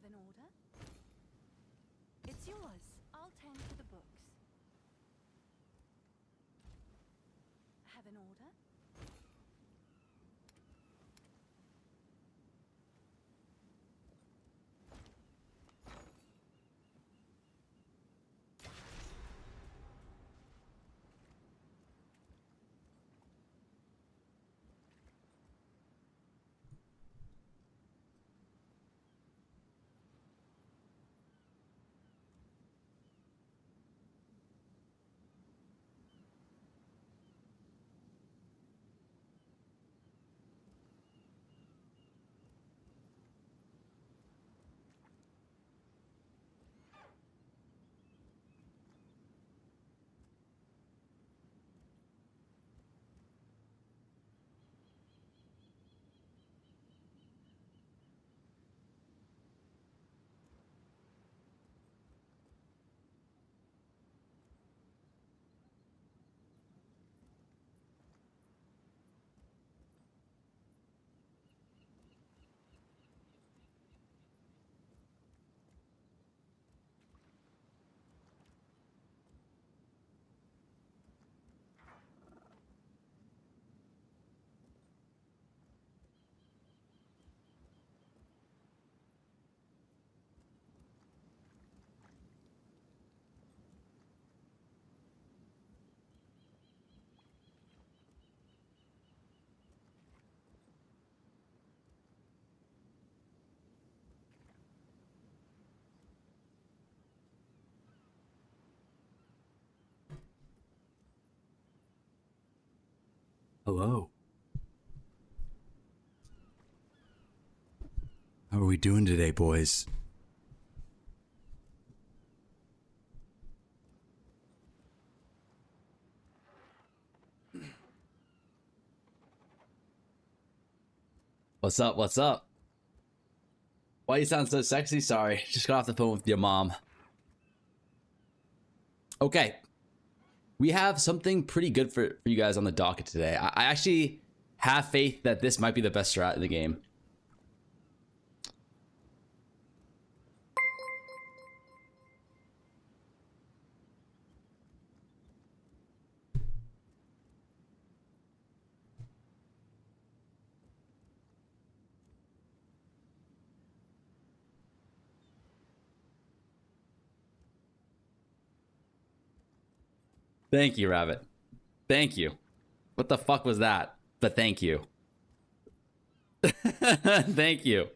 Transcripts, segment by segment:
Have an order? It's yours. I'll tend to the books. Have an order? Hello. How are we doing today, boys? What's up? What's up? Why you sound so sexy? Sorry, just got off the phone with your mom. Okay. We have something pretty good for you guys on the docket today. I actually have faith that this might be the best strat in the game. Thank you, Rabbit. Thank you. What the fuck was that? But thank you. Thank you.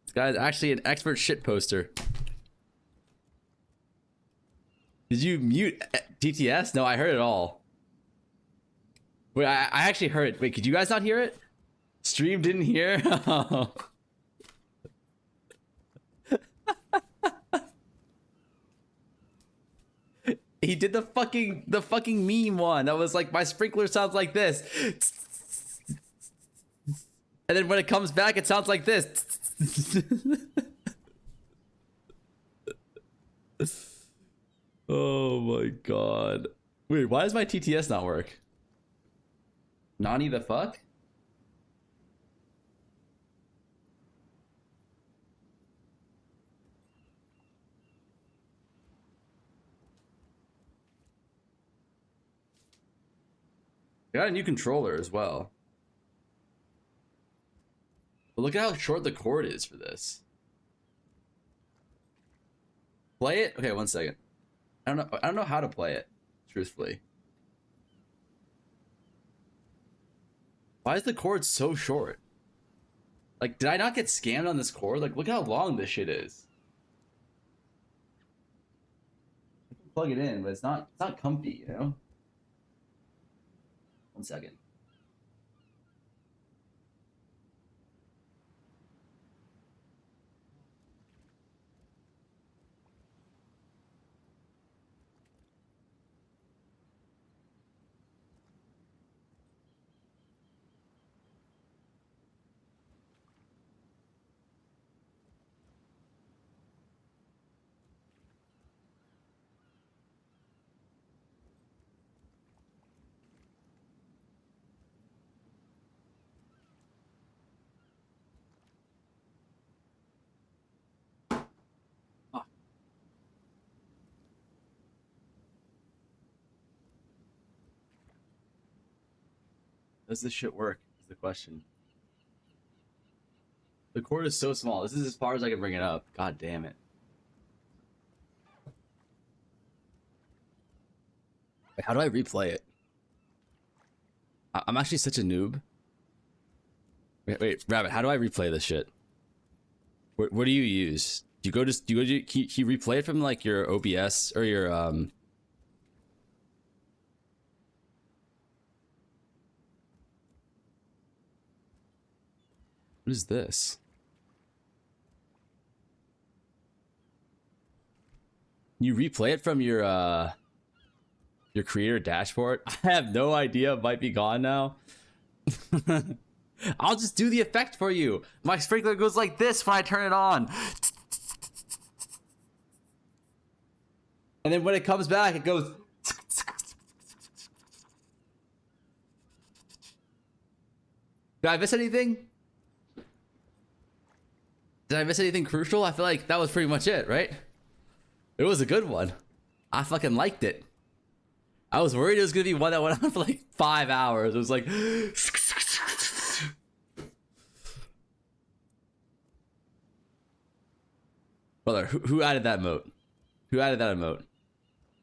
This guy's actually an expert shit poster. Did you mute TTS? No, I heard it all. Wait, I actually heard it. Wait, could you guys not hear it? Stream didn't hear? He did the fucking meme one. That was like, my sprinkler sounds like this. And then when it comes back, it sounds like this. Oh my god. Wait, why does my TTS not work? Nani the fuck? I got a new controller as well. But look at how short the cord is for this. Play it? Okay, 1 second. I don't know how to play it, truthfully. Why is the cord so short? Like, did I not get scammed on this cord? Like, look how long this shit is. I can plug it in, but it's not comfy, you know? 1 second. does this shit work? Is the question. The cord is so small. This is as far as I can bring it up. God damn it. Wait, how do I replay it? I'm actually such a noob. Wait, Rabbit, how do I replay this shit? What do you use? Do you go to can you replay it from like your OBS or your What is this? You replay it from your creator dashboard? I have no idea. It might be gone now. I'll just do the effect for you. My sprinkler goes like this when I turn it on. And then when it comes back, it goes. Did I miss anything? Did I miss anything crucial? I feel like that was pretty much it, right? It was a good one. I fucking liked it. I was worried it was gonna be one that went on for like 5 hours. It was like. Brother, who added that emote? Who added that emote?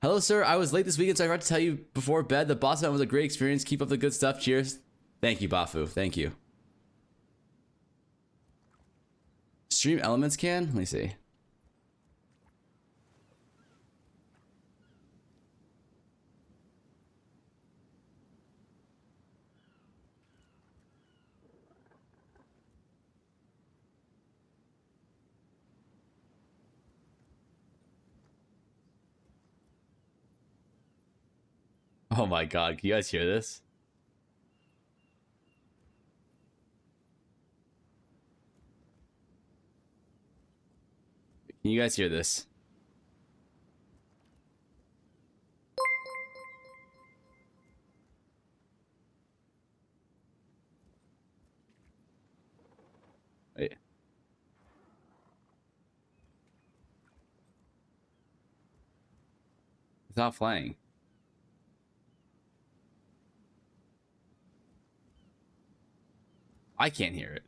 Hello, sir. I was late this weekend, so I forgot to tell you before bed. The boss event was a great experience. Keep up the good stuff. Cheers. Thank you, Bafu. Thank you. Stream elements can? Let me see. Oh my god, can you guys hear this? Can you guys hear this? Wait. It's not playing. I can't hear it.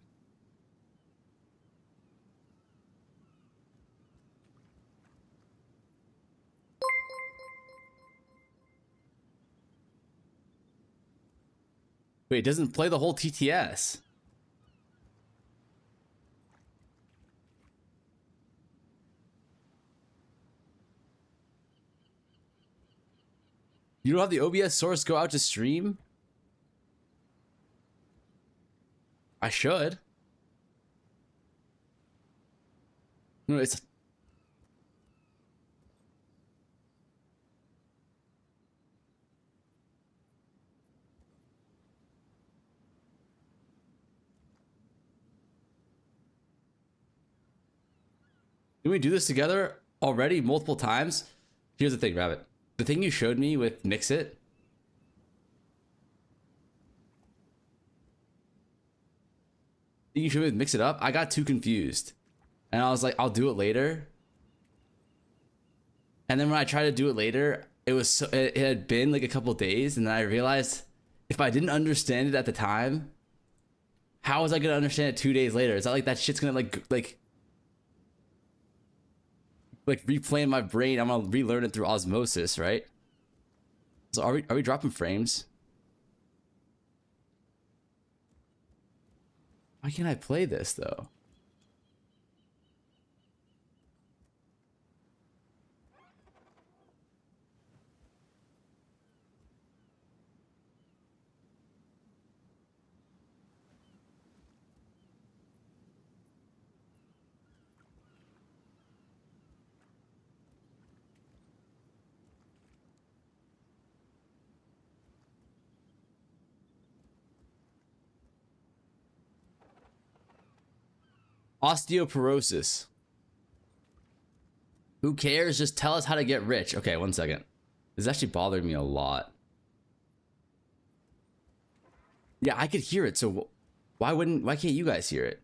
Wait, it doesn't play the whole TTS. You don't have the OBS source go out to stream? I should. No, it's... Did we do this together already multiple times? Here's the thing, Rabbit. The thing you showed me with Mix It. You showed me with Mix It Up. I got too confused. And I was like, I'll do it later. And then when I tried to do it later, it was so, it had been like a couple days, and then I realized if I didn't understand it at the time, how was I gonna understand it 2 days later? It's not like that shit's gonna like replay in my brain. I'm gonna relearn it through osmosis, right? So are we dropping frames? Why can't I play this though? Osteoporosis. Who cares? Just tell us how to get rich. Okay, 1 second. This is actually bothering me a lot. Yeah, I could hear it, so why can't you guys hear it?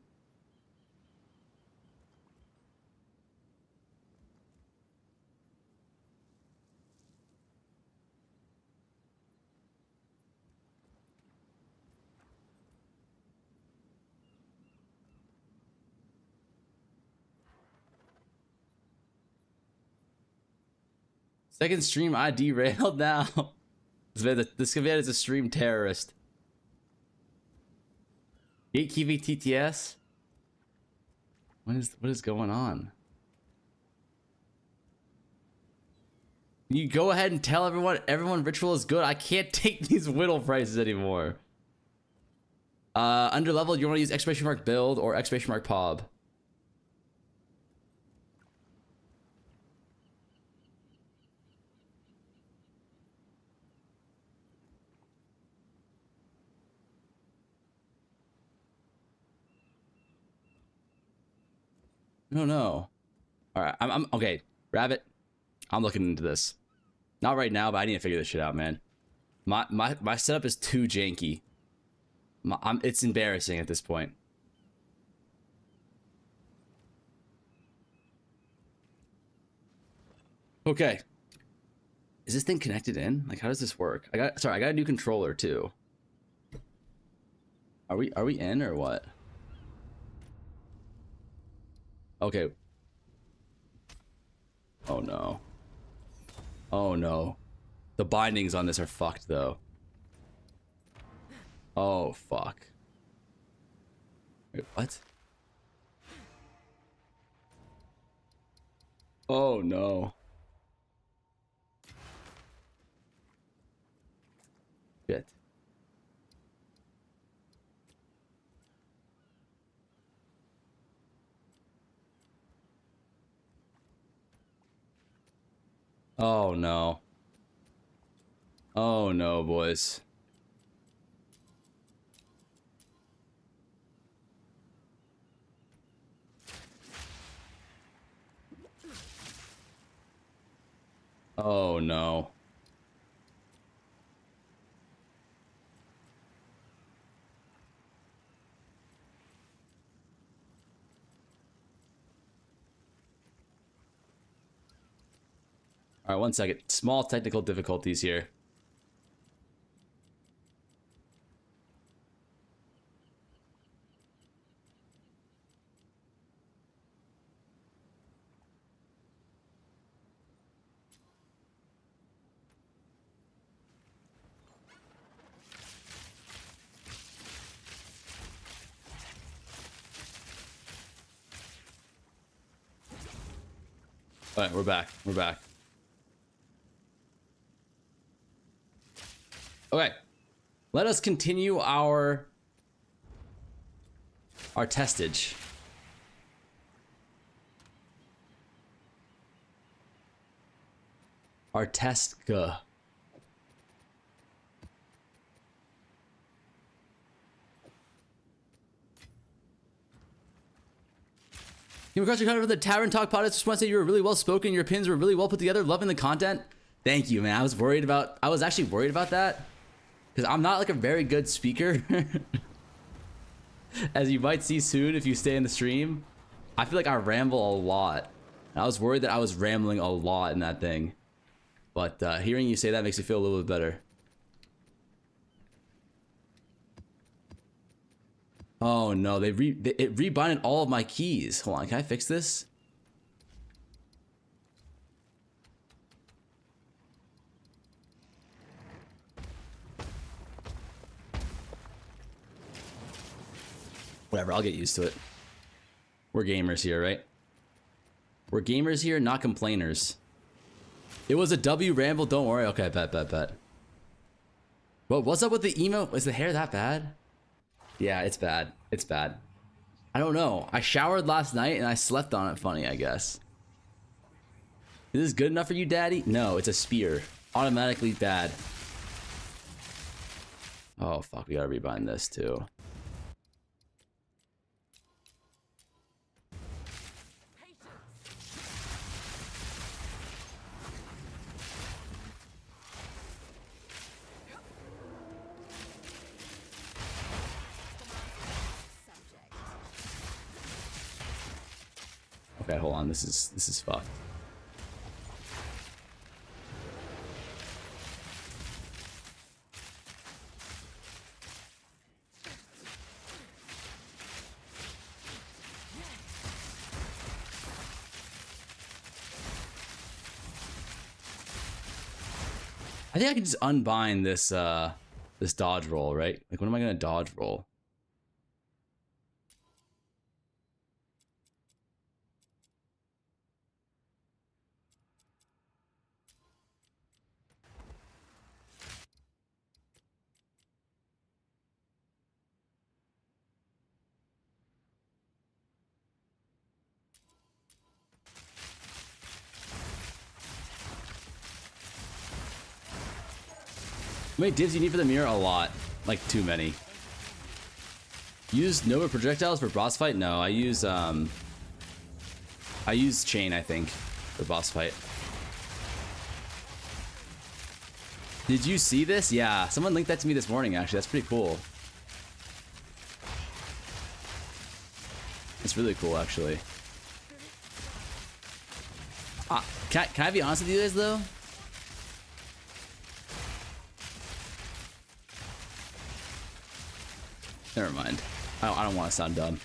Second stream I derailed now. This command is a stream terrorist. Gatekeeping TTS? What is going on? You go ahead and tell everyone ritual is good. I can't take these whittle prices anymore. Under level, you want to use exclamation mark build or exclamation mark pob. No, no. All right, I'm okay. Rabbit, I'm looking into this. Not right now, but I need to figure this shit out, man. My setup is too janky. It's embarrassing at this point. Okay. Is this thing connected in? Like, how does this work? I got a new controller too. Are we in or what? Okay. Oh no. Oh no. The bindings on this are fucked though. Oh fuck. Wait, what? Oh no. Shit. Oh no. Oh no, boys. Oh no. All right, 1 second. Small technical difficulties here. All right, we're back. We're back. Okay, let us continue our testage. Our testga. Came across your comment for the Tavern Talk podcast. Just want to say you were really well spoken. Your pins were really well put together. Loving the content. Thank you, man. I was actually worried about that. Because I'm not like a very good speaker. As you might see soon if you stay in the stream. I feel like I ramble a lot. And I was worried that I was rambling a lot in that thing. But hearing you say that makes me feel a little bit better. Oh no, it rebinded all of my keys. Hold on, can I fix this? Whatever, I'll get used to it. We're gamers here, right? We're gamers here, not complainers. It was a W ramble, don't worry. Okay, bet. But what's up with the emo? Is the hair that bad? Yeah, it's bad. It's bad. I don't know. I showered last night and I slept on it funny, I guess. Is this good enough for you, Daddy? No, it's a spear. Automatically bad. Oh, fuck. We gotta rebind this, too. Okay, hold on. This is fucked. I think I can just unbind this this dodge roll, right? Like, what am I gonna dodge roll? How many divs do you need for the mirror? A lot. Like, too many. Use Nova projectiles for boss fight? No, I use chain, I think, for boss fight. Did you see this? Yeah, someone linked that to me this morning, actually. That's pretty cool. It's really cool, actually. Can I be honest with you guys, though? Never mind. I don't want to sound dumb.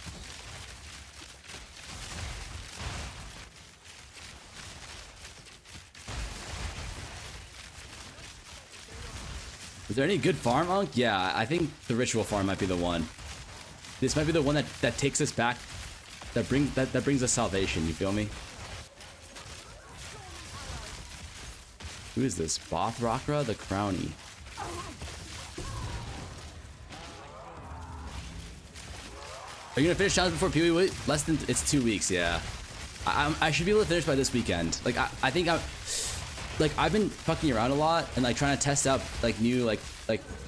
Is there any good farm, Unk? Yeah, I think the ritual farm might be the one. This might be the one that takes us back, that brings us salvation. You feel me? Who is this? Bothrakra the Crowny. Are you gonna finish challenge before Pee Wee? Less than, it's 2 weeks, yeah. I should be able to finish by this weekend. Like I think I've been fucking around a lot and like trying to test out like new like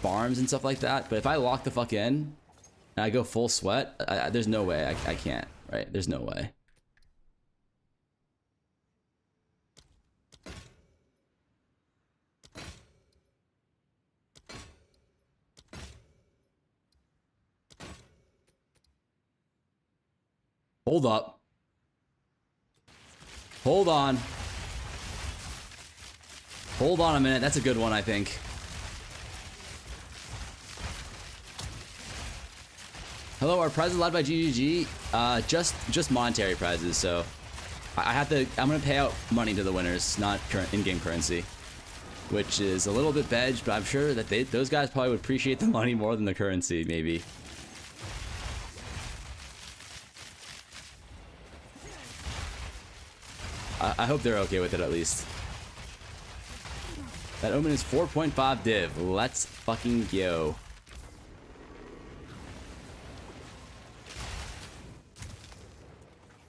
farms and stuff like that. But if I lock the fuck in and I go full sweat, there's no way I can't. Right? There's no way. Hold up. Hold on. Hold on a minute. That's a good one, I think. Hello, our prizes allowed by GGG? Just monetary prizes, so I'm gonna pay out money to the winners, not current in-game currency. Which is a little bit bedged, but I'm sure that those guys probably would appreciate the money more than the currency, maybe. I hope they're okay with it at least. That omen is 4.5 div. Let's fucking go.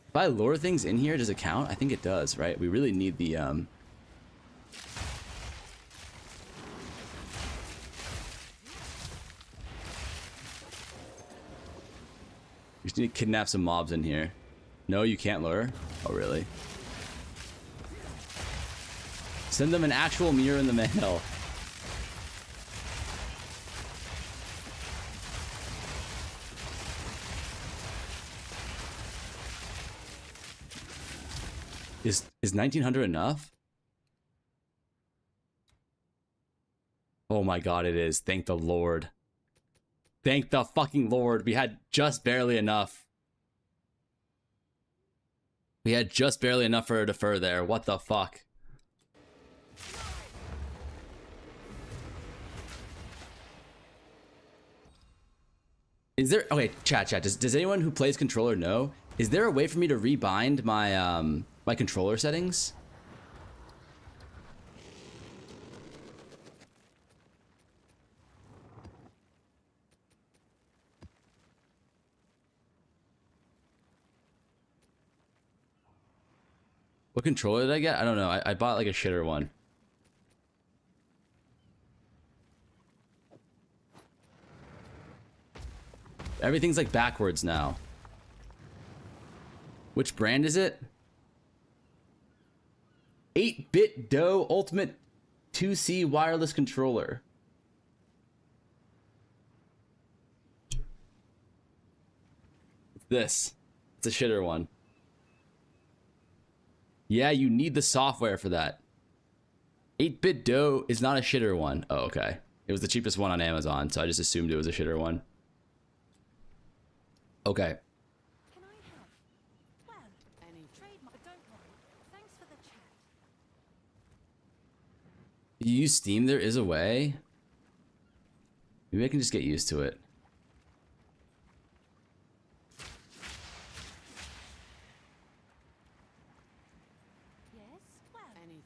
If I lure things in here, does it count? I think it does, right? We really need the we just need to kidnap some mobs in here. No, you can't lure? Oh, really? Send them an actual mirror in the mail. Is 1900 enough? Oh my god, it is. Thank the Lord. Thank the fucking Lord. We had just barely enough. We had just barely enough for a defer there. What the fuck? Is there, okay, chat, does anyone who plays controller know? Is there a way for me to rebind my my controller settings? What controller did I get? I don't know. I bought like a shitter one. Everything's like backwards now. Which brand is it? 8-bit Doe Ultimate 2C wireless controller. It's this. It's a shitter one. Yeah, you need the software for that. 8-bit Doe is not a shitter one. Oh, okay. It was the cheapest one on Amazon, so I just assumed it was a shitter one. Okay. Can I help? Well, any trademark, but don't worry. Thanks for the chat. You use Steam, there is a way. Maybe I can just get used to it. Yes? Well,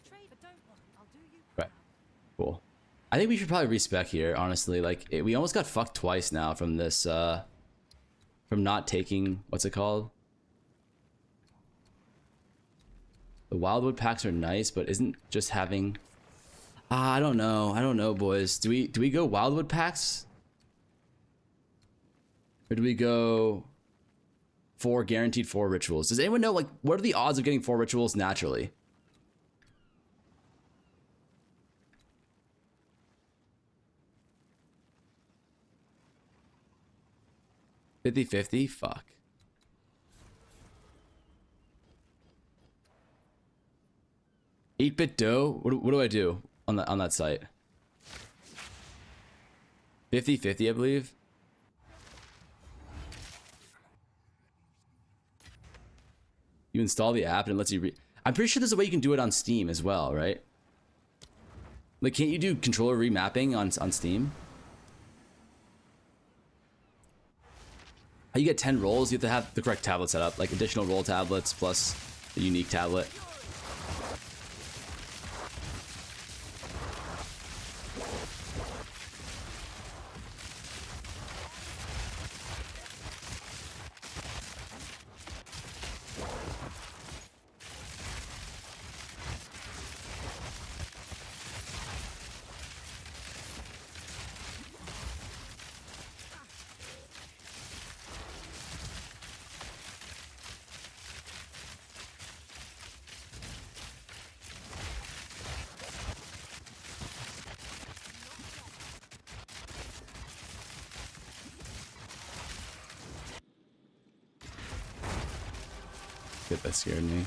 trade, but don't worry, I'll do you Right. Cool. I think we should probably respec here, honestly. Like, we almost got fucked twice now from this, from not taking, what's it called? The Wildwood packs are nice, but isn't just having... I don't know. I don't know, boys. Do we go Wildwood packs? Or do we go 4 guaranteed 4 rituals? Does anyone know, like, what are the odds of getting 4 rituals naturally? 50-50? Fuck. Eight-bit dough? What do I do on that site? 50-50, I believe. You install the app and it lets you I'm pretty sure there's a way you can do it on Steam as well, right? Like, can't you do controller remapping on Steam? How you get 10 rolls? You have to have the correct tablet set up, like additional roll tablets plus a unique tablet. Shit, that scared me.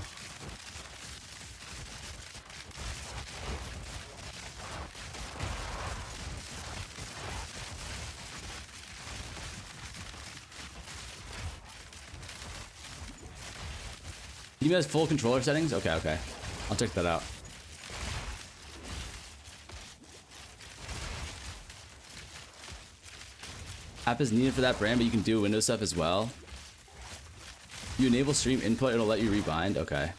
Steam has full controller settings? Okay, okay. I'll check that out. App is needed for that brand, but you can do Windows stuff as well. You enable stream input, it'll let you rebind. Okay.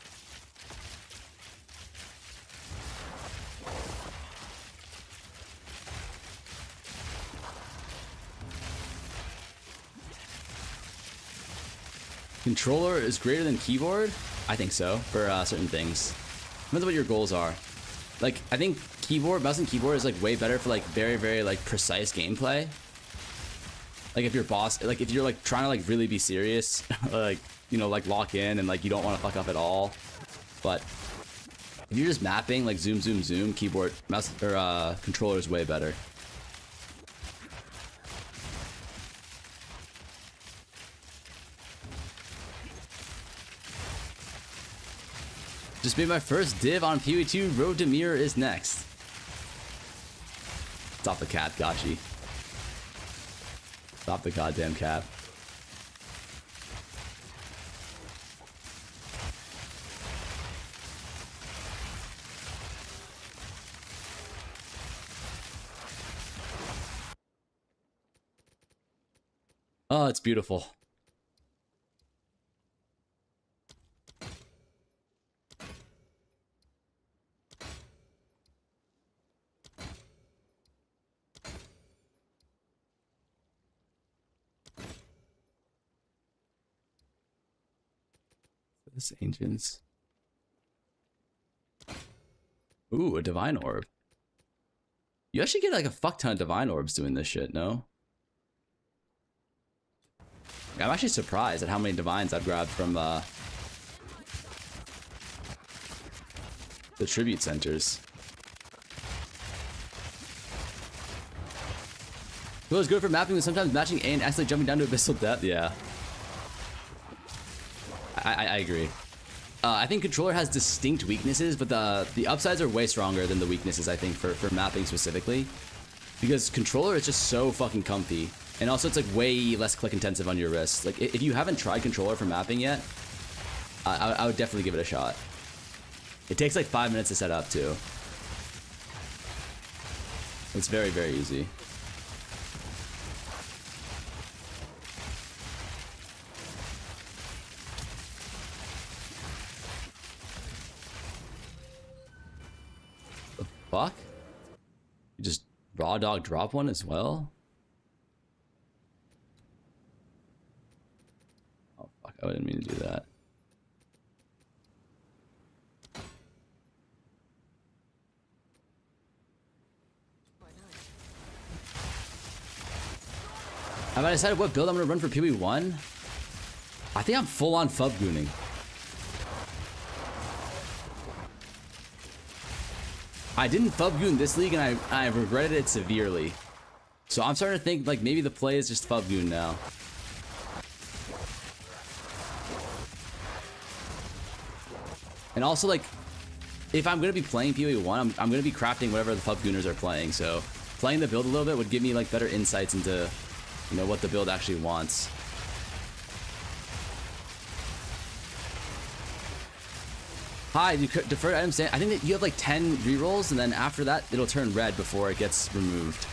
Controller is greater than keyboard? I think so, for certain things. Depends on what your goals are. Like, I think keyboard, mouse and keyboard is like way better for like very, very like precise gameplay. Like if you're like if you're like trying to like really be serious, like, you know, like lock in and like you don't want to fuck up at all. But if you're just mapping like zoom, zoom, zoom, keyboard, mouse, or controller is way better. Just made my first div on PoE2. Road to Mirror is next. Stop the cat, Gachi. Stop the goddamn cat. Oh, it's beautiful. This ancients. Ooh, a divine orb. You actually get like a fuck ton of divine orbs doing this shit, no? I'm actually surprised at how many divines I've grabbed from the tribute centers. It was good for mapping, but sometimes matching A and accidentally jumping down to abyssal depth. Yeah. I agree. I think controller has distinct weaknesses, but the upsides are way stronger than the weaknesses, I think, for mapping specifically. Because controller is just so fucking comfy. And also it's like way less click intensive on your wrist. Like if you haven't tried controller for mapping yet, I would definitely give it a shot. It takes like 5 minutes to set up too. It's very, very easy. The fuck? You just raw dog drop one as well? Oh fuck, I didn't mean to do that. Have I decided what build I'm gonna run for PB1? I think I'm full on fub gooning. I didn't fub goon this league and I regretted it severely. So I'm starting to think like maybe the play is just fub goon now. And also like, if I'm gonna be playing PB1, I'm gonna be crafting whatever the fub gooners are playing. So playing the build a little bit would give me like better insights into, you know, what the build actually wants. Hi, you deferred item stand. I think that you have like 10 rerolls, and then after that, it'll turn red before it gets removed.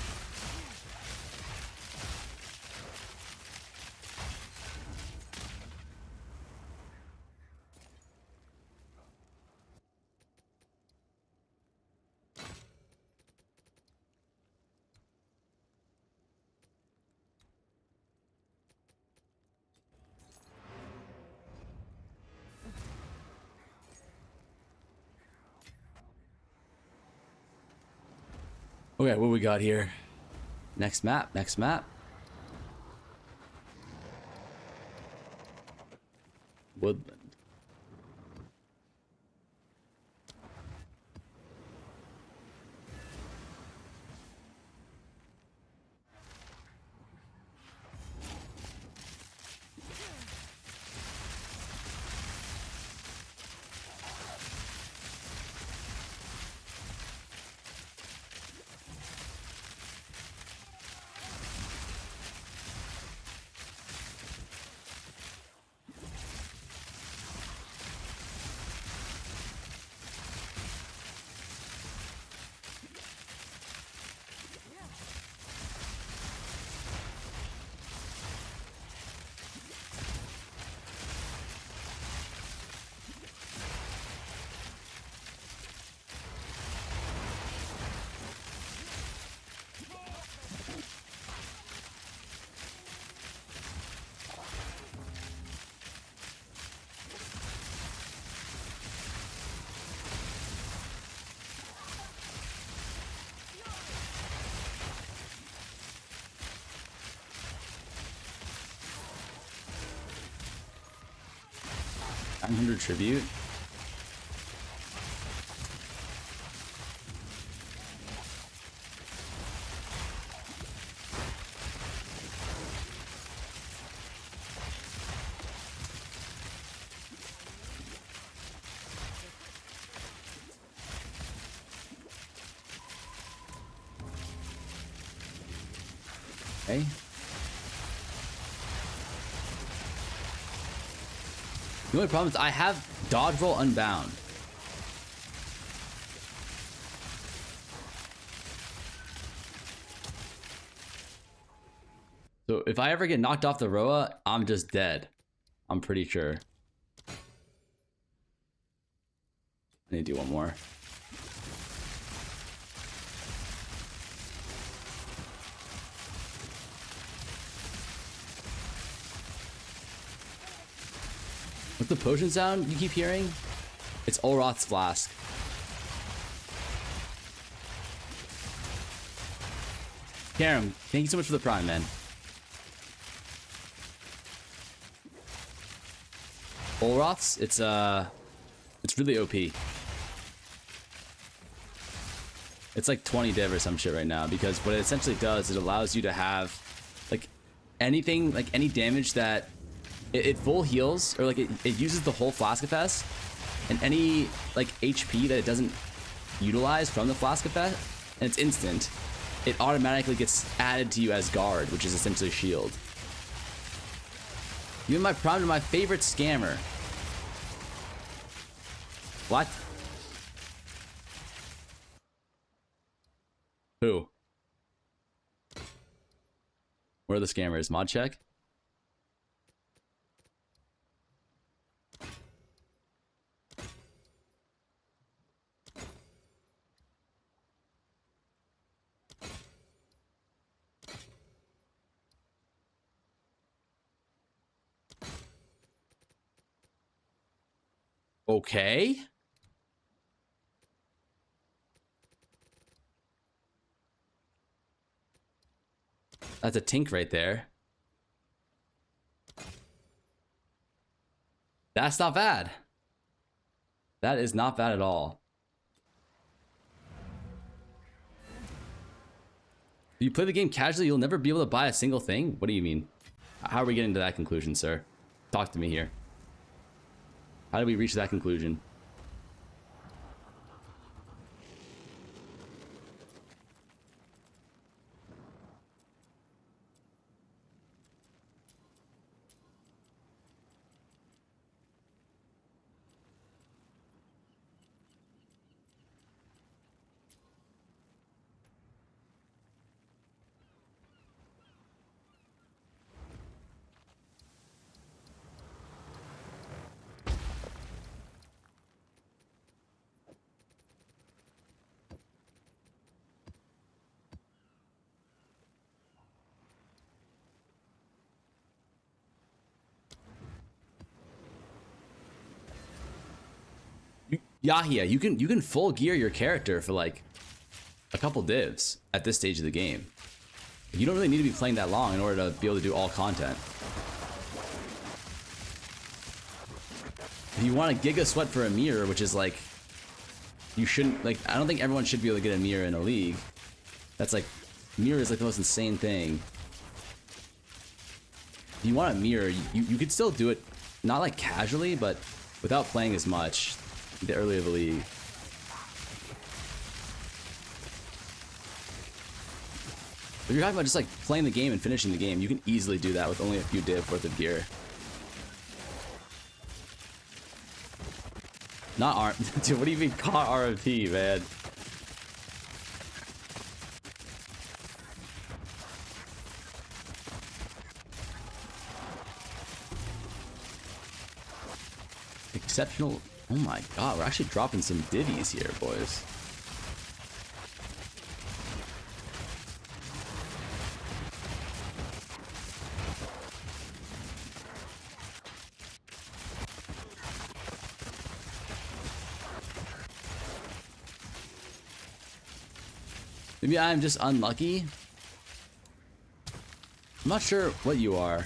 Okay, what we got here? Next map, next map. Woodland. $900 tribute. Okay. The only problem is I have dodge roll unbound. So if I ever get knocked off the Roa, I'm just dead. I'm pretty sure. I need to do one more. What's the potion sound you keep hearing? It's Olroth's flask. Karam, thank you so much for the prime, man. Olroth's, it's really OP. It's like 20 div or some shit right now, because what it essentially does, it allows you to have like anything, like any damage that it full heals, or like it uses the whole flask effect, and any like HP that it doesn't utilize from the flask effect, and it's instant, it automatically gets added to you as guard, which is essentially shield. You and my prime to my favorite scammer. What? Who? Where are the scammers? Mod check? Okay. That's a tink right there. That's not bad. That is not bad at all. If you play the game casually, you'll never be able to buy a single thing? What do you mean? How are we getting to that conclusion, sir? Talk to me here. How do we reach that conclusion? Yahia, you can full gear your character for like a couple divs at this stage of the game. You don't really need to be playing that long in order to be able to do all content. If you want a Giga Sweat for a mirror, which is like, you shouldn't, like, I don't think everyone should be able to get a mirror in a league. That's like, mirror is like the most insane thing. If you want a mirror, you could still do it, not like casually, but without playing as much the earlier the league. If you're talking about just like playing the game and finishing the game, you can easily do that with only a few div worth of gear. Not R. Dude, what do you mean caught RMP, man? Exceptional. Oh my god, we're actually dropping some divvies here, boys. Maybe I'm just unlucky. I'm not sure what you are.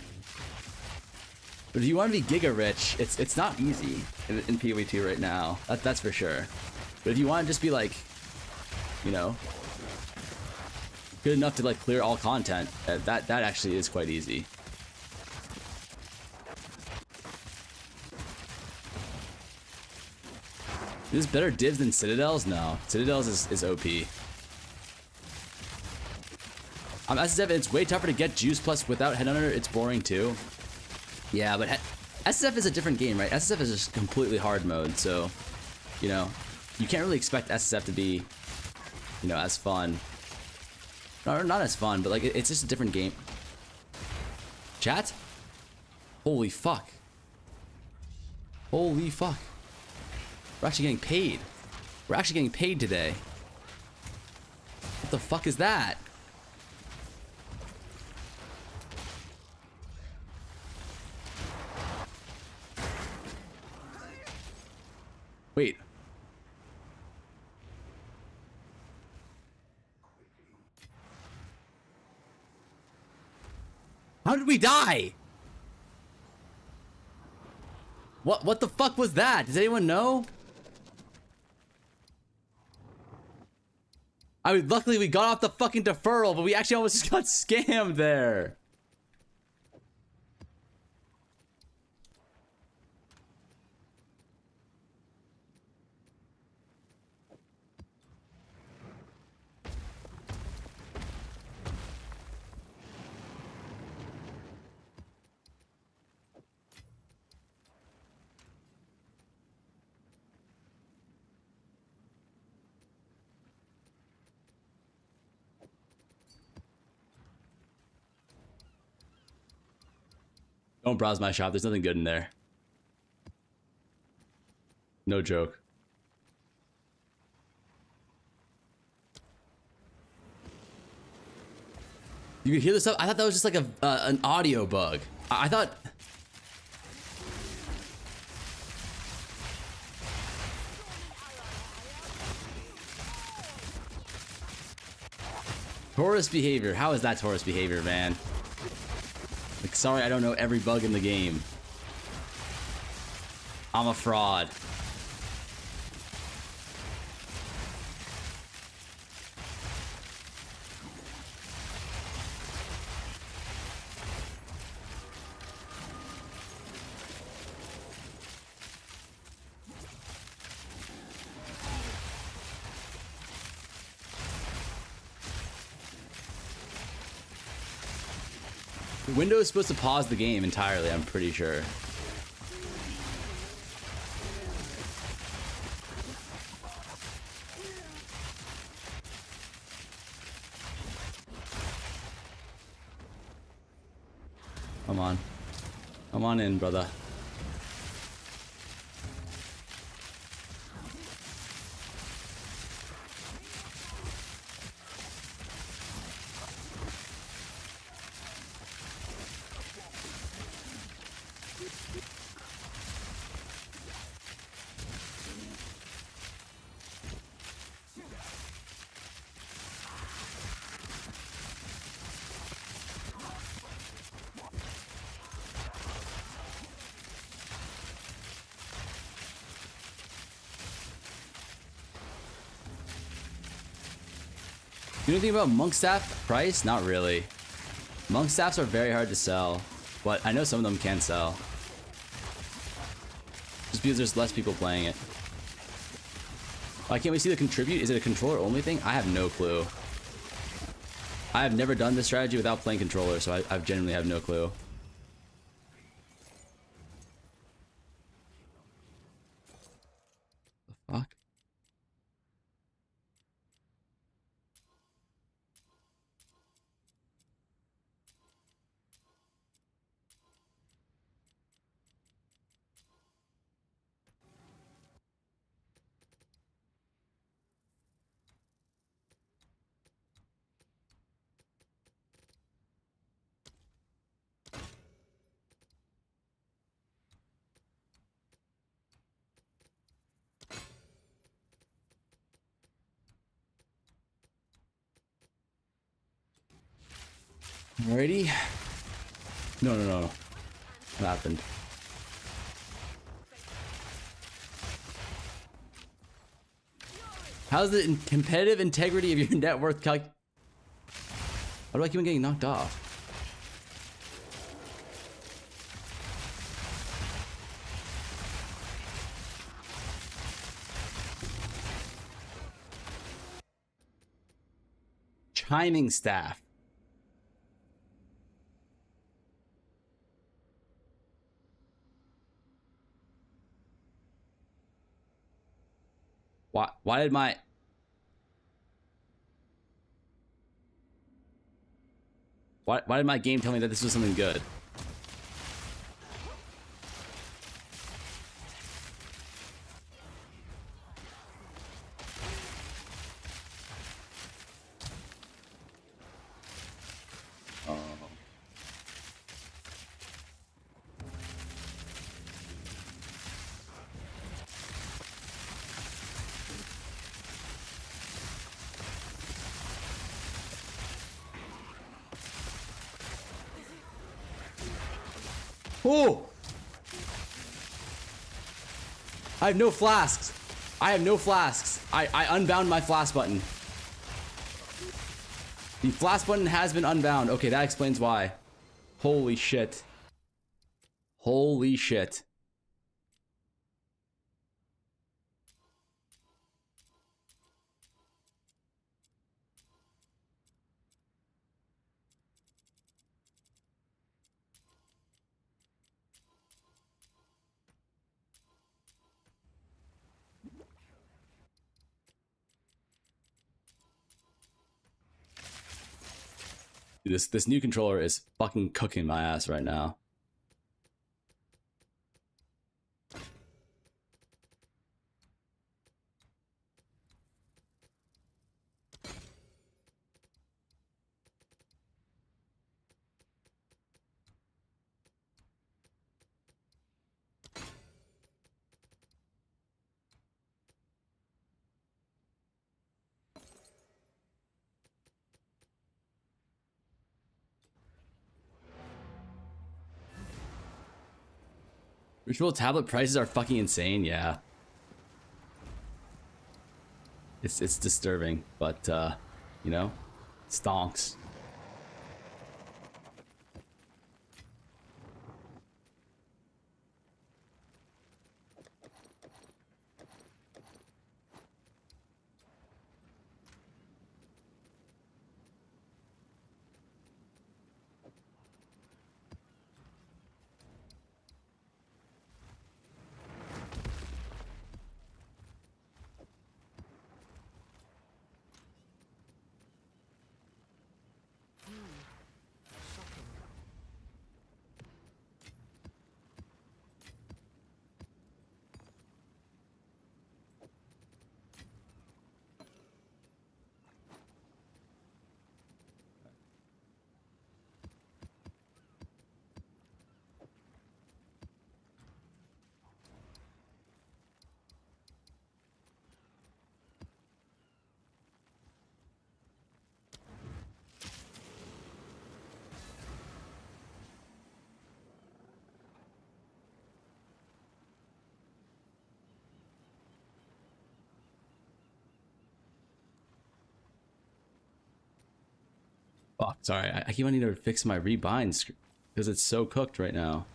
But if you want to be giga rich, it's not easy in PoE2 right now. That's for sure. But if you want to just be like, you know, good enough to like clear all content, that actually is quite easy. Is this better divs than Citadels? No, Citadels is OP. SSF, it's way tougher to get juice, plus without Headhunter, it's boring too. Yeah, but SSF is a different game, right? SSF is just completely hard mode, so, you know, you can't really expect SSF to be, you know, as fun. No, not as fun, but like, it's just a different game. Chat? Holy fuck. Holy fuck. We're actually getting paid. We're actually getting paid today. What the fuck is that? Wait. How did we die? What the fuck was that? Does anyone know? I mean, luckily we got off the fucking deferral, but we actually almost just got scammed there. Don't browse my shop. There's nothing good in there. No joke. You could hear this stuff? I thought that was just like an audio bug. I thought... Tourist behavior. How is that tourist behavior, man? Like, sorry, I don't know every bug in the game. I'm a fraud. Windows is supposed to pause the game entirely, I'm pretty sure. Come on. Come on in, brother. You know anything about monk staff price? Not really. Monk staffs are very hard to sell, but I know some of them can sell. Just because there's less people playing it. Why can't we see the contribute? Is it a controller only thing? I have no clue. I have never done this strategy without playing controller, so I genuinely have no clue. The fuck? Alrighty. No. What happened? How's the competitive integrity of your net worth calc? How do I keep on getting knocked off? Chiming staff. Why did my... Why did my game tell me that this was something good? Oh! I have no flasks. I unbound my flask button. The flask button has been unbound. Okay, that explains why. Holy shit. Holy shit. Dude, this new controller is fucking cooking my ass right now. Ritual tablet prices are fucking insane, yeah. It's disturbing, but you know, stonks. Fuck, sorry. I keep wanting to fix my rebind because it's so cooked right now.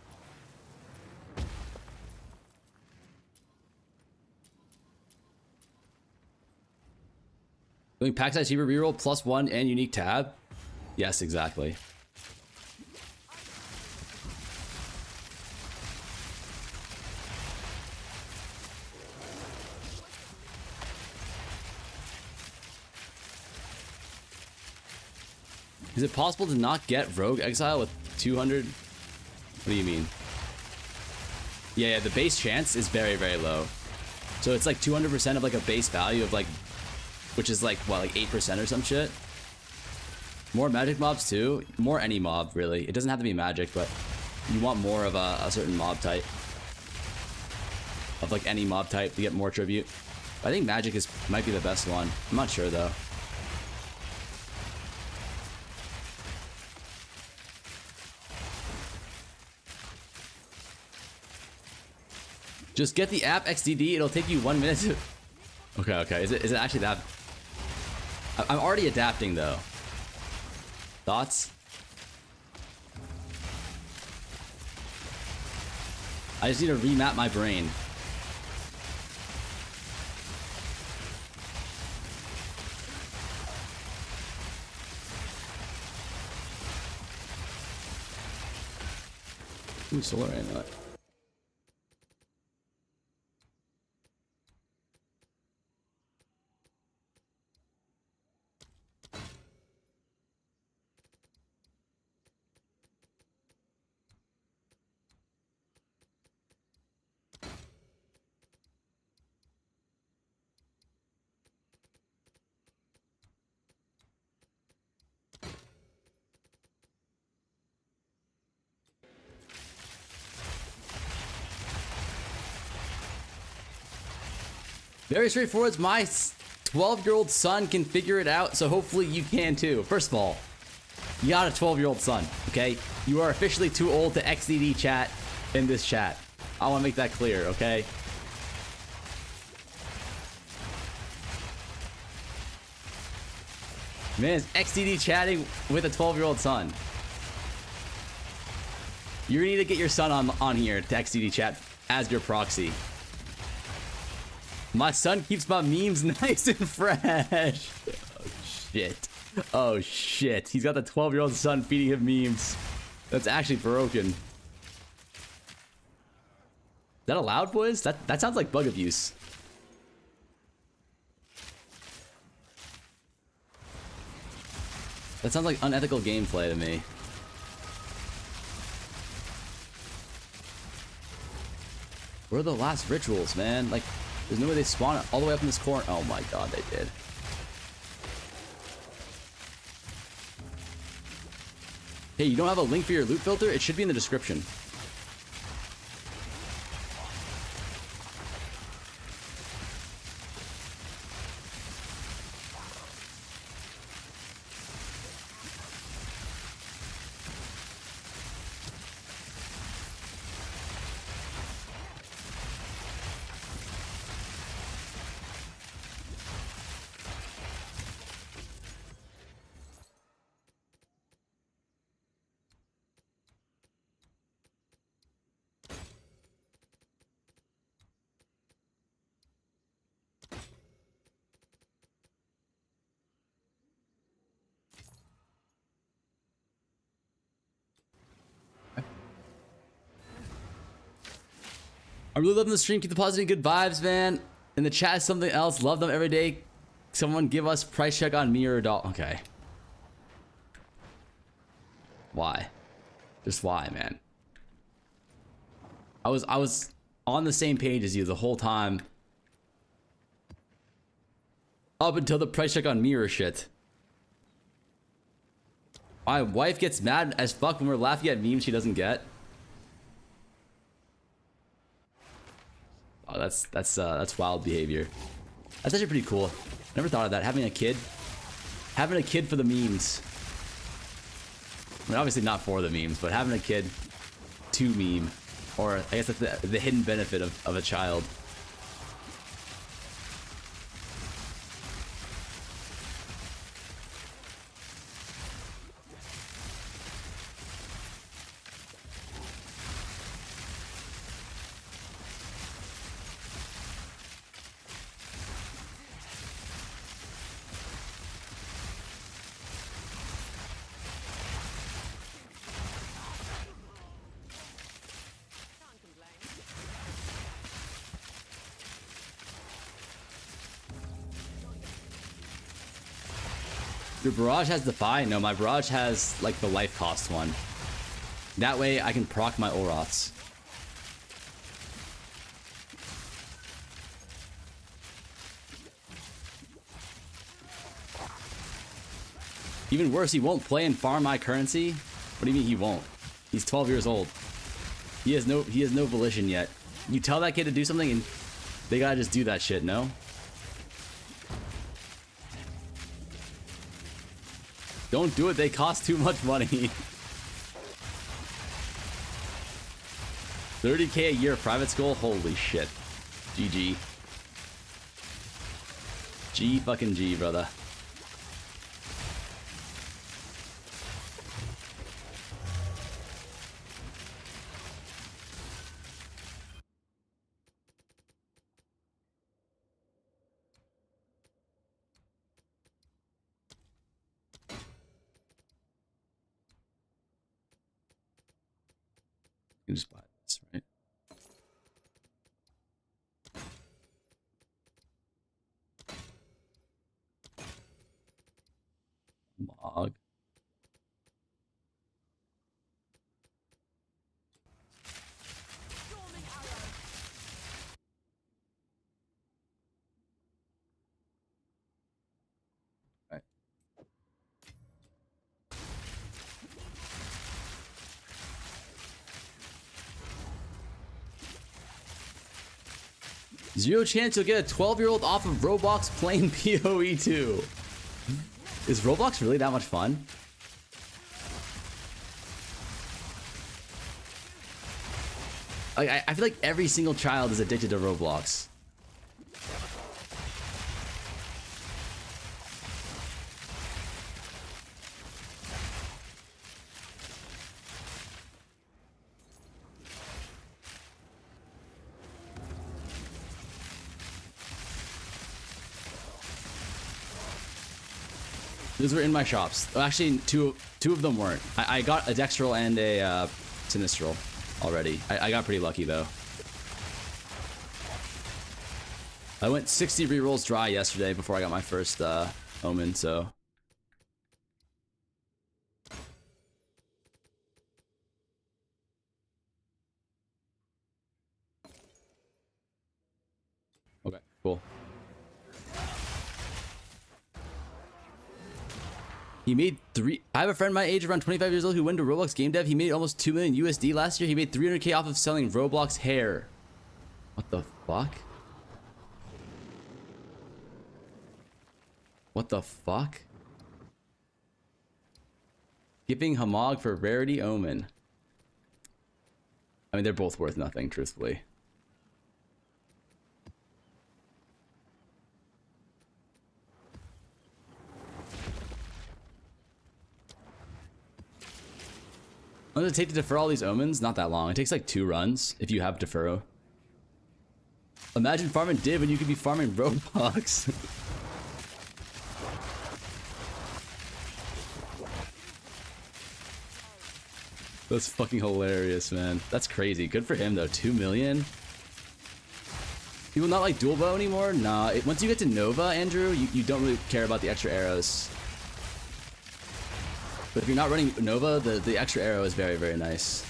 Doing pack size Hebrew reroll +1 and unique tab? Yes, exactly. Is it possible to not get Rogue Exile with 200? What do you mean? Yeah, the base chance is very, very low. So it's like 200% of like a base value of like, which is like, what, like 8% or some shit? More magic mobs too? More any mob, really. It doesn't have to be magic, but you want more of a certain mob type. Of like any mob type to get more tribute. I think magic might be the best one. I'm not sure though. Just get the app XDD. It'll take you 1 minute to... Okay. Is it actually that... I'm already adapting, though. Thoughts? I just need to remap my brain. Ooh, solar amulet. Very straightforward. My 12-year-old son can figure it out, so hopefully you can too. First of all, you got a 12-year-old son, okay? You are officially too old to XDD chat in this chat. I want to make that clear, okay? Man is XDD chatting with a 12-year-old son. You need to get your son on here to XDD chat as your proxy. My son keeps my memes nice and fresh. Oh, shit. Oh, shit. He's got the 12-year-old son feeding him memes. That's actually broken. Is that allowed, boys? That sounds like bug abuse. That sounds like unethical gameplay to me. Where are the last rituals, man? Like... There's no way they spawn it all the way up in this corner. Oh my god, they did. Hey, you don't have a link for your loot filter? It should be in the description. I really loving the stream. Keep the positive good vibes, man. In the chat is something else. Love them every day. Someone give us price check on me or a doll. Okay. Why? Just why, man? I was on the same page as you the whole time. Up until the price check on mirror shit. My wife gets mad as fuck when we're laughing at memes she doesn't get. Oh, that's wild behavior. That's actually pretty cool. Never thought of that. Having a kid for the memes. I mean, obviously not for the memes, but having a kid to meme, or I guess that's the hidden benefit of a child. Your barrage has Defy? No, my barrage has like the life cost one. That way I can proc my Oroths. Even worse, he won't play and farm my currency. What do you mean he won't? He's 12 years old. He has no volition yet. You tell that kid to do something and they gotta just do that shit, no? Don't do it, they cost too much money. 30K a year private school? Holy shit. GG. G fucking G, brother. You can just buy this, right? Log. Right. Zero chance you'll get a 12-year-old off of Roblox playing PoE 2. Is Roblox really that much fun? Like, I feel like every single child is addicted to Roblox. Those were in my shops. Well, actually, two of them weren't. I got a Dextral and a Sinistral already. I got pretty lucky, though. I went 60 rerolls dry yesterday before I got my first Omen, so... Okay, cool. He made I have a friend my age, around 25 years old, who went to Roblox game dev. He made almost 2 million USD last year. He made 300K off of selling Roblox hair. What the fuck? What the fuck? Giving Hamog for Rarity Omen. I mean, they're both worth nothing, truthfully. How long does it take to defer all these omens? Not that long. It takes like 2 runs if you have Defero. Imagine farming Div when you could be farming Roblox. That's fucking hilarious, man. That's crazy. Good for him though. 2 million? People not like dual bow anymore? Nah, once you get to Nova, Andrew, you don't really care about the extra arrows. But if you're not running Nova, the extra arrow is very, very nice.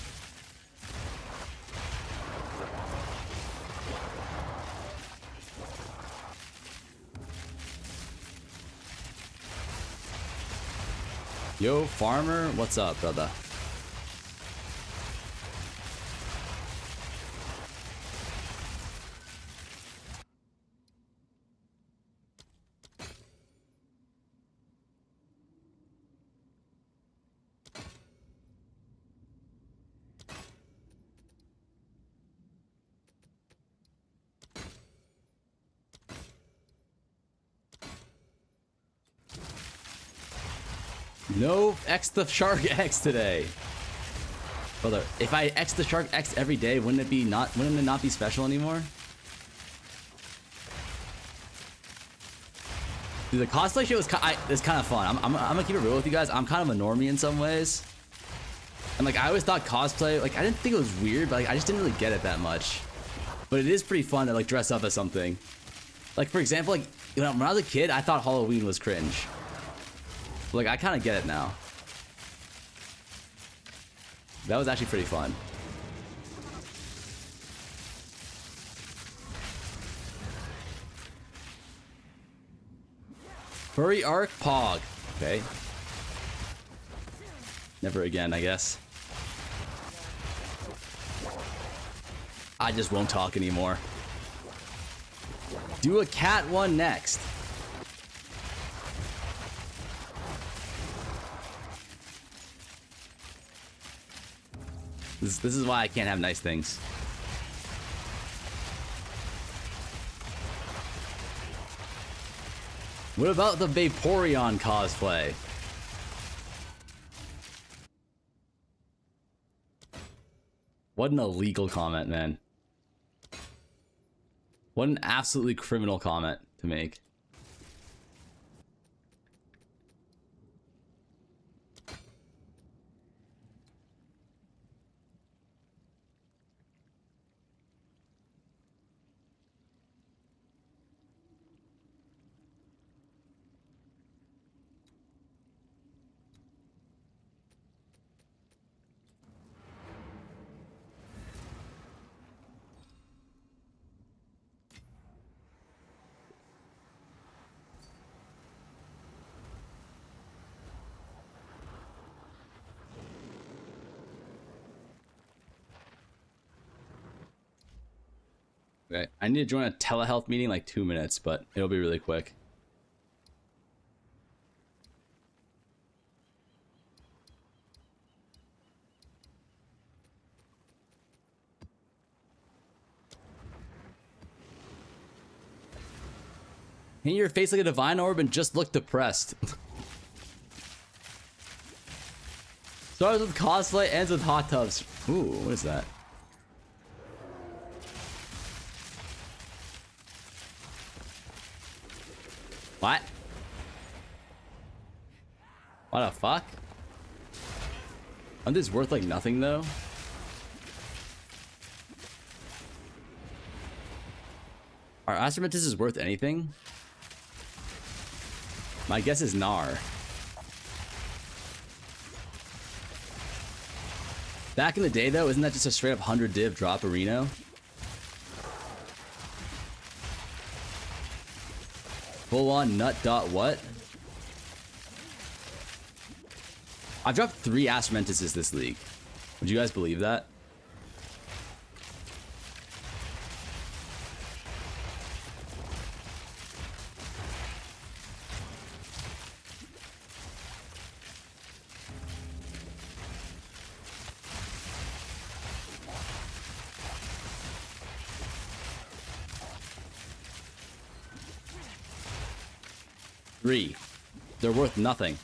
Yo, farmer, what's up, brother? No X the Shark X today. Brother, if I X the Shark X every day, wouldn't it not be special anymore? Dude, the cosplay shit was kind of fun. I'm gonna keep it real with you guys. I'm kind of a normie in some ways. And like I always thought cosplay, like I didn't think it was weird, but like I just didn't really get it that much. But it is pretty fun to like dress up as something. Like for example, like when I was a kid, I thought Halloween was cringe. Like, I kind of get it now. That was actually pretty fun. Furry Arc Pog. Okay. Never again, I guess. I just won't talk anymore. Do a cat one next. This is why I can't have nice things. What about the Vaporeon cosplay? What an illegal comment, man. What an absolutely criminal comment to make. Okay, I need to join a telehealth meeting in like 2 minutes, but it'll be really quick. Paint your face like a divine orb and just look depressed. Starts with cosplay, ends with hot tubs. Ooh, what is that? What? What the fuck? Aren't this worth like nothing though? Are Astromantises worth anything? My guess is Nar. Back in the day though, isn't that just a straight up 100 div drop a Reno? Full on nut dot what? I've dropped 3 Astromantises this league. Would you guys believe that? They're worth nothing.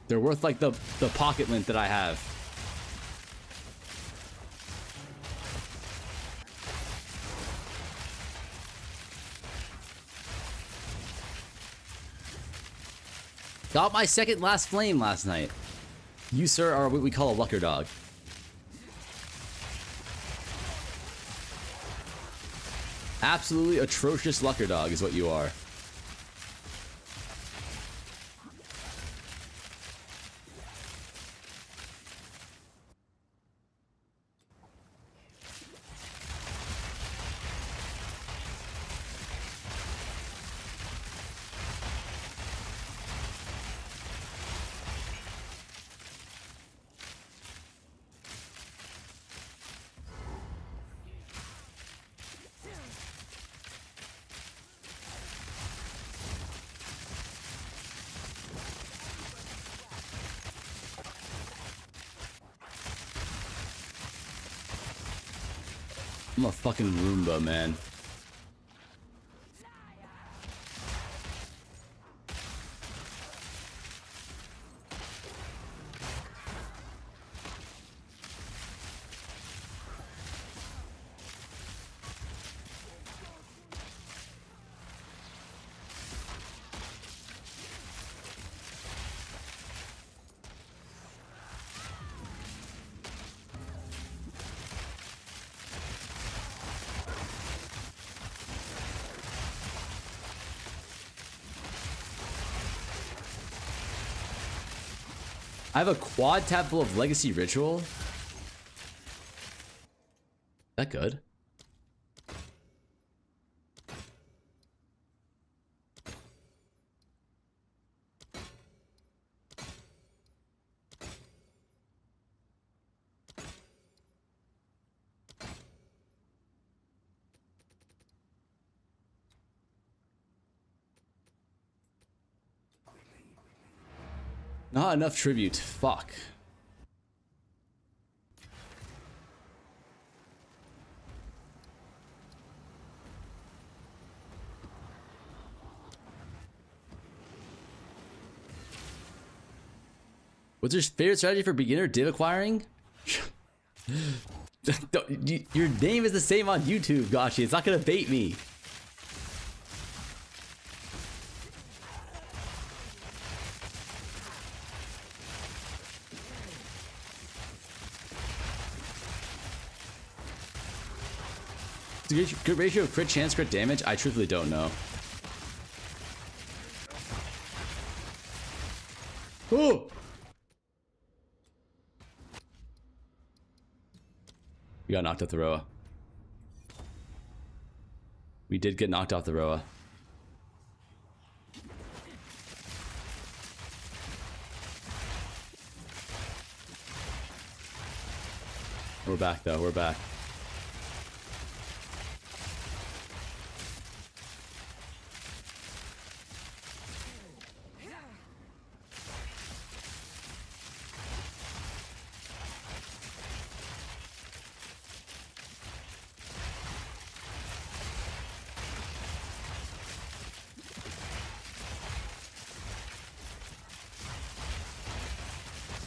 They're worth like the pocket lint that I have. Got my second last flame last night. You, sir, are what we call a lucker dog. Absolutely atrocious lucker dog is what you are. I'm a fucking Roomba, man. I have a quad tap full of Legacy Ritual. Is that good? Not enough tribute. Fuck. What's your favorite strategy for beginner div acquiring? Your name is the same on YouTube, Gashi. It's not gonna bait me. Good ratio of crit chance, crit damage? I truthfully don't know. Oh! We got knocked off the Roa. We did get knocked off the Roa. We're back though, we're back.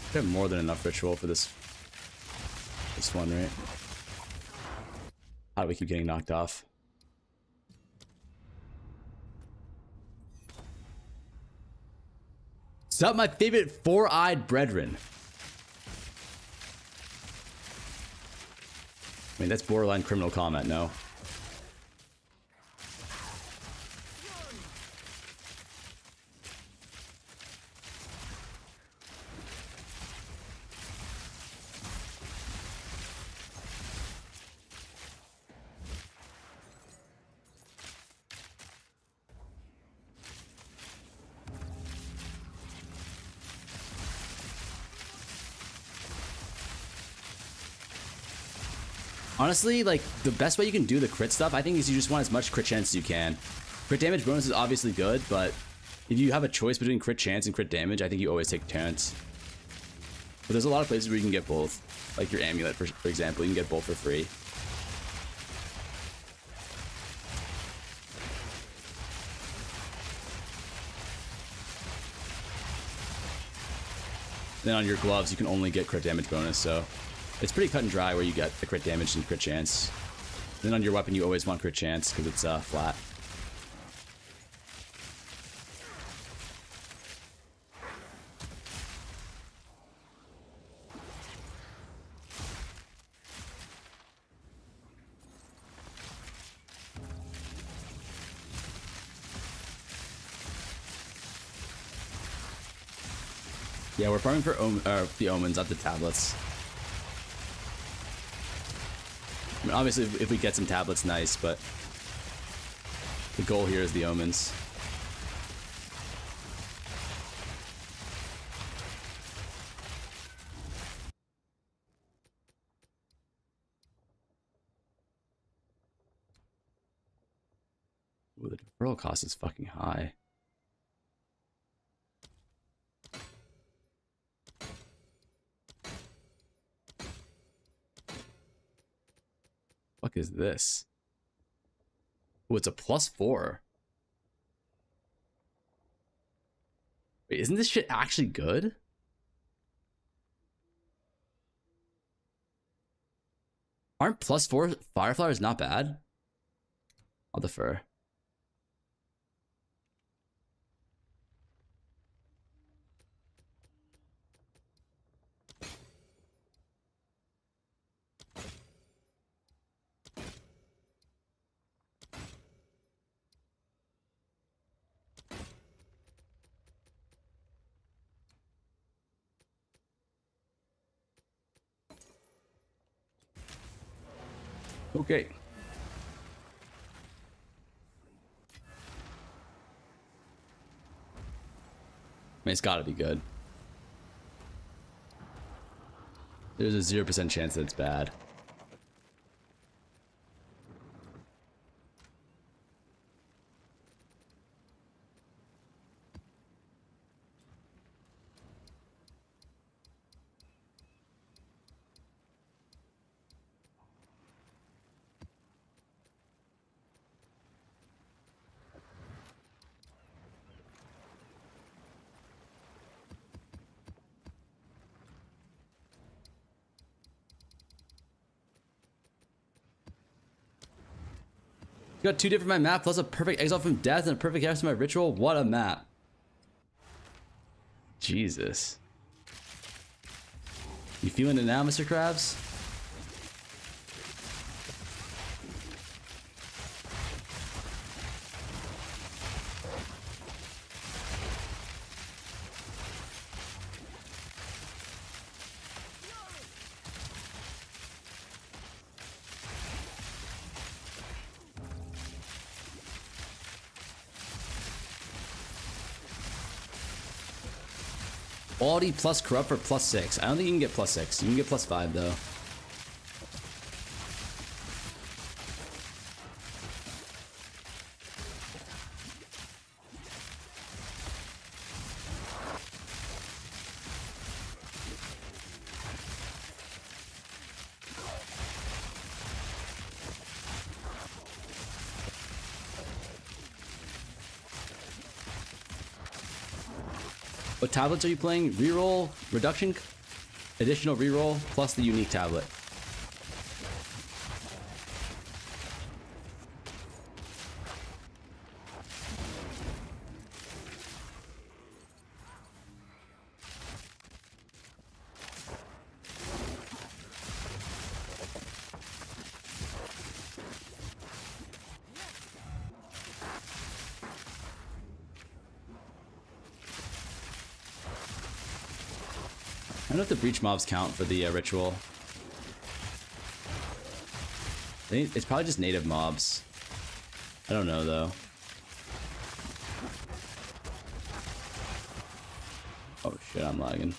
I have more than enough ritual for this one, right? How do we keep getting knocked off? Sup, my favorite four-eyed brethren. I mean, that's borderline criminal comment, no? Honestly, like, the best way you can do the crit stuff, I think, is you just want as much crit chance as you can. Crit damage bonus is obviously good, but if you have a choice between crit chance and crit damage, I think you always take chance. But there's a lot of places where you can get both. Like your amulet, for example, you can get both for free. Then on your gloves, you can only get crit damage bonus, so it's pretty cut and dry where you get the crit damage and crit chance. Then on your weapon, you always want crit chance because it's flat. Yeah, we're farming for the omens, not the tablets. I mean, obviously, if we get some tablets, nice, but the goal here is the omens. Ooh, the deferral cost is fucking high. Fuck is this? Oh, it's a +4. Wait, isn't this shit actually good? Aren't +4 fire flowers not bad? I'll defer. Okay. I mean, it's gotta be good. There's a 0% chance that it's bad. Got 2 different my map, plus a perfect exile from death and a perfect cast to my ritual. What a map. Jesus. You feeling it now, Mr. Krabs? Quality plus corrupt for +6. I don't think you can get +6. You can get +5 though. What tablets are you playing? Reroll, reduction, additional reroll, plus the unique tablet. I don't know if the breach mobs count for the ritual. It's probably just native mobs. I don't know though. Oh shit, I'm lagging.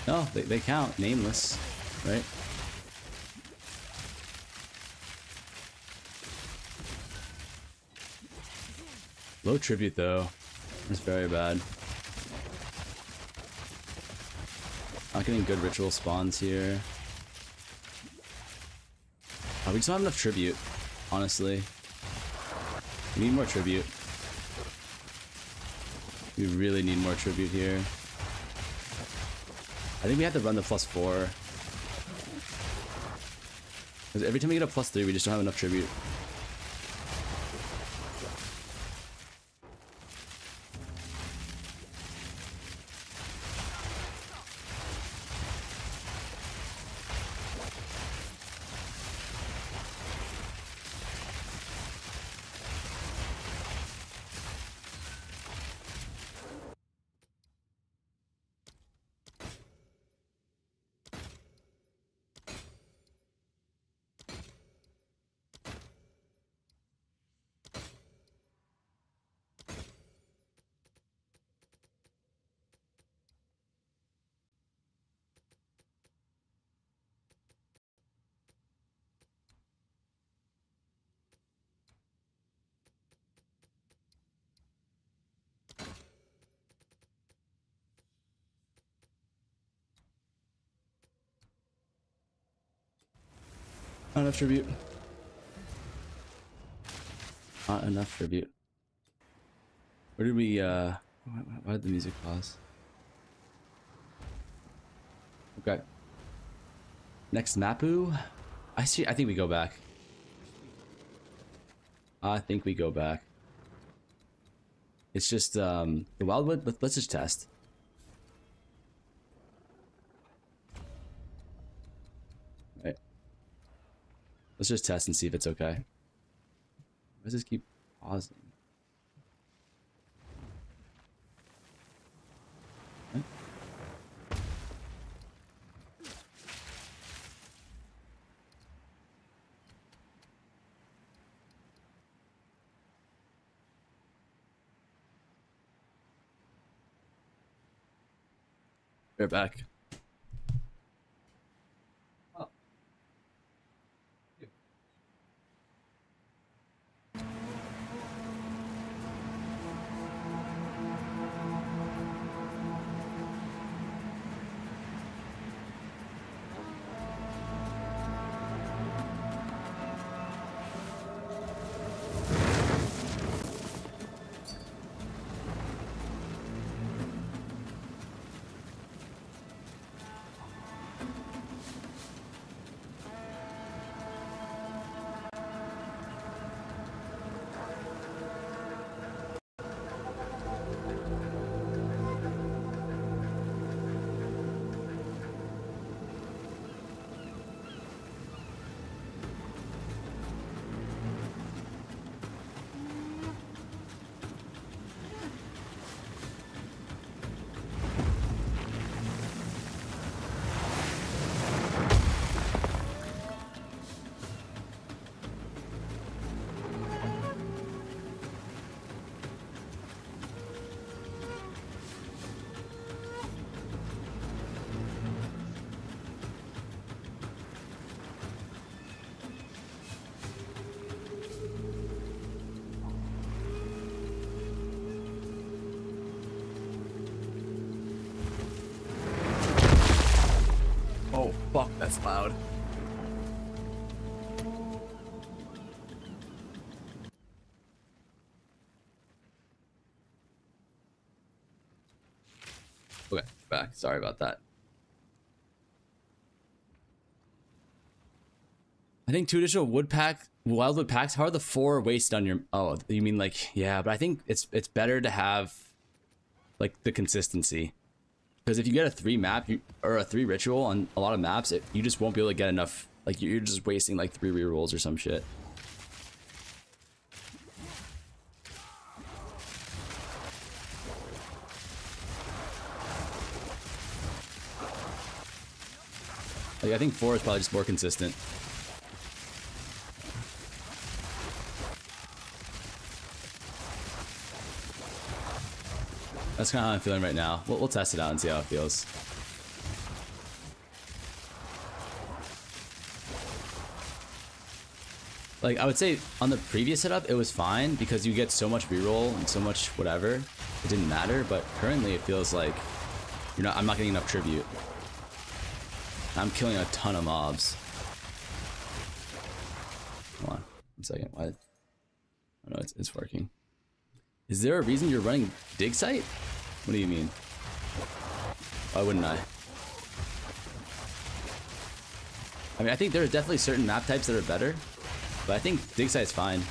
No, they count. Nameless, right? Low tribute though. That's very bad. Not getting good ritual spawns here. Oh, we just don't have enough tribute, honestly. We need more tribute. We really need more tribute here. I think we have to run the +4. Because every time we get a +3, we just don't have enough tribute. Not enough tribute. Not enough tribute. Where did we, why did the music pause? Okay. Next Mapu. I think we go back. I think we go back. It's just, the Wildwood, but let's just test. Right. Let's just test and see if it's okay. Why does this keep pausing? Okay. We're back. Oh, fuck, that's loud. Okay, back. Sorry about that. I think 2 additional wildwood packs. How are the 4 wasted on your? Oh, you mean like, yeah? But I think it's better to have like the consistency, because if you get a 3 map or a 3 ritual on a lot of maps, you just won't be able to get enough. Like you're just wasting like 3 rerolls or some shit. Like I think 4 is probably just more consistent. That's kind of how I'm feeling right now. We'll test it out and see how it feels. Like I would say on the previous setup it was fine because you get so much reroll and so much whatever, it didn't matter. But currently it feels like I'm not getting enough tribute. I'm killing a ton of mobs. Hold on 1 second. Why? Oh no, it's working. Is there a reason you're running dig site? What do you mean? Why wouldn't I? I mean, I think there are definitely certain map types that are better, but I think dig site's fine.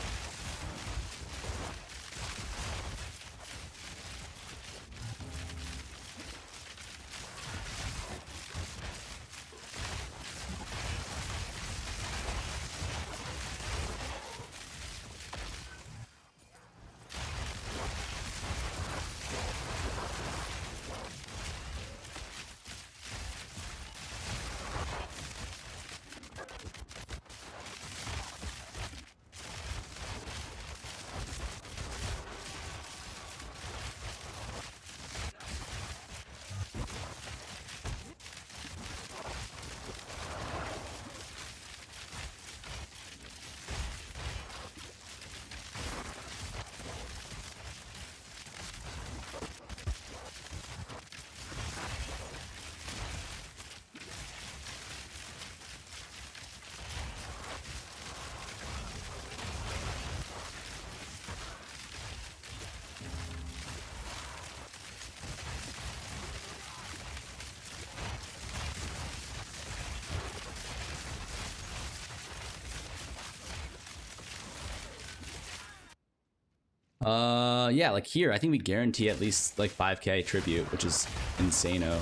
Yeah, like here, I think we guarantee at least like 5k tribute, which is insano.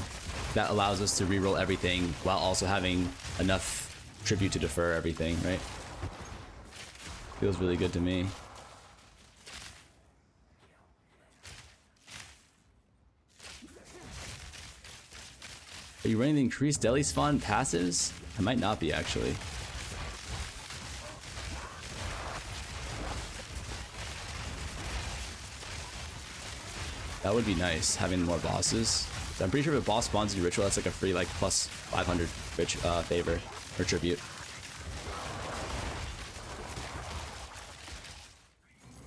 That allows us to reroll everything while also having enough tribute to defer everything, right? Feels really good to me. Are you running the increased deli spawn passives? I might not be, actually. That would be nice, having more bosses. So I'm pretty sure if a boss spawns in ritual, that's like a free like plus 500 favor or tribute.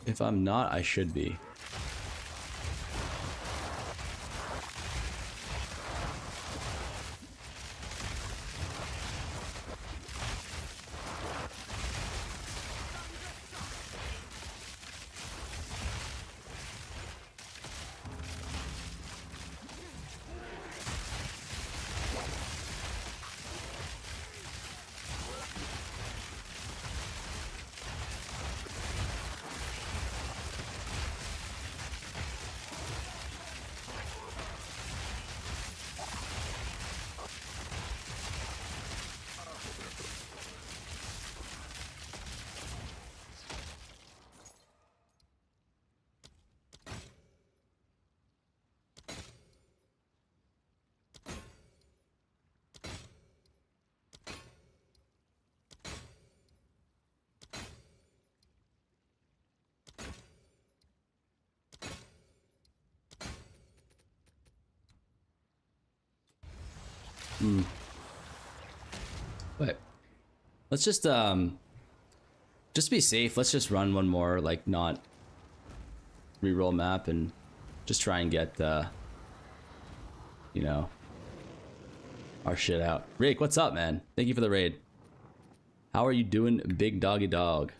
If I'm not, I should be. But let's just be safe. Let's just run one more like not reroll map and just try and get you know, our shit out. Rick, what's up, man? Thank you for the raid. How are you doing, big doggy dog?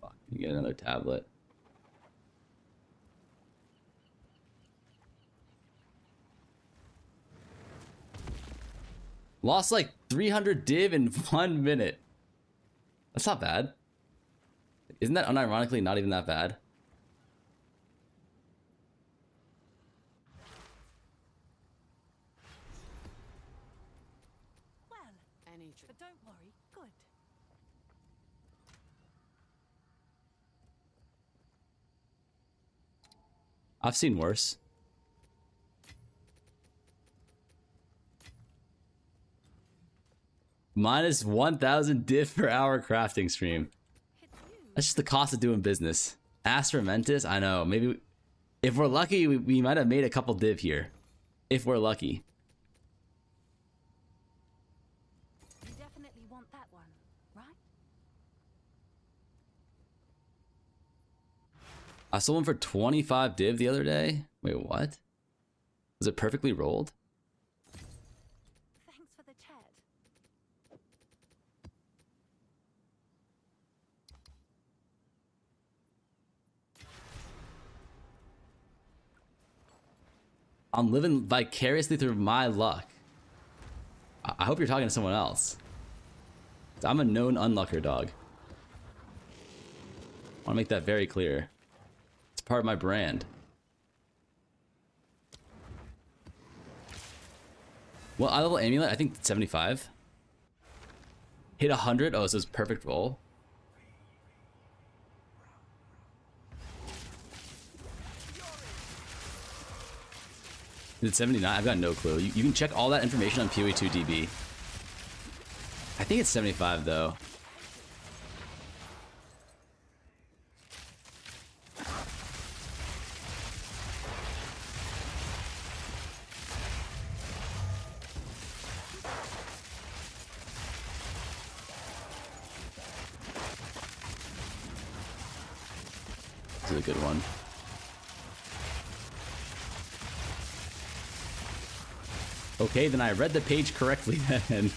Fuck, you get another tablet. Lost like 300 div in 1 minute. That's not bad. Isn't that unironically not even that bad? Well, but don't worry. Good. I've seen worse. Minus 1,000 div per hour crafting stream. That's just the cost of doing business. Astromentis, I know. Maybe if we're lucky, we might have made a couple div here. If we're lucky. You definitely want that one, right? I sold one for 25 div the other day. Wait, what? Was it perfectly rolled? Thanks for the chat. I'm living vicariously through my luck. I hope you're talking to someone else. I'm a known unlucker, dog. I want to make that very clear. It's part of my brand. What eye level amulet? I think 75. Hit 100. Oh, so it's perfect roll. Is it 79? I've got no clue. You can check all that information on PoE2DB. I think it's 75 though. This is a good one. Okay, then I read the page correctly then.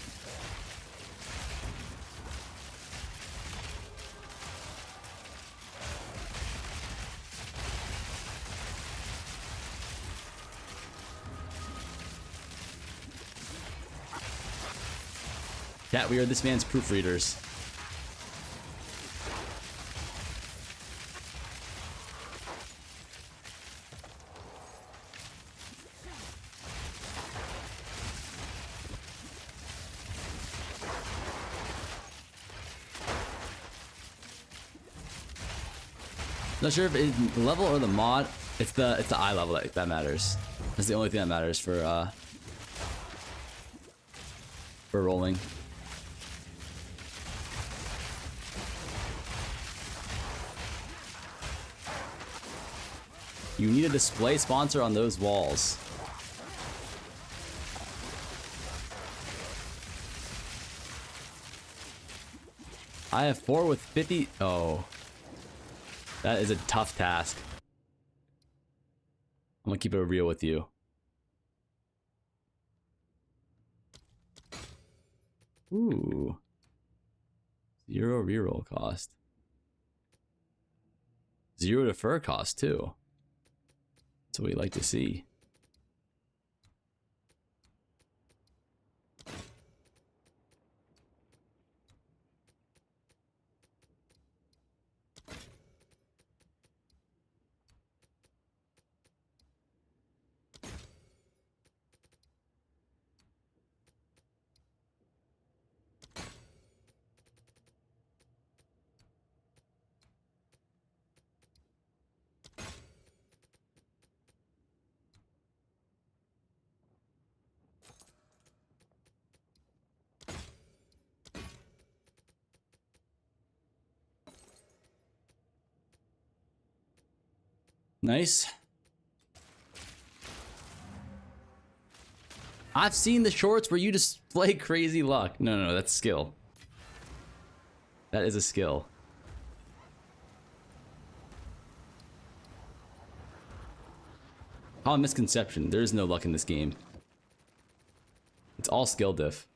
Chat, we are this man's proofreaders. Not sure if it's the level or the mod. It's the eye level that matters. That's the only thing that matters for rolling. You need a display sponsor on those walls. I have 4 with 50. Oh. That is a tough task. I'm gonna keep it real with you. Ooh. 0 reroll cost. 0 defer cost too. That's what we like to see. Nice. I've seen the shorts where you display crazy luck. No, that's skill. That is a skill. Common misconception. There is no luck in this game. It's all skill diff.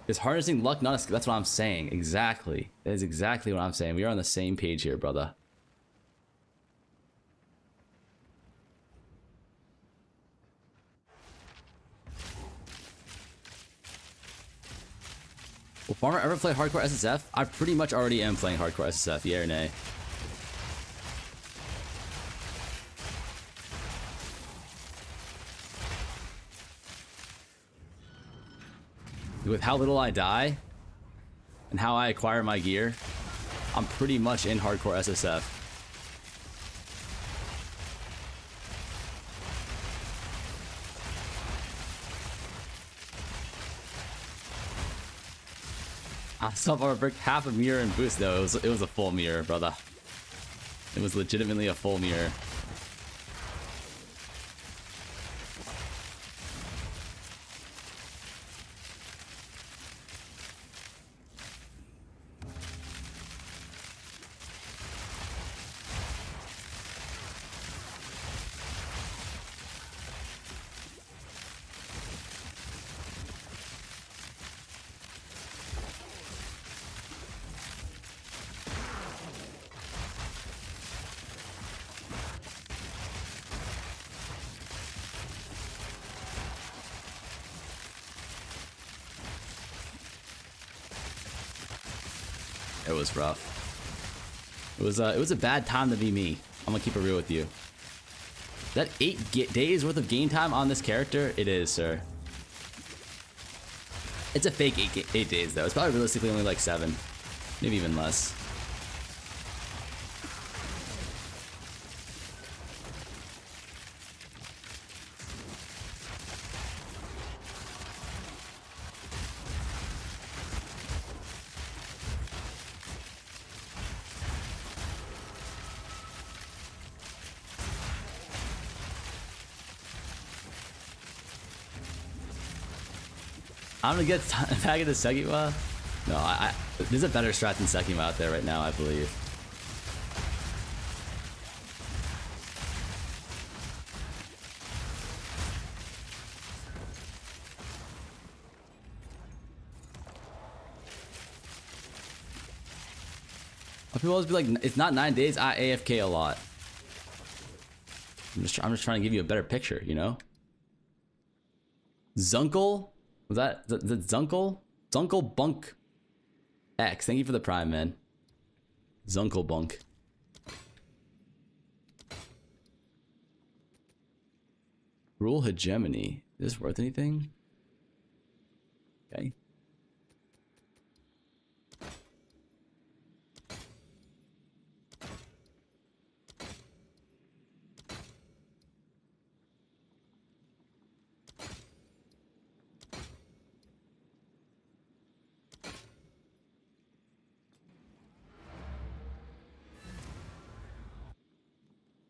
Is harnessing luck not a skill? That's what I'm saying. Exactly. That is exactly what I'm saying. We are on the same page here, brother. Will Farmer ever play hardcore SSF? I pretty much already am playing hardcore SSF, yeah or nay? With how little I die and how I acquire my gear, I'm pretty much in hardcore SSF. I saw our brick half a mirror and boost though. It was a full mirror, brother. It was legitimately a full mirror. It was rough. It was a bad time to be me. I'm gonna keep it real with you. Is that 8 days worth of game time on this character? It is, sir. It's a fake 8 days though. It's probably realistically only like 7, maybe even less. I'm gonna get back into Sekima. No, there's a better strat than Sekima out there right now, I believe. People always be like, it's not 9 days, I AFK a lot. I'm just trying to give you a better picture, you know? Zunkel? Was that Zunkel? Zunkel Bunk X. Thank you for the prime, man. Zunkel Bunk. Rule hegemony. Is this worth anything? Okay.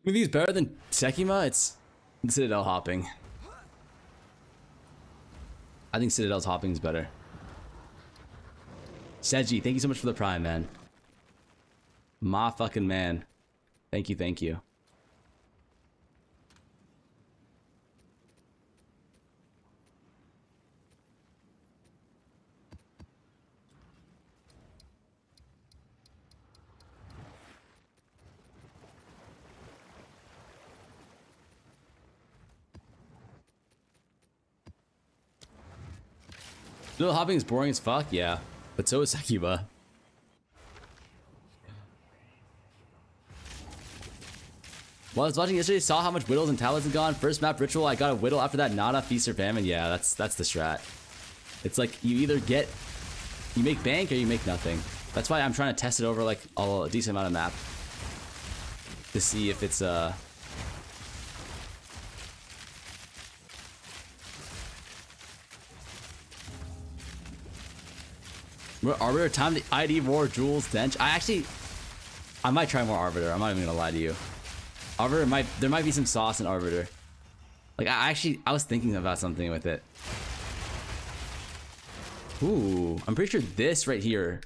Maybe it's better than Sekima. It's Citadel hopping. I think Citadel's hopping is better. Seji, thank you so much for the prime, man. My fucking man. Thank you, thank you. Little hopping is boring as fuck, yeah. But so is Sekima. Well, I was watching yesterday, saw how much Whittles and tablets had gone. First map ritual, I got a Whittle. After that, nada, feast or famine. Yeah, that's the strat. It's like you either you make bank or you make nothing. That's why I'm trying to test it over like a decent amount of map to see if it's Arbiter, time to ID War, Jules, Dench. I might try more Arbiter. I'm not even gonna lie to you. Arbiter there might be some sauce in Arbiter. Like I was thinking about something with it. Ooh, I'm pretty sure this right here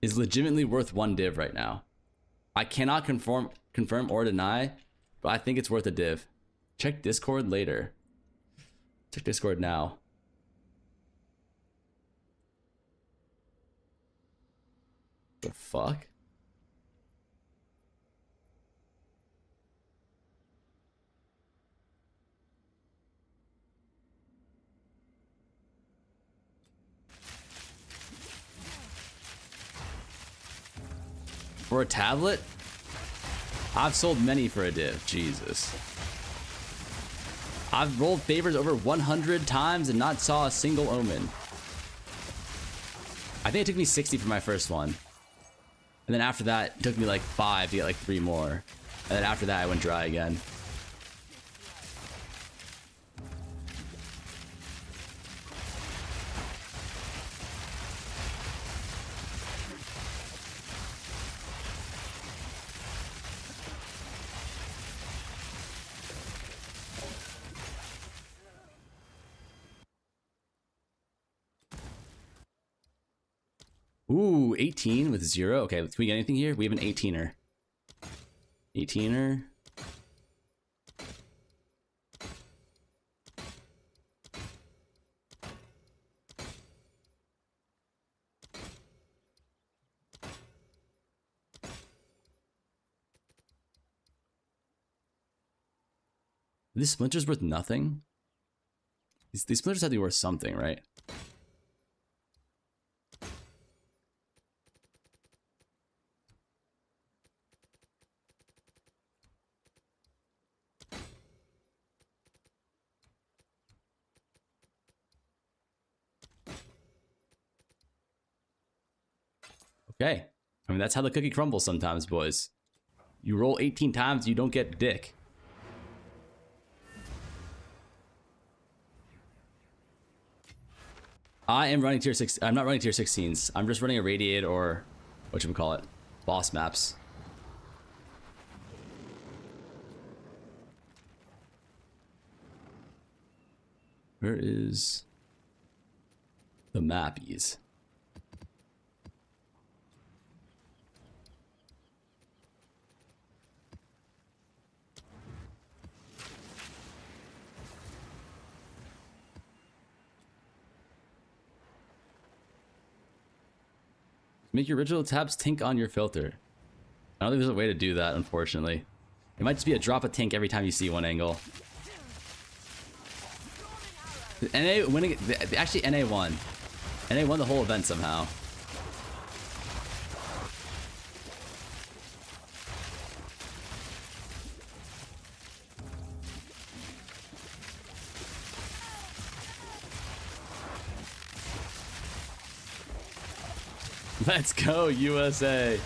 is legitimately worth 1 div right now. I cannot confirm or deny, but I think it's worth a div. Check Discord later. Check Discord now. The fuck? For a tablet? I've sold many for a div. Jesus. I've rolled favors over 100 times and not saw a single omen. I think it took me 60 for my first one. And then after that, it took me like 5 to get like 3 more. And then after that, I went dry again. Ooh, 18 with 0. Okay, can we get anything here? We have an 18er. 18er. Are these splinters worth nothing? These splinters have to be worth something, right? Okay. I mean, that's how the cookie crumbles sometimes, boys. You roll 18 times, you don't get dick. I am running tier 6. I'm not running tier 16s. I'm just running Irradiate or whatchamacallit, boss maps. Where is the mappies? Make your original tabs tink on your filter. I don't think there's a way to do that, unfortunately. It might just be a drop of tink every time you see one angle. NA winning. Actually, NA won. NA won the whole event somehow. Let's go, USA.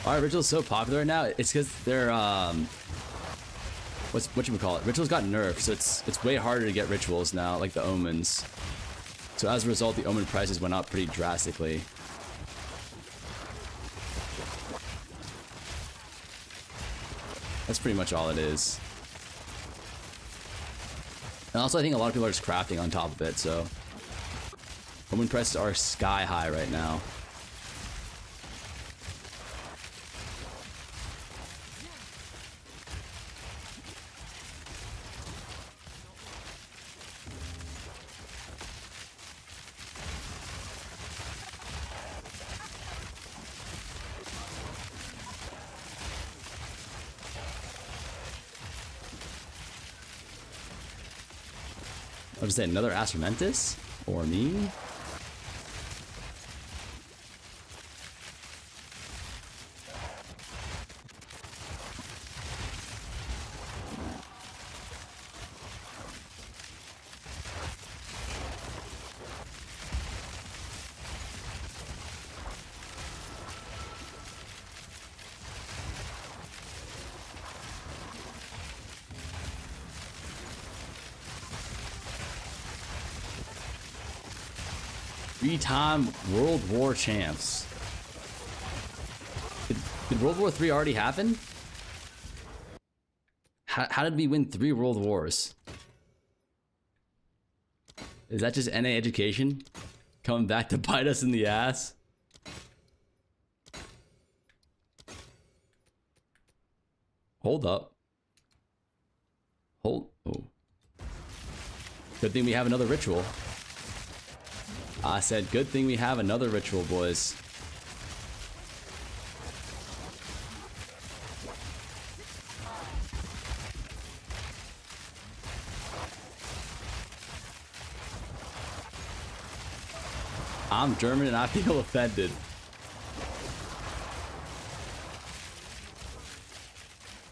Alright, Ritual's so popular right now. It's because they're what you call it? Rituals got nerfed, so it's way harder to get rituals now, like the omens. So as a result, the omen prices went up pretty drastically. That's pretty much all it is. And also, I think a lot of people are just crafting on top of it, so omen prices are sky high right now. What is that? Another Astromentus? Or me? Three-time World War champs. Did World War III already happen? How did we win 3 World Wars? Is that just NA education coming back to bite us in the ass? Hold up. Oh. Good thing we have another ritual. I said, good thing we have another ritual, boys. I'm German and I feel offended.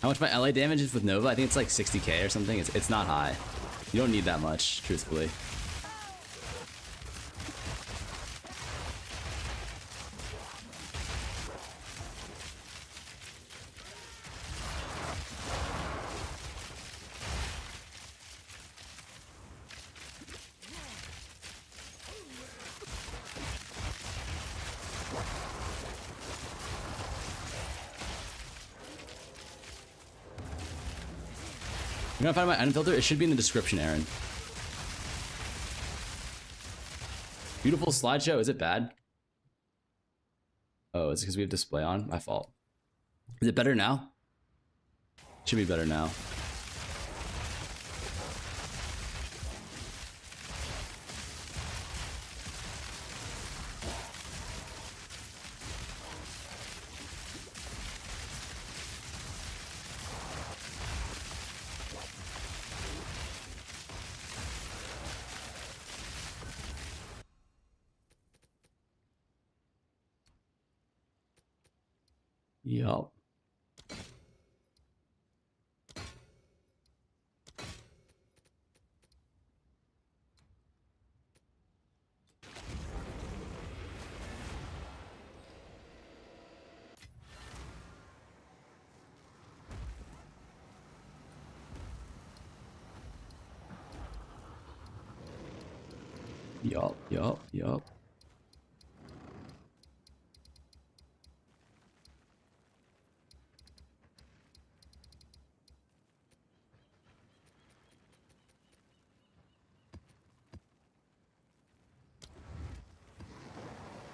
How much my LA damage is with Nova? I think it's like 60k or something. It's not high. You don't need that much, truthfully. You're gonna find my item filter? It should be in the description, Aaron. Beautiful slideshow. Is it bad? Oh, is it because we have display on? My fault. Is it better now? Should be better now.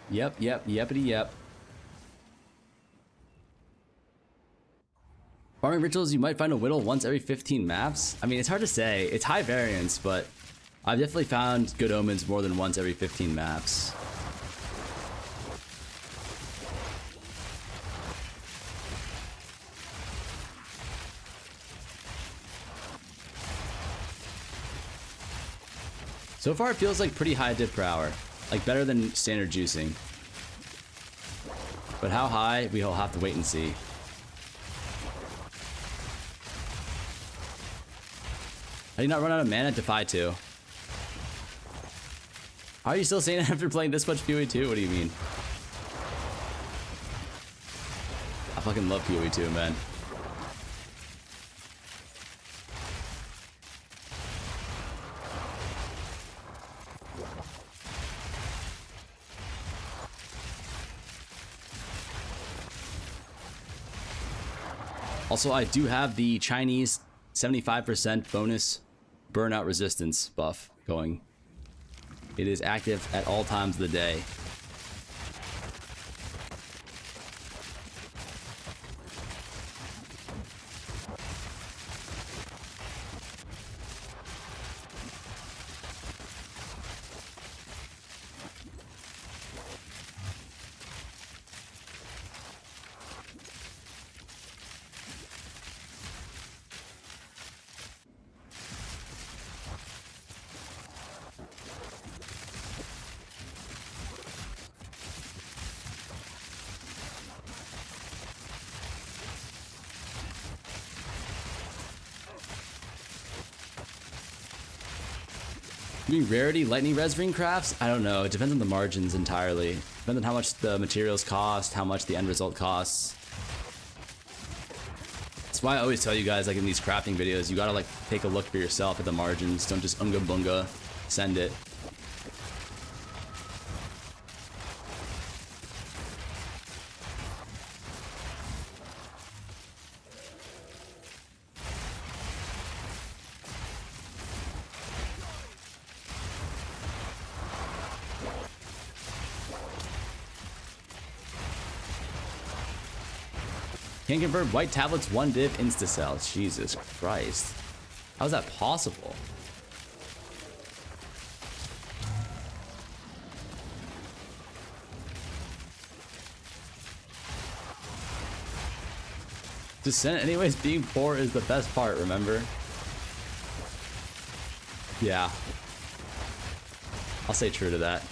Yup. Yup. Yepity yep. Farming rituals, you might find a Whittle once every 15 maps. I mean, it's hard to say. It's high variance, but I've definitely found good omens more than once every 15 maps. So far, it feels like pretty high diff per hour. Like better than standard juicing. But how high, we'll have to wait and see. How do you not run out of mana? Defy 2. How are you still saying after playing this much PoE 2? What do you mean? I fucking love PoE 2, man. Also, I do have the Chinese 75% bonus burnout resistance buff going. It is active at all times of the day. I mean, rarity, lightning res ring crafts? I don't know. It depends on the margins entirely. Depends on how much the materials cost, how much the end result costs. That's why I always tell you guys, like in these crafting videos, you gotta like take a look for yourself at the margins. Don't just unga bunga send it. Can't convert white tablets 1 div insta-cells. Jesus Christ. How's that possible? Descent anyways, being poor is the best part, remember? Yeah. I'll stay true to that.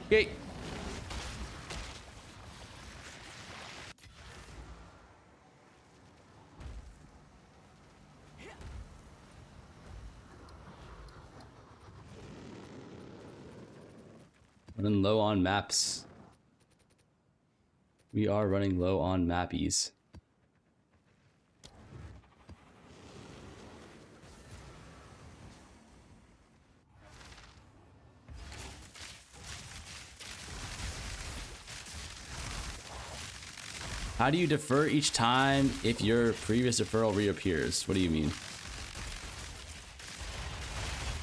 Okay. Running low on maps. We are running low on mappies. How do you defer each time if your previous deferral reappears? What do you mean?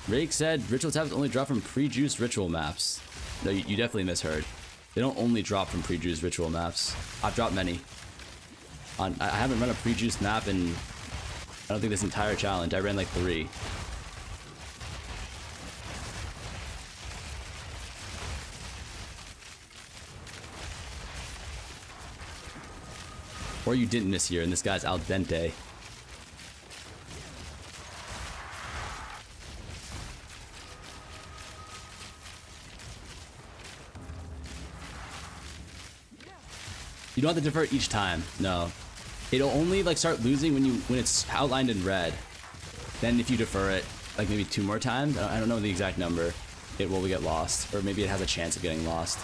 Rake said ritual tabs only drop from pre-juiced ritual maps. No, you definitely misheard. They don't only drop from pre-juiced ritual maps. I've dropped many. I haven't run a pre-juiced map in, I don't think this entire challenge. I ran like 3. Or you didn't this year, and this guy's al dente. You don't have to defer each time. No, it'll only like start losing when it's outlined in red. Then if you defer it like maybe 2 more times, I don't know the exact number, it will get lost, or maybe it has a chance of getting lost.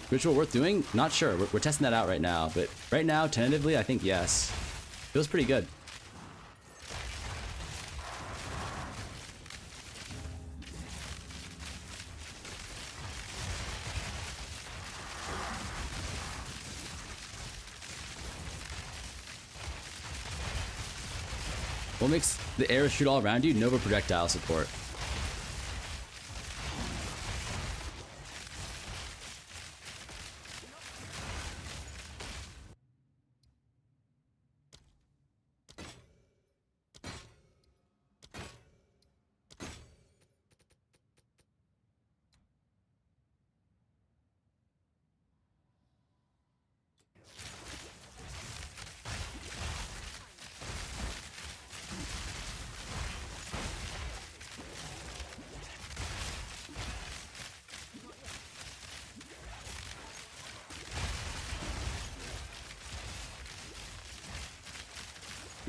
Ritual worth doing? Not sure. We're testing that out right now, but right now, tentatively, I think yes. Feels pretty good. What makes the arrows shoot all around you? Nova projectile support.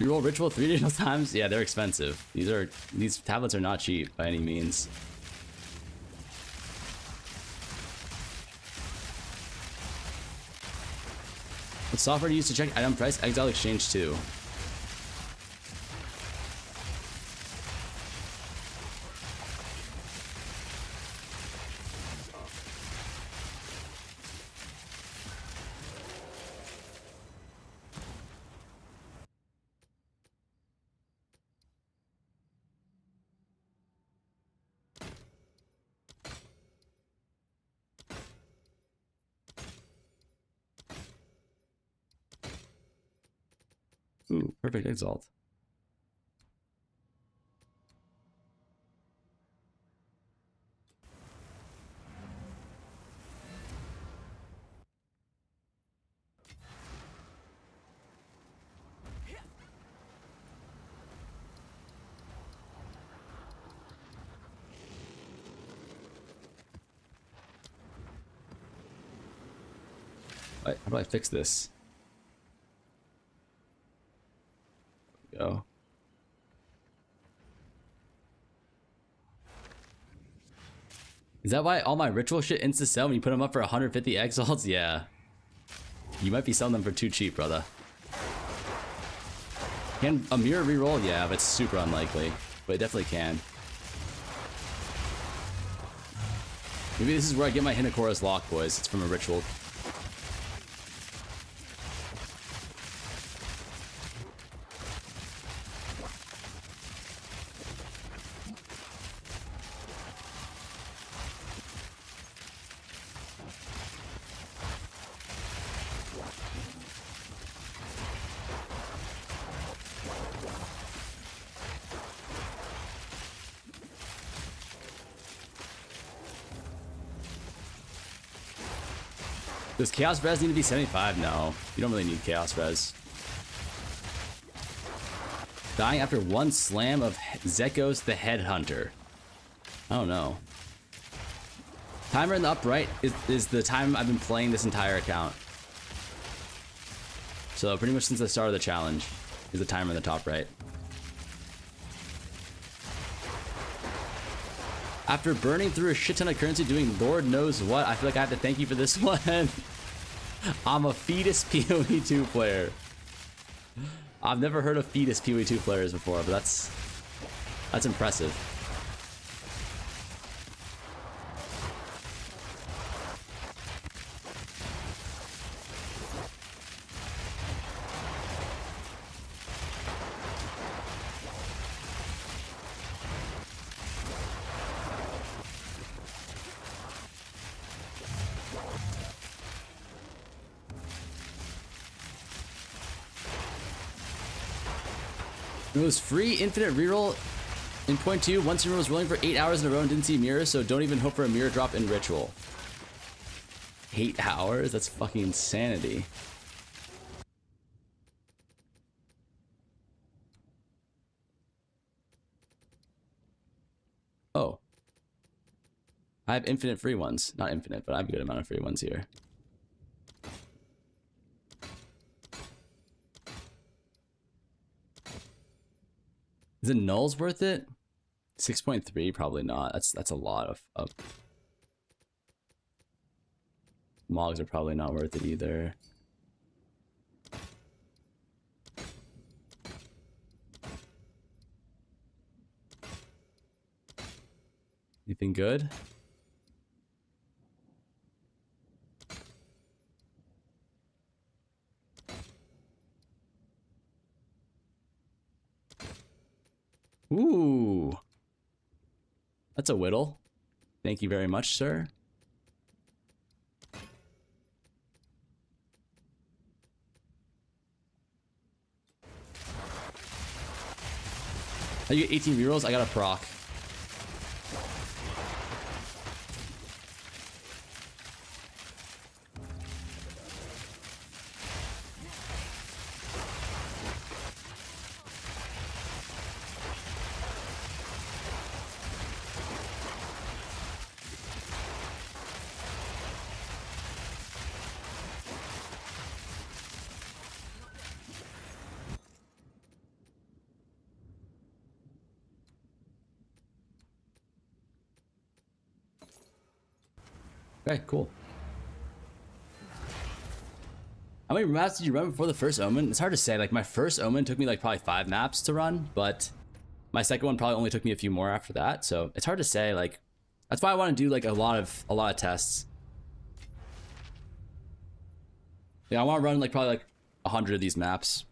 You roll ritual 3 additional times? Yeah, they're expensive. These tablets are not cheap by any means. What software do you use to check item price? Exile Exchange 2. Ooh, perfect exalt. How do I fix this? There we go. Is that why all my ritual shit insta-sell when you put them up for 150 exalts? Yeah. You might be selling them for too cheap, brother. Can a mirror reroll? Yeah, but it's super unlikely. But it definitely can. Maybe this is where I get my Hinakora's lock, boys. It's from a ritual. Does Chaos Res need to be 75? No. You don't really need Chaos Res. Dying after one slam of Zekos the Headhunter. I don't know. Timer in the upright is the time I've been playing this entire account. So pretty much since the start of the challenge is the timer in the top right. After burning through a shit ton of currency doing Lord knows what, I feel like I have to thank you for this one. I'm a fetus PoE 2 player. I've never heard of fetus PoE 2 players before, but that's impressive. It was free infinite reroll in point 2. Once your was rolling for 8 hours in a row and didn't see mirrors, so don't even hope for a mirror drop in ritual. 8 hours? That's fucking insanity. Oh. I have infinite free ones. Not infinite, but I have a good amount of free ones here. Is it nulls worth it? 6.3, probably not. That's a lot of mogs are probably not worth it either. Anything good? Ooh. That's a whittle. Thank you very much, sir. I get 18 rerolls. I got a proc. Okay, cool. How many maps did you run before the first Omen? It's hard to say. Like, my first Omen took me like probably 5 maps to run, but my second one probably only took me a few more after that. So it's hard to say. Like, that's why I want to do like a lot of tests. Yeah, I want to run like probably like 100 of these maps.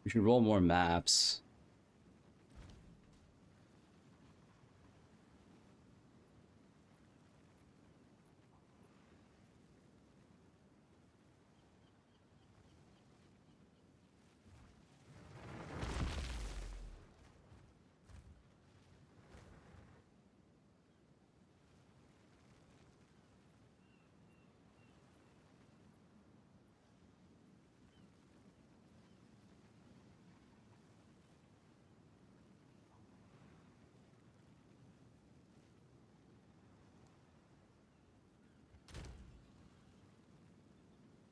We should roll more maps.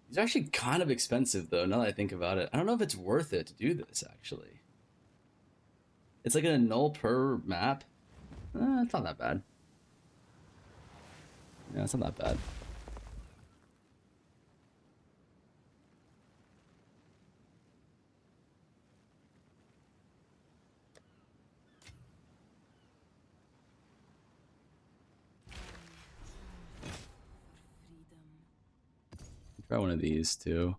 It's actually kind of expensive though, now that I think about it. I don't know if it's worth it to do this actually. It's like a null per map. It's not that bad. Yeah, it's not that bad. Try one of these too.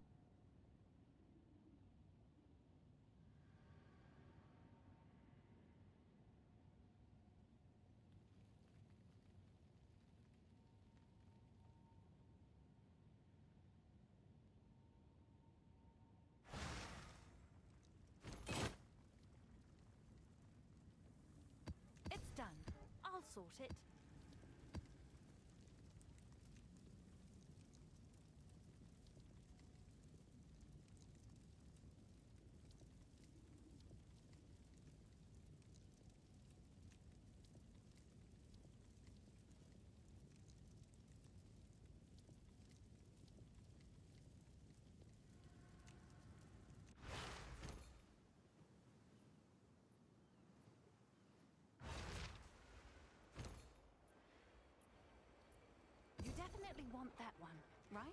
It's done. I'll sort it. You definitely want that one, right?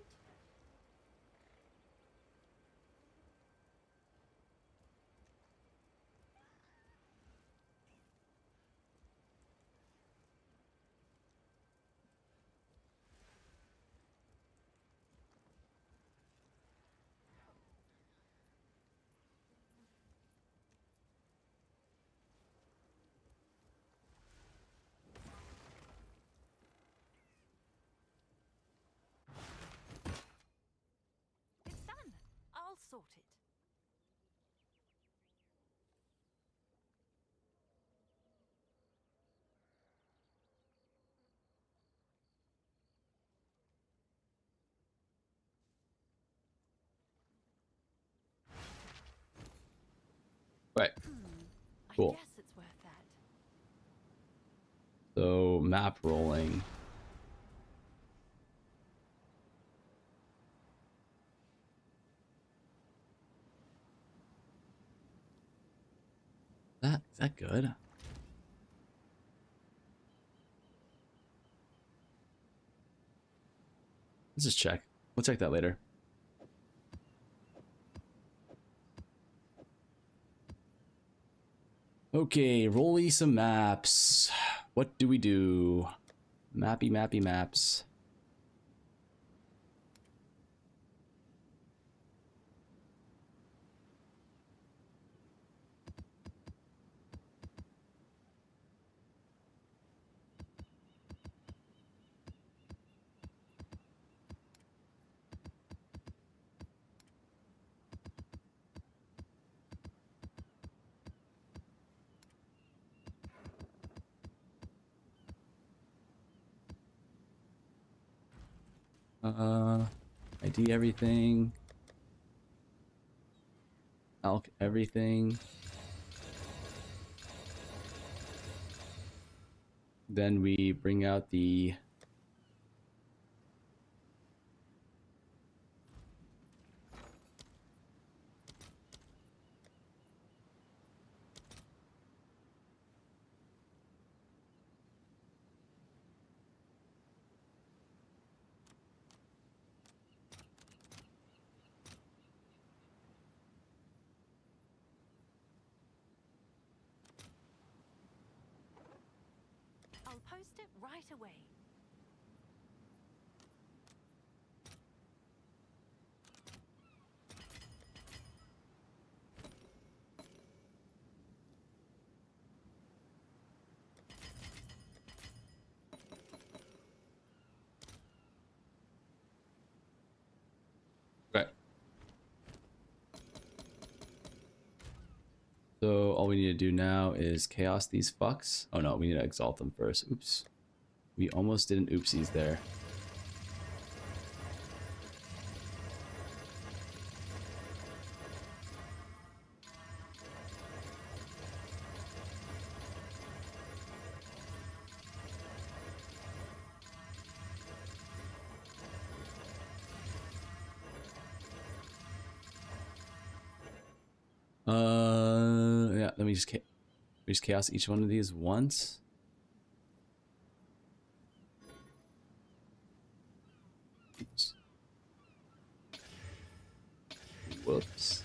It's done. I'll sort it. Right. Cool. I guess it's worth that. So map rolling. Is that good? Let's just check. We'll check that later. Okay, rolly some maps. What do we do? Mappy, mappy maps. ID everything. Alk everything. Then we bring out the I'll post it right away. okay. So all we need to do now is chaos these fucks. Oh no, we need to exalt them first. Oops. We almost did an oopsies there. Yeah, let me just chaos each one of these once. Oops. Whoops.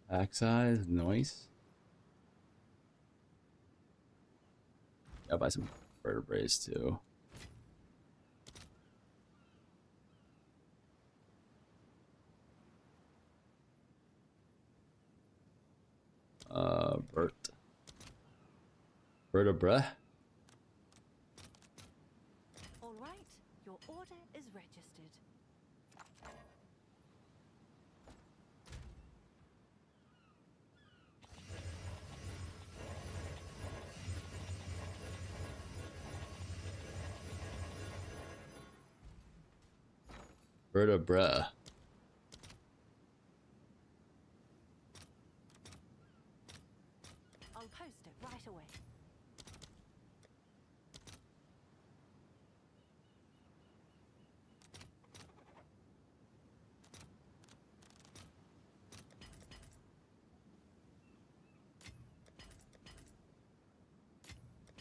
Back size, noise. I'll buy some vertebrae too. Vertebra. All right, your order is registered. Vertebra. I'll post it right away.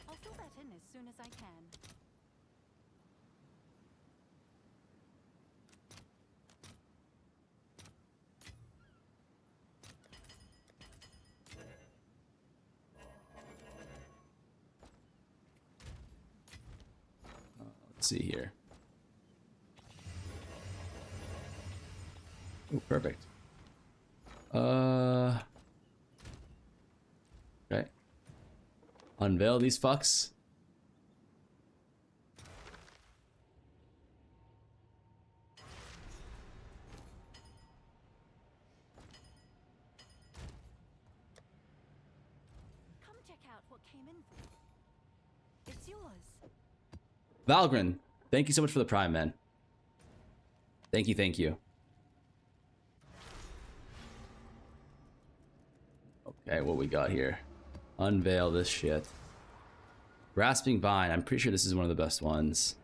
I'll fill that in as soon as I can. Let's see here. Oh, perfect. Okay. Unveil these fucks. Come check out what came in for. It's yours. Valgren, thank you so much for the prime, man. Thank you, thank you. Oh, Okay, what we got here? Unveil this shit. Grasping Vine. I'm pretty sure this is one of the best ones.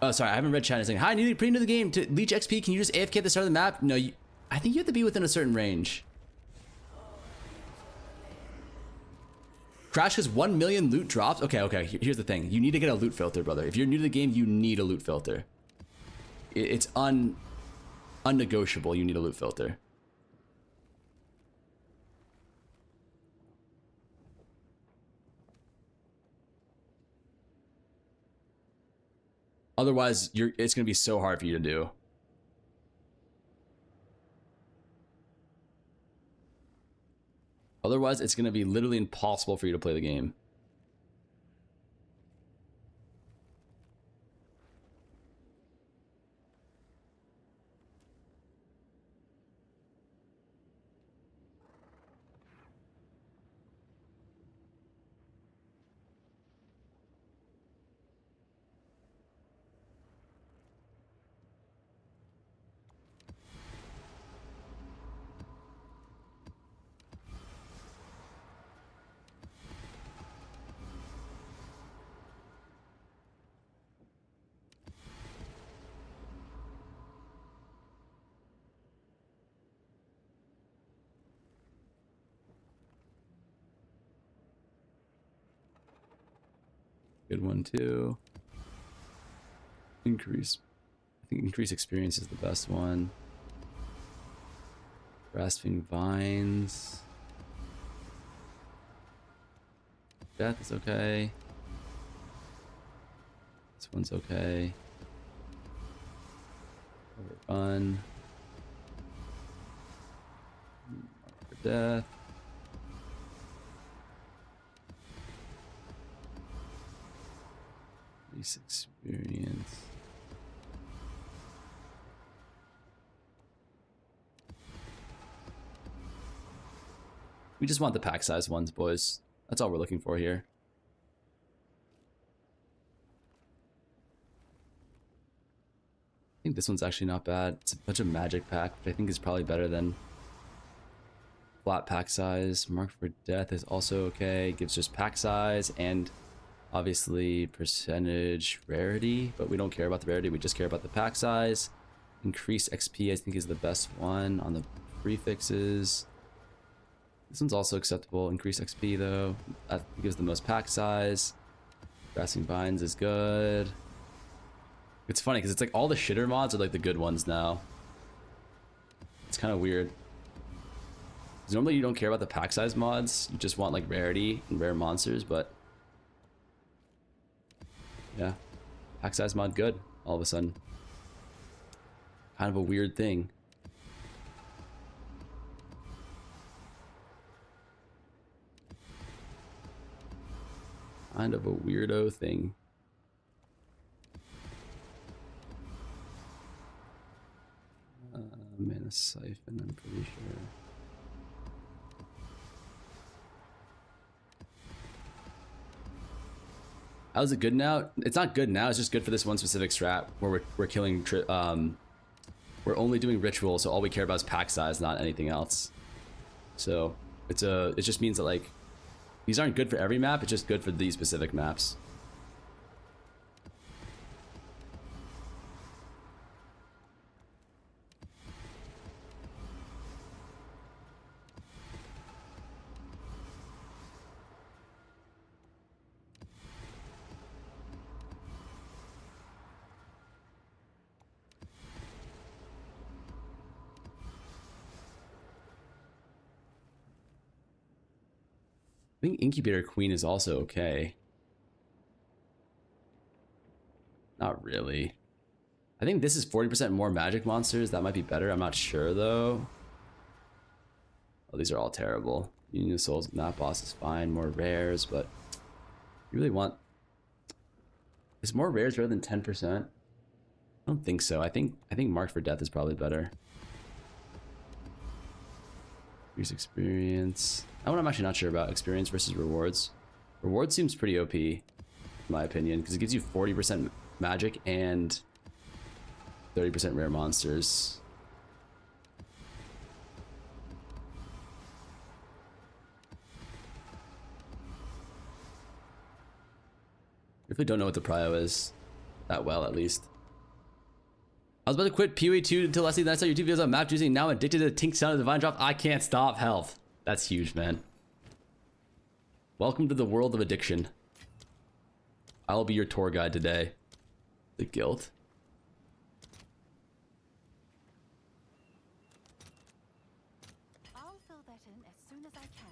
Oh, sorry, I haven't read chat in a second. Hi, pretty new to the game. To leech XP, can you just AFK at the start of the map? No, I think you have to be within a certain range. Crash has 1 million loot drops. Okay, here's the thing. You need to get a loot filter, brother. If you're new to the game, you need a loot filter. It's unnegotiable. You need a loot filter. Otherwise, it's going to be so hard for you to do. Otherwise, it's going to be literally impossible for you to play the game. Good one too. Increase. I think increase experience is the best one. Grasping Vines. Death is okay. This one's okay. Overrun. Mark for death. Increase experience. We just want the pack size ones, boys. That's all we're looking for here. I think this one's actually not bad. It's a bunch of magic pack, which I think is probably better than flat pack size. Mark for death is also okay. Gives just pack size and obviously percentage rarity, but we don't care about the rarity. We just care about the pack size. Increased XP I think is the best one on the prefixes. This one's also acceptable. Increased XP though. That gives the most pack size. Grasping Vines is good. It's funny because it's like all the shitter mods are like the good ones now. It's kind of weird. Because normally you don't care about the pack size mods. You just want like rarity and rare monsters, but yeah, pack size mod good all of a sudden. Kind of a weird thing. Kind of a weirdo thing. Mana Siphon, I'm pretty sure. How's it good now? It's not good now. It's just good for this one specific strat where we're killing. We're only doing ritual, so all we care about is pack size, not anything else. So it just means that like these aren't good for every map. It's just good for these specific maps. I think Incubator Queen is also okay. Not really. I think this is 40% more magic monsters. That might be better. I'm not sure though. Oh, these are all terrible. Union of Souls, that boss is fine. More rares, but you really want... Is more rares better than 10%? I don't think so. I think Marked for Death is probably better. Increase experience. That one I'm actually not sure about. Experience versus rewards. Rewards seems pretty OP, in my opinion, because it gives you 40% magic and 30% rare monsters. Really don't know what the prio is that well, at least. I was about to quit PoE 2 until last week, then I saw YouTube videos on map juicing. Now I'm addicted to the tink sound of Divine Drop. I can't stop. Health. That's huge, man. Welcome to the world of addiction. I'll be your tour guide today. The guilt. I'll fill that in as soon as I can.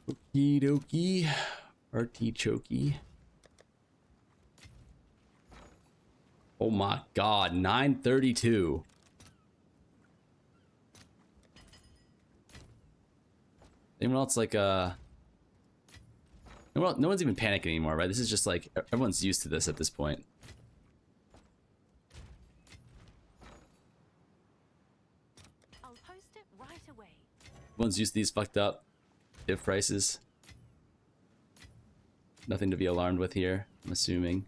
Okie dokie. Artichoke. Oh my god, 932. Anyone else like no one's even panicking anymore, right? This is just like everyone's used to this at this point. I'll post it right away. Everyone's used to these fucked up div prices. Nothing to be alarmed with here, I'm assuming.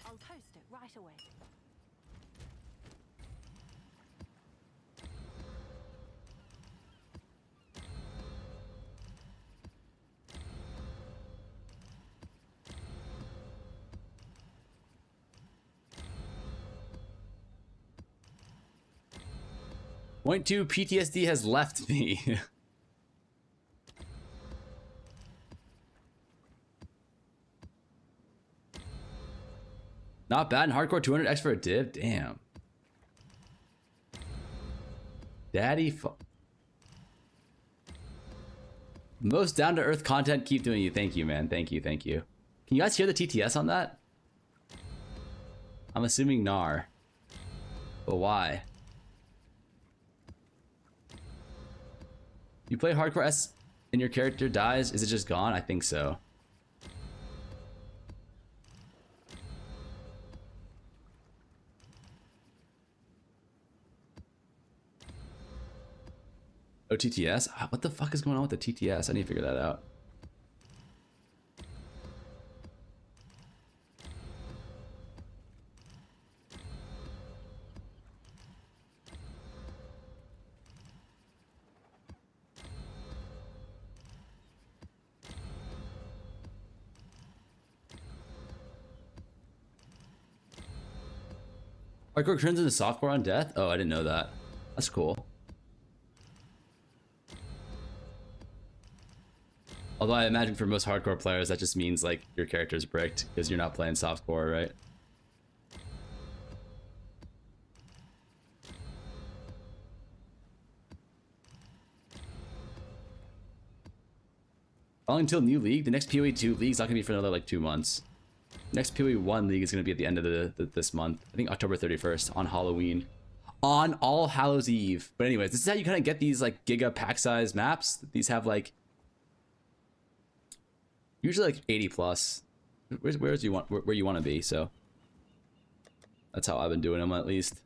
I'll post it right away. Point 2 PTSD has left me. Not bad in hardcore 200x for a div. Damn. Daddy most down to earth content. Keep doing you. Thank you, man. Thank you. Thank you. Can you guys hear the TTS on that? I'm assuming NAR. But why? You play hardcore S and your character dies, is it just gone? I think so. Oh, TTS? What the fuck is going on with the TTS? I need to figure that out. Hardcore turns into softcore on death? Oh, I didn't know that. That's cool. Although I imagine for most hardcore players that just means like your character's bricked because you're not playing softcore, right? Following until new league, the next PoE 2 league's not gonna be for another like 2 months. Next PoE 1 league is going to be at the end of this month. I think October 31st on Halloween. On All Hallows Eve. But anyways, this is how you kind of get these like giga pack size maps. These have like usually like 80 plus. Where you want to be, so that's how I've been doing them at least.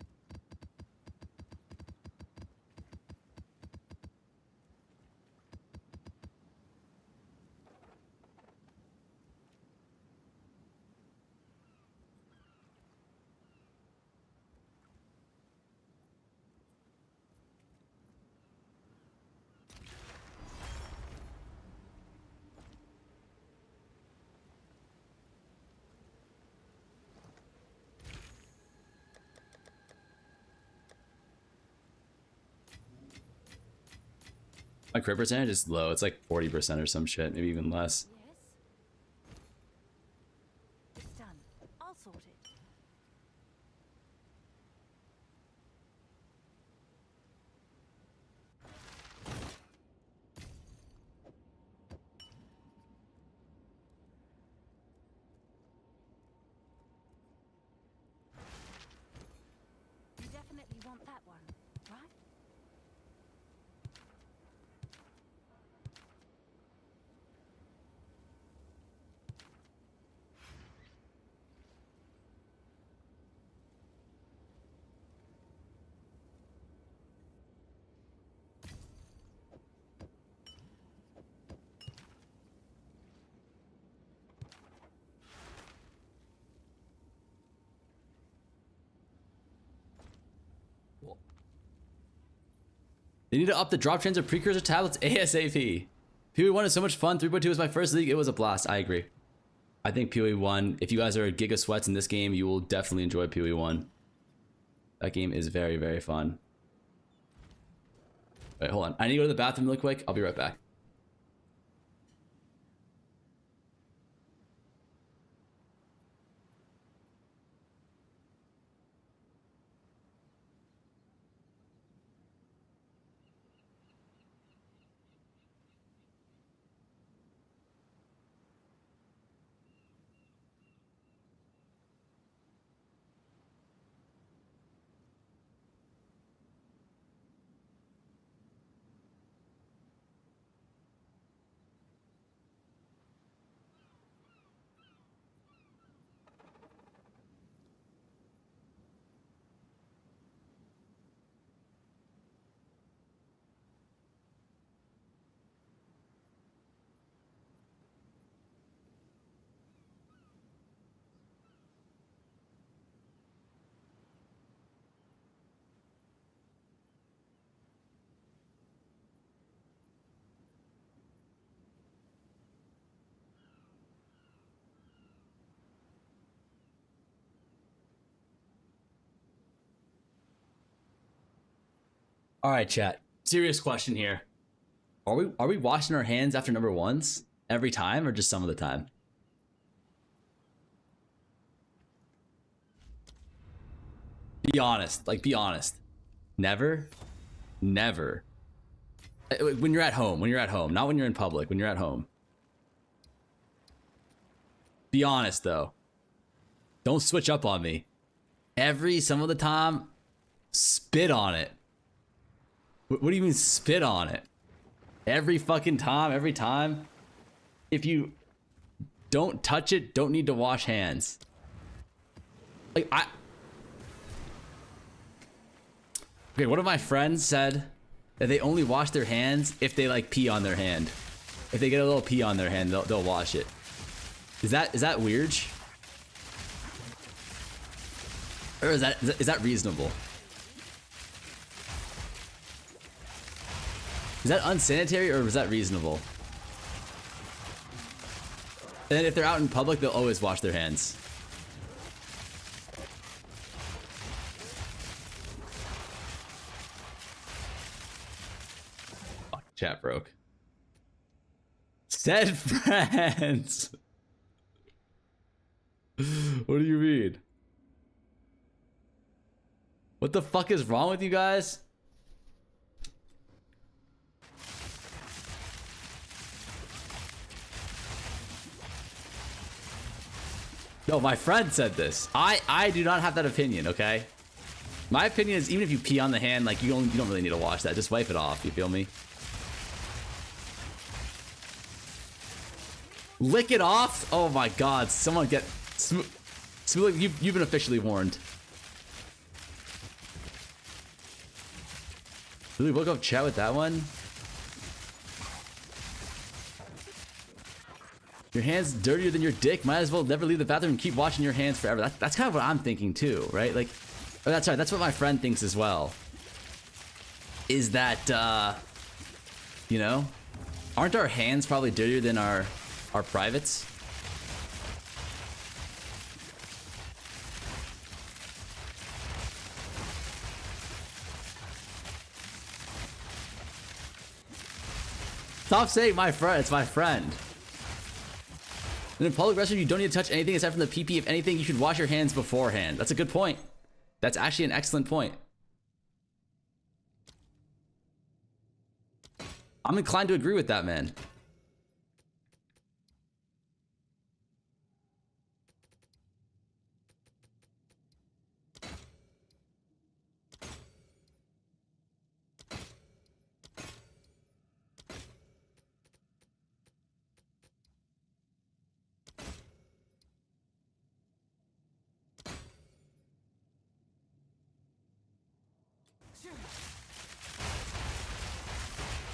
My crit percentage is low. It's like 40% or some shit, maybe even less. Yes. It's done. that one, right? They need to up the drop trains of precursor tablets ASAP. PoE1 is so much fun. 3.2 was my first league. It was a blast. I agree. I think PoE1, if you guys are Giga Sweats in this game, you will definitely enjoy PoE1. That game is very, very fun. Wait, hold on. I need to go to the bathroom really quick. I'll be right back. All right, chat. Serious question here. Are we washing our hands after number ones every time or just some of the time? Be honest. Like, be honest. Never? Never. When you're at home. When you're at home. Not when you're in public. When you're at home. Be honest, though. Don't switch up on me. Some of the time, spit on it. What do you mean spit on it? Every fucking time, every time. If you don't touch it, don't need to wash hands. Like, okay, one of my friends said that they only wash their hands if they like pee on their hand. If they get a little pee on their hand, they'll wash it. Is that weird? Or is that reasonable? Is that unsanitary or was that reasonable? And then if they're out in public, they'll always wash their hands. Fuck, chat broke. Said friends. What do you mean? What the fuck is wrong with you guys? No, my friend said this. I do not have that opinion, okay? My opinion is even if you pee on the hand, like you don't really need to wash that. Just wipe it off, you feel me? Lick it off? Oh my god, someone get Smooth, you've been officially warned. Really woke up chat with that one? Your hand's dirtier than your dick. Might as well never leave the bathroom and keep washing your hands forever. That's kind of what I'm thinking too, right? Like, oh, that's right. That's what my friend thinks as well. Is that, you know, aren't our hands probably dirtier than our privates? Stop saying my friend. It's my friend. In a public restroom, you don't need to touch anything except from the PP. If anything, you should wash your hands beforehand. That's a good point. That's actually an excellent point. I'm inclined to agree with that, man.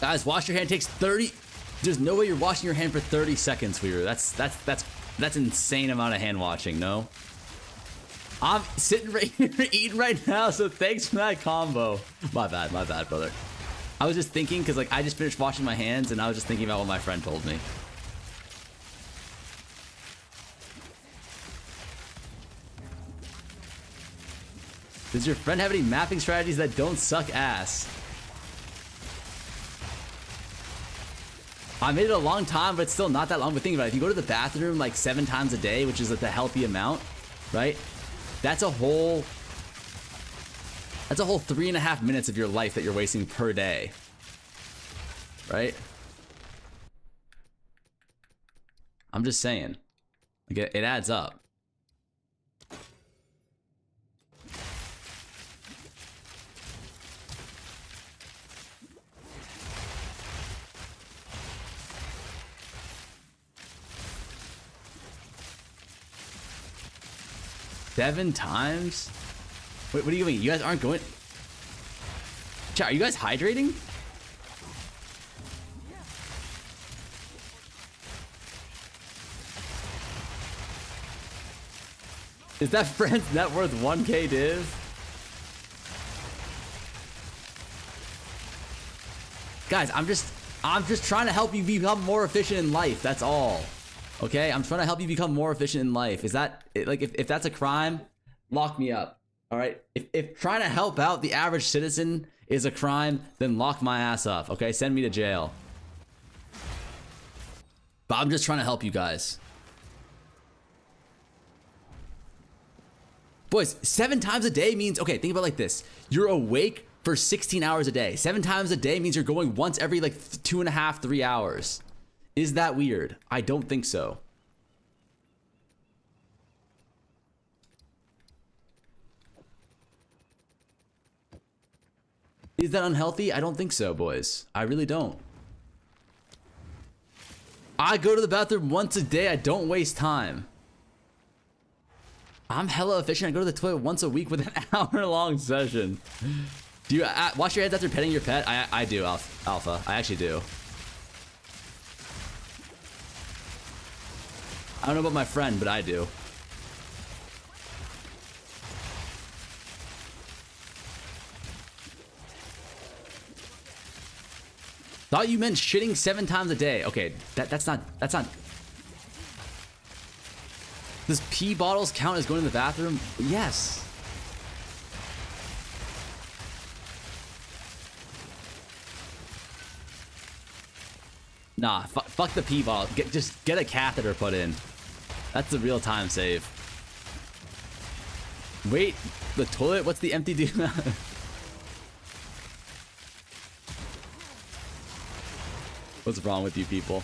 Guys, wash your hand takes 30. There's no way you're washing your hand for 30 seconds, Weaver. That's insane amount of hand washing, no? I'm sitting right here eating right now, so thanks for that combo. My bad, brother. I was just thinking, because like I just finished washing my hands, and I was just thinking about what my friend told me. Does your friend have any mapping strategies that don't suck ass? I made it a long time, but it's still not that long. But think about it. If you go to the bathroom like 7 times a day, which is like the healthy amount, right? That's a whole 3.5 minutes of your life that you're wasting per day. Right? I'm just saying. Like it adds up. Seven times? Wait, what do you mean? You guys aren't going? Chat, are you guys hydrating? Is that friend's net worth 1K div? Guys, I'm just trying to help you become more efficient in life. That's all. Okay, I'm trying to help you become more efficient in life. Is that like if that's a crime, lock me up. All right. If trying to help out the average citizen is a crime, then lock my ass up. Okay, send me to jail. But I'm just trying to help you guys. Boys, 7 times a day means, okay, think about it like this. You're awake for 16 hours a day. 7 times a day means you're going once every like 2.5, 3 hours. Is that weird? I don't think so. Is that unhealthy? I don't think so, boys. I really don't. I go to the bathroom once a day. I don't waste time. I'm hella efficient. I go to the toilet once a week with an hour-long session. Do you wash your hands after petting your pet? I do, Alpha. I actually do. I don't know about my friend, but I do. Thought you meant shitting 7 times a day. Okay, that's not. Does pee bottles count as going to the bathroom? Yes. Nah, fuck the pee bottle. Just get a catheter put in. That's the real time save. Wait, the toilet? What's the empty do? What's wrong with you people?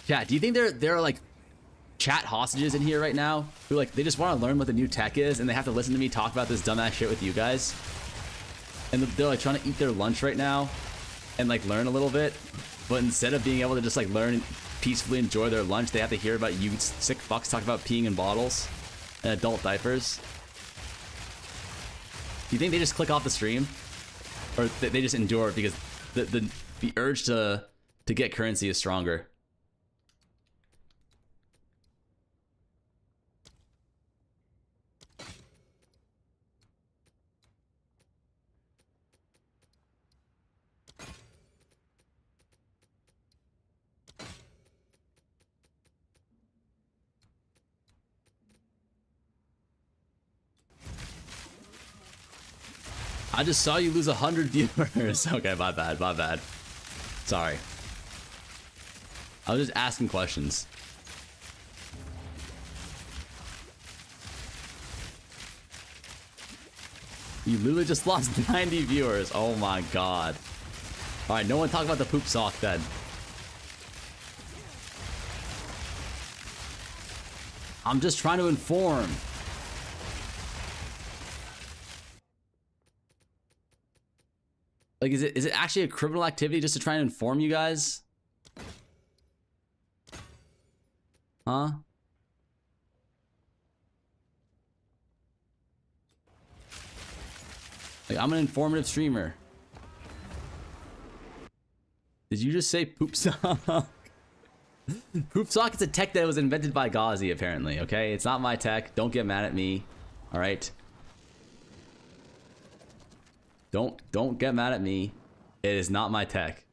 Chat, do you think there are like chat hostages in here right now who like they just want to learn what the new tech is and they have to listen to me talk about this dumbass shit with you guys? And they're like trying to eat their lunch right now and like learn a little bit, but instead of being able to just like learn and peacefully enjoy their lunch, they have to hear about you sick fucks talk about peeing in bottles and adult diapers. Do you think they just click off the stream, or they just endure it because the urge to get currency is stronger? I just saw you lose 100 viewers. Okay, my bad. Sorry. I was just asking questions. You literally just lost 90 viewers. Oh my god. Alright, no one talk about the poop sock then. I'm just trying to inform. Like, is it actually a criminal activity just to try and inform you guys? Huh? Like, I'm an informative streamer. Did you just say poop sock? Poop sock is a tech that was invented by Gauzy, apparently, okay? It's not my tech. Don't get mad at me. Alright? Don't get mad at me. It is not my tech.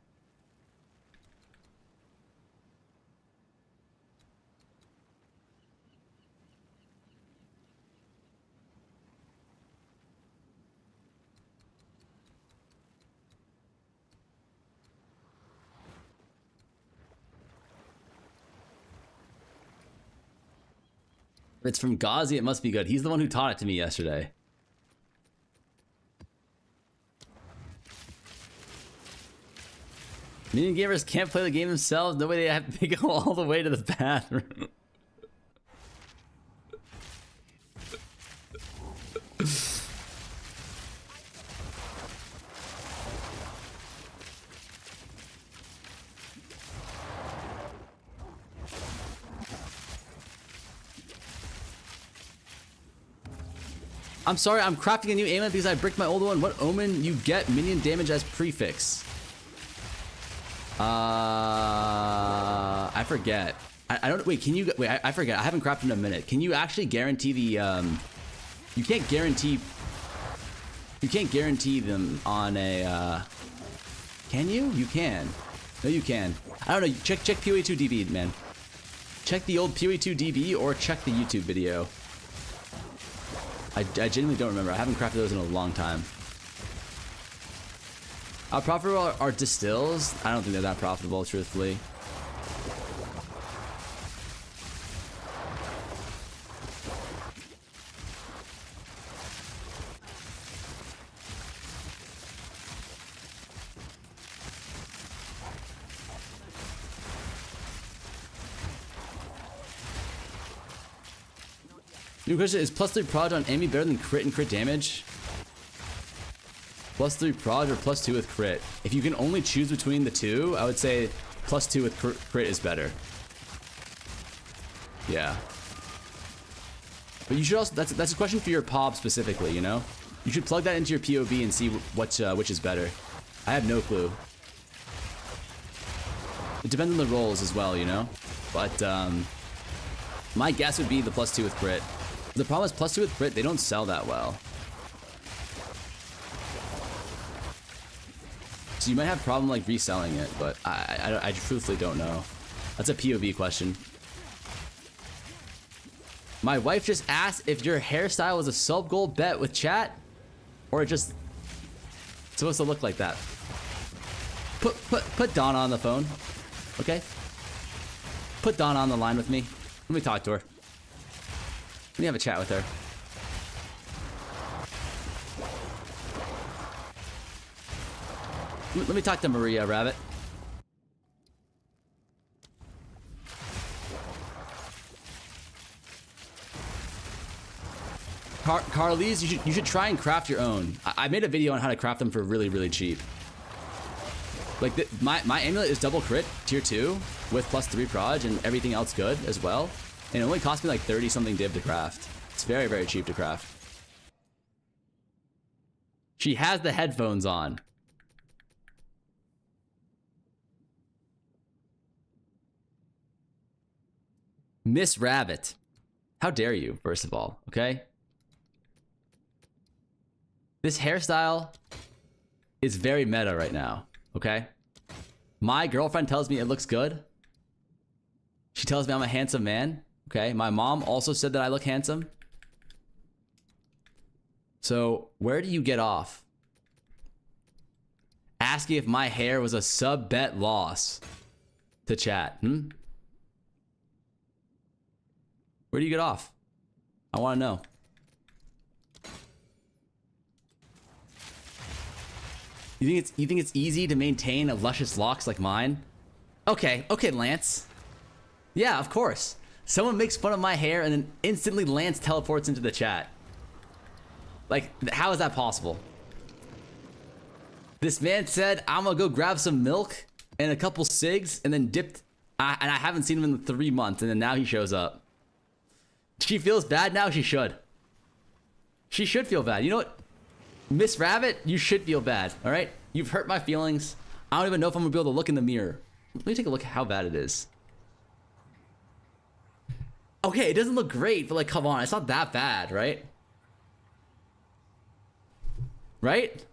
If it's from Gauzy, it must be good. He's the one who taught it to me yesterday. Minion gamers can't play the game themselves. No way they have to go all the way to the bathroom. I'm sorry, I'm crafting a new amulet because I bricked my old one. What omen you get minion damage as prefix? I forget. I don't, wait, can you, wait, I forget. I haven't crafted in a minute. Can you actually guarantee the, you can't guarantee them on a, can you? You can. No, you can. I don't know, check PoE2DB, man. Check the old PoE2DB or check the YouTube video. I genuinely don't remember. I haven't crafted those in a long time. How profitable are distills? I don't think they're that profitable, truthfully. New question, is +3 prod on Amy better than crit and crit damage? +3 prod or +2 with crit? If you can only choose between the two, I would say +2 with crit is better. Yeah. But you should also, that's a question for your POB specifically, you know? You should plug that into your POV and see which is better. I have no clue. It depends on the rolls as well, you know? But, my guess would be the +2 with crit. The problem is +2 with crit, they don't sell that well. So you might have a problem like reselling it, but I truthfully don't know. That's a POV question. My wife just asked if your hairstyle was a sub-goal bet with chat, or it just supposed to look like that. Put Donna on the phone, okay? Put Donna on the line with me. Let me talk to her. Let me have a chat with her. Let me talk to Maria, Rabbit. Carlise, you should try and craft your own. I made a video on how to craft them for really, really cheap. Like, my amulet is double crit, tier 2, with +3 proj and everything else good as well. And it only cost me like 30 something div to craft. It's very, very cheap to craft. She has the headphones on. Miss Rabbit. How dare you, first of all, okay? This hairstyle is very meta right now, okay? My girlfriend tells me it looks good. She tells me I'm a handsome man, okay? My mom also said that I look handsome. So, where do you get off? Asking if my hair was a sub-bet loss to chat, Where do you get off? I want to know. You think it's easy to maintain a luscious locks like mine? Okay, Lance. Yeah, of course. Someone makes fun of my hair and then instantly Lance teleports into the chat. Like, how is that possible? This man said, I'm gonna go grab some milk and a couple cigs and then dipped. And I haven't seen him in 3 months and then now he shows up. She feels bad now? She should. She should feel bad. You know what? Miss Rabbit, you should feel bad, all right? You've hurt my feelings. I don't even know if I'm gonna be able to look in the mirror. Let me take a look at how bad it is. Okay, it doesn't look great, but like, come on, it's not that bad, right? Right?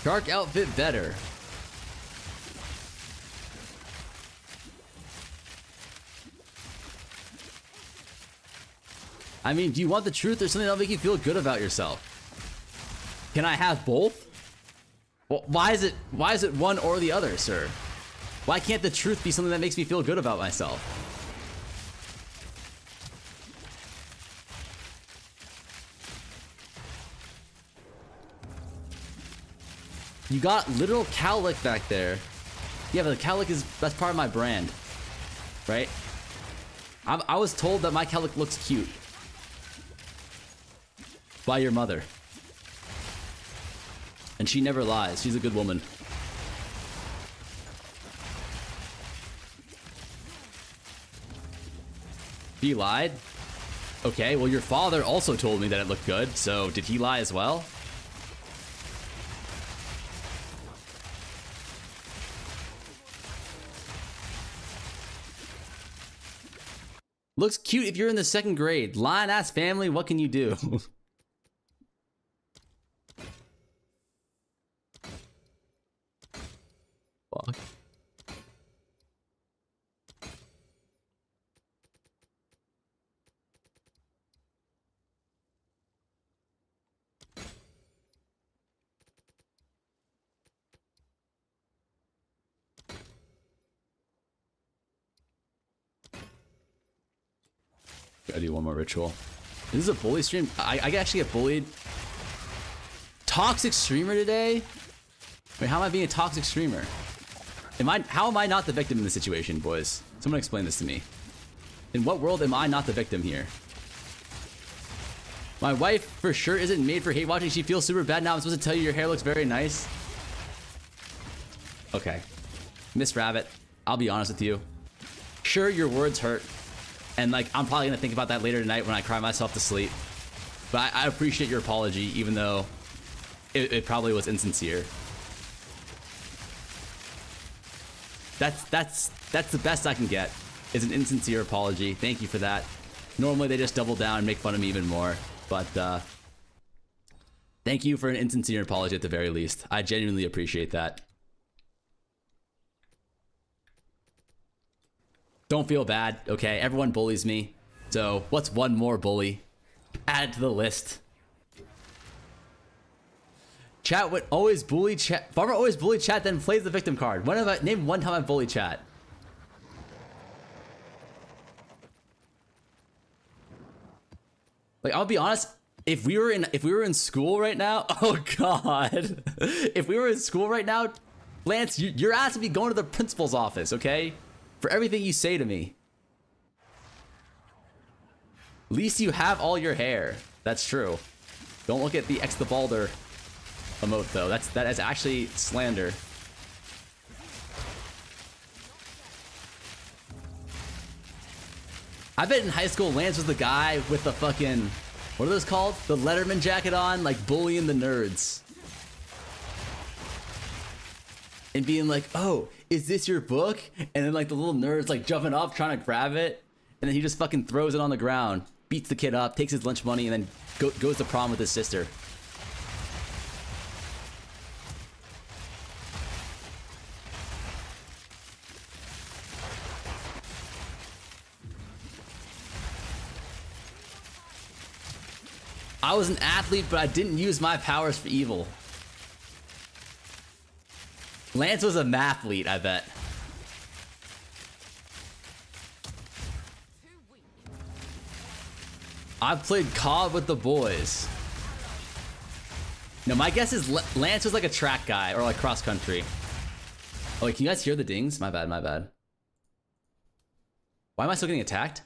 Dark outfit better. I mean, do you want the truth or something that'll make you feel good about yourself? Can I have both? Well, why is it one or the other, sir? Why can't the truth be something that makes me feel good about myself? You got literal cowlick back there. Yeah, but the cowlick that's part of my brand, right? I was told that my cowlick looks cute by your mother, and she never lies. She's a good woman. He lied? Okay, well your father also told me that it looked good, so did he lie as well? Looks cute if you're in the 2nd grade. Lion ass family, what can you do? Fuck. Gotta do one more ritual. This is a bully stream. I actually get bullied. Toxic streamer today? Wait, how am I being a toxic streamer? How am I not the victim in this situation, boys? Someone explain this to me. In what world am I not the victim here? My wife for sure isn't made for hate watching. She feels super bad now. I'm supposed to tell you your hair looks very nice. Okay. Miss Rabbit, I'll be honest with you. Sure, your words hurt. And like, I'm probably gonna think about that later tonight when I cry myself to sleep. But I appreciate your apology, even though it probably was insincere. That's the best I can get, is an insincere apology. Thank you for that. Normally they just double down and make fun of me even more. But thank you for an insincere apology at the very least. I genuinely appreciate that. Don't feel bad, okay? Everyone bullies me. So what's one more bully? Add it to the list. Chat would always bully chat. Farmer always bully chat, then plays the victim card. When have I name one time I bullied chat? Like, I'll be honest, if we were in school right now, oh god. If we were in school right now, Lance, your ass would be going to the principal's office, okay? For everything you say to me. At least you have all your hair. That's true. Don't look at the X the Balder emote though. That is actually slander. I bet in high school Lance was the guy with the fucking, what are those called? The Letterman jacket on, like bullying the nerds. And being like, oh, is this your book? And then like the little nerd's like jumping up trying to grab it. And then he just fucking throws it on the ground, beats the kid up, takes his lunch money, and then goes to prom with his sister. I was an athlete, but I didn't use my powers for evil. Lance was a mathlete, I bet. I've played COD with the boys. No, my guess is Lance was like a track guy or like cross country. Oh, wait, can you guys hear the dings? My bad, my bad. Why am I still getting attacked?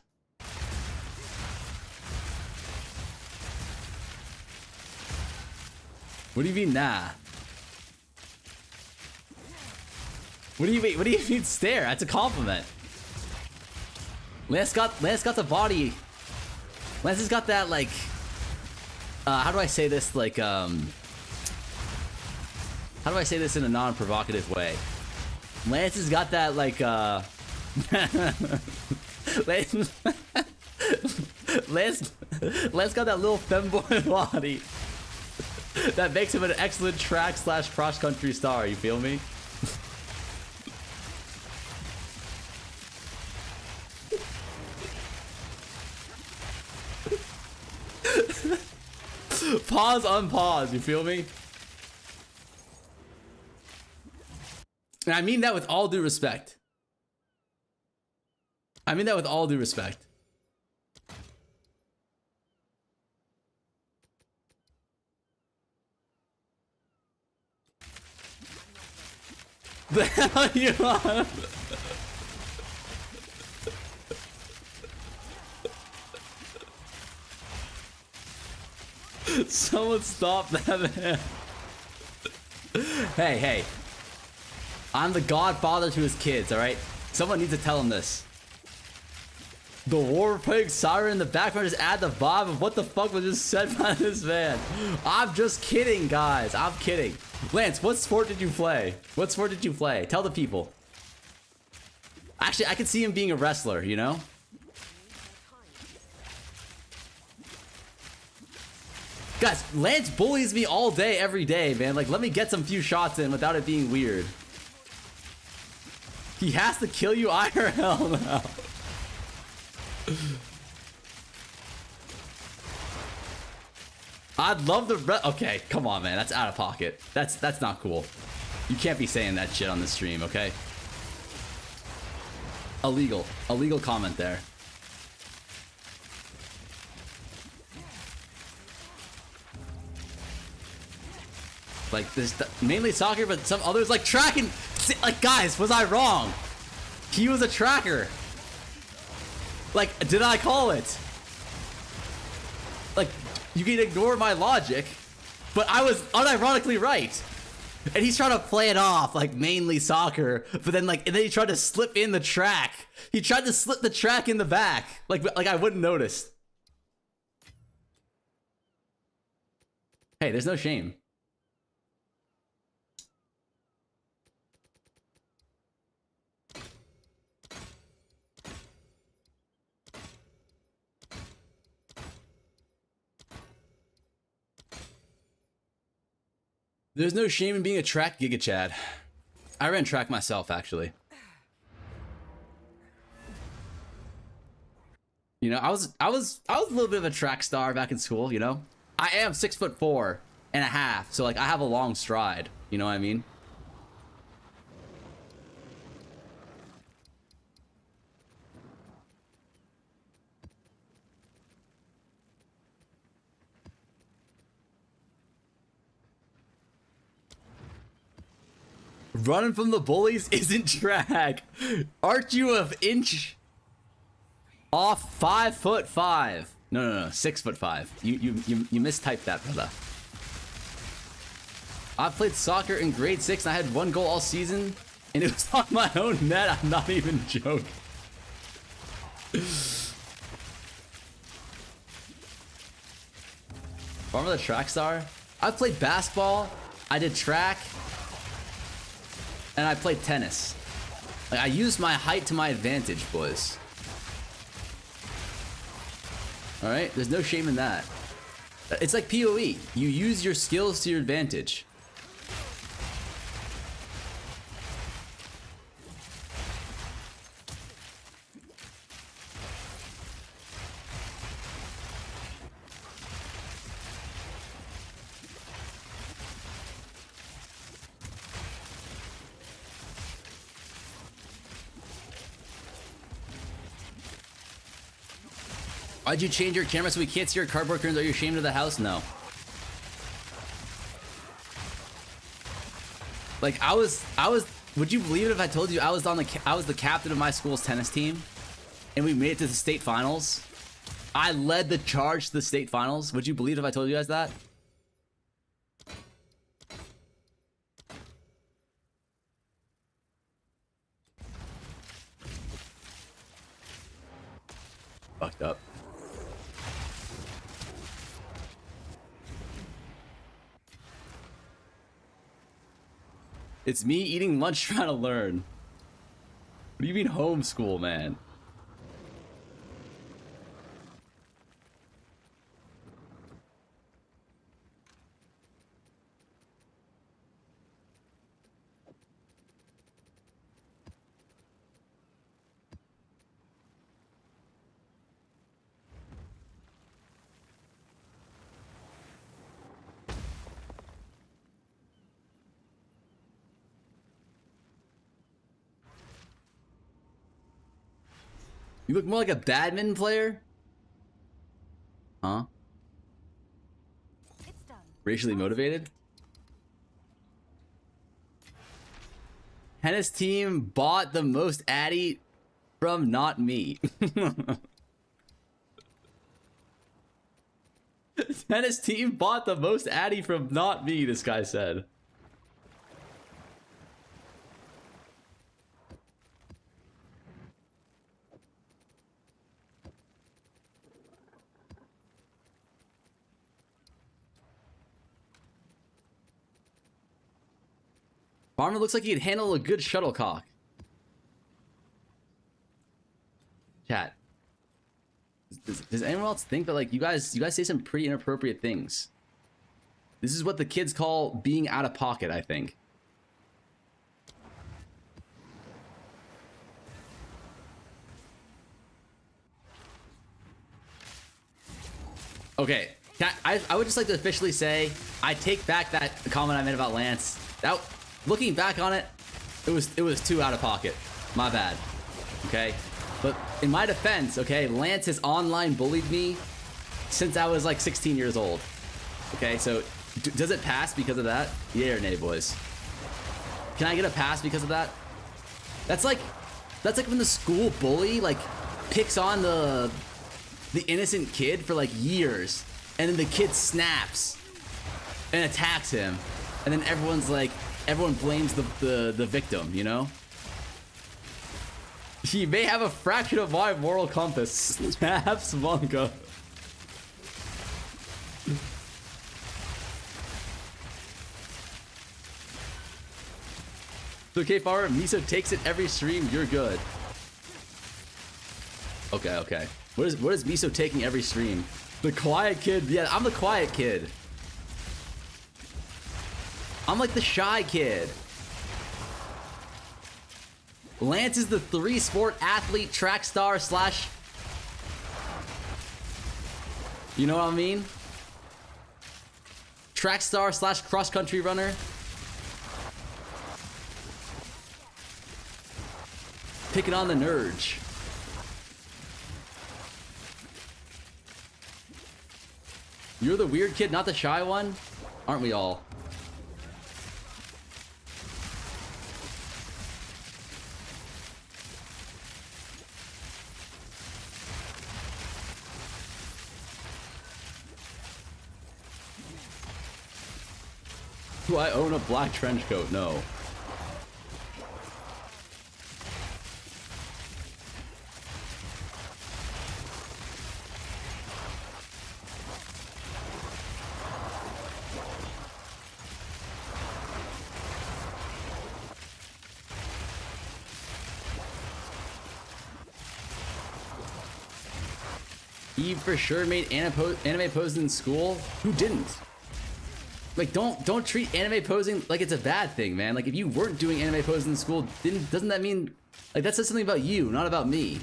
What do you mean, nah? What do you mean? What do you mean stare? That's a compliment. Lance got the body. Lance has got that like. How do I say this? Like How do I say this in a non-provocative way? Lance has got that like Lance got that little femboy body that makes him an excellent track / cross country star. You feel me? Pause, unpause. You feel me? And I mean that with all due respect. I mean that with all due respect. The hell you are? Someone stop that man. Hey. I'm the godfather to his kids, alright? Someone needs to tell him this. The war pig siren in the background just add the vibe of what the fuck was just said by this man. I'm just kidding, guys. I'm kidding. Lance, what sport did you play? What sport did you play? Tell the people. Actually, I could see him being a wrestler, you know? Guys, Lance bullies me all day, every day, man. Like, let me get some few shots in without it being weird. He has to kill you IRL now. I'd love the okay, come on, man. That's out of pocket. That's not cool. You can't be saying that shit on the stream, okay? Illegal comment there. Like this, mainly soccer, but some others like tracking. Like, guys, was I wrong? He was a tracker. Like, did I call it? Like, you can ignore my logic, but I was unironically right. And he's trying to play it off like mainly soccer, but then and then he tried to slip in the track. He tried to slip the track in the back, like I wouldn't notice. Hey, there's no shame. There's no shame in being a track Giga Chad. I ran track myself, actually. You know, I was a little bit of a track star back in school, you know? I am 6'4.5", so like I have a long stride, you know what I mean? Running from the bullies isn't track. Aren't you an inch off 5'5"? No, 6'5". You mistyped that, brother. I played soccer in grade 6 and I had 1 goal all season, and it was on my own net. I'm not even joking. Farmer the track star. I played basketball. I did track. And I played tennis. Like, I used my height to my advantage, boys. Alright? There's no shame in that. It's like PoE. You use your skills to your advantage. Why'd you change your camera so we can't see your cardboard curtains? Are you ashamed of the house? No. Like, I was, would you believe it if I told you I was the captain of my school's tennis team and we made it to the state finals? I led the charge to the state finals. Would you believe it if I told you guys that? Fucked up. It's me eating lunch trying to learn. What do you mean homeschool, man? You look more like a badminton player? Huh? It's done. Racially motivated? Henna's team bought the most addy from not me. Henna's team bought the most addy from not me, this guy said. Farmer looks like he could handle a good shuttlecock. Chat. Does anyone else think that, like, you guys say some pretty inappropriate things? This is what the kids call being out of pocket, I think. Okay, I would just like to officially say I take back that comment I made about Lance. That, looking back on it, it was too out of pocket. My bad. Okay, but in my defense, okay, Lance has online bullied me since I was like 16 years old. Okay, so does it pass because of that? Yeah or nay, boys? Can I get a pass because of that? That's like when the school bully like picks on the innocent kid for like years, and then the kid snaps and attacks him, and then everyone blames the victim, you know? He may have a fraction of my moral compass. Snaps manga. Okay, Farmer, Miso takes it every stream, you're good. Okay. What is Miso taking every stream? The quiet kid. Yeah, I'm the quiet kid. I'm like the shy kid. Lance is the 3-sport athlete, track star slash... You know what I mean? Track star slash cross country runner. Picking on the Nurge. You're the weird kid, not the shy one? Aren't we all? Do I own a black trench coat? No. Eve for sure made anime poses in school. Who didn't? Like, don't treat anime posing like it's a bad thing, man. Like, if you weren't doing anime posing in school, doesn't that mean, like, that says something about you, not about me?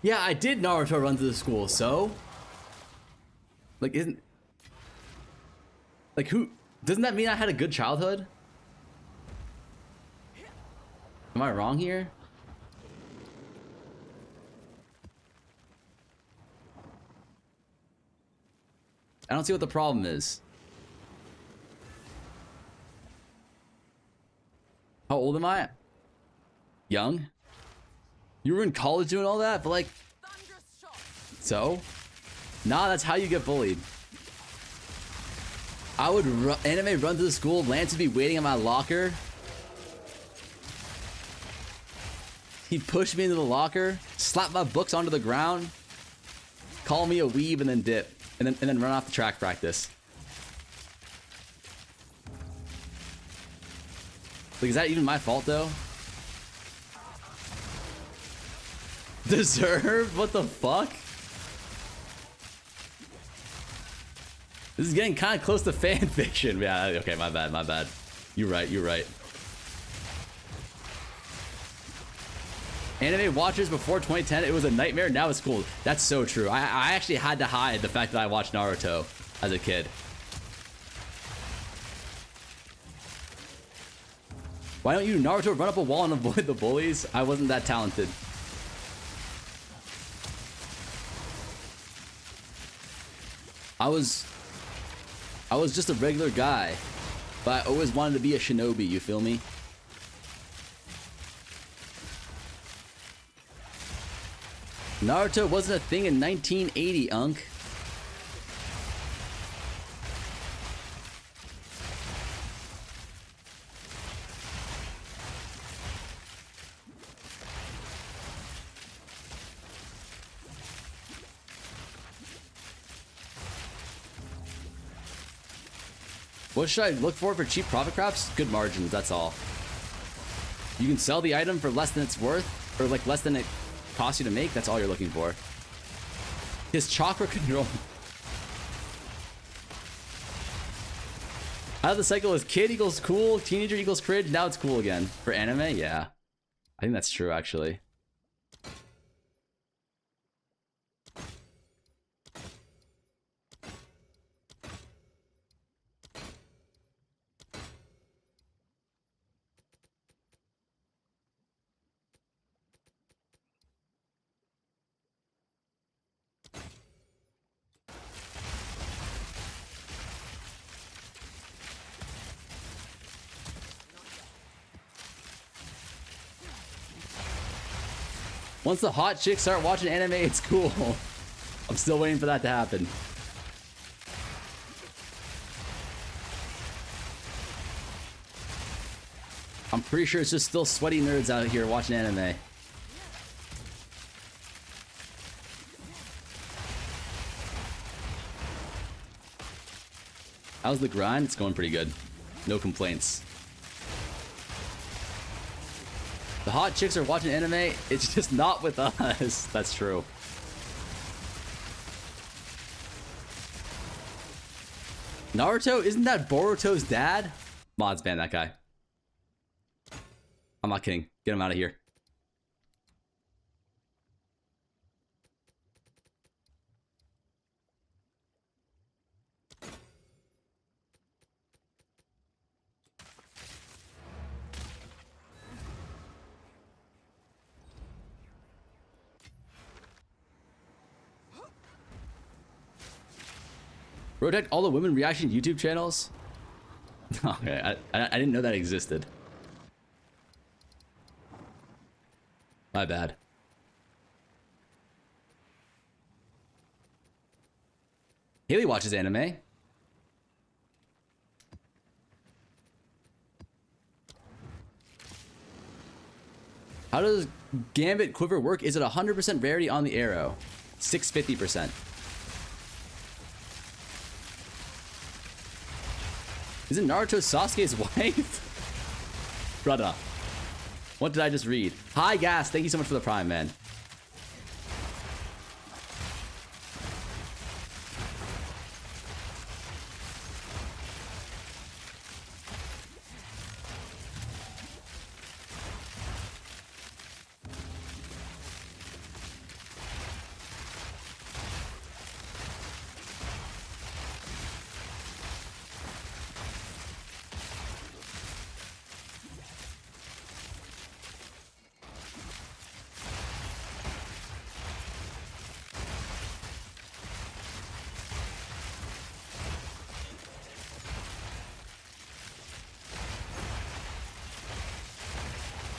Yeah, I did Naruto run through the school, so? Like, isn't... Like, who... Doesn't that mean I had a good childhood? Am I wrong here? I don't see what the problem is. How old am I? Young? You were in college doing all that? But like... So? Nah, that's how you get bullied. I would anime run through the school, Lance would be waiting in my locker. He'd push me into the locker, slap my books onto the ground, call me a weeb, and then dip. And then run off to track practice. Like, is that even my fault, though? Deserved? What the fuck? This is getting kind of close to fan fiction. Yeah, okay, my bad, my bad. You're right, you're right. Anime watchers before 2010, it was a nightmare, now it's cool. That's so true. I actually had to hide the fact that I watched Naruto as a kid. Why don't you Naruto run up a wall and avoid the bullies? I wasn't that talented. I was just a regular guy, but I always wanted to be a shinobi, you feel me? Naruto wasn't a thing in 1980, Unk. What should I look for cheap profit crafts? Good margins, that's all. You can sell the item for less than it's worth, or like less than it costs you to make. That's all you're looking for. His chakra control. How the cycle is kid equals cool, teenager equals cringe, now it's cool again. For anime, yeah. I think that's true, actually. Once the hot chicks start watching anime, it's cool. I'm still waiting for that to happen. I'm pretty sure it's just still sweaty nerds out here watching anime. How's the grind? It's going pretty good. No complaints. The hot chicks are watching anime, it's just not with us. That's true. Naruto, isn't that Boruto's dad? Mods ban that guy. I'm not kidding. Get him out of here. Protect all the women reaction YouTube channels? Okay, I didn't know that existed. My bad. Haley watches anime. How does Gambit Quiver work? Is it 100% rarity on the arrow? 650%. Isn't Naruto Sasuke's wife? Brother. What did I just read? Hi, Gas. Thank you so much for the prime, man.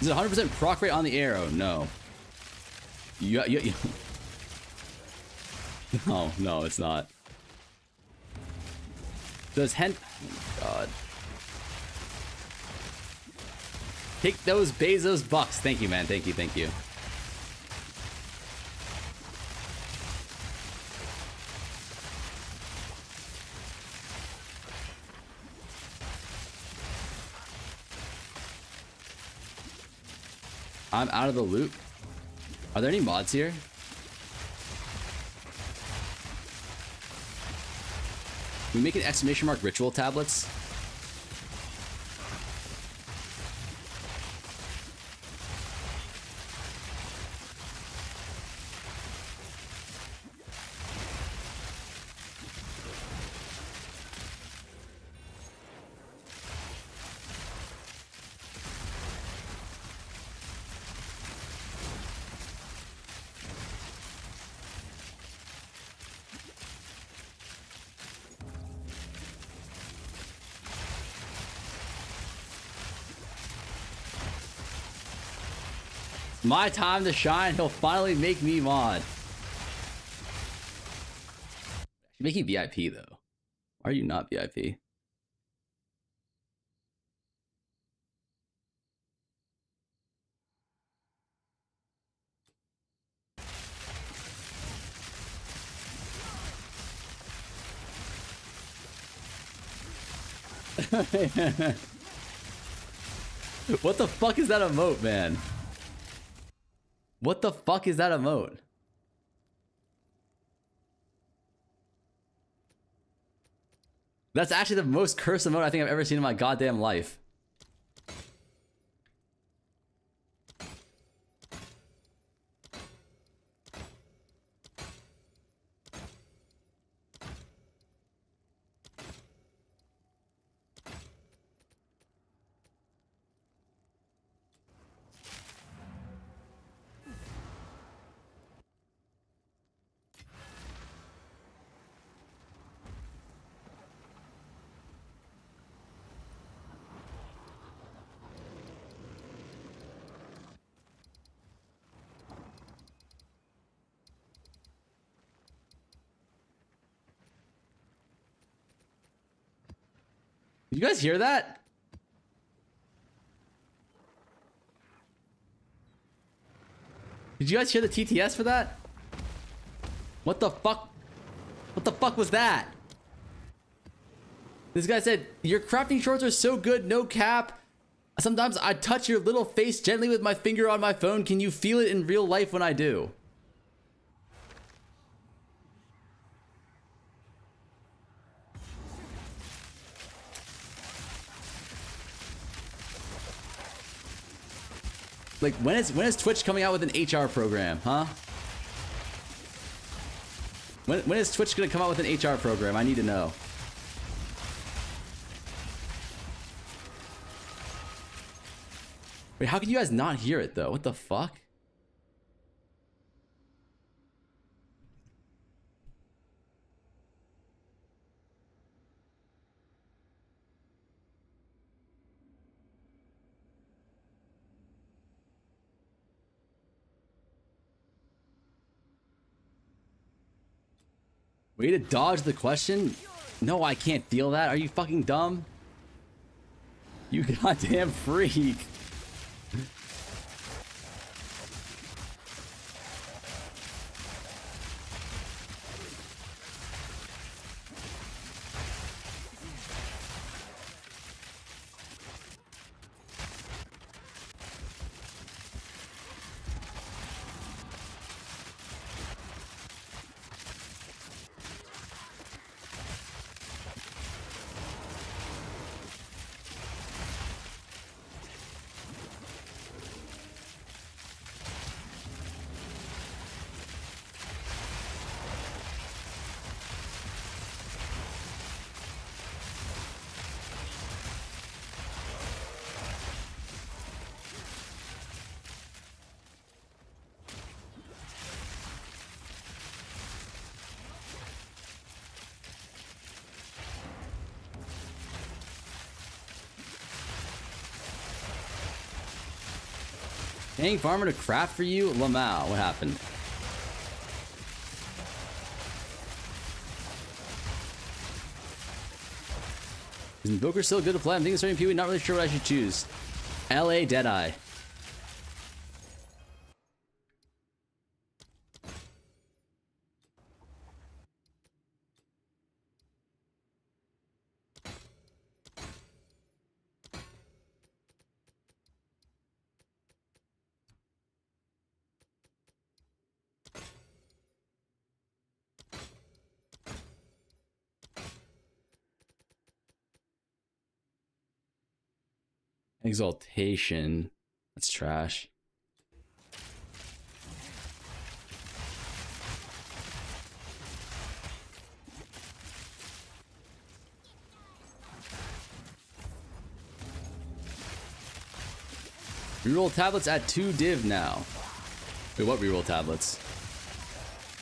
Is it 100% proc rate on the arrow? No. No, it's not. Does oh God. Take those Bezos bucks. Thank you, man. Thank you, thank you. I'm out of the loop. Are there any mods here? Can we make an exclamation mark ritual tablets? My time to shine. He'll finally make me mod. Should make you VIP though. Why are you not VIP? What the fuck is that emote, man? What the fuck is that emote? That's actually the most cursed emote I think I've ever seen in my goddamn life. Did you guys hear that? Did you guys hear the TTS for that? What the fuck? What the fuck was that? This guy said, your crafting shorts are so good, no cap. Sometimes I touch your little face gently with my finger on my phone. Can you feel it in real life when I do? Like, when is Twitch coming out with an HR program, huh? When is Twitch gonna come out with an HR program? I need to know. Wait, how can you guys not hear it though? What the fuck? Way to dodge the question? No, I can't feel that. Are you fucking dumb? You goddamn freak. Paying farmer to craft for you? Lamau, what happened? Is Invoker still good to play? I'm thinking starting PvE, not really sure what I should choose. LA Deadeye. Exaltation. That's trash. Reroll tablets at 2 div now. Wait, what reroll tablets?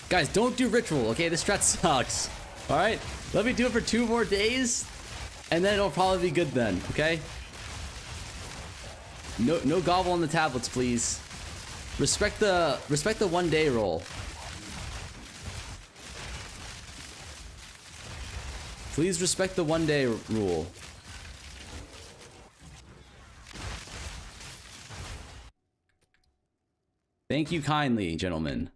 Guys, don't do ritual, okay? This strat sucks. Alright? Let me do it for 2 more days, and then it'll probably be good then, okay? No gobble on the tablets, please. Respect the 1 day roll. Please respect the 1 day rule. Thank you kindly, gentlemen.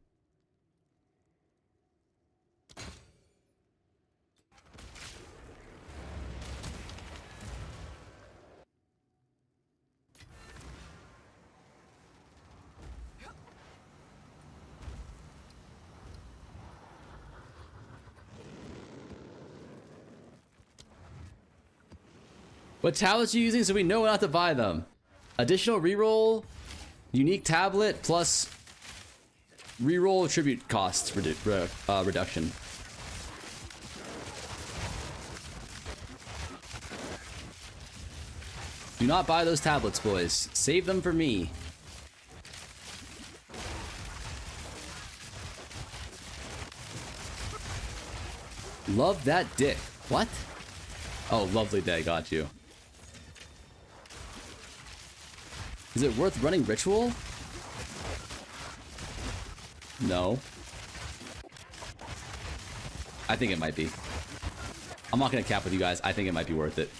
What tablets are you using so we know not to buy them? Additional reroll, unique tablet, plus reroll tribute costs reduction. Do not buy those tablets, boys. Save them for me. Love that dick. What? Oh, lovely day, got you. Is it worth running ritual? No. I think it might be. I'm not gonna cap with you guys. I think it might be worth it.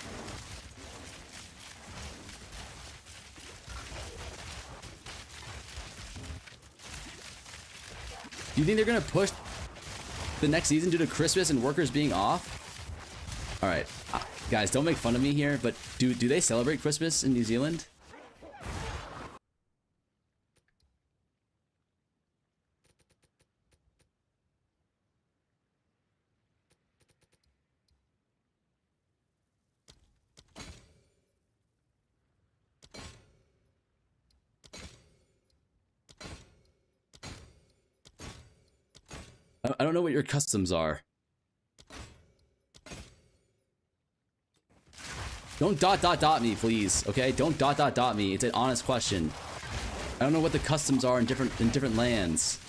Do you think they're gonna push the next season due to Christmas and workers being off? All right, guys, don't make fun of me here, but do they celebrate Christmas in New Zealand? I don't know what your customs are. Don't dot me, please. Okay, don't dot me. It's an honest question. I don't know what the customs are in different lands.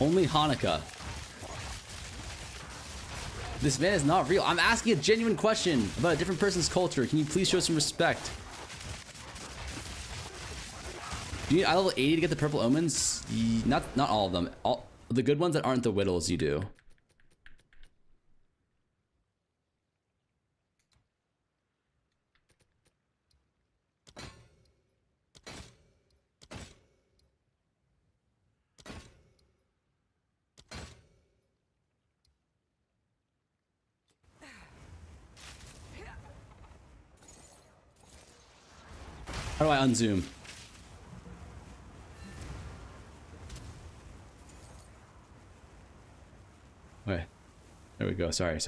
Only Hanukkah. This man is not real. I'm asking a genuine question about a different person's culture. Can you please show some respect? Do you need eye level 80 to get the purple omens? Not all of them. All the good ones that aren't the Whittles, you do. How do I unzoom? Okay. There we go. Sorry.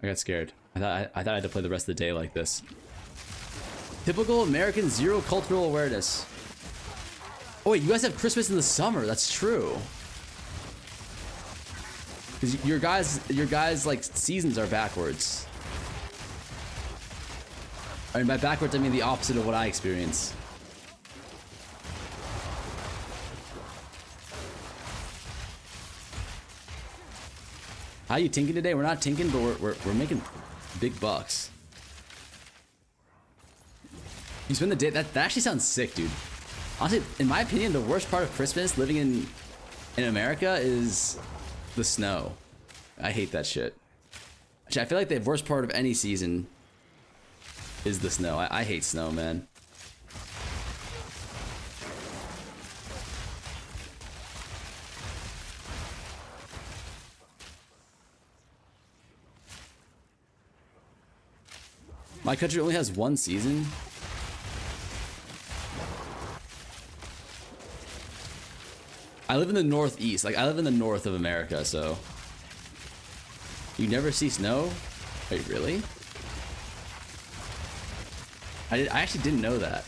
I got scared. I thought I had to play the rest of the day like this. Typical American zero cultural awareness. Oh wait, you guys have Christmas in the summer. That's true. Because your guys like seasons are backwards. And by backwards, I mean the opposite of what I experience. How you tinking today? We're not tinking, but we're making big bucks. You spend the day. That actually sounds sick, dude. Honestly, in my opinion, the worst part of Christmas living in America is the snow. I hate that shit. Actually, I feel like the worst part of any season is the snow. I hate snow, man. My country only has one season. I live in the Northeast. Like, I live in the north of America, so... You never see snow? Wait, really? I actually didn't know that.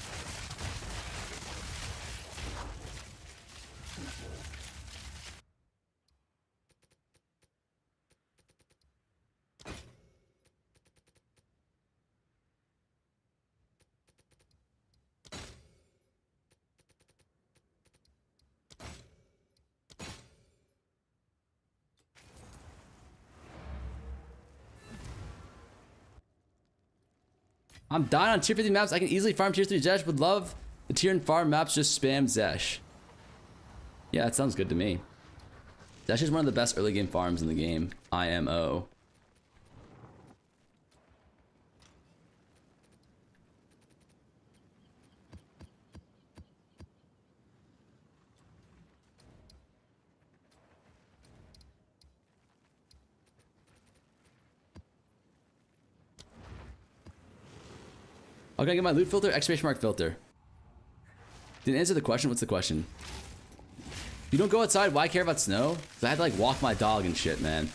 I'm dying on tier 50 maps. I can easily farm tier 3 Zesh. Would love the tier and farm maps. Just spam Zesh. Yeah, that sounds good to me. Zesh is one of the best early game farms in the game. IMO. Okay, get my loot filter, exclamation mark filter. Didn't answer the question. What's the question? You don't go outside. Why care about snow? Cause I had to like walk my dog and shit, man.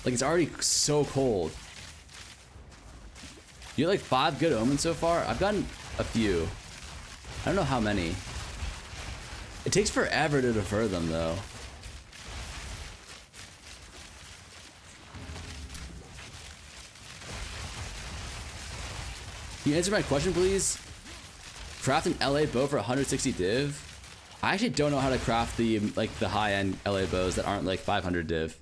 Like it's already so cold. You had like 5 good omens so far. I've gotten a few. I don't know how many. It takes forever to defer them though. Can you answer my question, please? Craft an LA bow for 160 div? I actually don't know how to craft the like the high-end LA bows that aren't like 500 div.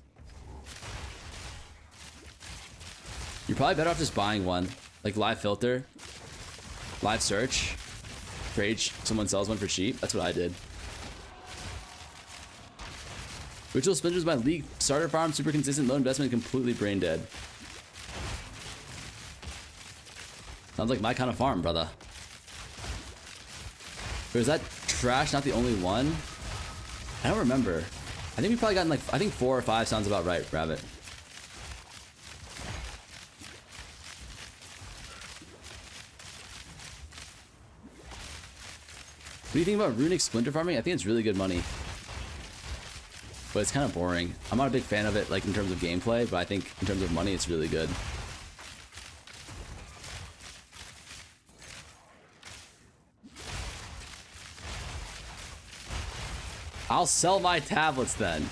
You're probably better off just buying one, like live filter, live search, trade. Someone sells one for cheap. That's what I did. Ritual Splinter is my league starter farm, super consistent, low investment, completely brain dead. Sounds like my kind of farm, brother. Or is that trash not the only one? I don't remember. I think we've probably gotten like, I think 4 or 5 sounds about right, Rabbit. What do you think about runic splinter farming? I think it's really good money. But it's kind of boring. I'm not a big fan of it like in terms of gameplay, but I think in terms of money, it's really good. I'll sell my tablets then.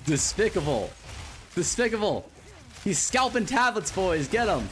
Despicable. Despicable. He's scalping tablets, boys. Get him.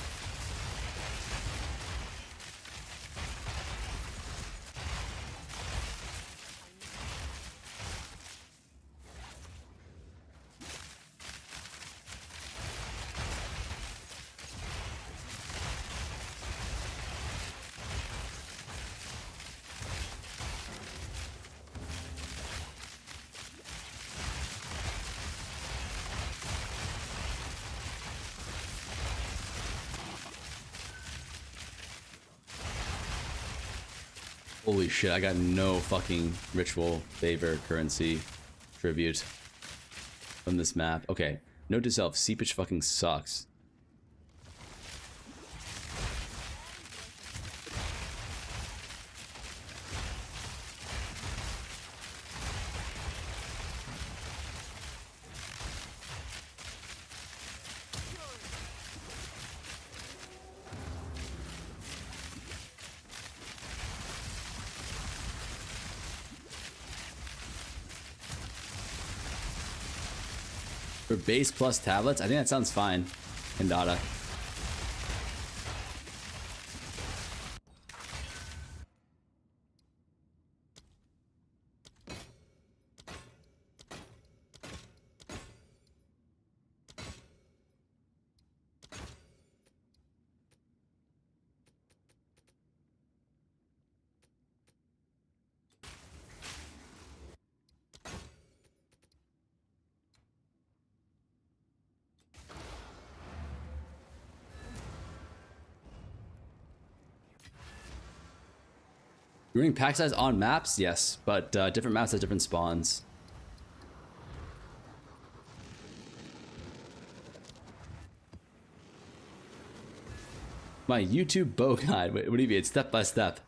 Holy shit, I got no fucking ritual favor currency tribute from this map. Okay, note to self, seepage fucking sucks. For base plus tablets? I think that sounds fine in Dota. You're running pack size on maps? Yes, but different maps have different spawns. My YouTube bow guide. Wait, what do you mean? It's step by step.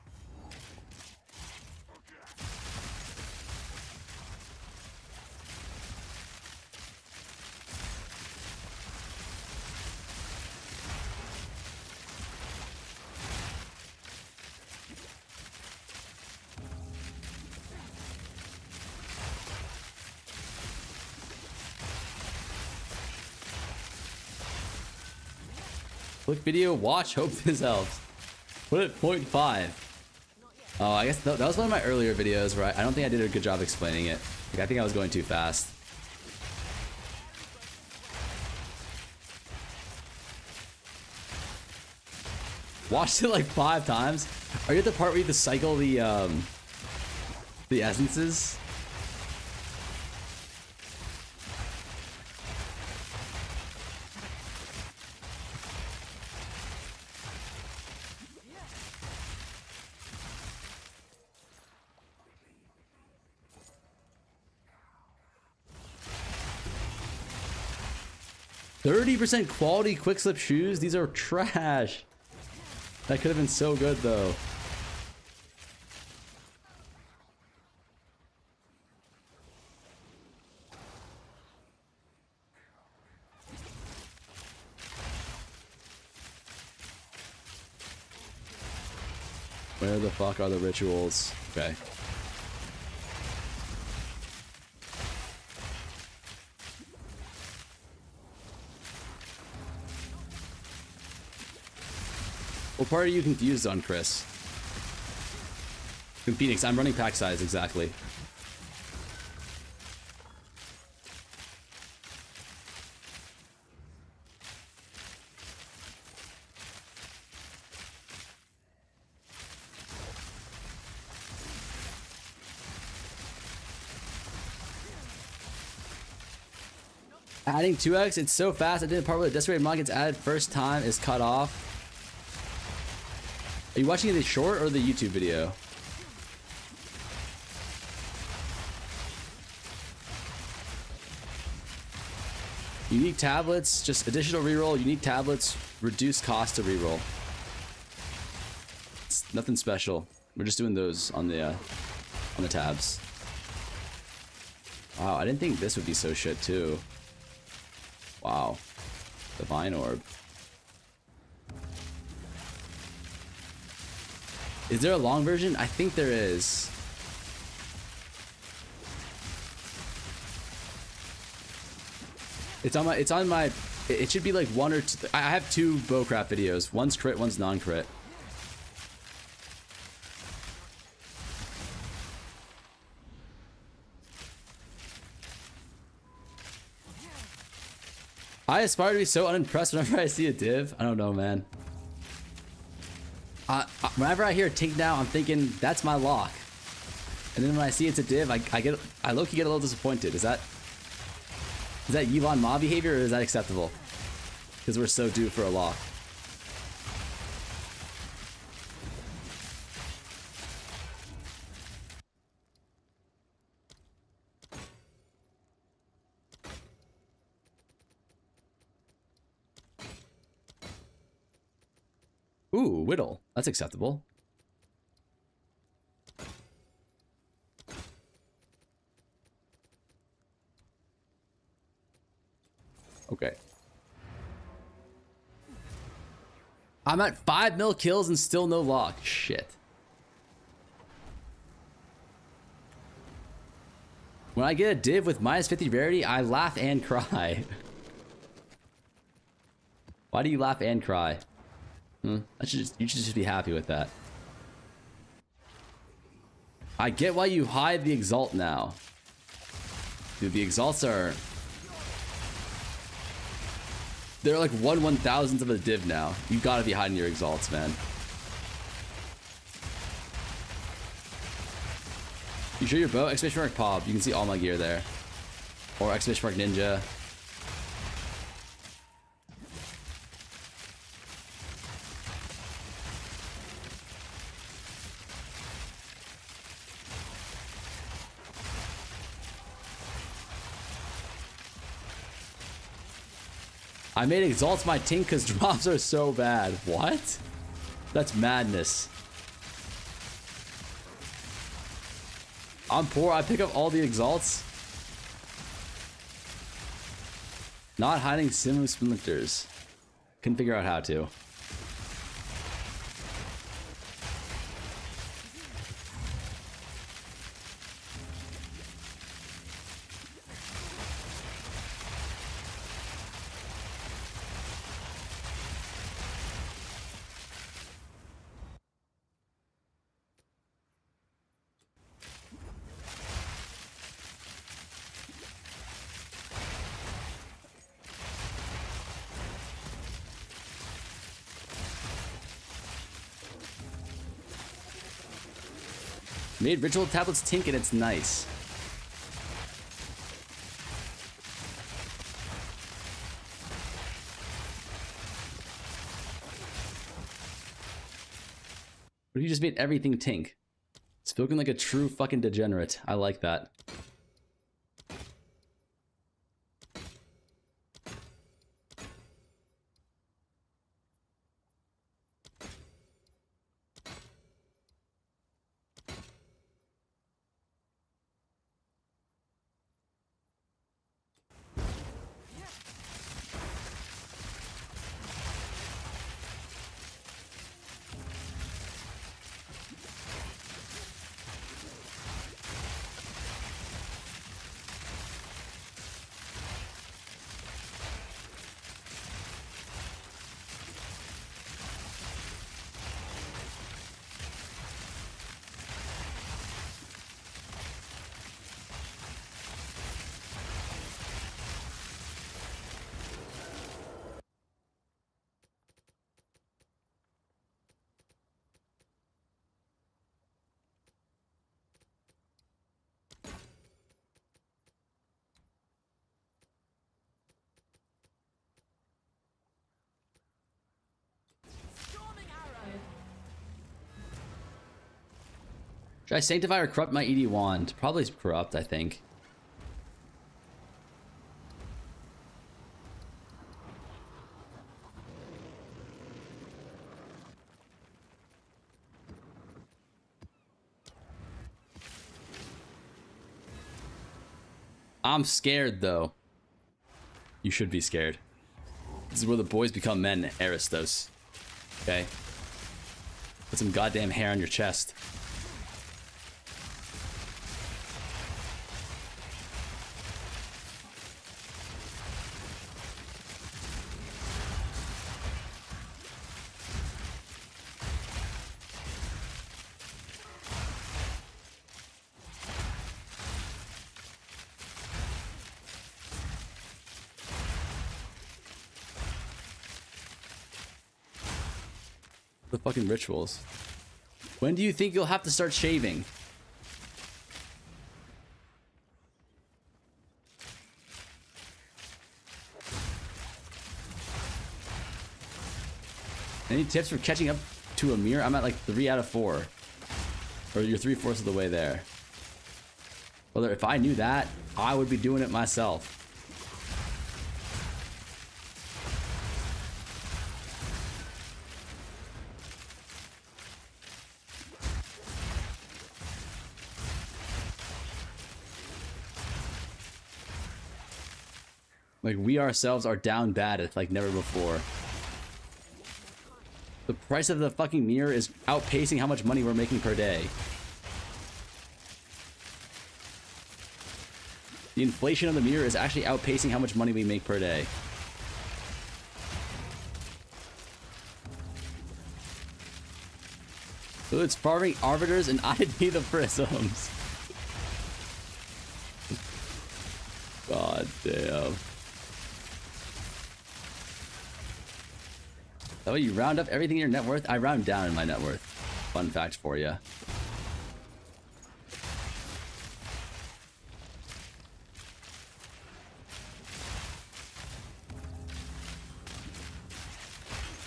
Click video, watch, hope this helps. Put it 0.5. Oh, I guess that was one of my earlier videos where I don't think I did a good job explaining it. Like, I think I was going too fast. Watched it like 5 times. Are you at the part where you have to cycle the essences? %30 quality quick slip shoes? These are trash. That could have been so good though. Where the fuck are the rituals? Okay. What part are you confused on, Chris? In Phoenix, I'm running pack size, exactly. Adding 2x, it's so fast. I did the part where the Desecrated Mod gets added first time is cut off. Are you watching the short or the YouTube video? Unique tablets, just additional reroll. Unique tablets, reduced cost to reroll. It's nothing special. We're just doing those on the tabs. Wow, I didn't think this would be so shit too. Wow, Divine Orb. Is there a long version? I think there is. It's on my, it should be like 1 or 2. I have 2 bowcraft videos. One's crit, one's non-crit. I aspire to be so unimpressed whenever I see a div. I don't know, man. Whenever I hear takedown, I'm thinking that's my lock, and then when I see it's a div, I low-key get a little disappointed. Is that Yvonne Ma behavior, or is that acceptable? Because we're so due for a lock. Ooh, Whittle. That's acceptable. Okay. I'm at 5 mil kills and still no lock. Shit. When I get a div with minus 50 rarity, I laugh and cry. Why do you laugh and cry? You should just be happy with that. I get why you hide the exalt now. Dude, the exalts are... They're like 1/1000th of a div now. You gotta be hiding your exalts, man. You sure your bow? Exclamation mark pop. You can see all my gear there. Or exclamation mark ninja. I made exalts my tink because drops are so bad. What? That's madness. I'm poor. I pick up all the exalts. Not hiding Simu splinters. Couldn't figure out how to. Made ritual tablets tink and it's nice. But you just made everything tink. Spoken like a true fucking degenerate. I like that. Should I sanctify or corrupt my ED wand? Probably corrupt, I think. I'm scared, though. You should be scared. This is where the boys become men, Aristos. Okay? Put some goddamn hair on your chest. The fucking rituals. When do you think you'll have to start shaving? Any tips for catching up to a mirror? I'm at like 3 out of 4. Or you're 3/4 of the way there. Brother, if I knew that, I would be doing it myself. Like, we ourselves are down bad at like never before. The price of the fucking mirror is outpacing how much money we're making per day. The inflation of the mirror is actually outpacing how much money we make per day. Ooh, it's farming arbiters and ID the prisms. God damn. That way you round up everything in your net worth? I round down in my net worth. Fun fact for you.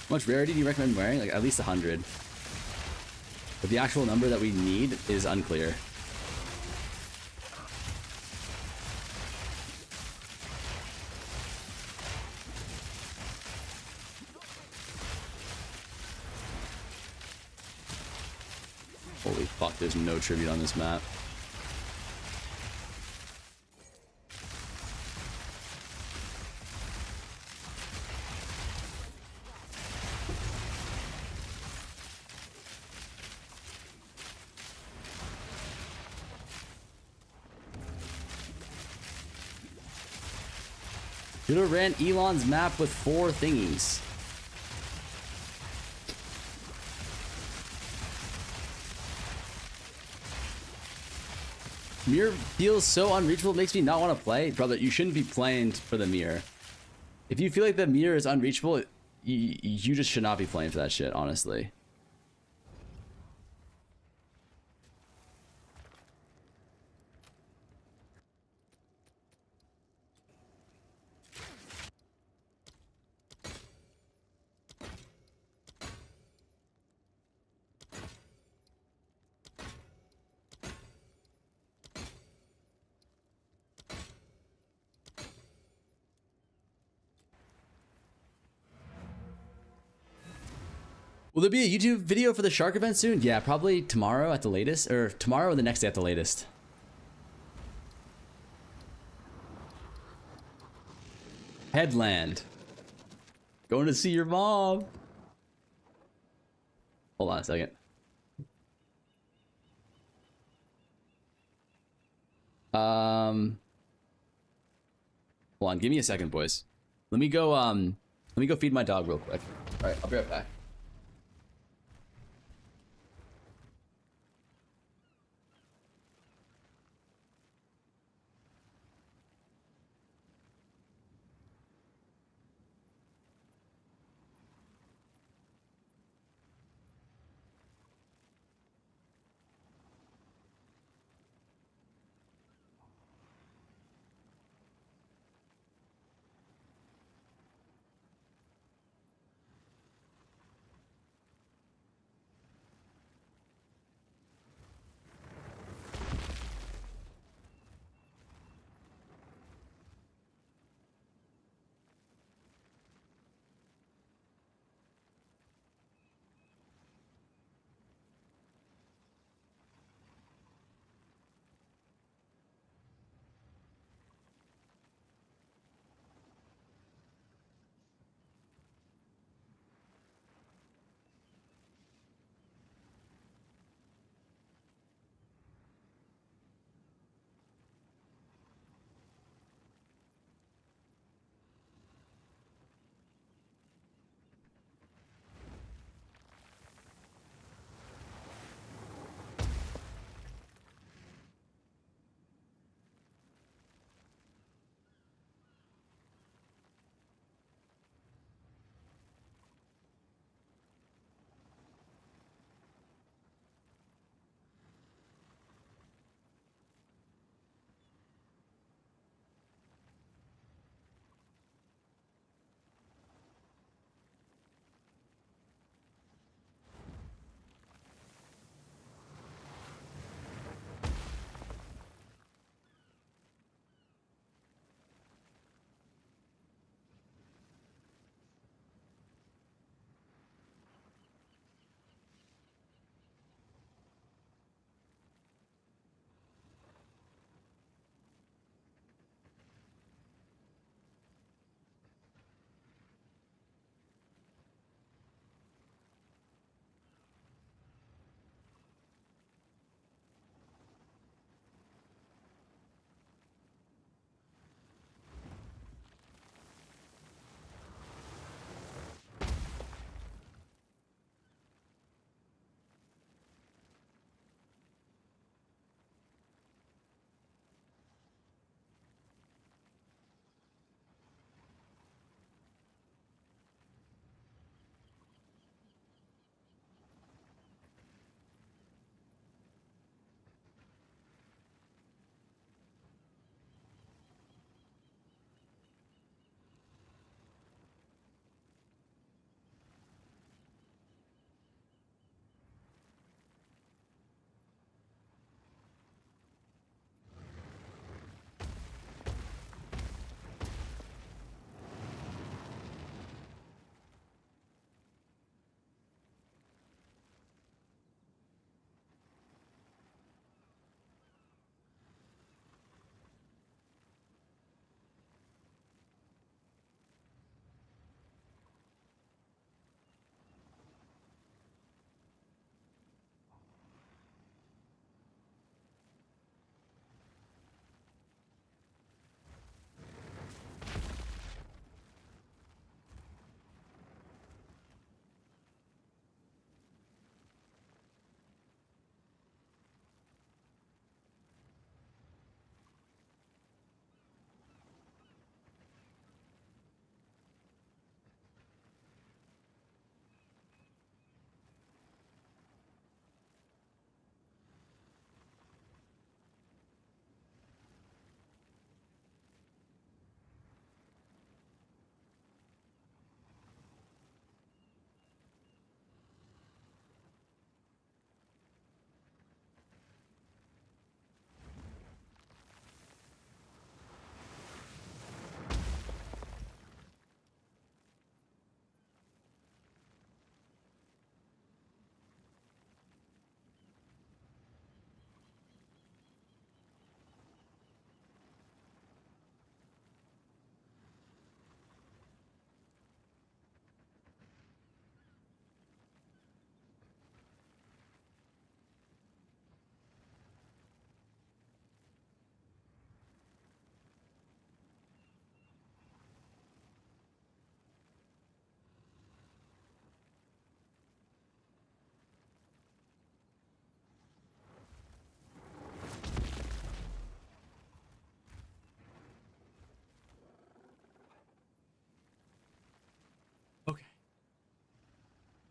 How much rarity do you recommend wearing? Like at least 100. But the actual number that we need is unclear. Holy fuck, there's no tribute on this map. Should have ran Elon's map with 4 thingies. Mirror feels so unreachable, it makes me not want to play. Brother, you shouldn't be playing for the mirror. If you feel like the mirror is unreachable, you just should not be playing for that shit, honestly. Will there be a YouTube video for the shark event soon? Yeah, probably tomorrow at the latest, or tomorrow or the next day at the latest. Headland. Going to see your mom. Hold on a second. Hold on, give me a second, boys. Let me go feed my dog real quick. All right, I'll be right back.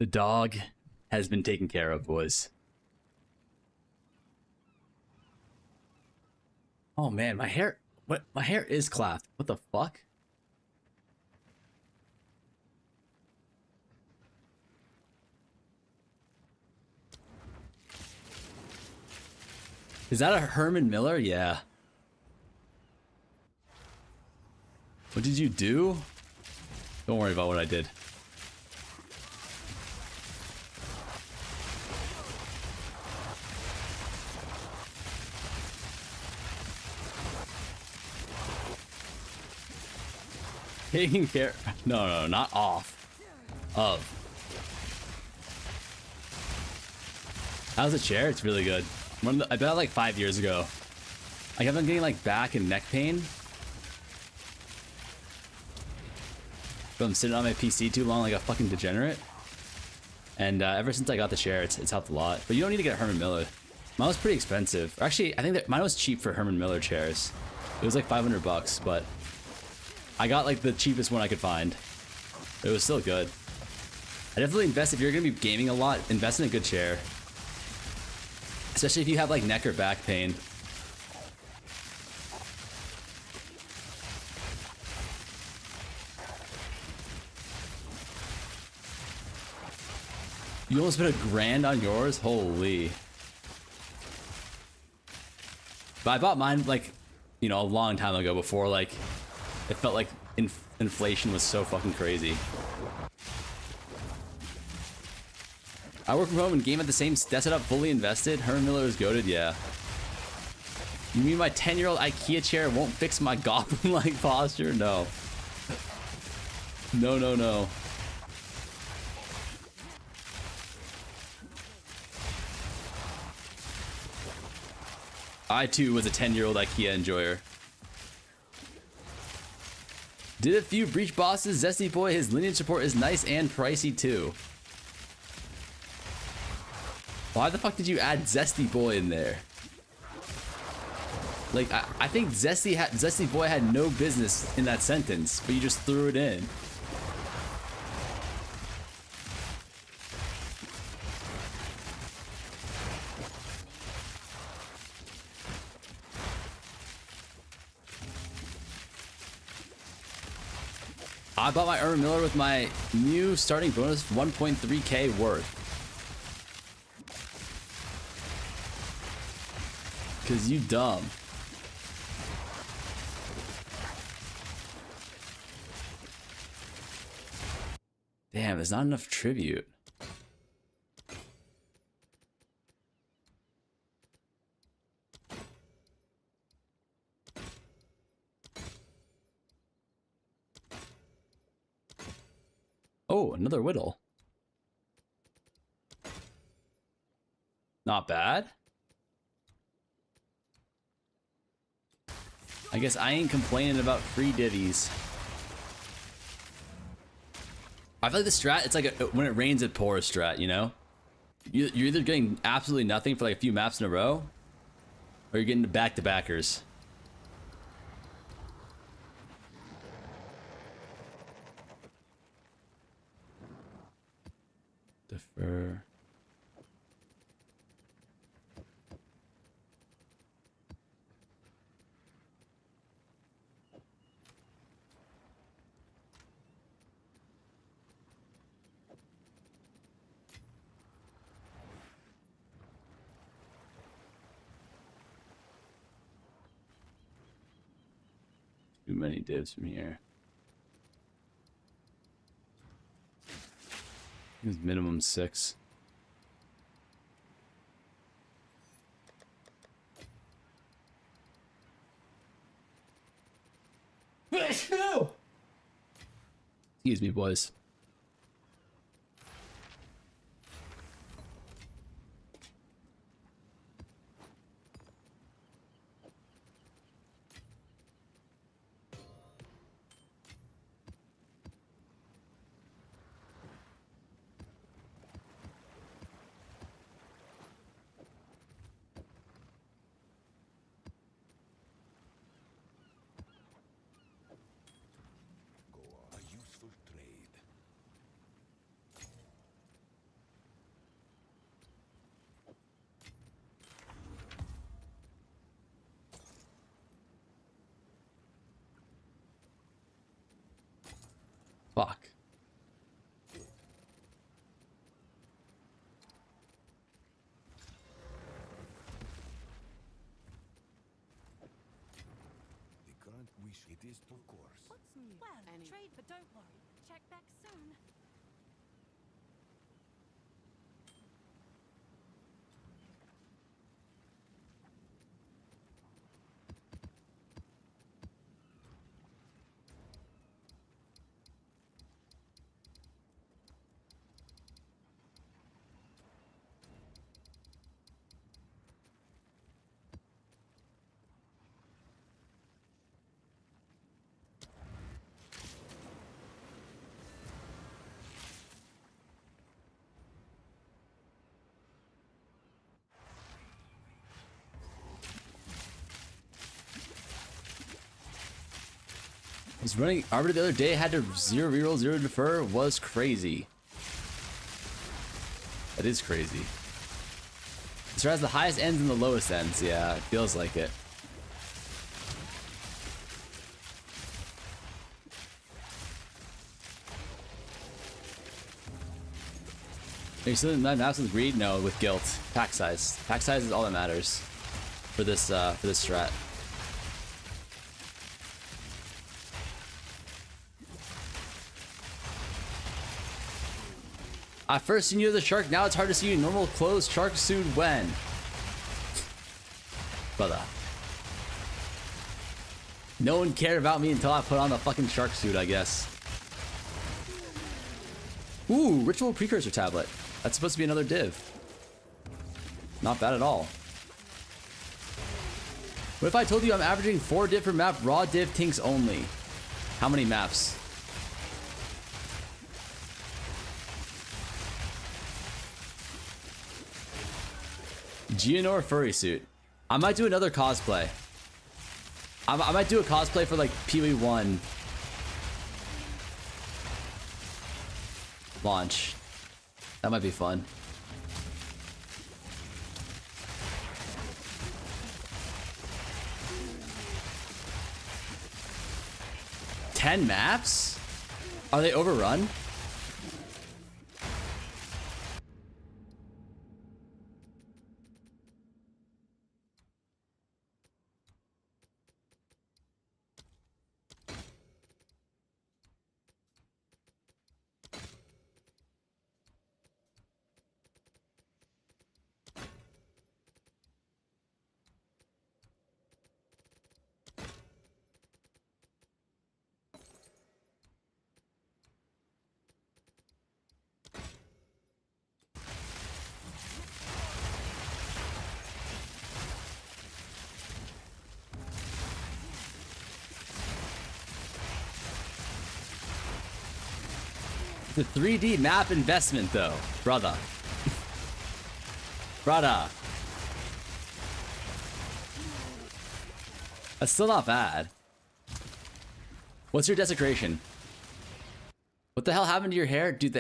The dog has been taken care of, boys. Oh man, my hair. What? My hair is clapped. What the fuck? Is that a Herman Miller? Yeah. What did you do? Don't worry about what I did. Taking care. No, not off. Of. How's the chair? It's really good. I bet like 5 years ago. I kept on getting like back and neck pain from sitting on my PC too long like a fucking degenerate. And ever since I got the chair, it's helped a lot. But you don't need to get a Herman Miller. Mine was pretty expensive. Actually, I think that mine was cheap for Herman Miller chairs. It was like $500, but I got like the cheapest one I could find. It was still good. I definitely invest, if you're gonna be gaming a lot, invest in a good chair. Especially if you have like neck or back pain. You almost spent $1,000 on yours? Holy. But I bought mine like, you know, a long time ago before like it felt like inflation was so fucking crazy. I work from home and game at the same desk setup, fully invested. Herman Miller is goated, yeah. You mean my 10-year-old IKEA chair won't fix my goblin-like posture? No. No. I too was a 10-year-old IKEA enjoyer. Did a few breach bosses. Zesty boy, his lineage support is nice and pricey too. Why the fuck did you add Zesty Boy in there? Like, I think Zesty Boy had no business in that sentence, but you just threw it in. I bought my Herman Miller with my new starting bonus 1.3k worth. Cause you dumb. Damn, there's not enough tribute. Oh, another Whittle. Not bad. I guess I ain't complaining about free ditties. I feel like the strat, it's like when it rains it pours strat, you know? You're either getting absolutely nothing for like a few maps in a row, or you're getting back-to-backers. Defer. Too many divs from here. It's minimum 6. Excuse me, boys. A useful trade. It is of course. What's new? Well, trade, but don't worry. Check back soon. I was running Arbiter the other day, had to 0 reroll, 0 defer, was crazy. That is crazy. This has the highest ends and the lowest ends, yeah, it feels like it. Are you still in maps with greed? No, with guilt. Pack size. Pack size is all that matters for this strat. I first seen you as a shark, now it's hard to see you in normal clothes shark suit when? Brother. No one cared about me until I put on the fucking shark suit, I guess. Ooh, ritual precursor tablet. That's supposed to be another div. Not bad at all. What if I told you I'm averaging 4 div per map, raw div tinks only? How many maps? Geonor furry suit. I might do another cosplay. I might do a cosplay for like Pee-wee 1 launch. That might be fun. Ten maps? Are they overrun? The 3D map investment though, brother. Brother. That's still not bad. What's your desecration? What the hell happened to your hair? Dude,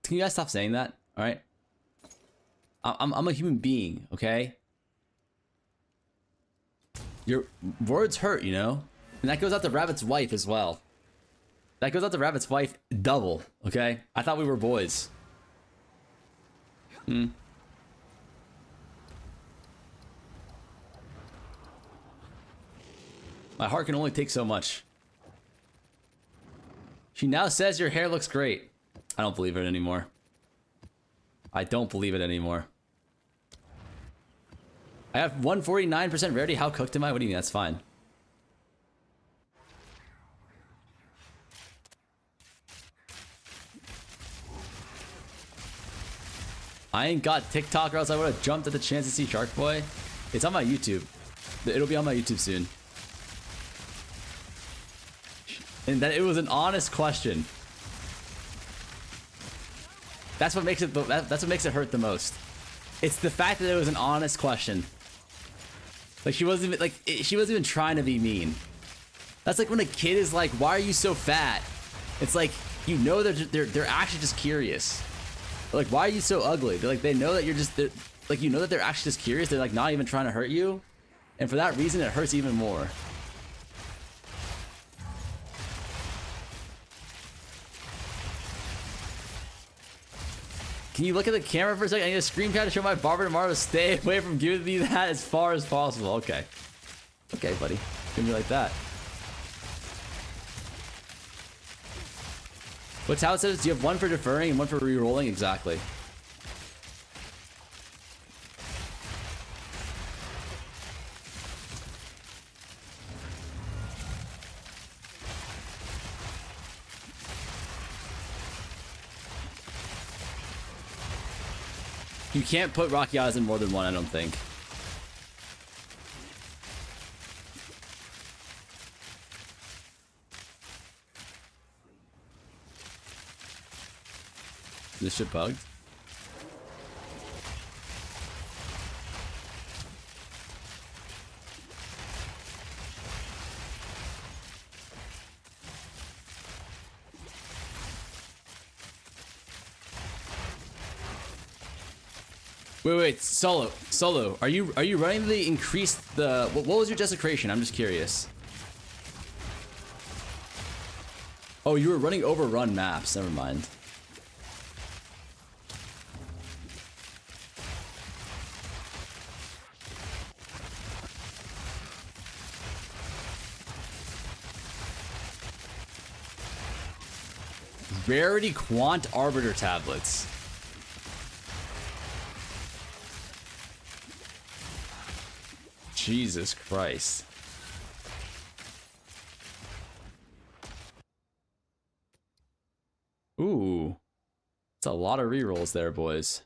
can you guys stop saying that? Alright? I'm a human being, okay? Your words hurt, you know? And that goes out to Rabbit's wife as well. That goes out to Rabbit's wife double, okay? I thought we were boys. My heart can only take so much. She now says your hair looks great. I don't believe it anymore. I don't believe it anymore. I have 149% rarity. How cooked am I? What do you mean? That's fine. I ain't got TikTok or else I would have jumped at the chance to see Shark Boy. It's on my YouTube. It'll be on my YouTube soon. And that it was an honest question. That's what makes it. That's what makes it hurt the most. It's the fact that it was an honest question. Like she wasn't even she wasn't even trying to be mean. That's like when a kid is like, "Why are you so fat?" It's like you know they're actually just curious. Like, why are you so ugly? They're like, they know that you're just, like, you know that they're actually just curious. They're like not even trying to hurt you. And for that reason, it hurts even more. Can you look at the camera for a second? I need a screen cap to show my barber tomorrow to stay away from giving me that as far as possible. Okay. Okay, buddy. Give me like that. What's how it says? Do you have one for deferring and one for re-rolling? Exactly. You can't put Rocky Eyes in more than one, I don't think. This shit bugged? Wait, Solo. Are you running the increased the what was your desecration? I'm just curious. Oh, you were running overrun maps. Never mind. Rarity Quant Arbiter tablets. Jesus Christ. Ooh. It's a lot of rerolls there, boys.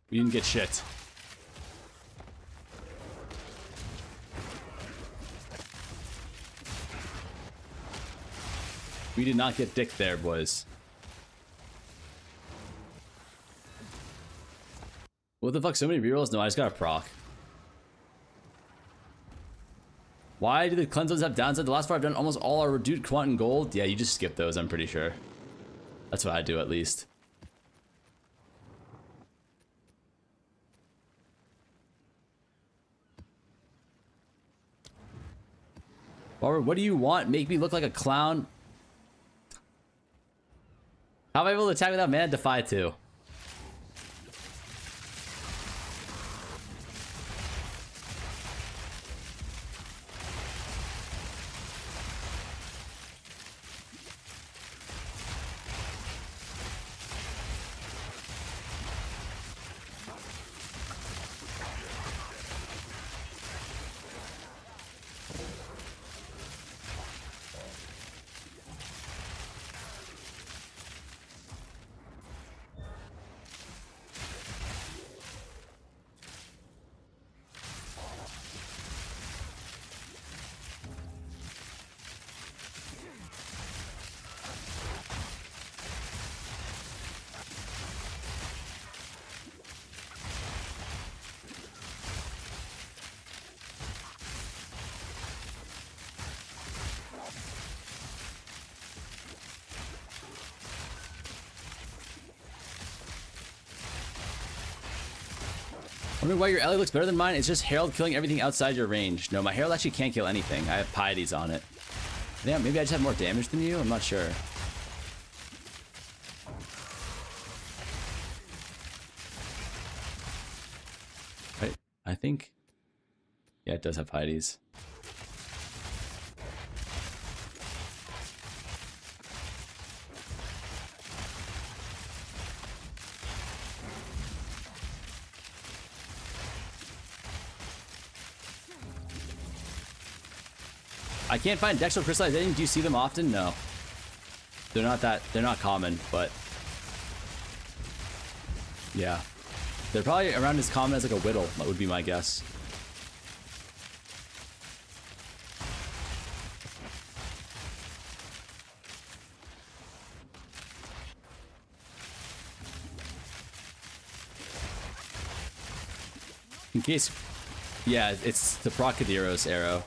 We didn't get shit. We did not get dick there, boys. What the fuck? So many rerolls? No, I just got a proc. Why do the cleanses have downside? The last part I've done almost all are reduced quant and gold. Yeah, you just skip those, I'm pretty sure. That's what I do, at least. Barbara, what do you want? Make me look like a clown? How am I able to attack without mana? Defy 2. Wondering why your Ellie looks better than mine? It's just Herald killing everything outside your range. No, my Herald actually can't kill anything. I have pieties on it. Yeah, maybe I just have more damage than you? I'm not sure. Right? I think... Yeah, it does have pieties. I can't find Dextral Crystallization. Do you see them often? No. They're not common, but yeah. They're probably around as common as like a Whittle, that would be my guess. In case... Yeah, it's the Procadiros arrow.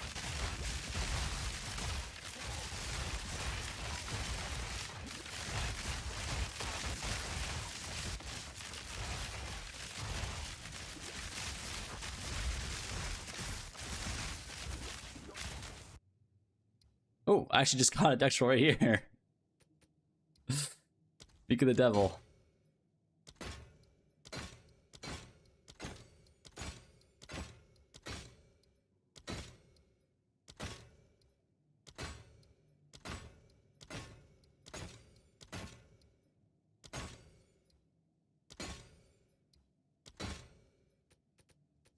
Oh, I actually just got a Dextral right here. Speak of the devil.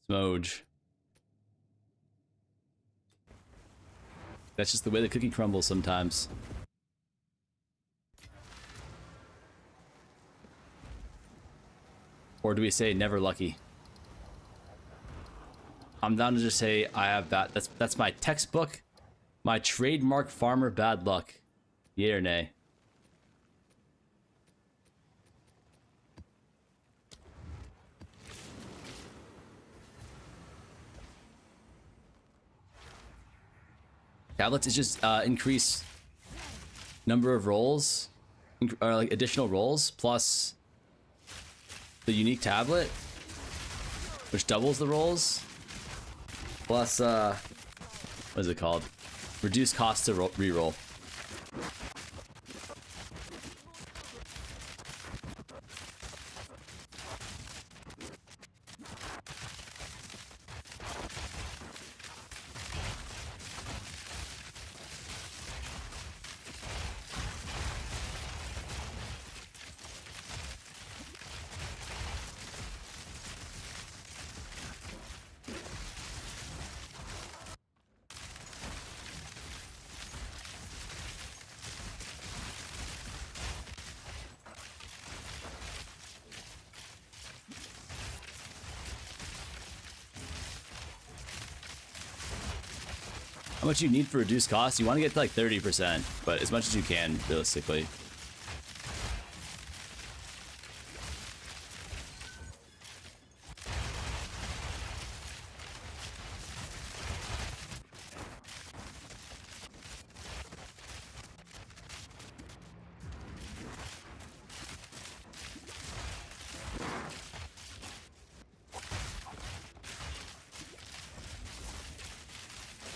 Smoj. That's just the way the cookie crumbles sometimes. Or do we say never lucky? I'm down to just say I have that. That's my textbook, my trademark farmer bad luck. Yay or nay? Tablets is just increase number of rolls, or like additional rolls, plus the unique tablet, which doubles the rolls, plus what is it called? Reduce cost to reroll. How much you need for reduced cost? You want to get to like 30%, but as much as you can, realistically.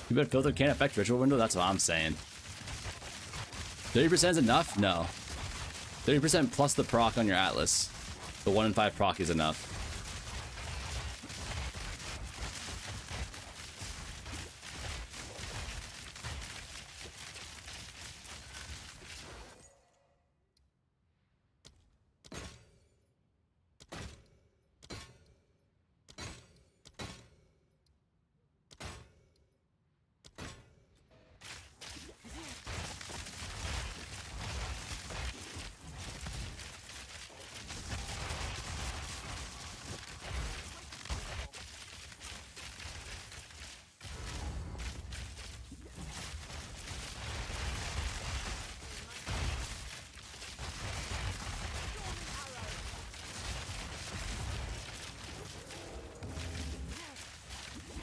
You bet filter can't affect ritual window? That's what I'm saying. 30% is enough? No. 30% plus the proc on your Atlas. The 1 in 5 proc is enough.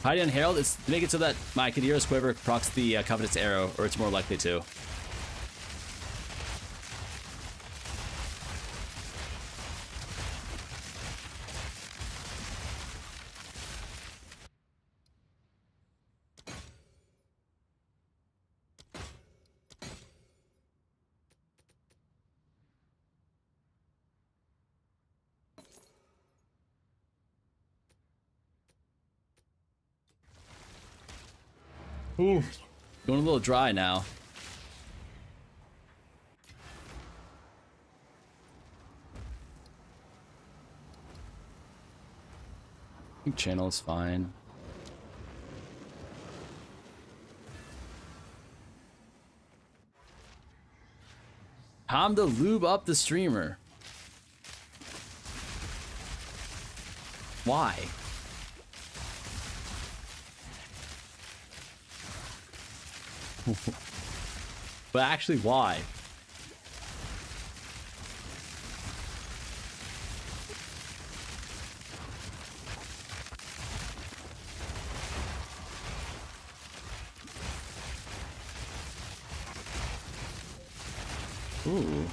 Hydian Herald is to make it so that my Kadira's Quiver procs the Covetous Arrow, or it's more likely to. Ooh. Going a little dry now. I think channel is fine. Time to lube up the streamer. Why? But actually, why? Ooh.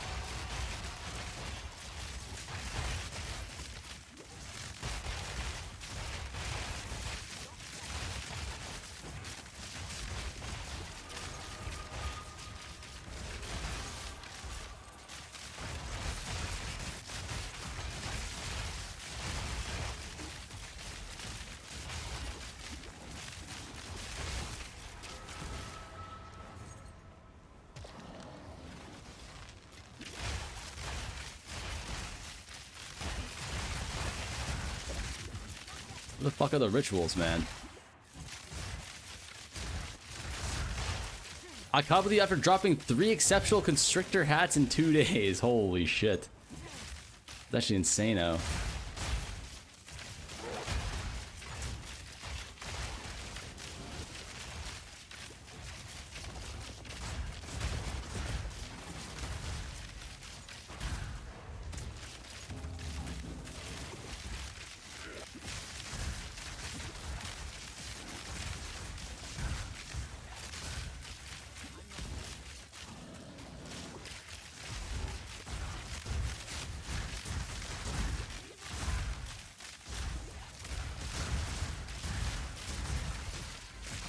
What the fuck are the rituals, man? I caught with you after dropping 3 exceptional constrictor hats in 2 days. Holy shit. That's actually insane-o.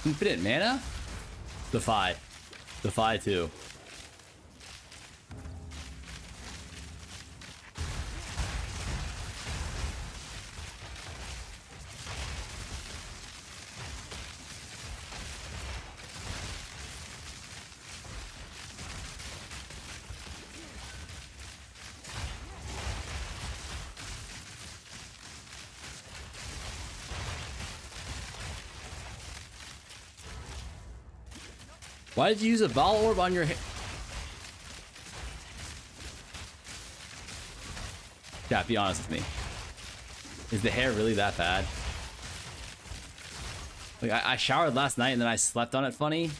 Infinite mana? Defy. Defy too. Why did you use a Vol Orb on your hair? Yeah, be honest with me. Is the hair really that bad? Like, I showered last night and then I slept on it funny.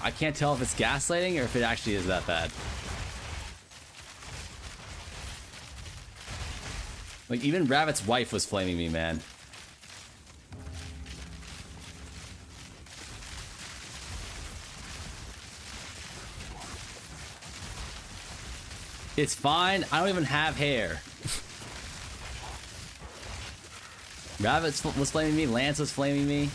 I can't tell if it's gaslighting or if it actually is that bad. Like, even Rabbit's wife was flaming me, man. It's fine. I don't even have hair. Rabbit was flaming me. Lance was flaming me.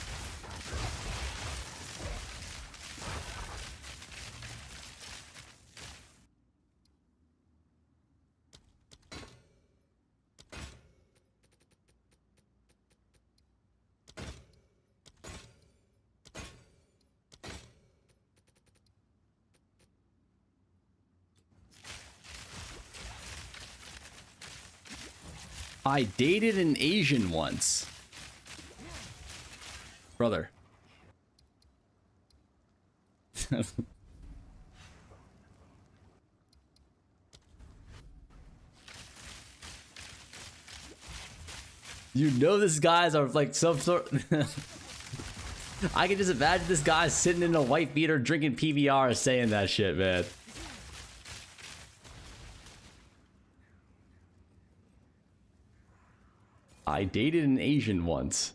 I dated an Asian once. Brother. You know these guys are like some sort... I can just imagine this guy sitting in a white beater drinking PBR saying that shit, man. I dated an Asian once.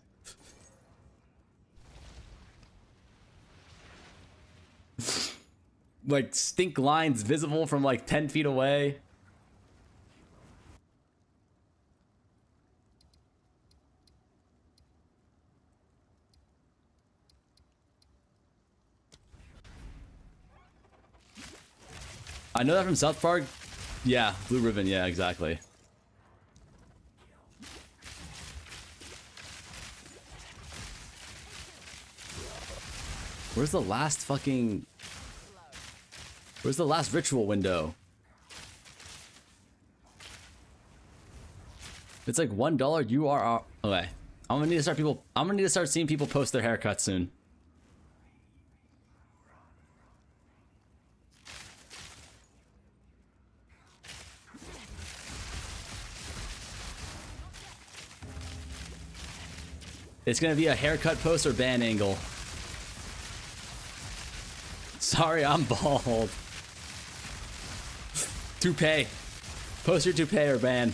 Like stink lines visible from like 10 feet away. I know that from South Park. Yeah, Blue Ribbon, yeah, exactly. Where's the last fucking... Where's the last ritual window? It's like $1. You are... Okay. I'm gonna need to start seeing people post their haircuts soon. It's gonna be a haircut post or ban angle. Sorry, I'm bald. Toupee. Post your toupee or ban.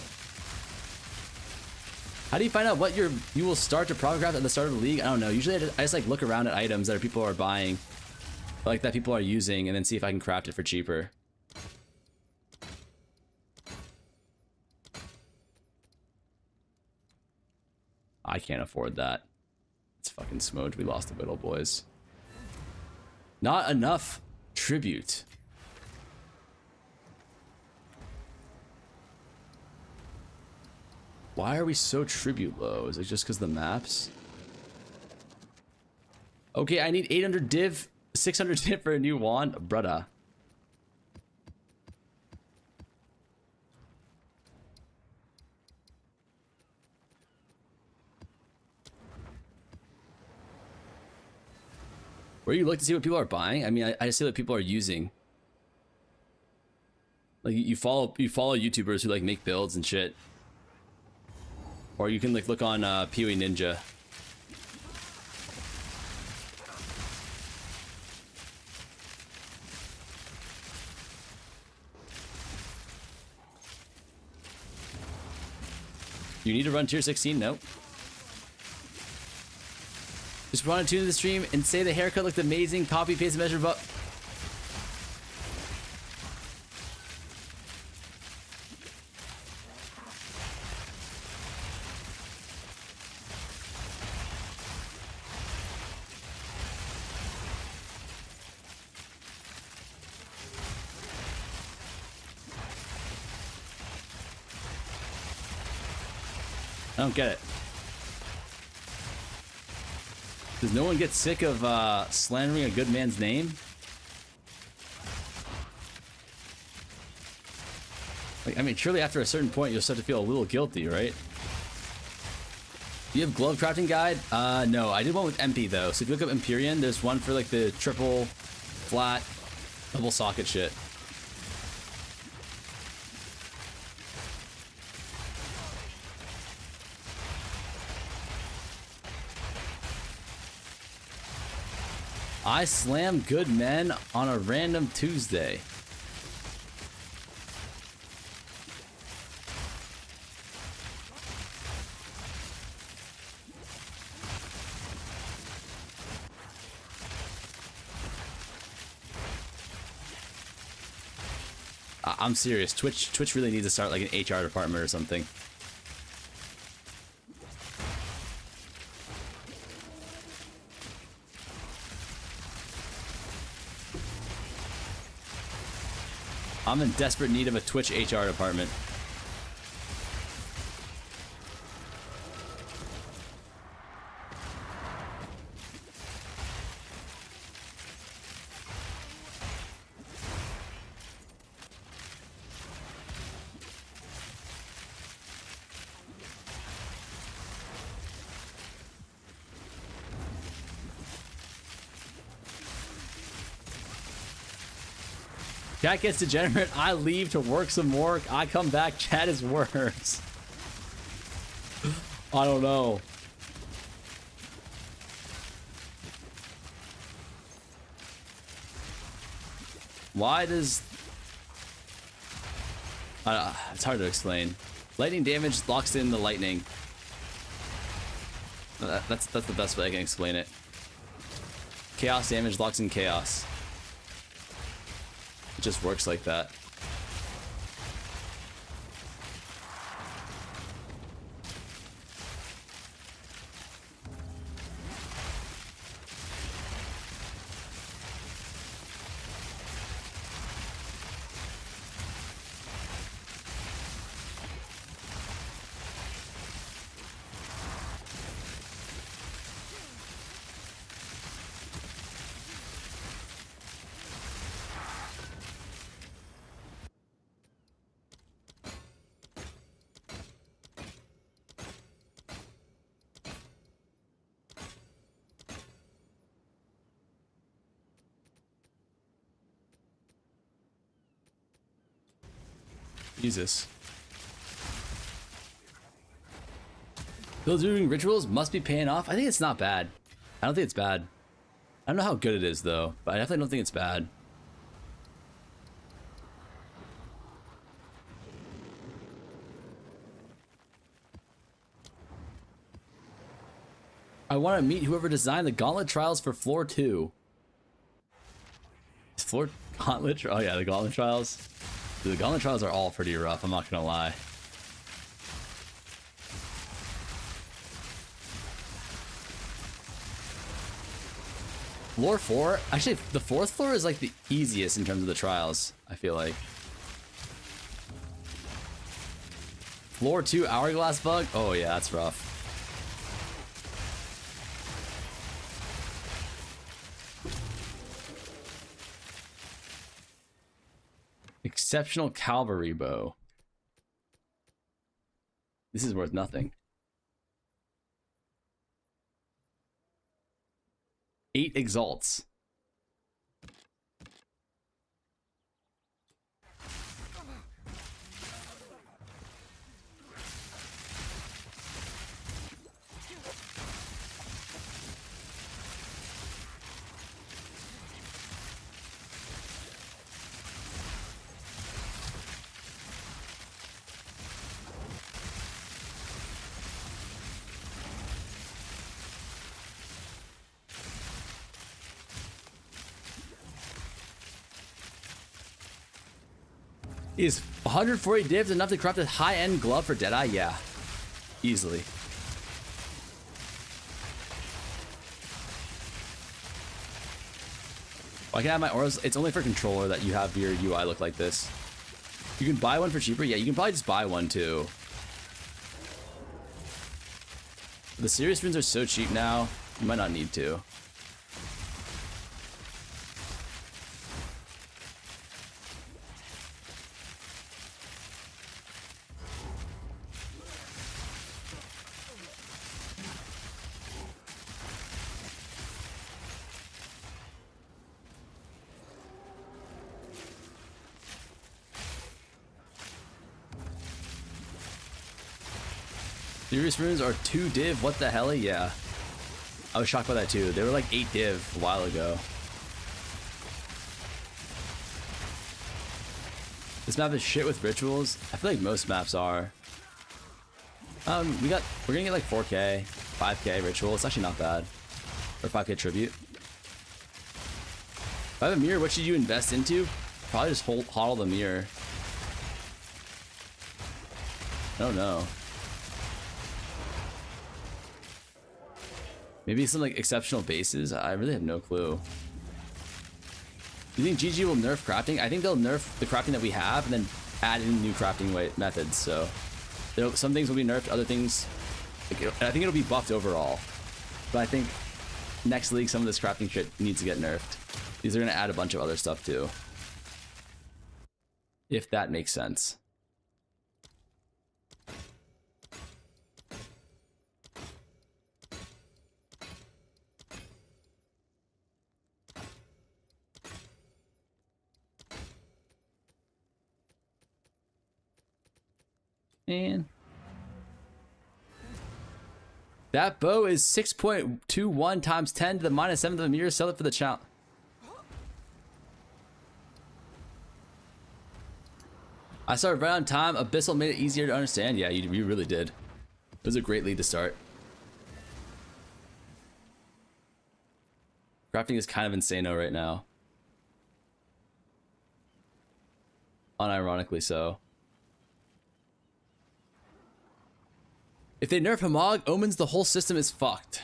How do you find out what you will start to progress at the start of the league? I don't know. Usually I just like look around at items that people are buying. like that people are using, and then see if I can craft it for cheaper. I can't afford that. It's fucking smoked. We lost the Whittle boys. Not enough tribute. Why are we so tribute low? Is it just because the maps? Okay, I need 800 div, 600 div for a new wand. Brudda. Where you look to see what people are buying? I mean, I just see what people are using. Like you follow YouTubers who like make builds and shit. Or you can like look on PoE Ninja. You need to run tier 16? Nope. Just run a tune to the stream and say the haircut looked amazing. Copy, paste, measure, but. I don't get it. Does no one get sick of slandering a good man's name? Like, I mean, surely after a certain point, you'll start to feel a little guilty, right? Do you have glove crafting guide? No, I did one with MP though. So if you look up Empyrean, there's one for like the triple, flat, double socket shit. I slam good men on a random Tuesday. I'm serious. Twitch really needs to start like an HR department or something. I'm in desperate need of a Twitch HR department. Chat gets degenerate. I leave to work some more. I come back. Chat is worse. I don't know. Why does... it's hard to explain. Lightning damage locks in the lightning. That's the best way I can explain it. Chaos damage locks in chaos. It just works like that. Jesus. Those doing rituals must be paying off. I think it's not bad. I don't think it's bad. I don't know how good it is though, but I definitely don't think it's bad. I want to meet whoever designed the gauntlet trials for floor 2. Floor gauntlet. Oh yeah, the gauntlet trials. Dude, the gauntlet trials are all pretty rough. I'm not gonna lie. Floor 4? Actually, the 4th floor is like the easiest in terms of the trials, I feel like. Floor 2 hourglass bug? Oh yeah, that's rough. Exceptional cavalry bow. This is worth nothing. 8 exalts. Is 140 divs enough to craft a high-end glove for Deadeye? Yeah. Easily. I can have my auras. It's only for controller that you have your UI look like this. You can buy one for cheaper. Yeah, you can probably just buy one too. The serious runes are so cheap now, you might not need to. Serious runes are 2 div, what the hell? Yeah. I was shocked by that too. They were like 8 div a while ago. This map is shit with rituals. I feel like most maps are. We're gonna get like 4K, 5K ritual. It's actually not bad. Or 5K tribute. If I have a mirror, what should you invest into? Probably just hodl the mirror. I don't know. Maybe some like exceptional bases. I really have no clue. You think GG will nerf crafting? I think they'll nerf the crafting that we have and then add in new crafting methods. So some things will be nerfed, other things, I think it'll be buffed overall. But I think next league, some of this crafting shit needs to get nerfed. These are gonna add a bunch of other stuff too. If that makes sense. And that bow is 6.21 times 10 to the minus 7th of a meter. Sell it for the challenge. I started right on time. Abyssal made it easier to understand. Yeah, you really did. It was a great lead to start. Crafting is kind of insane-o right now. Unironically so. If they nerf Hamog, Omens, the whole system is fucked.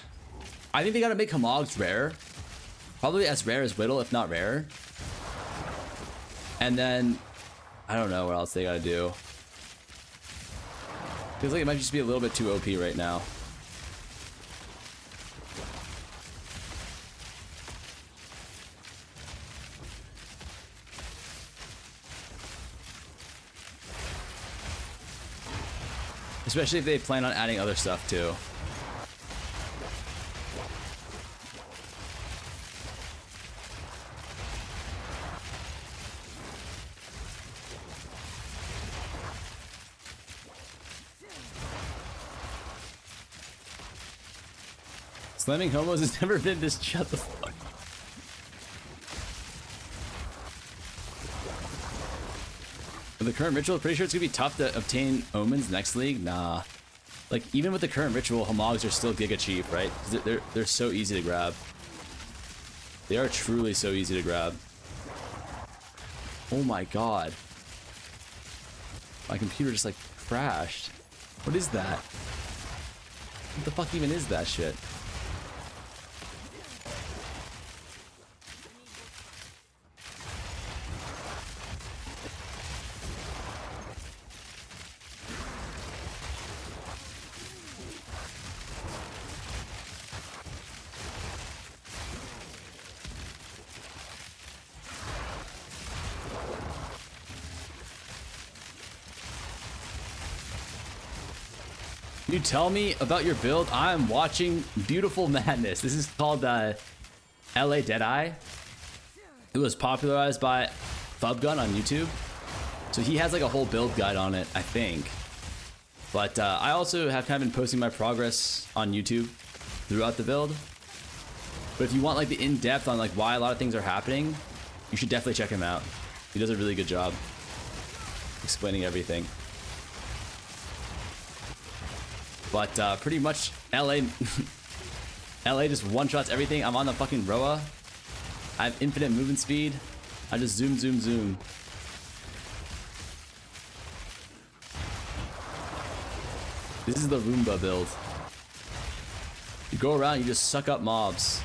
I think they gotta make Hamogs rare. Probably as rare as Whittle, if not rarer. And then, I don't know what else they gotta do. Feels like it might just be a little bit too OP right now. Especially if they plan on adding other stuff too. Slamming homos has never been this. Shut the fuck. With the current ritual, pretty sure it's gonna be tough to obtain omens next league. Nah, like even with the current ritual, Hamogs are still giga cheap, right? They're so easy to grab. They are truly so easy to grab. Oh my god. My computer just like crashed. What is that? What the fuck even is that shit? Can you tell me about your build? I'm watching Beautiful Madness. This is called LA Deadeye. It was popularized by Fubgun on YouTube. So he has like a whole build guide on it, I think. But I also have kind of been posting my progress on YouTube throughout the build. But if you want like the in-depth on like why a lot of things are happening, you should definitely check him out. He does a really good job explaining everything. But pretty much LA LA just one-shots everything. I'm on the fucking Roa. I have infinite movement speed. I just zoom, zoom, zoom. This is the Roomba build. You go around, you just suck up mobs.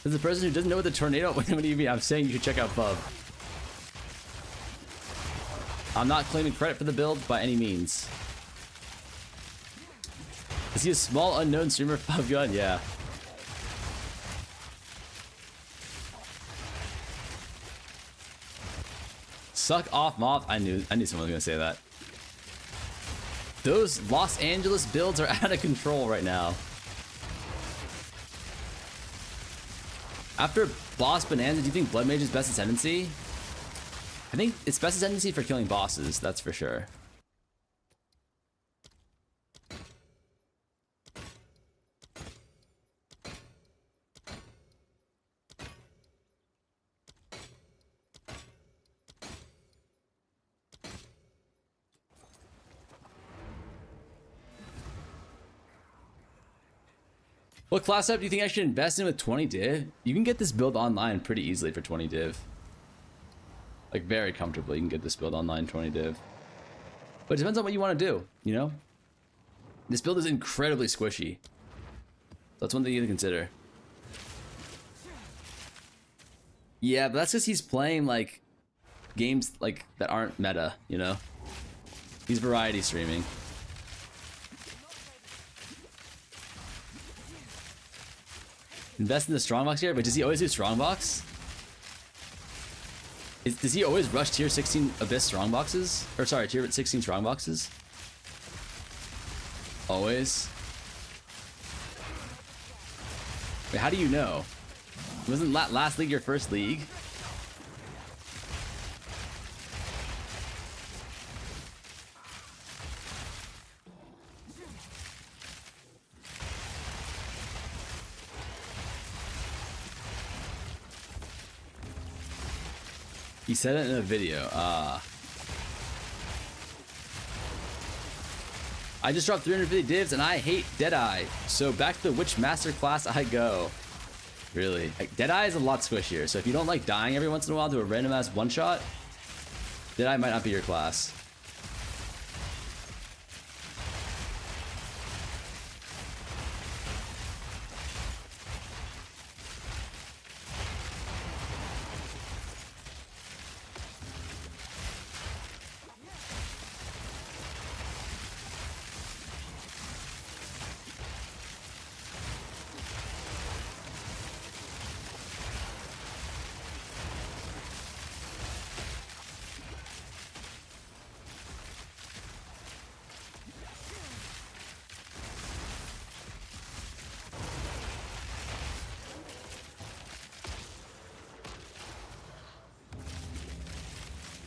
There's a person who doesn't know what the tornado. What do you mean? I'm saying you should check out Fub. I'm not claiming credit for the build by any means. Is he a small unknown streamer? Fubgun? Yeah. Suck off mob. I knew someone was gonna say that. Those Los Angeles builds are out of control right now. After Boss Bonanza, do you think Blood Mage is best ascendancy? I think it's best ascendancy for killing bosses, that's for sure. What class up do you think I should invest in with 20 div? You can get this build online pretty easily for 20 div. Like very comfortably, you can get this build online 20 div. But it depends on what you want to do, you know? This build is incredibly squishy. That's one thing you need to consider. Yeah, but that's because he's playing like games like that aren't meta, you know? He's variety streaming. Invest in the strongbox here, but does he always do strongbox? Does he always rush tier 16 Abyss strongboxes? Or sorry, tier 16 strongboxes? Always? Wait, how do you know? Wasn't last league your first league? He said it in a video. I just dropped 350 divs and I hate Deadeye. So back to the which master class I go. Really? Like, Deadeye is a lot squishier. So if you don't like dying every once in a while to a random ass one shot, Deadeye might not be your class.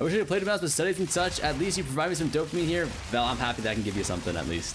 I wish I had played about with studies and such. At least you provide me some dopamine here. Well, I'm happy that I can give you something at least.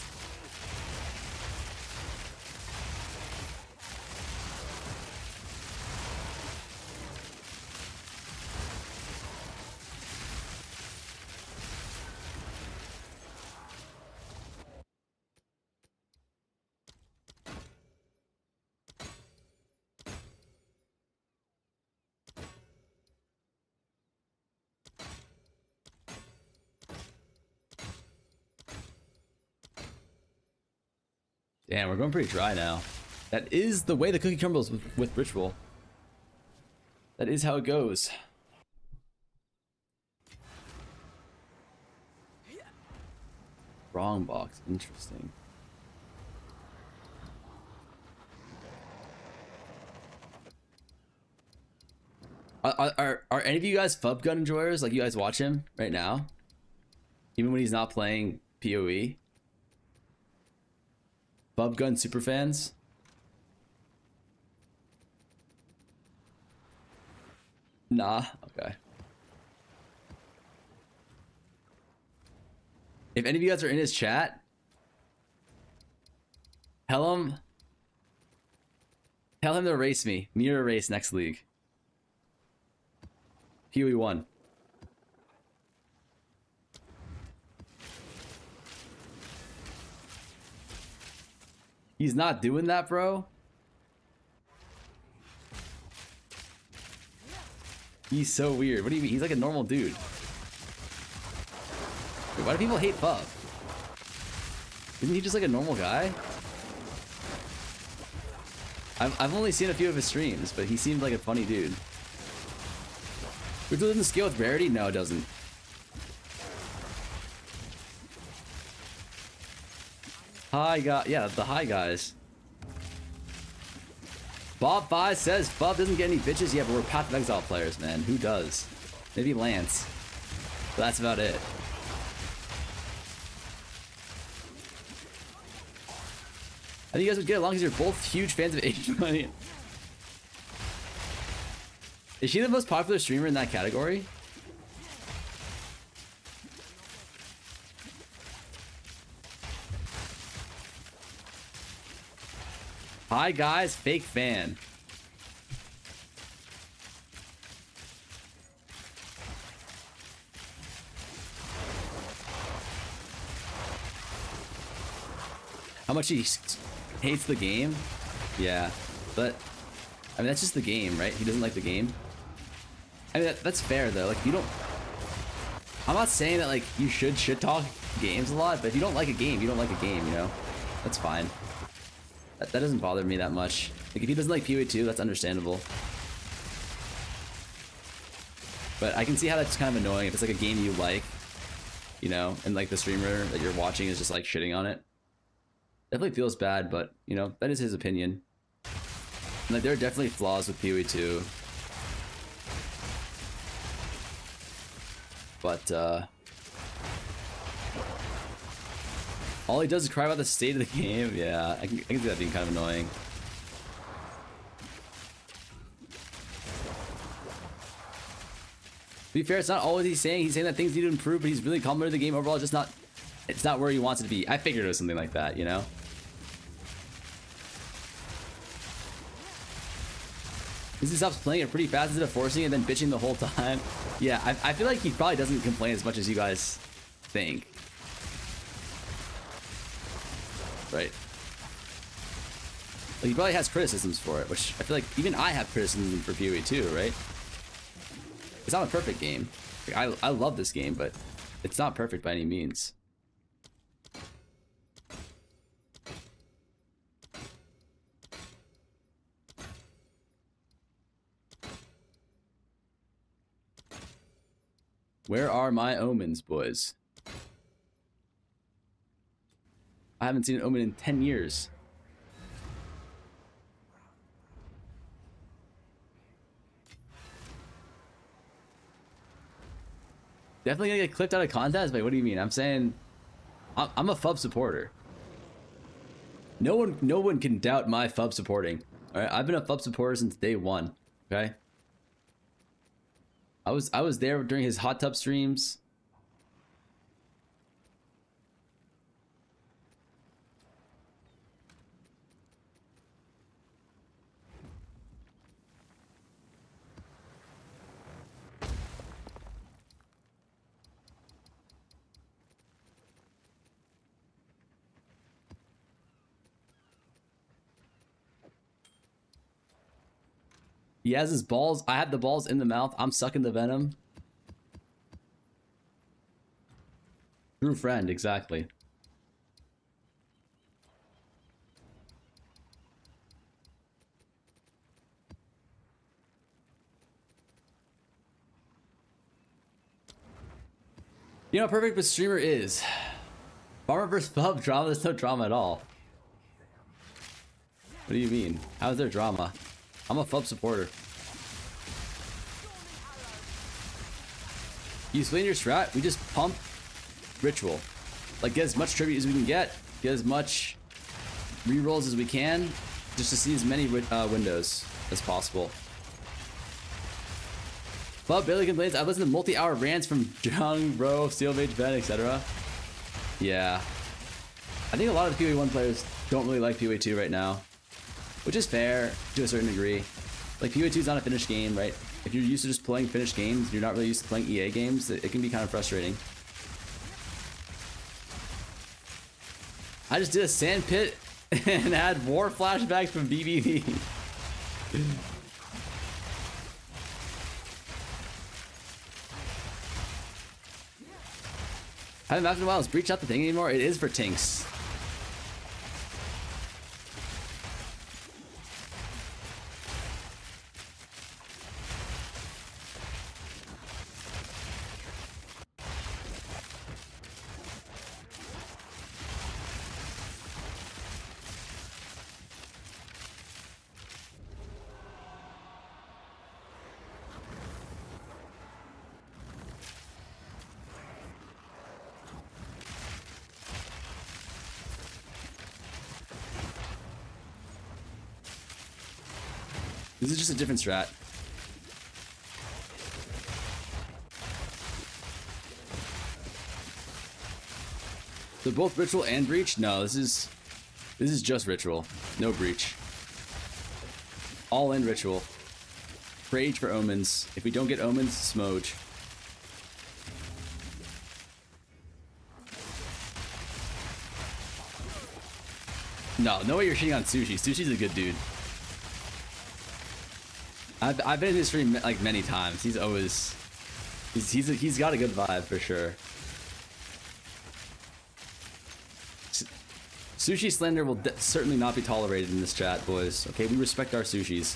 Damn, we're going pretty dry now. That is the way the cookie crumbles with ritual. That is how it goes. Wrong box. Interesting. Are any of you guys Fub Gun enjoyers? Like, you guys watch him right now? Even when he's not playing PoE? Fub Gun super fans? Nah? Okay. If any of you guys are in his chat, tell him to race me. Mirror race next league. PoE 1. He's not doing that, bro. He's so weird. What do you mean? He's like a normal dude. Wait, why do people hate Fub? Isn't he just like a normal guy? I've only seen a few of his streams, but he seemed like a funny dude. Which doesn't scale with rarity? No, it doesn't. Hi, guys. Yeah, the hi guys. Bob 5 says Fub doesn't get any bitches. Yeah, but we're pathofexile players, man. Who does? Maybe Lance. But that's about it. I think you guys would get along because you're both huge fans of Asian money. Is she the most popular streamer in that category? Hi guys, fake fan. How much he hates the game? Yeah, but I mean that's just the game, right? He doesn't like the game. I mean that's fair though. Like you don't. I'm not saying that like you should talk games a lot, but if you don't like a game, you don't like a game. You know, that's fine. That doesn't bother me that much. Like if he doesn't like PoE 2, that's understandable. But I can see how that's kind of annoying if it's like a game you like, you know, and like the streamer that you're watching is just like shitting on it. Definitely feels bad, but you know, that is his opinion. And, like there are definitely flaws with PoE 2. But all he does is cry about the state of the game. Yeah, I can see that being kind of annoying. To be fair, it's not always he's saying that things need to improve, but he's really complimented the game overall. Just not, it's not where he wants it to be. I figured it was something like that, you know. He stops playing it pretty fast instead of forcing it and then bitching the whole time. Yeah, I feel like he probably doesn't complain as much as you guys think. Right. Like, he probably has criticisms for it, which I feel like even I have criticism for PoE 2, right? It's not a perfect game. Like, I love this game, but it's not perfect by any means. Where are my omens, boys? I haven't seen an omen in 10 years. Definitely gonna get clipped out of context? But what do you mean? I'm saying I'm a Fub supporter. No one can doubt my Fub supporting. All right, I've been a Fub supporter since day one. Okay. I was there during his hot tub streams. He has his balls. I have the balls in the mouth. I'm sucking the venom. True friend, exactly. You know how perfect a streamer is. Farmer vs. Pub drama, there's no drama at all. What do you mean? How is there drama? I'm a Fub supporter. You explain your strat, we just pump ritual. Like, get as much tribute as we can get as much rerolls as we can, just to see as many windows as possible. Fub barely complains. I've listened to multi-hour rants from Jung, Ro, Steel Mage, Ben, etc. Yeah. I think a lot of the PoE 1 players don't really like PoE 2 right now, which is fair to a certain degree. Like, PoE 2 is not a finished game, right? If you're used to just playing finished games, you're not really used to playing EA games, it can be kind of frustrating. I just did a sand pit and had war flashbacks from BBB. I haven't mapped in a while. Is Breach not the thing anymore? It is for Tinks. This is just a different strat. So both ritual and breach? No, this is just ritual. No breach. All in ritual. Rage for omens. If we don't get omens, smoge. No way you're shitting on Sushi. Sushi's a good dude. I've been in his stream like many times. He's always he's got a good vibe for sure. Sushi slander will certainly not be tolerated in this chat, boys. Okay, we respect our sushis.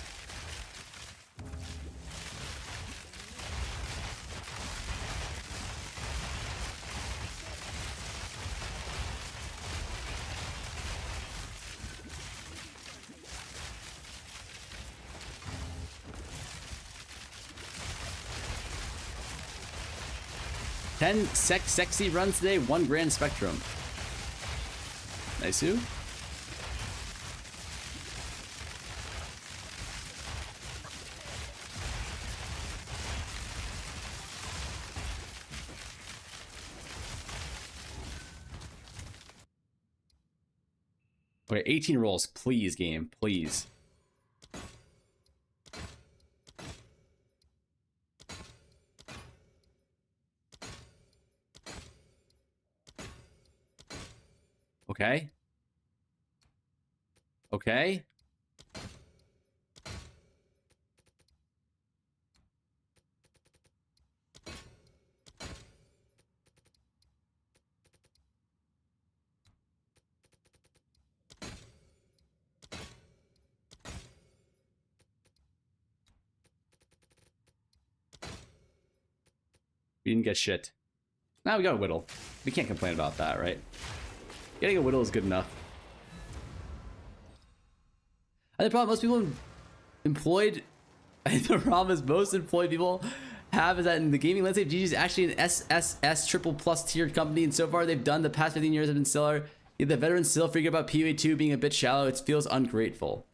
Sexy runs today, 1 grand spectrum. Nice. Okay, 18 rolls, please, game, please. Okay. Okay. We didn't get shit. Now we got a Whittle. We can't complain about that, right? Getting a Whittle is good enough. And the problem most people employed, the problem is most employed people have is that in the gaming landscape, GG is actually an SSS triple plus tiered company, and so far they've done the past 15 years have been stellar. Yet the veterans still figure about PoE 2 being a bit shallow. It feels ungrateful.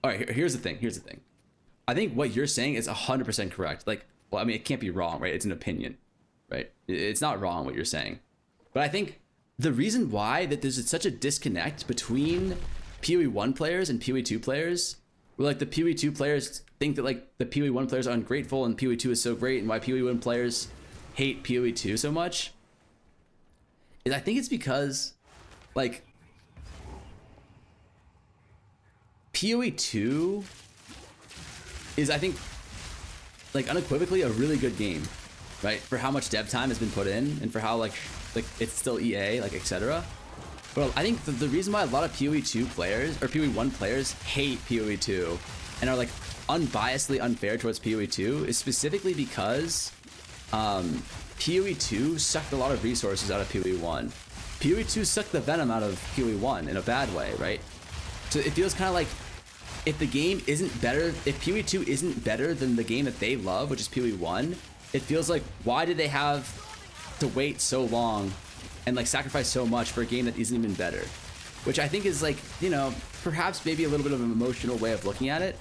All right, here's the thing. I think what you're saying is 100% correct. Like, well, I mean, it can't be wrong, right? It's an opinion, right? It's not wrong what you're saying. But I think the reason why that there's such a disconnect between PoE 1 players and PoE 2 players, where like the PoE 2 players think that like the PoE 1 players are ungrateful and PoE 2 is so great, and why PoE 1 players hate PoE 2 so much, is I think it's because like PoE 2 is, I think, like unequivocally a really good game, right? For how much dev time has been put in and for how like it's still EA, like etc. But I think the reason why a lot of PoE 2 players or PoE 1 players hate PoE 2 and are like unbiasedly unfair towards PoE 2 is specifically because PoE 2 sucked a lot of resources out of PoE 1. PoE 2 sucked the venom out of PoE 1 in a bad way, right? So it feels kind of like if the game isn't better, if PoE 2 isn't better than the game that they love, which is PoE 1, it feels like why did they have to wait so long and like sacrifice so much for a game that isn't even better? Which I think is like, you know, perhaps maybe a little bit of an emotional way of looking at it.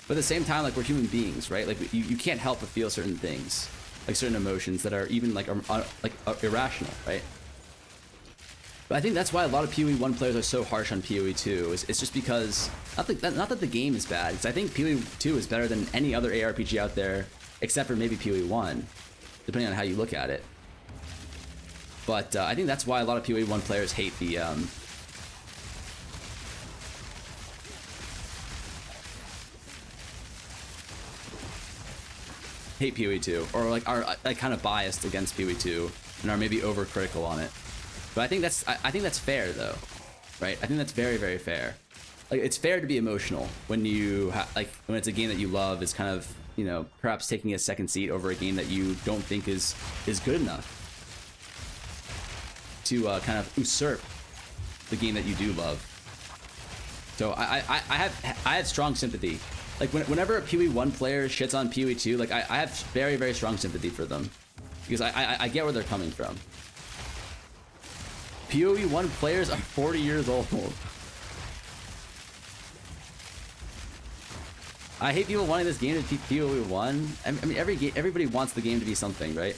But at the same time, like we're human beings, right? Like you can't help but feel certain things, like certain emotions that are even like irrational, right? But I think that's why a lot of PoE 1 players are so harsh on PoE 2. It's just because not that the game is bad. Because I think PoE 2 is better than any other ARPG out there, except for maybe PoE 1, depending on how you look at it. But I think that's why a lot of PoE 1 players hate the hate PoE 2, or like are like kind of biased against PoE 2 and are maybe overcritical on it. But I think that's fair though, right? I think that's very, very fair. Like it's fair to be emotional when you when it's a game that you love is kind of, you know, perhaps taking a second seat over a game that you don't think is good enough to kind of usurp the game that you do love. So I have strong sympathy. Like whenever a PoE 1 player shits on PoE 2, like I have very, very strong sympathy for them because I get where they're coming from. PoE 1 players are 40 years old. I hate people wanting this game to be PoE 1. I mean, everybody wants the game to be something, right?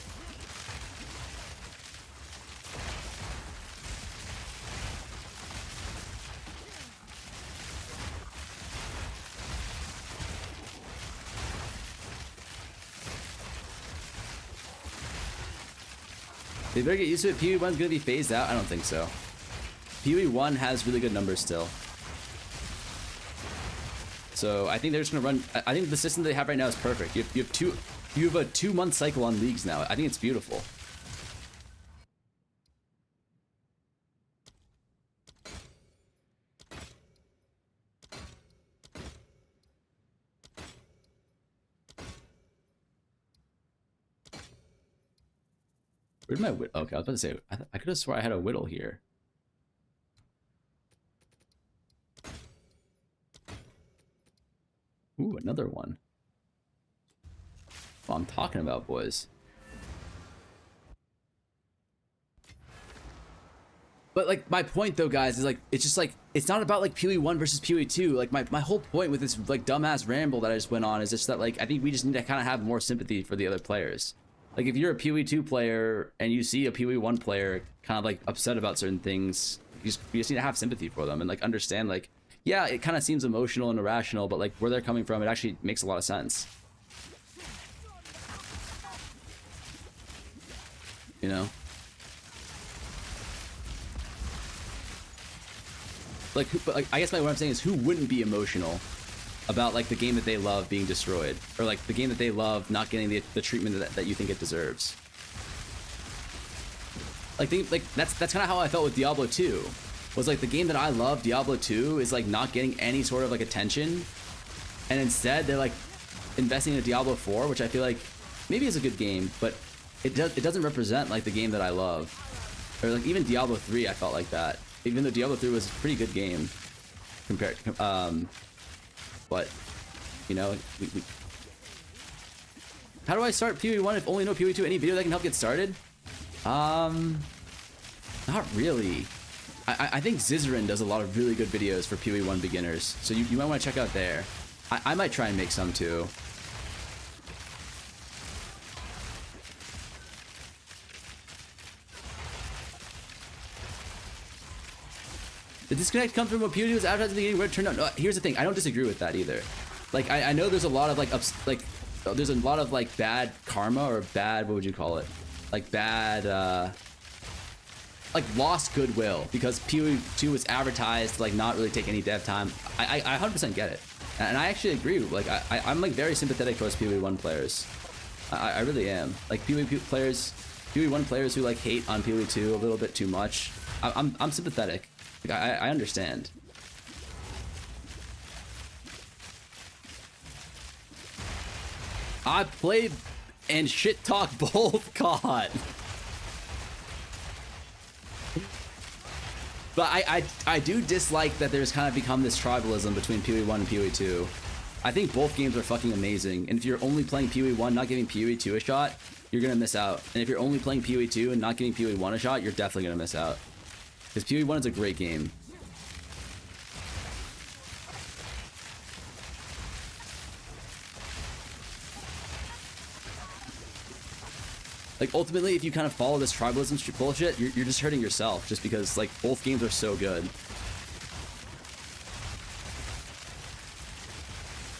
They better get used to it. PoE 1's gonna be phased out? I don't think so. PoE 1 has really good numbers still. So I think they're just gonna run. I think the system they have right now is perfect. You have a 2-month cycle on leagues now. I think it's beautiful. Where'd my Whittle? Okay, I was about to say, I could have swore I had a Whittle here. Ooh, another one. What I'm talking about, boys. But like my point though, guys, is like it's just like it's not about like PoE 1 versus PoE 2. Like my whole point with this like dumbass ramble that I just went on is just that like I think we just need to kind of have more sympathy for the other players. Like if you're a PoE 2 player and you see a PoE 1 player kind of like upset about certain things, you just need to have sympathy for them and like understand like, yeah, it kind of seems emotional and irrational, but like where they're coming from, it actually makes a lot of sense. You know? Like, I guess what I'm saying is who wouldn't be emotional about like the game that they love being destroyed, or like the game that they love not getting the treatment that you think it deserves. Like that's kind of how I felt with Diablo 2. Was like the game that I love, Diablo 2, is like not getting any sort of like attention, and instead they're like investing in a Diablo 4, which I feel like maybe is a good game, but it doesn't represent like the game that I love. Or like even Diablo 3, I felt like that, even though Diablo 3 was a pretty good game compared but you know, how do I start PoE 1 if only know PoE 2? Any video that can help get started? Not really. I think Zizarin does a lot of really good videos for PoE 1 beginners, so you might want to check out there. I might try and make some too. The disconnect comes from what PoE was advertised at the beginning where it turned out. No, here's the thing, I don't disagree with that either. Like I know there's a lot of there's a lot of like bad karma, or bad, what would you call it? Like bad like lost goodwill because PoE 2 was advertised to like not really take any dev time. I 100% get it, and I actually agree. Like I'm like very sympathetic towards PoE 1 players. I really am. Like PoE 1 players who like hate on PoE 2 a little bit too much. I'm sympathetic. Like I understand. I played and shit talk both caught. But I do dislike that there's kind of become this tribalism between PoE 1 and PoE 2. I think both games are fucking amazing, and if you're only playing PoE 1, not giving PoE 2 a shot, you're gonna miss out. And if you're only playing PoE 2 and not giving PoE 1 a shot, you're definitely gonna miss out. Because PoE 1 is a great game. Like, ultimately, if you kind of follow this tribalism bullshit, you're just hurting yourself, just because, like, both games are so good.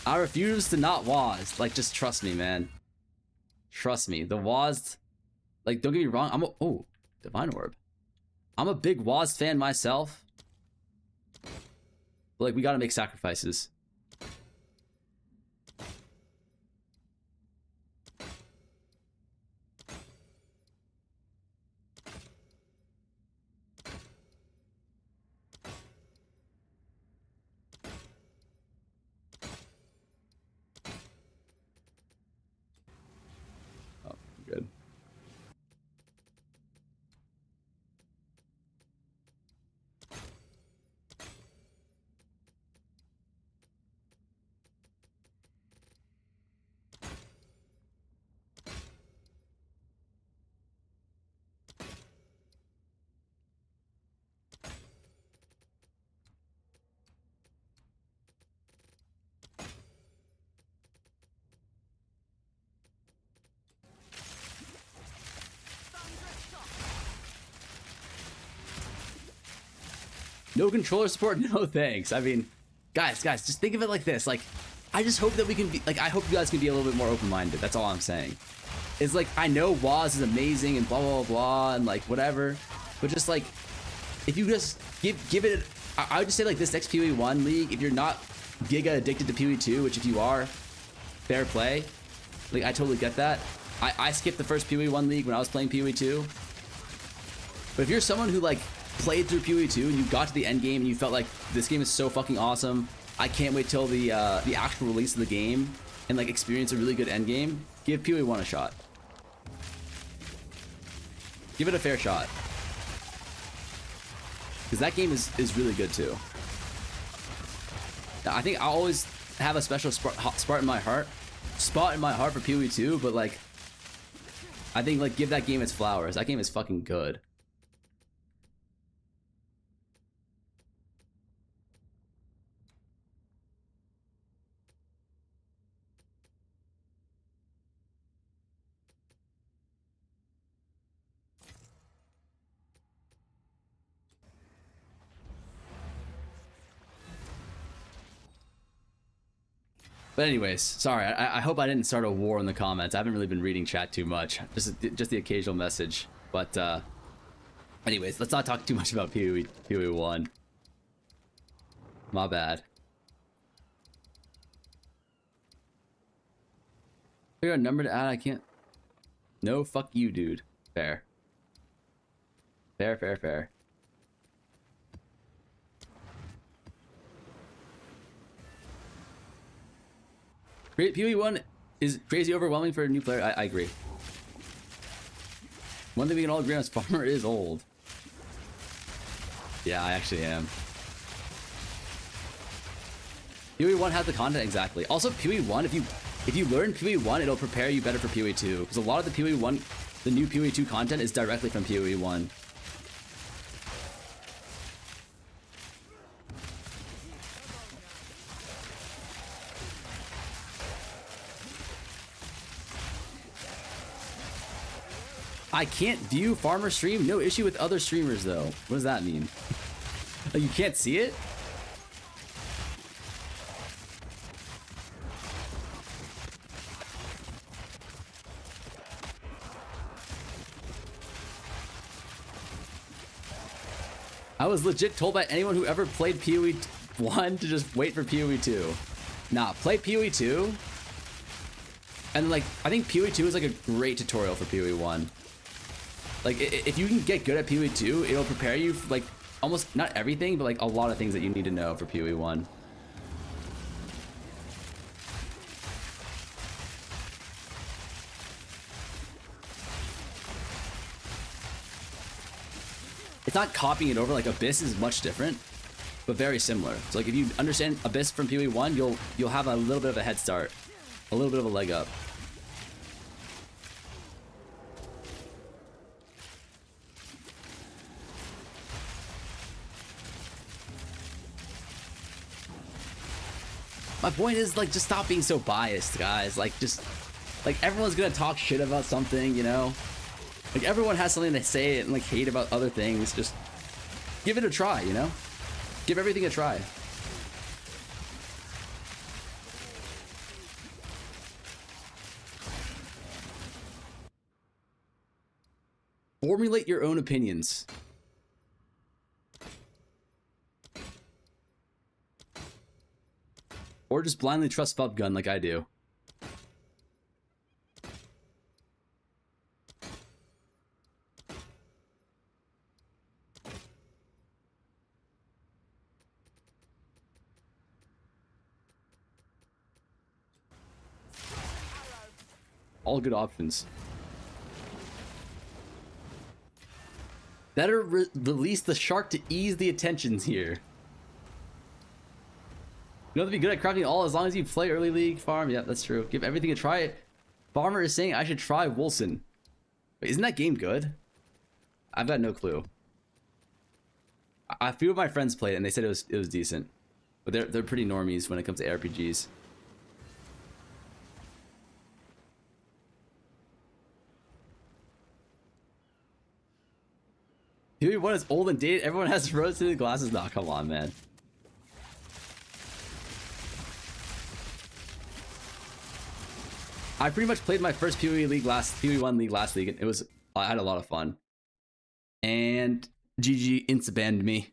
I refuse to not WASD. Like, just trust me, man. Trust me. The WASD... Like, don't get me wrong, oh, Divine Orb. I'm a big WASD fan myself. But, like, we gotta make sacrifices. Good. No controller support? No thanks. I mean, guys, just think of it like this. Like, I just hope that we can be, like, I hope you guys can be a little bit more open-minded. That's all I'm saying. It's like, I know WAS is amazing and blah, blah, blah, blah, and like, whatever. But just like, if you just give it, I would just say like this next PoE 1 league, if you're not giga addicted to PoE 2, which if you are, fair play. Like, I totally get that. I skipped the first PoE 1 league when I was playing PoE 2. But if you're someone who like, played through PoE 2 and you got to the end game and you felt like this game is so fucking awesome, I can't wait till the actual release of the game and like experience a really good end game, give PoE 1 a shot. Give it a fair shot. Because that game is really good too. Now, I think I'll always have a special spot in my heart for PoE 2, but like, I think like give that game its flowers. That game is fucking good. But anyways, sorry, I hope I didn't start a war in the comments. I haven't really been reading chat too much. Just the occasional message. But anyways, let's not talk too much about PoE 1. My bad. Figure out a number to add, I can't. No, fuck you, dude. Fair. Fair. PoE 1 is crazy overwhelming for a new player. I agree. One thing we can all agree on is Farmer is old. Yeah, I actually am. PoE 1 has the content exactly. Also, PoE 1, if you learn PoE 1, it'll prepare you better for PoE 2. Because a lot of the PoE 1, the new PoE 2 content is directly from PoE 1. I can't view Farmer stream? No issue with other streamers though. What does that mean? Like, you can't see it? I was legit told by anyone who ever played PoE 1 to just wait for PoE 2. Nah, play PoE 2. And like, I think PoE 2 is like a great tutorial for PoE 1. Like, if you can get good at PoE 2, it'll prepare you for, like, almost, not everything, but, like, a lot of things that you need to know for PoE 1. It's not copying it over. Like Abyss is much different, but very similar. So like if you understand Abyss from PoE 1, you'll have a little bit of a head start, a little bit of a leg up. My point is, like, just stop being so biased, guys. Like, just, like, everyone's gonna talk shit about something, you know? Like, everyone has something to say and, like, hate about other things. Just give it a try, you know? Give everything a try. Formulate your own opinions. Or just blindly trust Fub Gun like I do. All good options. Better release the shark to ease the attentions here. You don't have to be good at crafting all as long as you play early league farm. Yeah, that's true. Give everything a try. Farmer is saying I should try Wilson. Wait, isn't that game good? I've got no clue. A few of my friends played it and they said it was decent, but they're pretty normies when it comes to RPGs. Dude, what is old and dated? Everyone has rose-tinted glasses now. Come on, man. I pretty much played my first PoE 1 league last league, and I had a lot of fun. And GG insta-banned me.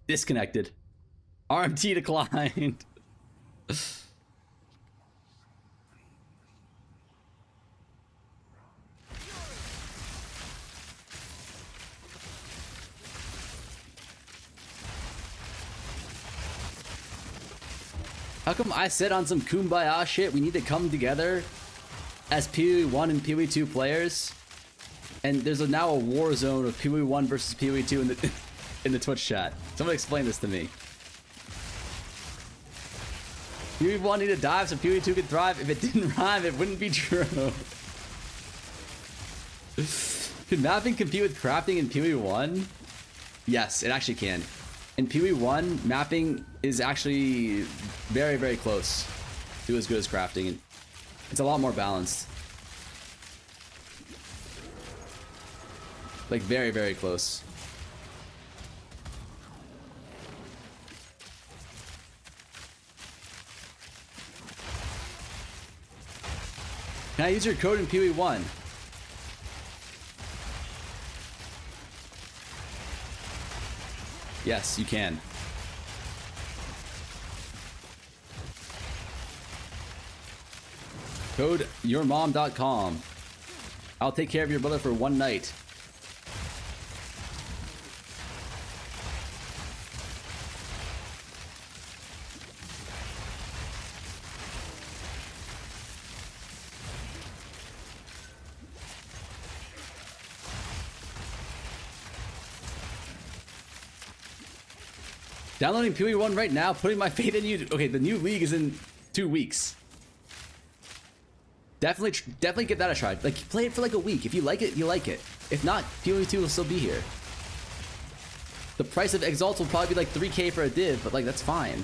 Disconnected. RMT declined. How come I said on some kumbaya shit we need to come together as PoE 1 and PoE 2 players, and there's now a war zone of PoE 1 versus PoE 2 in the Twitch chat? Someone explain this to me. PoE 1 need to dive so PoE 2 could thrive. If it didn't rhyme, it wouldn't be true. Could mapping compete with crafting in PoE 1? Yes, it actually can. In PoE 1, mapping is actually very, very close to as good as crafting, and it's a lot more balanced. Like, very, very close. Can I use your code in PoE 1? Yes, you can. Code yourmom.com. I'll take care of your brother for one night. Downloading PoE 1 right now, putting my faith in you. Okay, the new league is in 2 weeks. Definitely give that a try. Like, play it for like a week. If you like it, you like it. If not, PoE 2 will still be here. The price of Exalt will probably be like 3K for a div, but like, that's fine.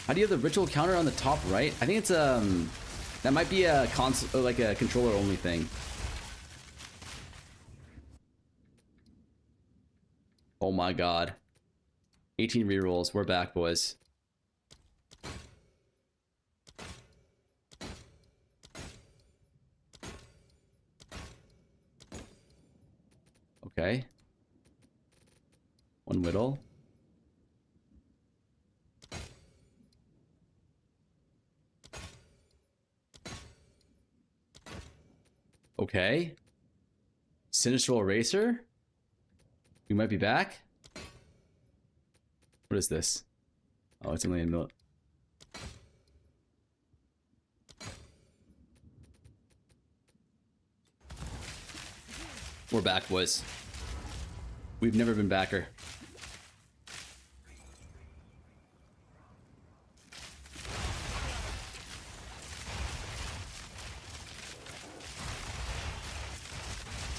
How do you have the ritual counter on the top right? I think it's that might be a console, like a controller only thing. Oh my god. 18 rerolls. We're back, boys. Okay. One Whittle. Okay. Sinistral Eraser? We might be back? What is this? Oh, it's only a minute. We're back, boys. We've never been backer.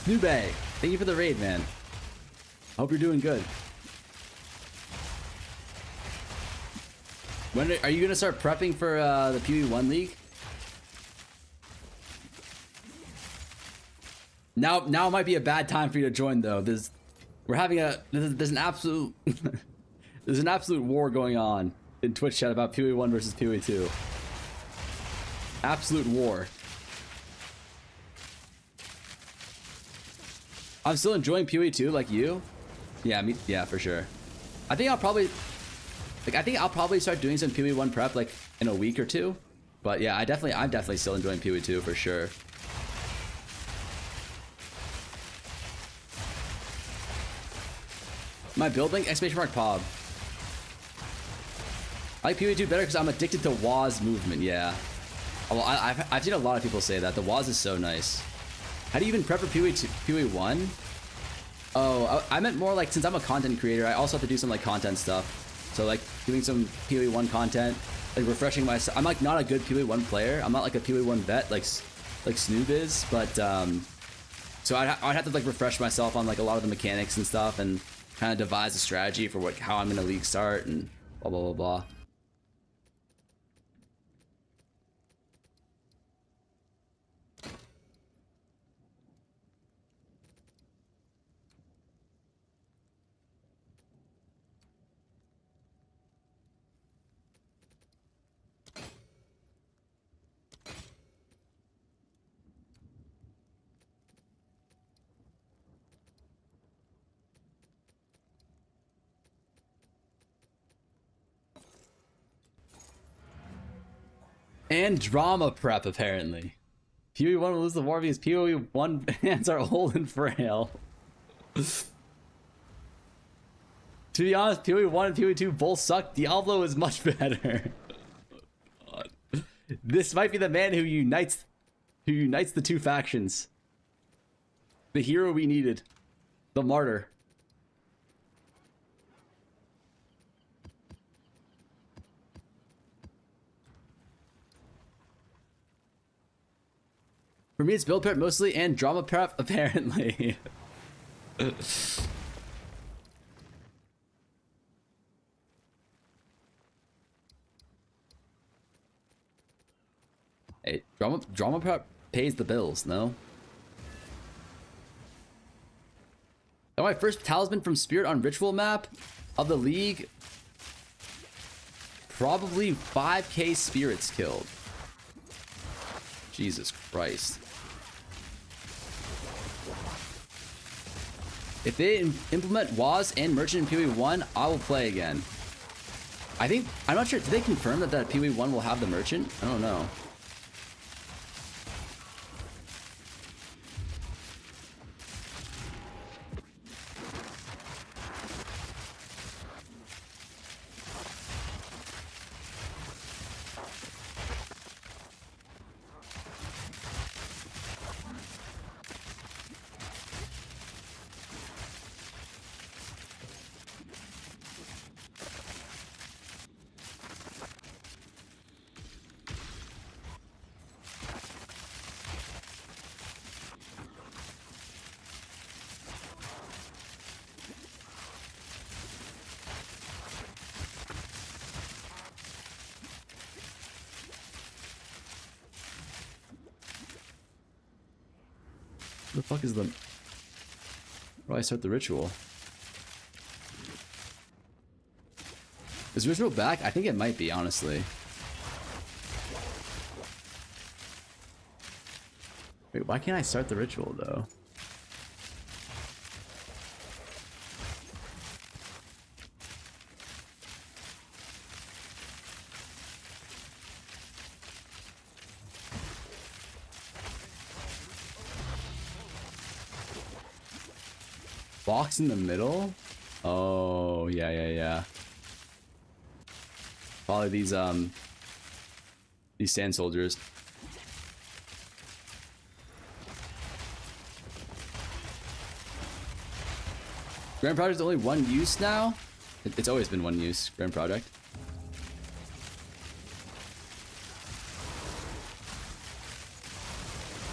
Nube, thank you for the raid, man. Hope you're doing good. When are you gonna start prepping for the PoE1 League? Now might be a bad time for you to join though. There's an absolute there's an absolute war going on in Twitch chat about PoE1 versus PoE2. Absolute war. I'm still enjoying PoE2 like you. Yeah, for sure. I think I'll probably start doing some PoE1 prep like in a week or two. But yeah, I'm definitely still enjoying PoE2 for sure. My build link, exclamation mark Pob. I like PoE2 better because I'm addicted to Waz movement, yeah. Well, I've seen a lot of people say that. The Waz is so nice. How do you even prep for PoE1? Oh, I meant more like, since I'm a content creator, I also have to do some like content stuff. So like doing some PoE1 content, like refreshing myself. I'm like not a good PoE1 player. I'm not like a PoE1 vet like Snoob is, but so I'd have to like refresh myself on like a lot of the mechanics and stuff and kind of devise a strategy for how I'm gonna league start and blah blah blah blah. And drama prep, apparently. PoE1 will lose the war because PoE1 hands are old and frail. To be honest, PoE1 and PoE2 both suck. Diablo is much better. This might be the man who unites the two factions. The hero we needed. The martyr. For me, it's build prep mostly and drama prep, apparently. Hey, drama prep pays the bills, no? That my first talisman from Spirit on Ritual map of the league. Probably 5k spirits killed. Jesus Christ. If they implement Waz and Merchant in PoE1, I will play again. I'm not sure, did they confirm that PoE1 will have the Merchant? I don't know. Where the fuck is the... Where do I start the ritual? Is ritual back? I think it might be, honestly. Wait, why can't I start the ritual, though? Box in the middle? Oh, yeah. Probably these sand soldiers. Grand Project's only one use now? It's always been one use, Grand Project.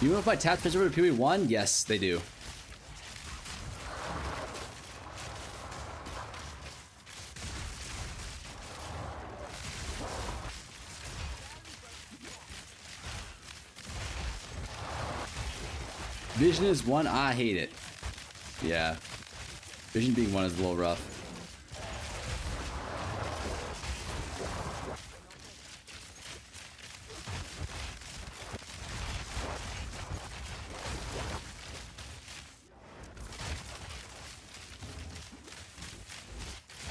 You know if my tap switch over to PoE1? Yes, they do. Vision is one, I hate it. Yeah. Vision being one is a little rough.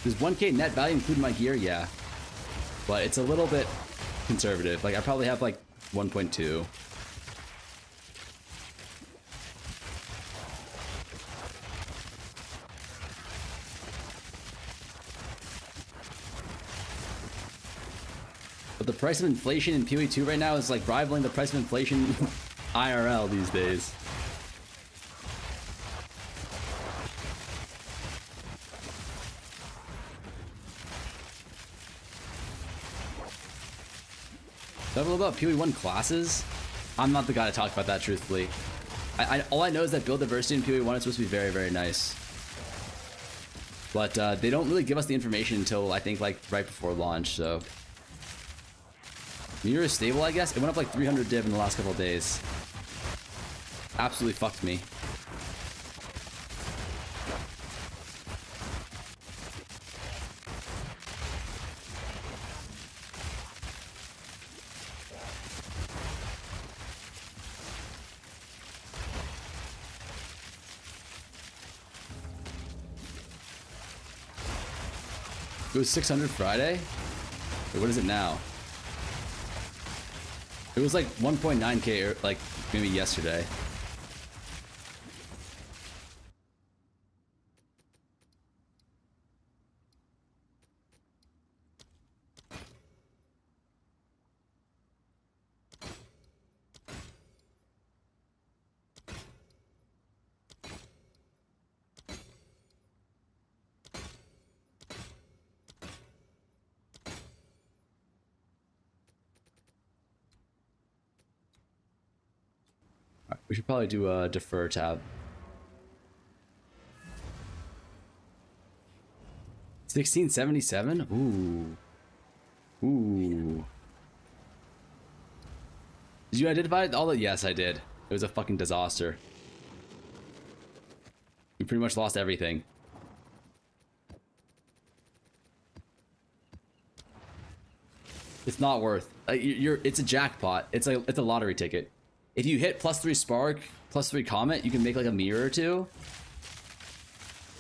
Does 1k net value include my gear? Yeah. But it's a little bit conservative. Like, I probably have like 1.2. But the price of inflation in PoE2 right now is like rivaling the price of inflation IRL these days. Level about PoE1 classes? I'm not the guy to talk about that, truthfully. All I know is that build diversity in PoE1 is supposed to be very, very nice. But they don't really give us the information until I think like right before launch, so. Mirror is stable, I guess. It went up like 300 div in the last couple of days. Absolutely fucked me. It was 600 Friday? Wait, what is it now? It was like 1.9k or like maybe yesterday. We should probably do a defer tab. 1677? Ooh. Did you identify all the? Yes, I did. It was a fucking disaster. We pretty much lost everything. It's not worth. It's a jackpot. It's a lottery ticket. If you hit +3 spark, +3 comet, you can make like a mirror or two.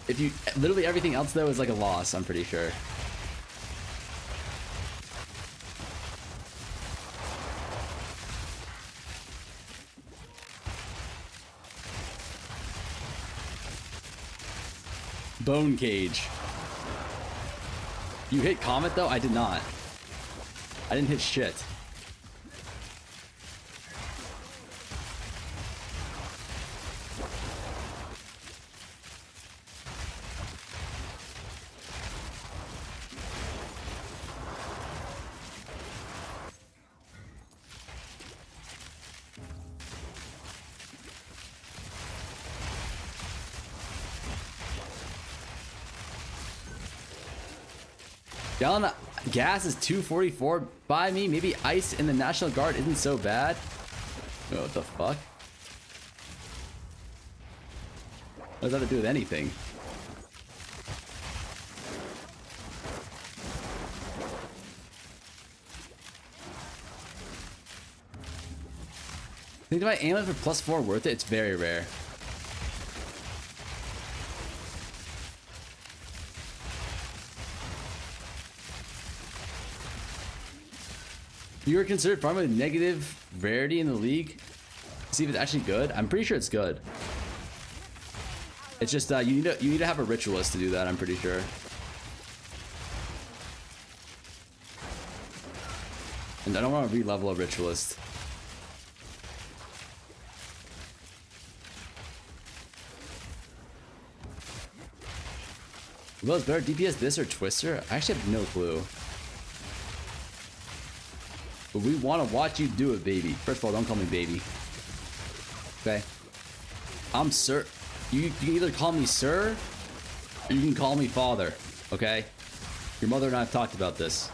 If you literally everything else though is like a loss, I'm pretty sure. Bone cage. You hit comet though? I did not. I didn't hit shit. Gallon of gas is 244 by me. Maybe ice in the National Guard isn't so bad. Oh, what the fuck? What does that have to do with anything? Think about amulet for +4 worth it? It's very rare. You were considered farming with negative rarity in the league? See if it's actually good? I'm pretty sure it's good. It's just you need to have a ritualist to do that. I'm pretty sure. And I don't want to re-level a ritualist. Well, is better DPS this or Twister? I actually have no clue. But we want to watch you do it, baby. First of all, don't call me baby. Okay? I'm sir. You can either call me sir, or you can call me father. Okay? Your mother and I have talked about this.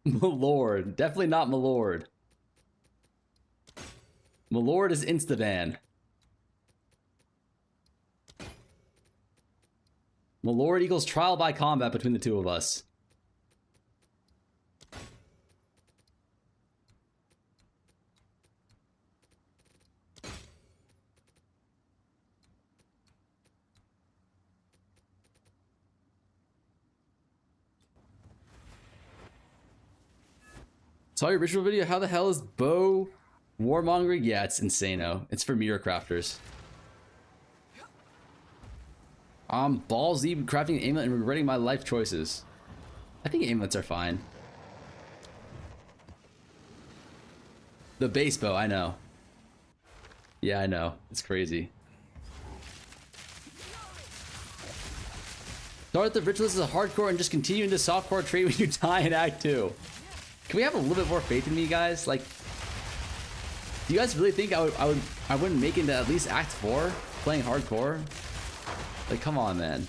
Malord. Definitely not Malord. Malord is Instaban. Malord equals trial by combat between the two of us. Saw your ritual video. How the hell is bow warmongering? Yeah, it's insano. It's for mirror crafters. Balls deep crafting an amulet and regretting my life choices. I think amulets are fine. The base bow, I know. Yeah, I know. It's crazy. Start the ritualist as a hardcore and just continue into softcore trade when you die in Act 2. Can we have a little bit more faith in me, guys? Like, do you guys really think I wouldn't make it into at least Act 4 playing hardcore? Like, come on, man.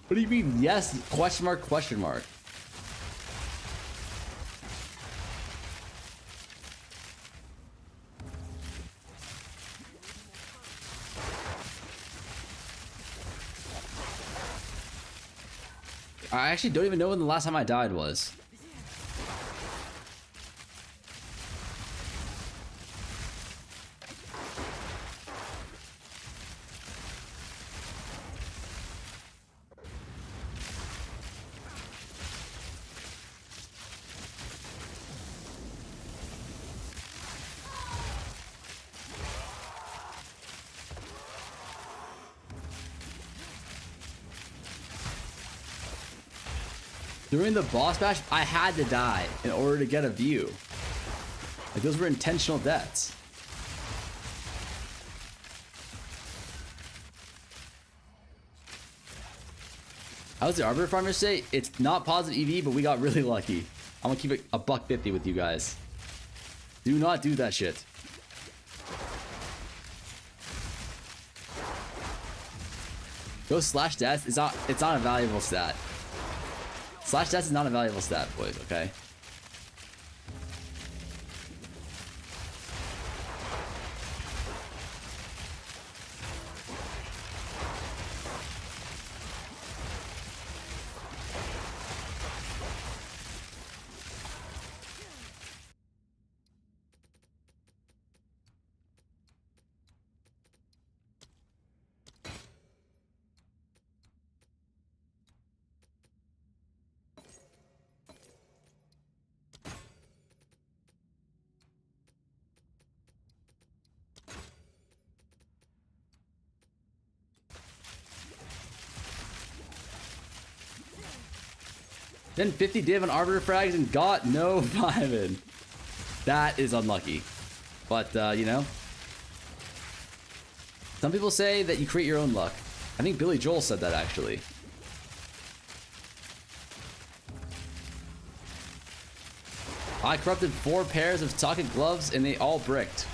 What do you mean? Yes? Question mark, question mark. I actually don't even know when the last time I died was. During the boss bash, I had to die in order to get a view. Like, those were intentional deaths. How's the Arbiter Farmer say? It's not positive EV, but we got really lucky. I'm gonna keep it a $1.50 with you guys. Do not do that shit. Go slash death. It's not a valuable stat. Slash death is not a valuable stat, boys, okay? Then 50 div on Arbiter frags and got no 5 in. That is unlucky. But, you know. Some people say that you create your own luck. I think Billy Joel said that, actually. I corrupted 4 pairs of socket gloves and they all bricked.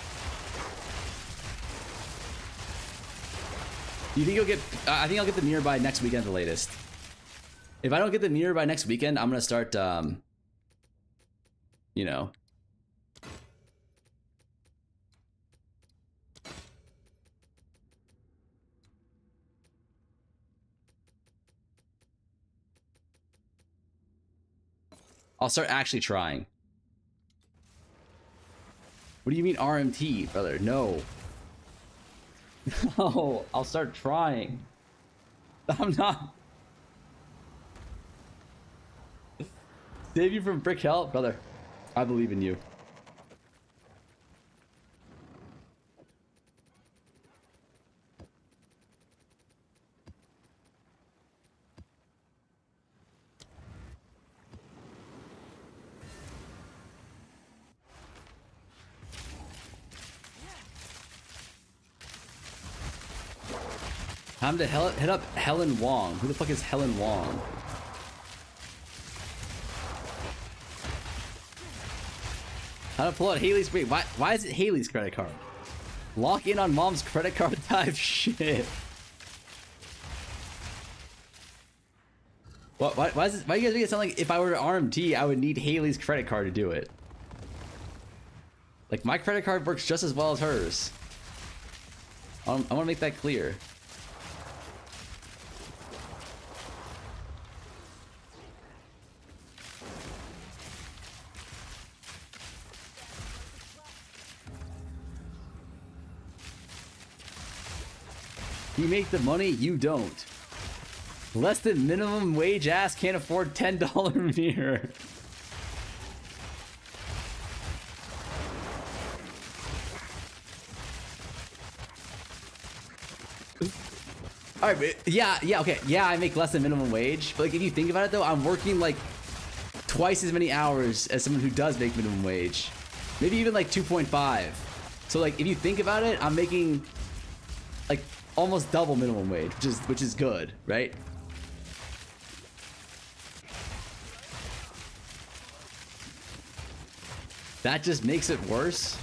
You think you'll get... I think I'll get the mirror by next weekend at the latest. If I don't get the mirror by next weekend, I'm gonna start, you know. I'll start actually trying. What do you mean RMT, brother? No. No, I'll start trying. I'm not. Save you from brick hell, brother. I believe in you. Time to hit up Helen Wong. Who the fuck is Helen Wong? How to pull out Haley's... Wait, why is it Haley's credit card? Lock in on mom's credit card type shit. Why is this, why do you guys make it sound like if I were to RMT, I would need Haley's credit card to do it? Like, my credit card works just as well as hers. I want to make that clear. You make the money, you don't. Less than minimum wage ass can't afford $10 mirror. Alright, yeah, okay. Yeah, I make less than minimum wage. But like, if you think about it though, I'm working like twice as many hours as someone who does make minimum wage. Maybe even like 2.5. So like, if you think about it, I'm making like almost double minimum wage, which is good, right? That just makes it worse.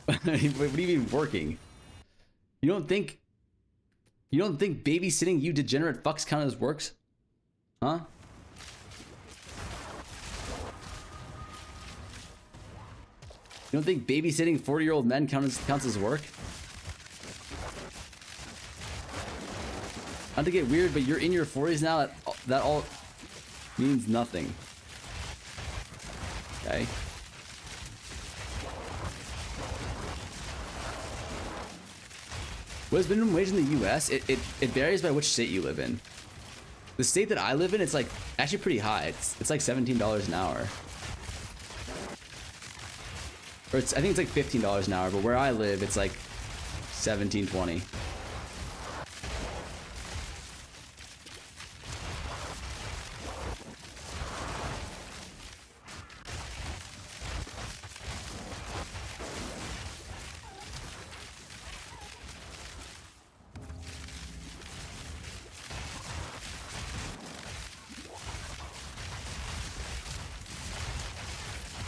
What do you mean working? You don't think babysitting you degenerate fucks count as works? Huh? You don't think babysitting 40-year-old men counts as work? Not to get weird, but you're in your 40s now. That all means nothing. Okay. What is minimum wage in the U.S.? It varies by which state you live in. The state that I live in, it's like actually pretty high. It's like $17 an hour. Or I think it's like $15 an hour, but where I live, it's like $17, $20.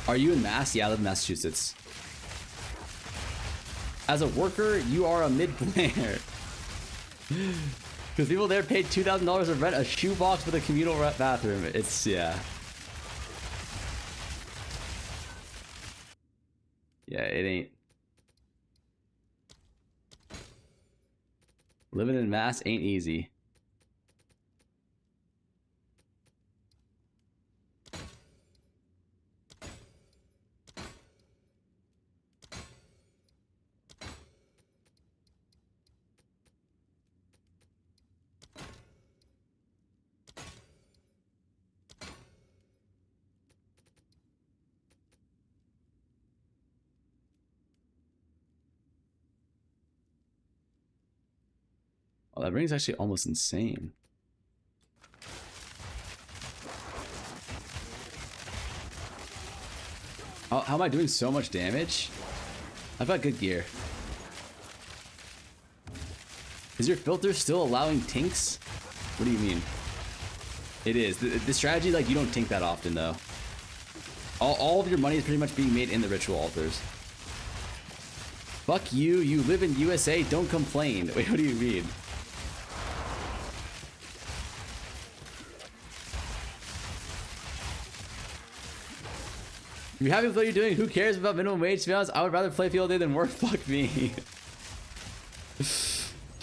Are you in Mass? Yeah, I live in Massachusetts. As a worker, you are a mid-player. Because people there paid $2,000 to rent a shoebox with a communal bathroom. It's, yeah. Yeah, it ain't. Living in Mass ain't easy. Oh, that ring's actually almost insane. How am I doing so much damage? I've got good gear. Is your filter still allowing tinks? What do you mean? It is. The strategy, like, you don't tink that often, though. All of your money is pretty much being made in the ritual altars. Fuck you, you live in USA, don't complain. Wait, what do you mean? If you're happy with what you're doing, who cares about minimum wage? To be honest, I would rather play field day than work. Fuck me.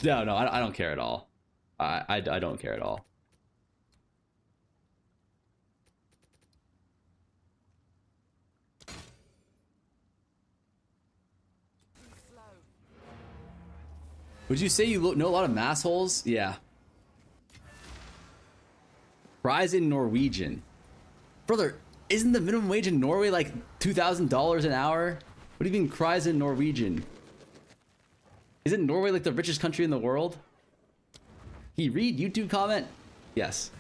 No, I don't care at all. I don't care at all. Would you say you know a lot of mass holes? Yeah. Fries in Norwegian. Brother, isn't the minimum wage in Norway like $2,000 an hour? What do you mean cries in Norwegian? Isn't Norway like the richest country in the world? Can you read YouTube comment? Yes.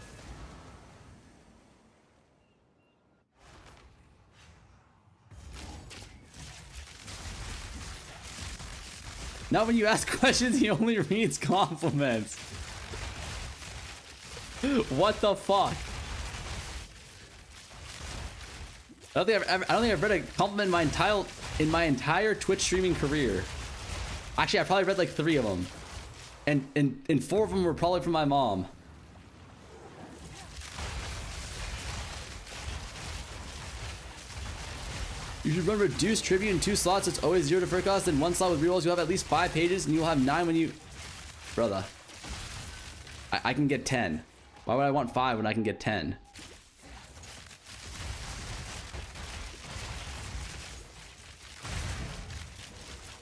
Now when you ask questions, he only reads compliments. What the fuck? I don't think I've read a compliment in my entire Twitch streaming career. Actually, I probably read like 3 of them. And 4 of them were probably from my mom. You should run reduced tribute in 2 slots. It's always 0 to first cost. And 1 slot with rerolls, you'll have at least 5 pages, and you'll have 9 when you... Brother. I can get 10. Why would I want 5 when I can get 10?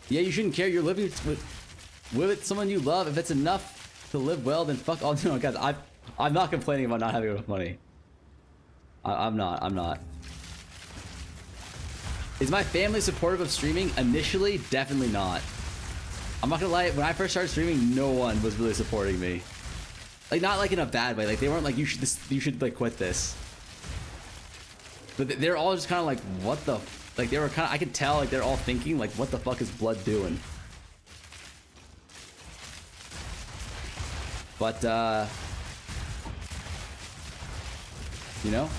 Yeah, you shouldn't care. You're living with someone you love. If it's enough to live well, then fuck all. No, guys, I'm not complaining about not having enough money. I'm not. Is my family supportive of streaming? Initially, definitely not. I'm not gonna lie. When I first started streaming, no one was really supporting me. Like, not like in a bad way. Like, they weren't like, you should like quit this. But they're all just kind of like, what the. Like, they were kind of, I could tell, like, they're all thinking, like, what the fuck is Blood doing? But, you know?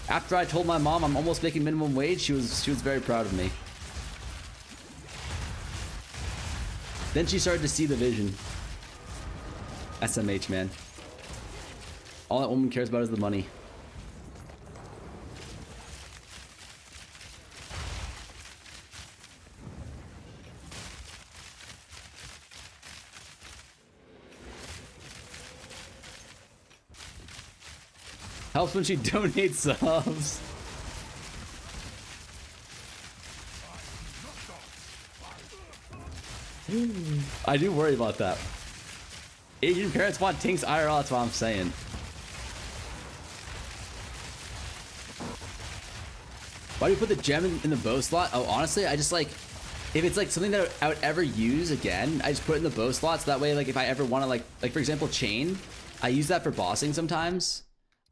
After I told my mom I'm almost making minimum wage, she was very proud of me. Then she started to see the vision. SMH, man. All that woman cares about is the money. Helps when she donates subs. I do worry about that. Asian parents want Tinks IRL, that's what I'm saying. Why do you put the gem in the bow slot? Oh, honestly, I just like, if it's like something that I would ever use again, I just put it in the bow slot, so that way, like, if I ever want to, like for example, chain, I use that for bossing sometimes.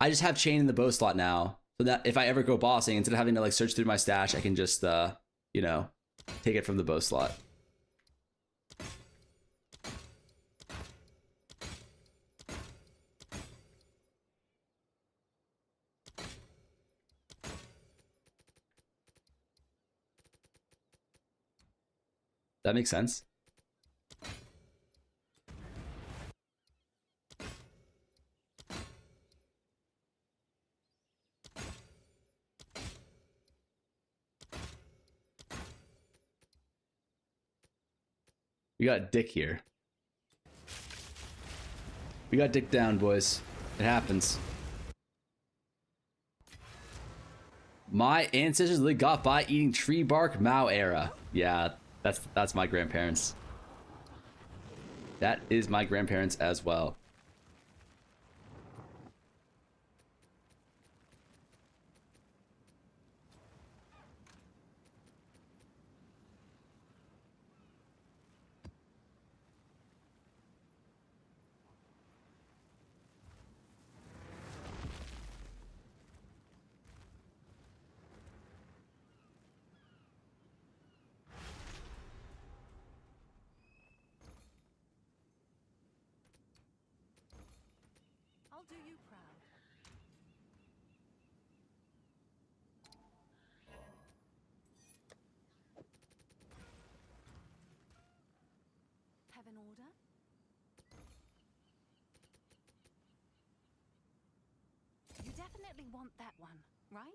I just have chain in the bow slot now, so that if I ever go bossing, instead of having to like search through my stash, I can just, you know, take it from the bow slot. That makes sense. We got dick here. We got dick down, boys. It happens. My ancestors really got by eating tree bark Mao era. Yeah, that's my grandparents. That is my grandparents as well. I'll do you proud. Have an order? You definitely want that one, right?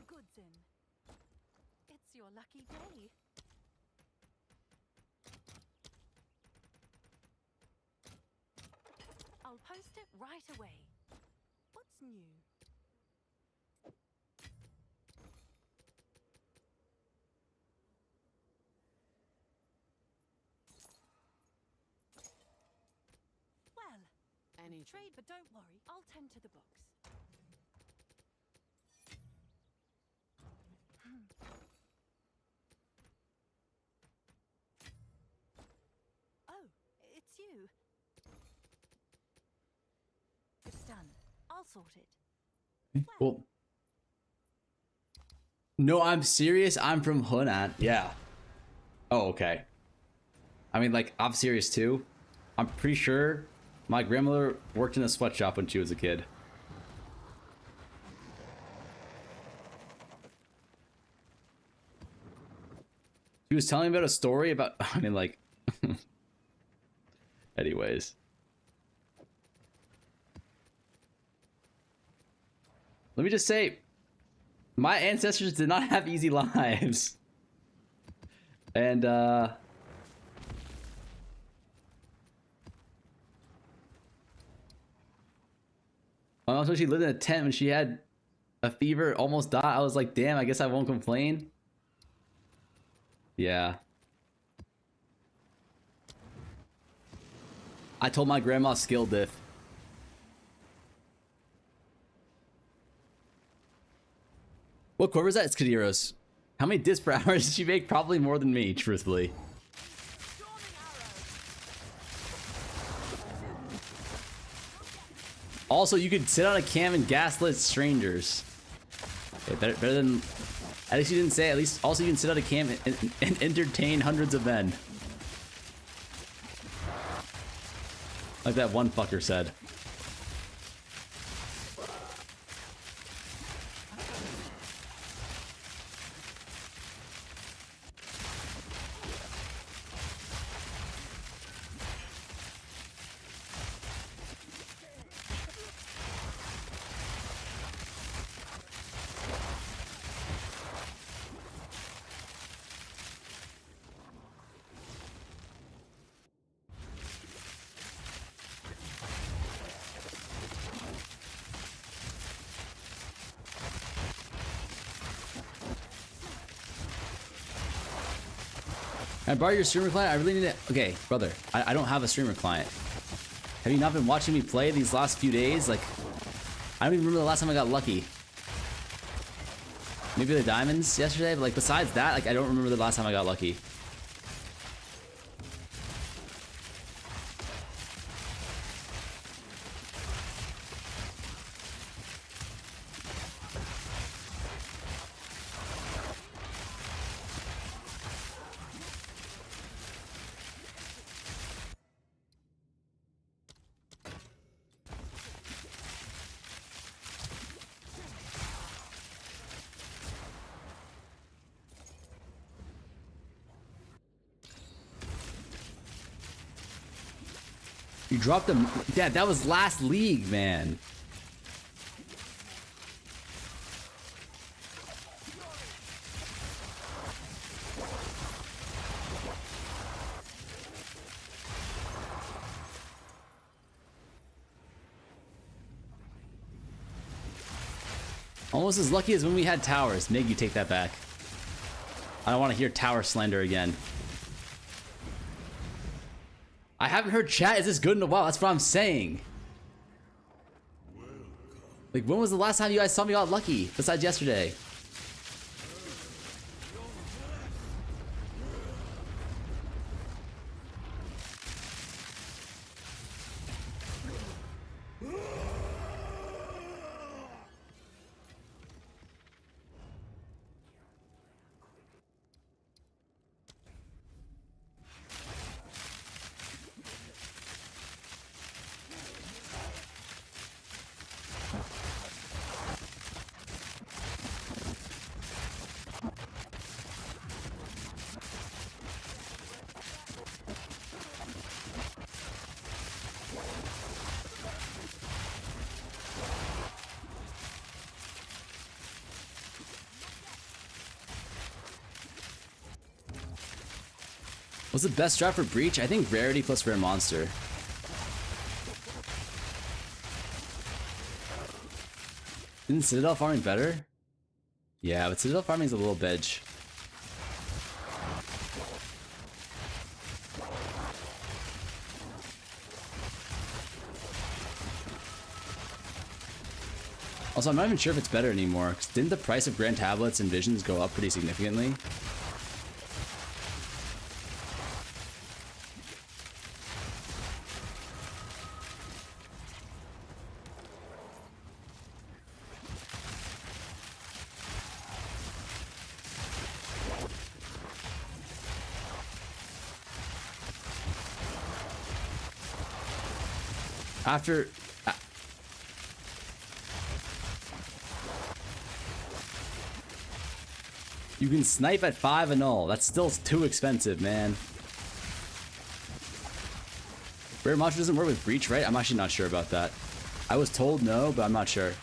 goods in. It's your lucky day. I'll post it right away. What's new? Well, trade, but don't worry. I'll tend to the books. Oh, it's you. It's done. I'll sort it. Well, no, I'm serious. I'm from Hunan. Yeah. Oh, okay. I mean, like, I'm serious too. I'm pretty sure my grandmother worked in a sweatshop when she was a kid. She was telling me about a story about, I mean, like, anyways. Let me just say, my ancestors did not have easy lives. And, my mom said she lived in a tent when she had a fever, almost died. I was like, damn, I guess I won't complain. Yeah. I told my grandma skill diff. What core was that? It's Kadiros. How many disc per hours did she make? Probably more than me, truthfully. Also, you could sit on a cam and gaslit strangers. Okay, better than... At least you didn't say, at least also you can sit on a cam and entertain hundreds of men. Like that one fucker said. Can I borrow your streamer client? I really need it. Okay, brother, I don't have a streamer client. Have you not been watching me play these last few days? Like, I don't even remember the last time I got lucky. Maybe the diamonds yesterday, but like besides that, like I don't remember the last time I got lucky. You dropped him. Yeah, that was last league, man. Almost as lucky as when we had towers. Mig, you take that back. I don't want to hear tower slander again. I haven't heard chat. Is this good in a while? That's what I'm saying. Like, when was the last time you guys saw me got lucky? Besides yesterday. What's the best strat for Breach? I think Rarity plus Rare Monster. Isn't Citadel farming better? Yeah, but Citadel farming is a little bitch. Also, I'm not even sure if it's better anymore, because didn't the price of Grand Tablets and Visions go up pretty significantly? After... You can snipe at 5 and all. That's still too expensive, man. Rare Monster doesn't work with Breach, right? I'm actually not sure about that. I was told no, but I'm not sure.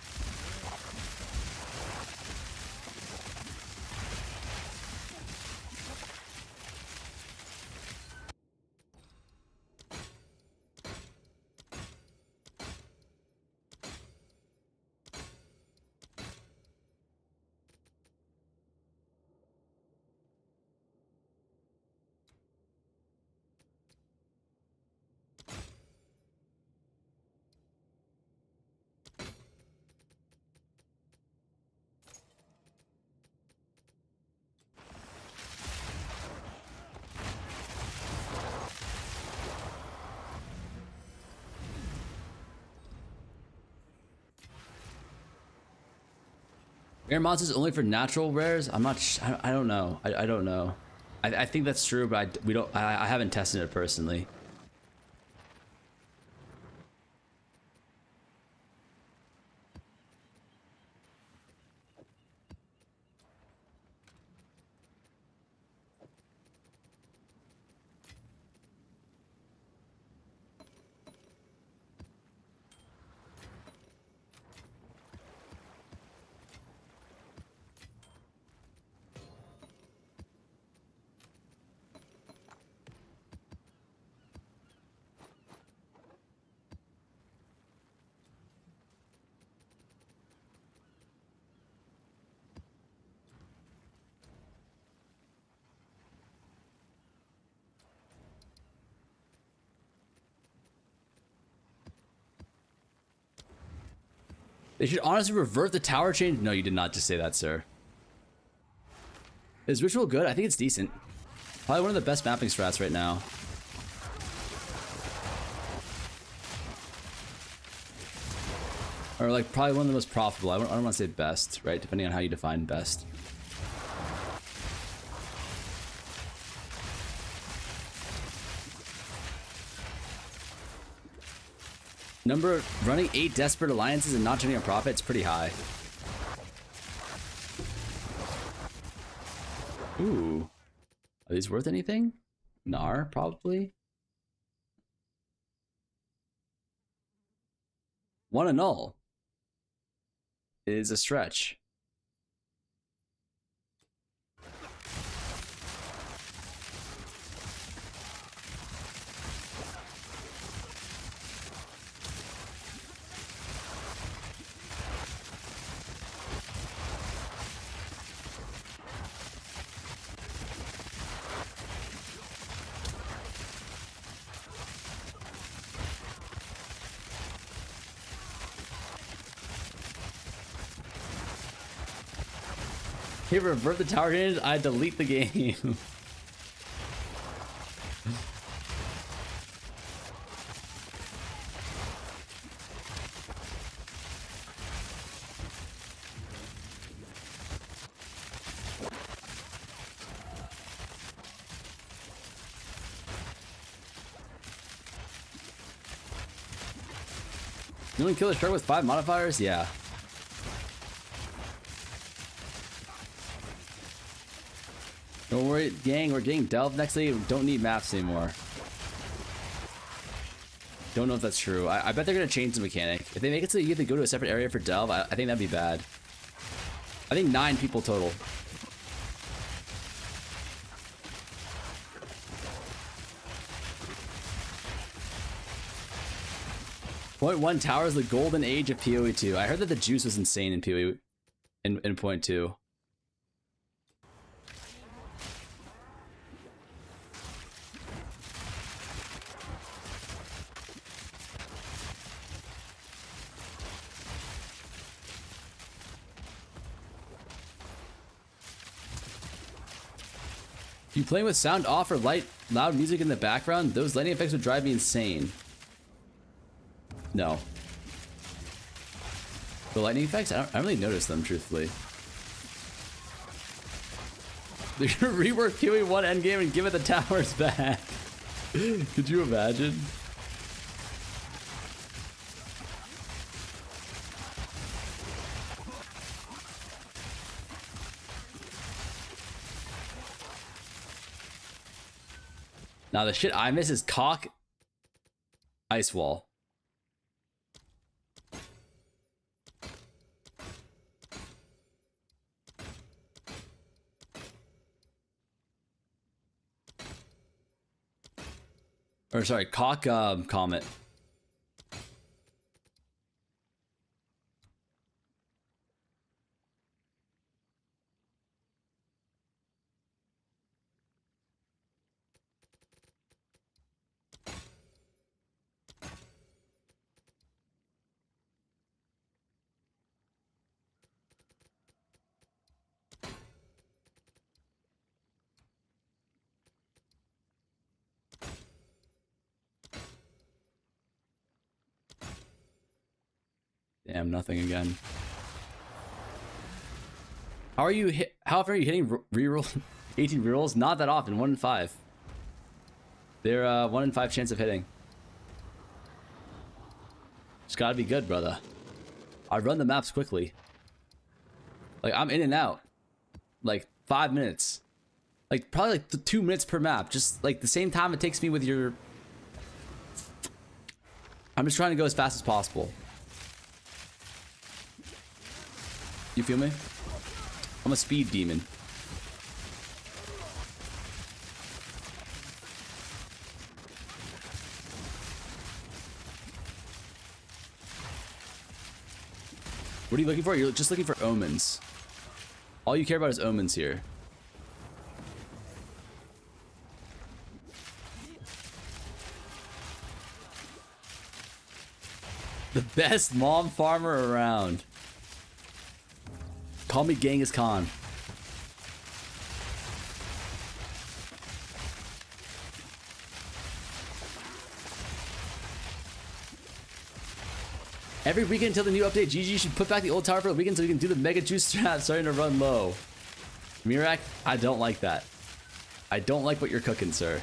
Rare monsters only for natural rares? I'm not. I don't know. I don't know. I think that's true, but we don't. I haven't tested it personally. They should honestly revert the tower change. No, you did not just say that, sir. Is Ritual good? I think it's decent. Probably one of the best mapping strats right now. Or like probably one of the most profitable. I don't want to say best, right? Depending on how you define best. Running 8 desperate alliances and not turning a profit is pretty high. Ooh. Are these worth anything? Nar, probably. 1 and null is a stretch. Hey, revert the tower change, I delete the game. You only kill a shark with 5 modifiers? Yeah. Don't worry, gang, we're getting Delve next day. We don't need maps anymore. Don't know if that's true. I bet they're going to change the mechanic. If they make it so you have to go to a separate area for Delve, I think that'd be bad. I think 9 people total. Point 1 tower is the golden age of PoE 2. I heard that the juice was insane in PoE in point 2. You playing with sound off or loud music in the background? Those lighting effects would drive me insane. No. The lightning effects? I don't really notice them, truthfully. They're gonna rework PoE 1 endgame and give it the towers back. Could you imagine? Now the shit I miss is cock ice wall. Or sorry, cock comet. Damn, nothing again. How often are you hitting reroll 18 rerolls? Not that often, 1 in 5. They're 1 in 5 chance of hitting. It's gotta be good, brother. I run the maps quickly. Like, I'm in and out. Like, 5 minutes. Like, probably like 2 minutes per map. Just like the same time it takes me with your... I'm just trying to go as fast as possible. You feel me? I'm a speed demon. What are you looking for? You're just looking for omens. All you care about is omens here. The best mom farmer around. Call me Genghis Khan. Every weekend until the new update, GG should put back the old tower for a weekend so we can do the mega juice strat starting to run low. Mirak, I don't like that. I don't like what you're cooking, sir.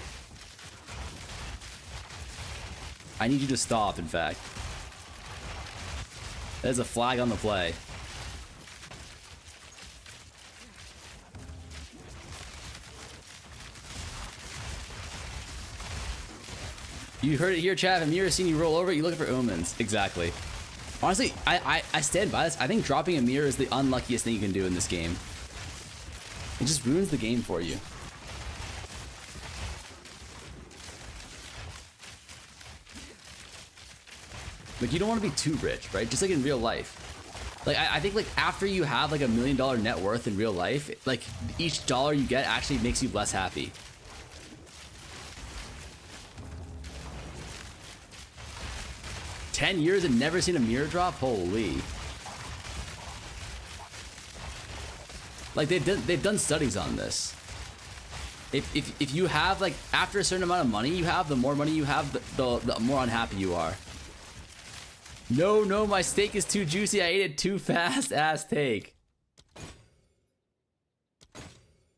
I need you to stop, in fact. That is a flag on the play. You heard it here, chat. If Amir seen you roll over, you looking for omens. Exactly. Honestly, I stand by this. I think dropping a mirror is the unluckiest thing you can do in this game. It just ruins the game for you. Like, you don't want to be too rich, right? Just like in real life. Like, I think like after you have like $1 million net worth in real life, like each dollar you get actually makes you less happy. $10 years and never seen a mirror drop? Holy. Like they've done studies on this. If you have like after a certain amount of money you have, the more money you have, the more unhappy you are. No, my steak is too juicy. I ate it too fast. Ass take.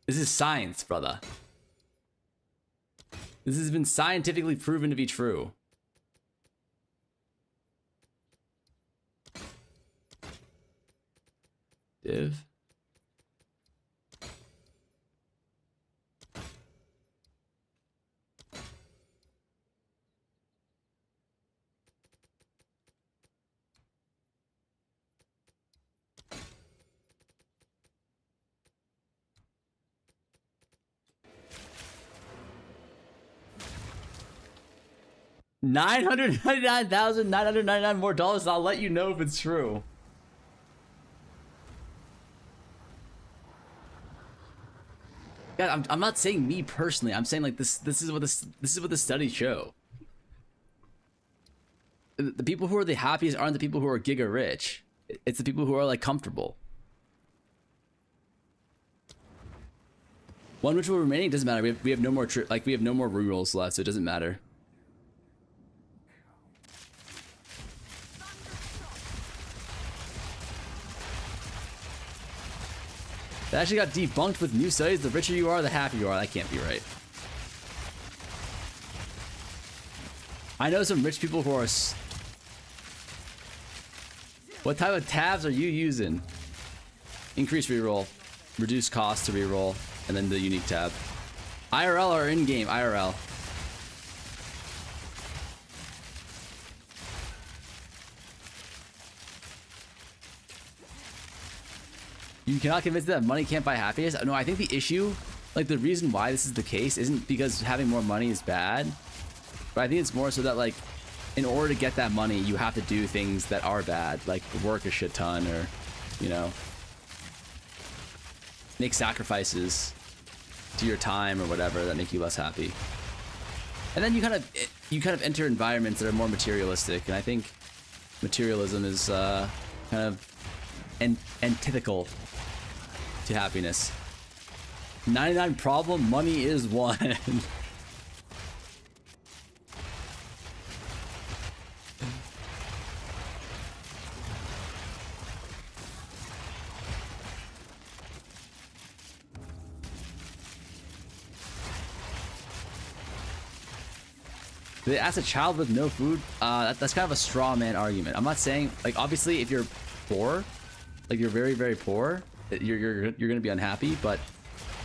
This is science, brother. This has been scientifically proven to be true. Div. $999,999 more dollars. I'll let you know if it's true. God, I'm not saying me personally. I'm saying like this is what the studies show. The people who are the happiest aren't the people who are giga rich. It's the people who are like comfortable. One ritual remaining doesn't matter. We have no more we have no more rerolls left, so it doesn't matter. That actually got debunked with new studies. The richer you are, the happier you are. That can't be right. I know some rich people who are... What type of tabs are you using? Increase reroll, reduce cost to reroll, and then the unique tab. IRL or in-game? IRL. You cannot convince them that money can't buy happiness. No, I think the issue, like the reason why this is the case isn't because having more money is bad, but I think it's more so that like in order to get that money, you have to do things that are bad, like work a shit ton or, you know, make sacrifices to your time or whatever that make you less happy. And then you kind of enter environments that are more materialistic, and I think materialism is kind of antithetical to happiness. 99 problem, money is one. They ask a child with no food. That's kind of a straw man argument. I'm not saying, like, obviously if you're poor, like you're very, very poor, you're gonna be unhappy, but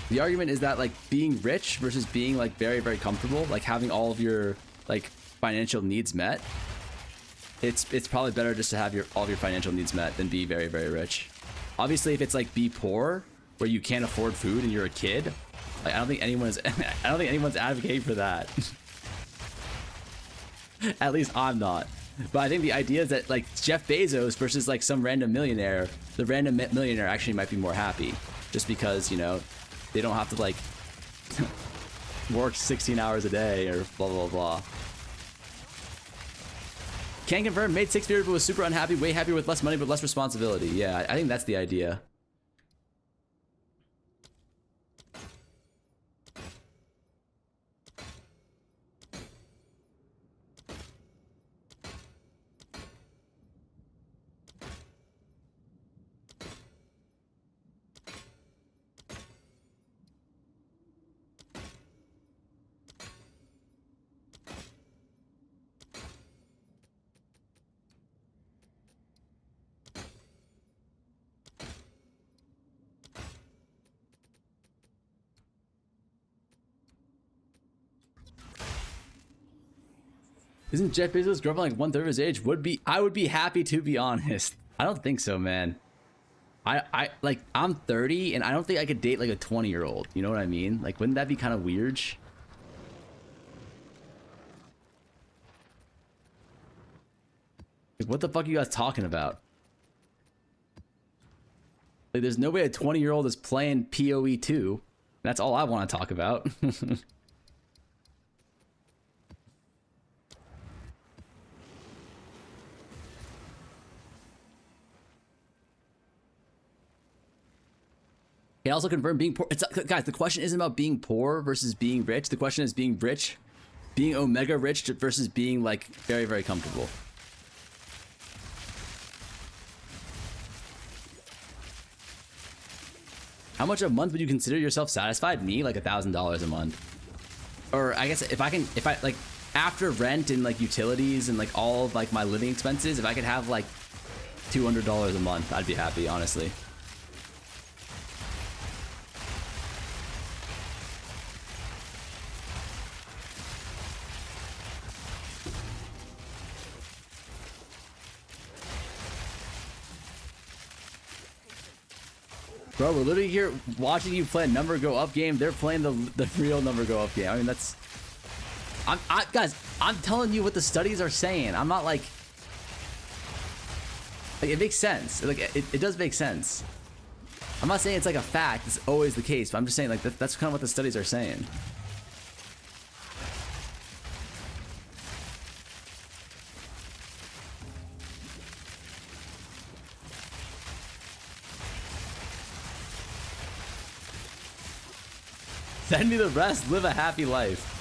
the argument is that like being rich versus being like very, very comfortable, like having all of your like financial needs met, it's probably better just to have all of your financial needs met than be very, very rich. Obviously if it's like be poor where you can't afford food and you're a kid, like I don't think anyone's advocating for that. At least I'm not. But I think the idea is that like Jeff Bezos versus like some random millionaire, the random millionaire actually might be more happy just because, you know, they don't have to like work 16 hours a day or blah, blah, blah. Can confirm, made 6 figures but was super unhappy, way happier with less money but less responsibility. Yeah, I think that's the idea. Isn't Jeff Bezos' girlfriend like 1/3 of his age? I would be happy to be honest. I don't think so, man. I like I'm 30 and I don't think I could date like a 20-year-old. You know what I mean? Like wouldn't that be kind of weird? Like what the fuck are you guys talking about? Like there's no way a 20-year-old is playing PoE 2. That's all I want to talk about. Can also confirm being poor. Guys, the question isn't about being poor versus being rich. The question is being rich, being omega rich versus being like very, very comfortable. How much a month would you consider yourself satisfied? Me, like $1,000 a month. Or I guess if I like after rent and like utilities and like all of like my living expenses, if I could have like $200 a month, I'd be happy, honestly. Bro, we're literally here watching you play a number go up game. They're playing the real number go up game. I mean, that's Guys, I'm telling you what the studies are saying. I'm not like it makes sense. Like it does make sense. I'm not saying it's like a fact. It's always the case, but I'm just saying like that's kind of what the studies are saying. Send me the rest. Live a happy life.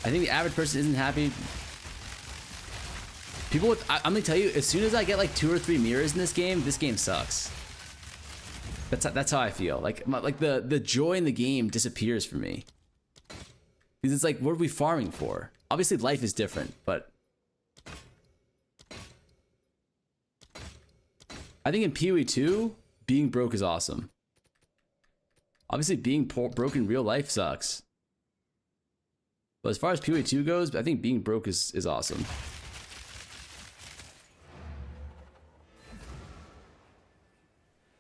I think the average person isn't happy. People with, I'm gonna tell you, as soon as I get like 2 or 3 mirrors in this game sucks. That's how I feel. Like the joy in the game disappears for me. Because it's like, what are we farming for? Obviously life is different, but I think in PoE 2, being broke is awesome. Obviously being broke in real life sucks. But as far as PoE 2 goes, I think being broke is awesome.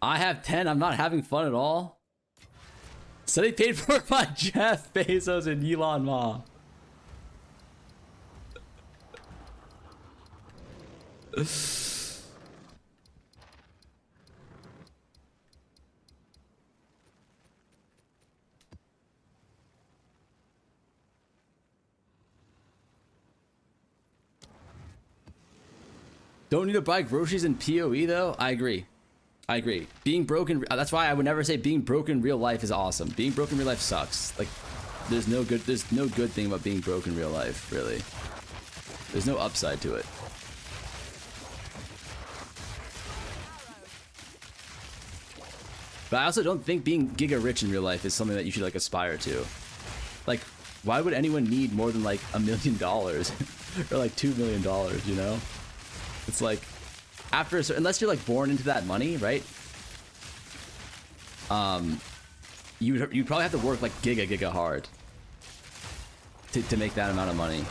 I have 10. I'm not having fun at all. Study paid for by Jeff Bezos and Elon Musk. Don't need to buy groceries in PoE though. I agree. I agree. Being broken, that's why I would never say being broke in real life is awesome. Being broke in real life sucks. Like, there's no good thing about being broke in real life, really. There's no upside to it. But I also don't think being giga rich in real life is something that you should like aspire to. Like, why would anyone need more than like $1 million or like $2 million, you know? It's like, after a certain, unless you're like born into that money, right? You'd probably have to work like giga hard to make that amount of money.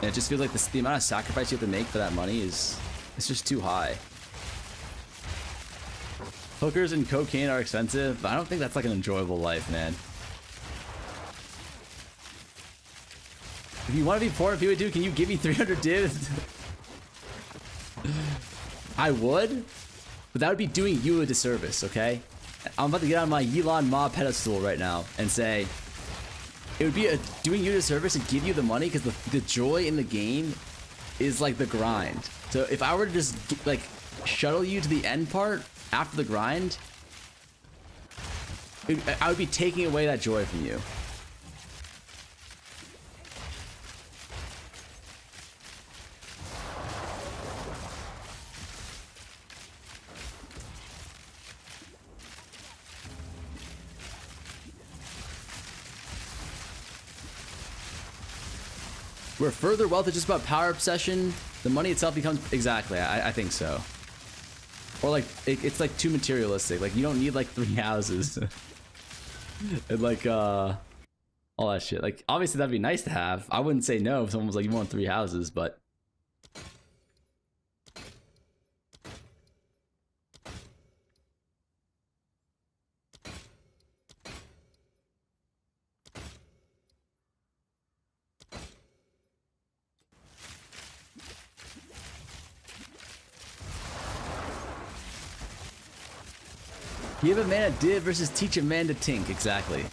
And it just feels like the amount of sacrifice you have to make for that money it's just too high. Hookers and cocaine are expensive, but I don't think that's like an enjoyable life, man. If you want to be poor in PoE 2, can you give me 300 divs? I would, but that would be doing you a disservice, okay? I'm about to get on my Elon Musk pedestal right now and say it would be doing you a disservice to give you the money because the joy in the game is like the grind. So if I were to just like shuttle you to the end part after the grind, I would be taking away that joy from you. Where further wealth is just about power obsession, the money itself becomes... Exactly, I think so. Or like, it's like too materialistic. Like, you don't need like 3 houses. And like, all that shit. Like, obviously that'd be nice to have. I wouldn't say no if someone was like, you want 3 houses, but... Give a man a div versus teach a man to tink. Exactly.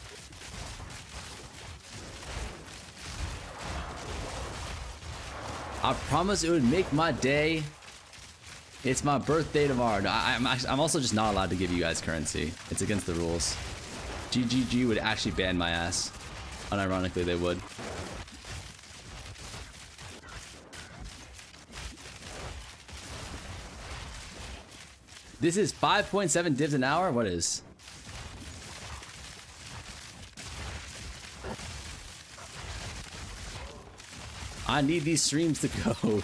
I promise it would make my day. It's my birthday tomorrow. No, I'm also just not allowed to give you guys currency. It's against the rules. GGG would actually ban my ass. Unironically, they would. This is 5.7 divs an hour? What is? I need these streams to go.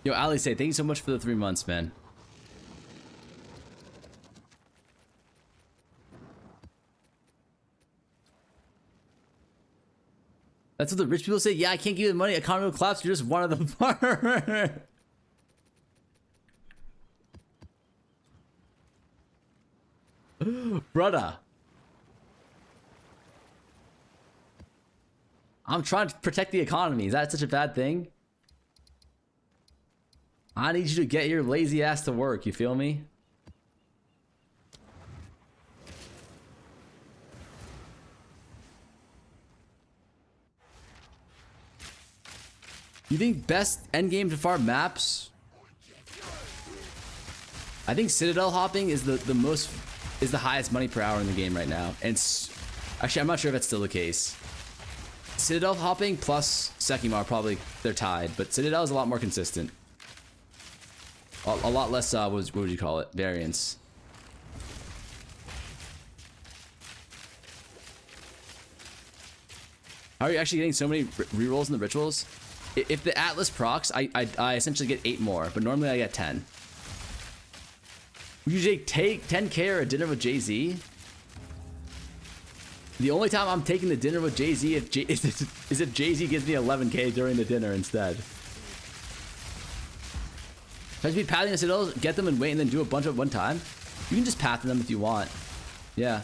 Yo, Ali, say thank you so much for the 3 months, man. That's what the rich people say. Yeah, I can't give you the money. Economy will collapse. You're just one of the farmers. Brother. I'm trying to protect the economy. Is that such a bad thing? I need you to get your lazy ass to work. You feel me? You think best endgame to farm maps? I think Citadel hopping is the highest money per hour in the game right now. And actually, I'm not sure if that's still the case. Citadel hopping plus Sekimar, probably they're tied, but Citadel is a lot more consistent. A lot less, what would you call it? Variance. How are you actually getting so many rerolls in the rituals? If the Atlas procs, I essentially get 8 more, but normally I get 10. Would you take 10k or a dinner with Jay-Z? The only time I'm taking the dinner with Jay-Z is if Jay-Z gives me 11k during the dinner instead. Should I be pathing the citadels, get them and wait and then do a bunch at one time? You can just path them if you want. Yeah.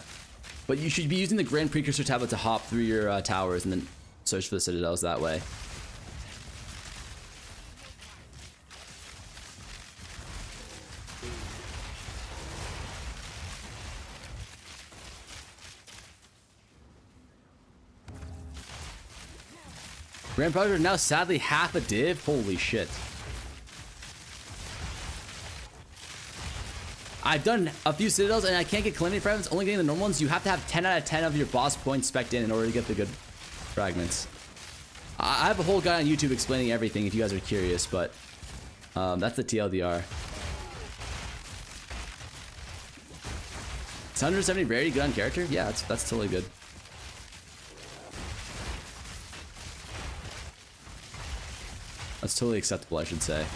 But you should be using the Grand Precursor tablet to hop through your towers and then search for the citadels that way. Grand Project are now sadly half a div. Holy shit. I've done a few citadels and I can't get calamity fragments, only getting the normal ones. You have to have 10 out of 10 of your boss points spec'd in order to get the good fragments. I have a whole guy on YouTube explaining everything if you guys are curious, but that's the TLDR. It's 170 rarity, good on character? Yeah, that's totally good. That's totally acceptable, I should say.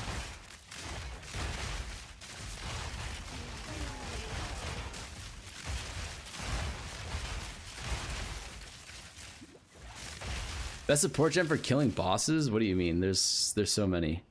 Best support gem for killing bosses? What do you mean? There's so many.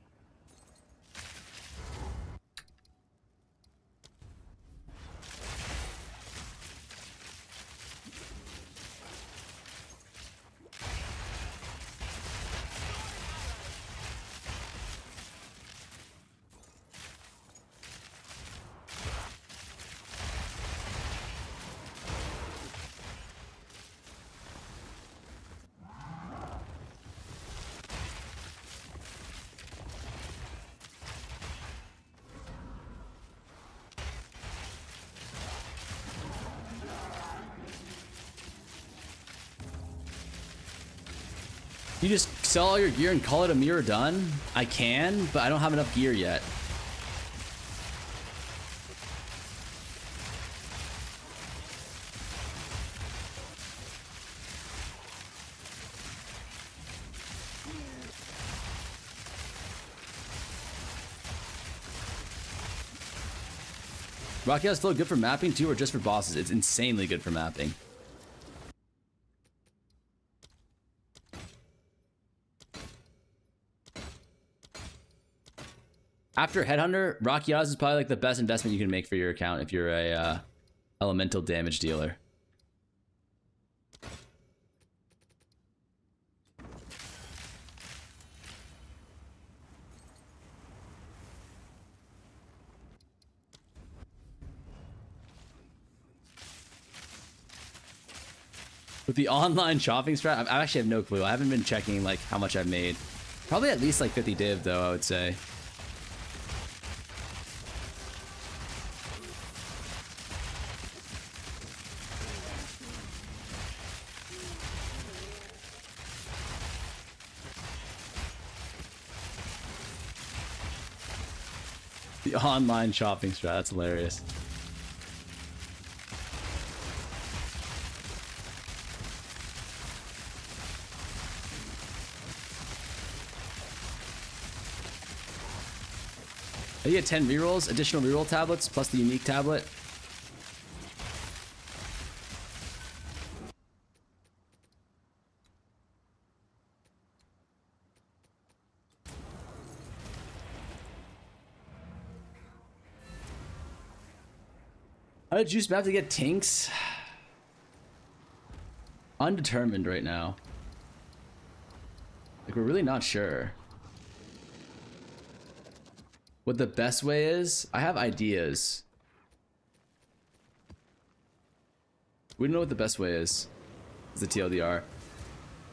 You just sell all your gear and call it a mirror done? I can, but I don't have enough gear yet. Rocky House Flow good for mapping too, or just for bosses? It's insanely good for mapping. After Headhunter, Rocky Oz is probably like the best investment you can make for your account if you're a elemental damage dealer. With the online shopping strat, I actually have no clue. I haven't been checking like how much I've made. Probably at least like 50 div though, I would say. The online shopping strat, that's hilarious. You get 10 rerolls, additional reroll tablets, plus the unique tablet. How did Juice map to get Tinks? Undetermined right now. Like, we're really not sure what the best way is. I have ideas. We don't know what the best way is. It's the TLDR.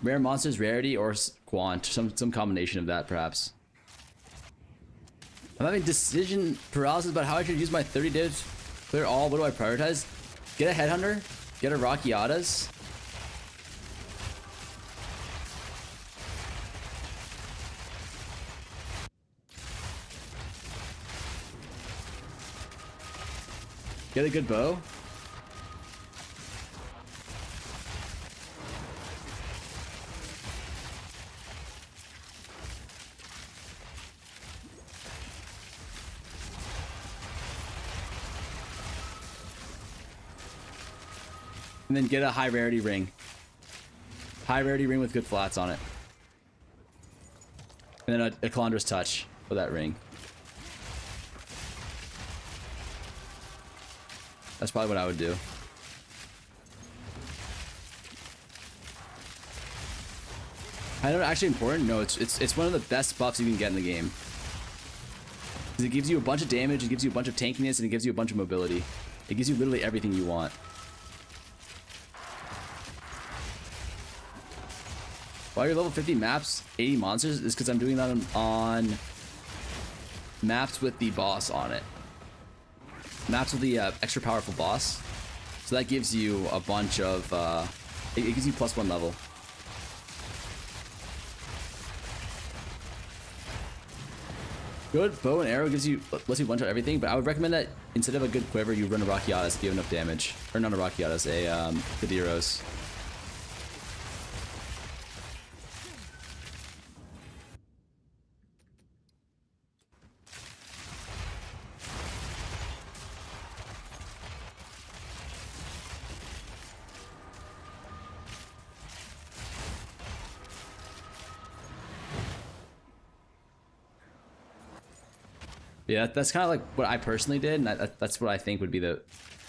Rare monsters, rarity, or quant. Some combination of that, perhaps. I'm having decision paralysis about how I should use my 30 divs. Clear all. What do I prioritize? Get a Headhunter. Get a Rockiatas. Get a good bow. And then get a high rarity ring. High rarity ring with good flats on it. And then a Calandra's Touch for that ring. That's probably what I would do. I know, actually important? No, it's one of the best buffs you can get in the game. Because it gives you a bunch of damage, it gives you a bunch of tankiness, and it gives you a bunch of mobility. It gives you literally everything you want. While you're level 50 maps, 80 monsters, is because I'm doing that on maps with the boss on it. Maps with the extra powerful boss. So that gives you a bunch of, it gives you +1 level. Good bow and arrow lets you one shot everything, but I would recommend that instead of a good quiver, you run a Rockiatas to give enough damage. Or not a Rockiatas, a Kadiros. Yeah, that's kind of like what I personally did, and that's what I think would be the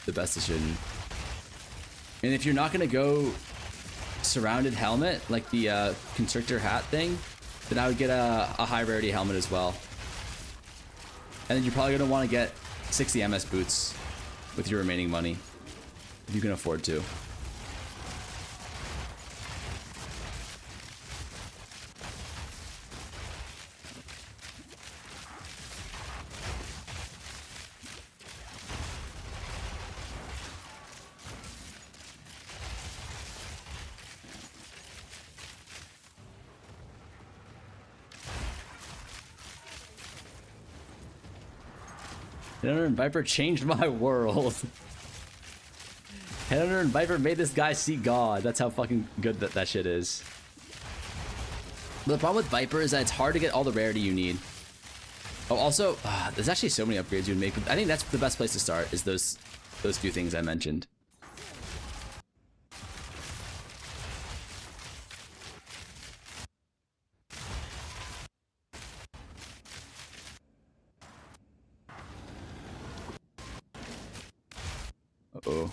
best decision. And if you're not going to go surrounded helmet, like the constrictor hat thing, then I would get a high rarity helmet as well. And then you're probably going to want to get 60 MS boots with your remaining money, if you can afford to. Headhunter and Viper changed my world. Headhunter and Viper made this guy see God. That's how fucking good that shit is. But the problem with Viper is that it's hard to get all the rarity you need. Oh, also, there's actually so many upgrades you would make. But I think that's the best place to start, is those few things I mentioned. Uh-oh.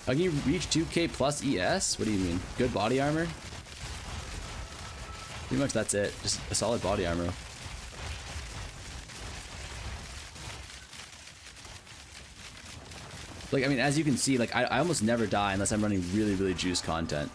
How can you reach 2k plus ES? What do you mean? Good body armor? Pretty much that's it. Just a solid body armor. Like, I mean, as you can see, like, I almost never die unless I'm running really, really juice content.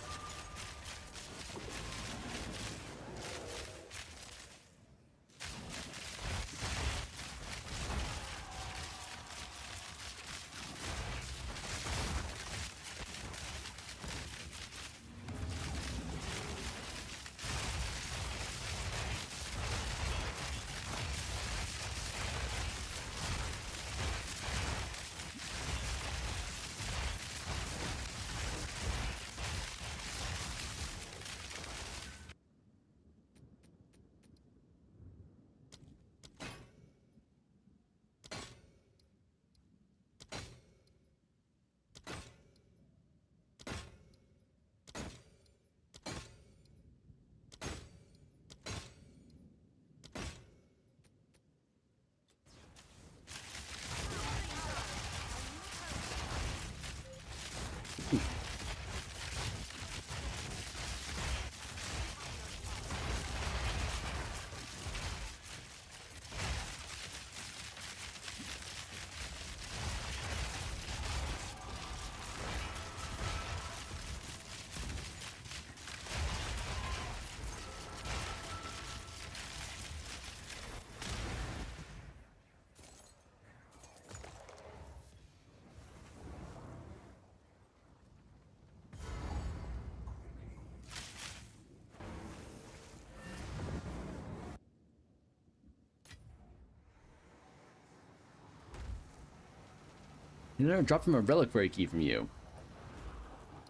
You never dropped from a reliquary key from you.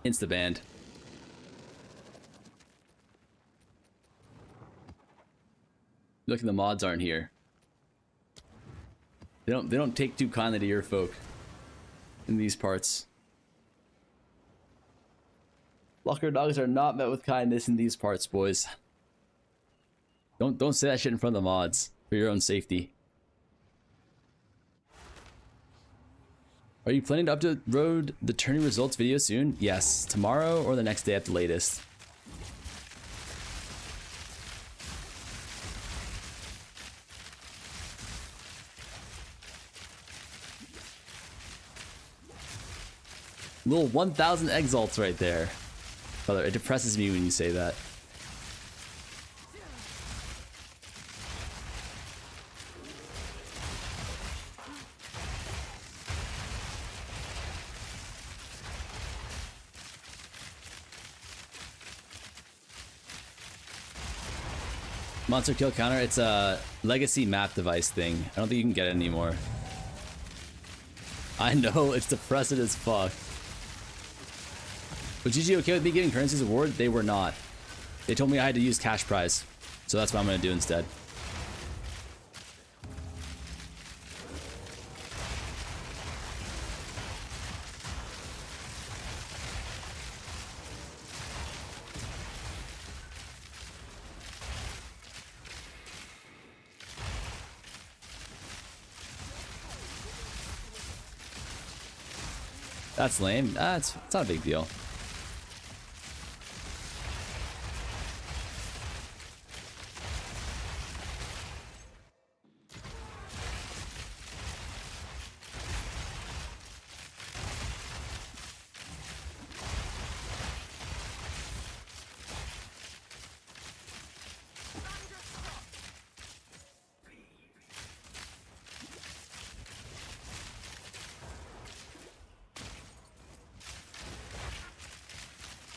Insta-banned. Look, the mods aren't here. They don't take too kindly to your folk in these parts. Locker dogs are not met with kindness in these parts, boys. Don't say that shit in front of the mods for your own safety. Are you planning to upload the tourney results video soon? Yes, tomorrow or the next day at the latest. Little 1,000 exalts right there. Brother, it depresses me when you say that. Monster kill counter, it's a legacy map device thing. I don't think you can get it anymore. I know, it's depressing as fuck. Was GG okay with me getting currencies award? They were not. They told me I had to use cash prize. So that's what I'm going to do instead. That's lame. It's not a big deal.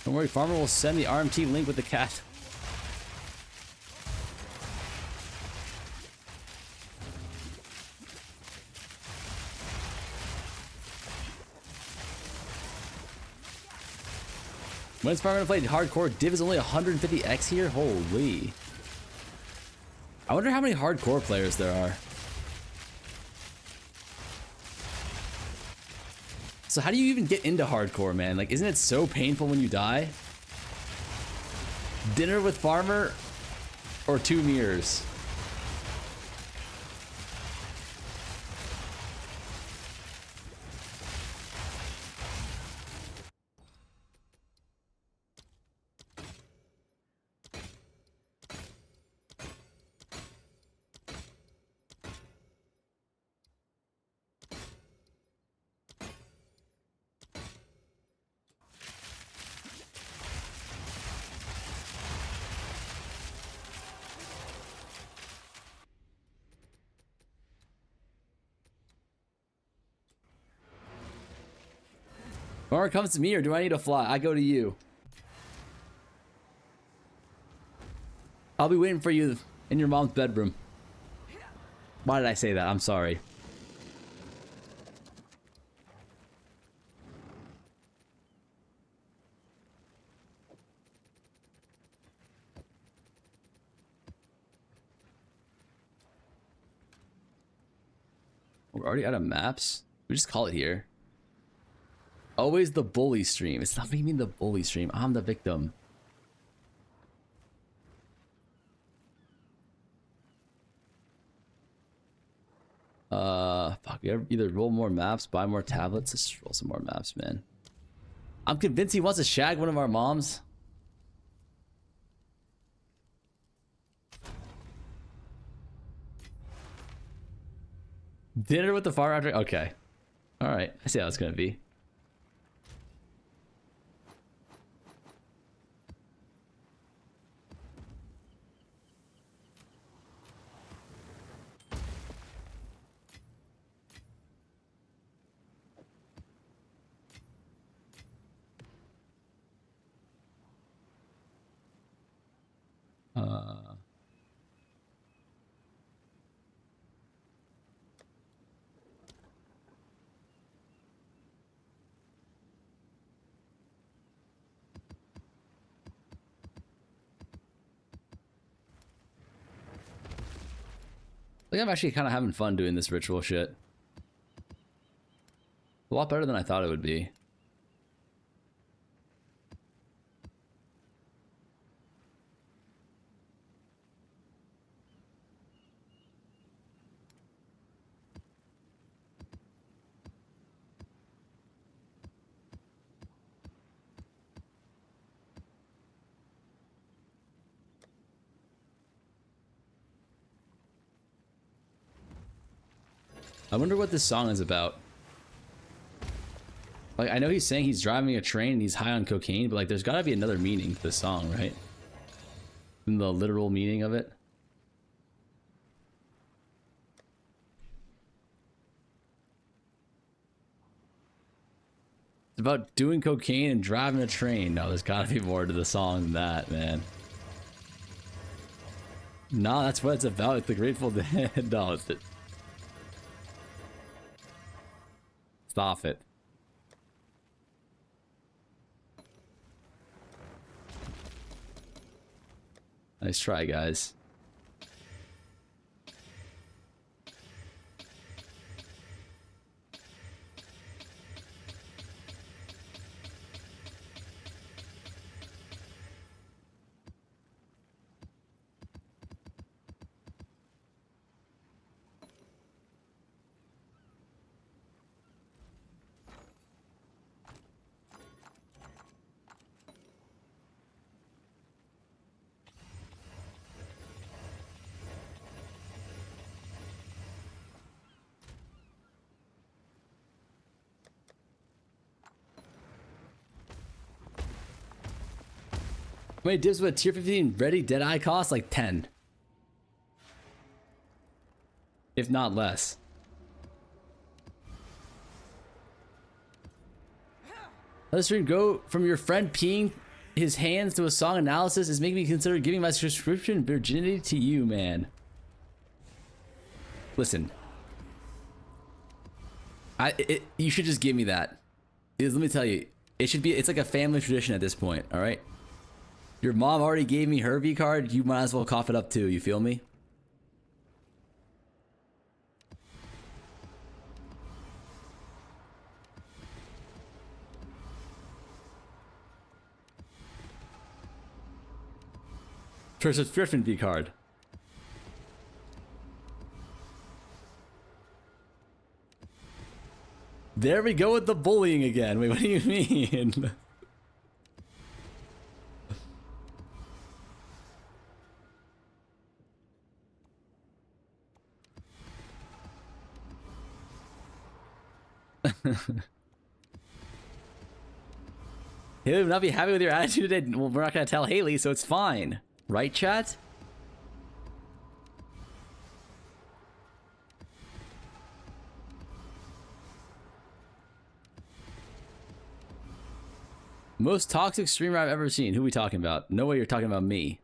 Don't worry, Farmer will send the RMT link with the cat. When's Farmer gonna play hardcore? Div is only 150x here? Holy. I wonder how many hardcore players there are. So how do you even get into hardcore, man? Like, isn't it so painful when you die? Dinner with Farmer or 2 mirrors? Farmer comes to me, or do I need to fly? I go to you. I'll be waiting for you in your mom's bedroom. Why did I say that? I'm sorry. We're already out of maps? We just call it here. Always the bully stream. It's not even the bully stream. I'm the victim. Fuck. You either roll more maps, buy more tablets. Let's just roll some more maps, man. I'm convinced he wants to shag one of our moms. Dinner with the far after. Okay. All right. I see how it's gonna be. Like I'm actually kind of having fun doing this ritual shit. A lot better than I thought it would be. I wonder what this song is about. Like, I know he's saying he's driving a train and he's high on cocaine, but like, there's gotta be another meaning to this song, right? Than the literal meaning of it. It's about doing cocaine and driving a train. No, there's gotta be more to the song than that, man. No, that's what it's about. It's the Grateful Dead. No, it's it. Stop it. Nice try, guys. How many dips would a tier 15 ready Deadeye cost? Like 10. If not less. Let the stream go from your friend peeing his hands to a song analysis is making me consider giving my subscription virginity to you, man. Listen. You should just give me that. Because let me tell you, it's like a family tradition at this point, alright? Your mom already gave me her V card, you might as well cough it up too, you feel me? For subscription V card. There we go with the bullying again. Wait, what do you mean? Haley would not be happy with your attitude today. Well, we're not gonna tell Haley, so it's fine. Right, chat? Most toxic streamer I've ever seen. Who are we talking about? No way you're talking about me.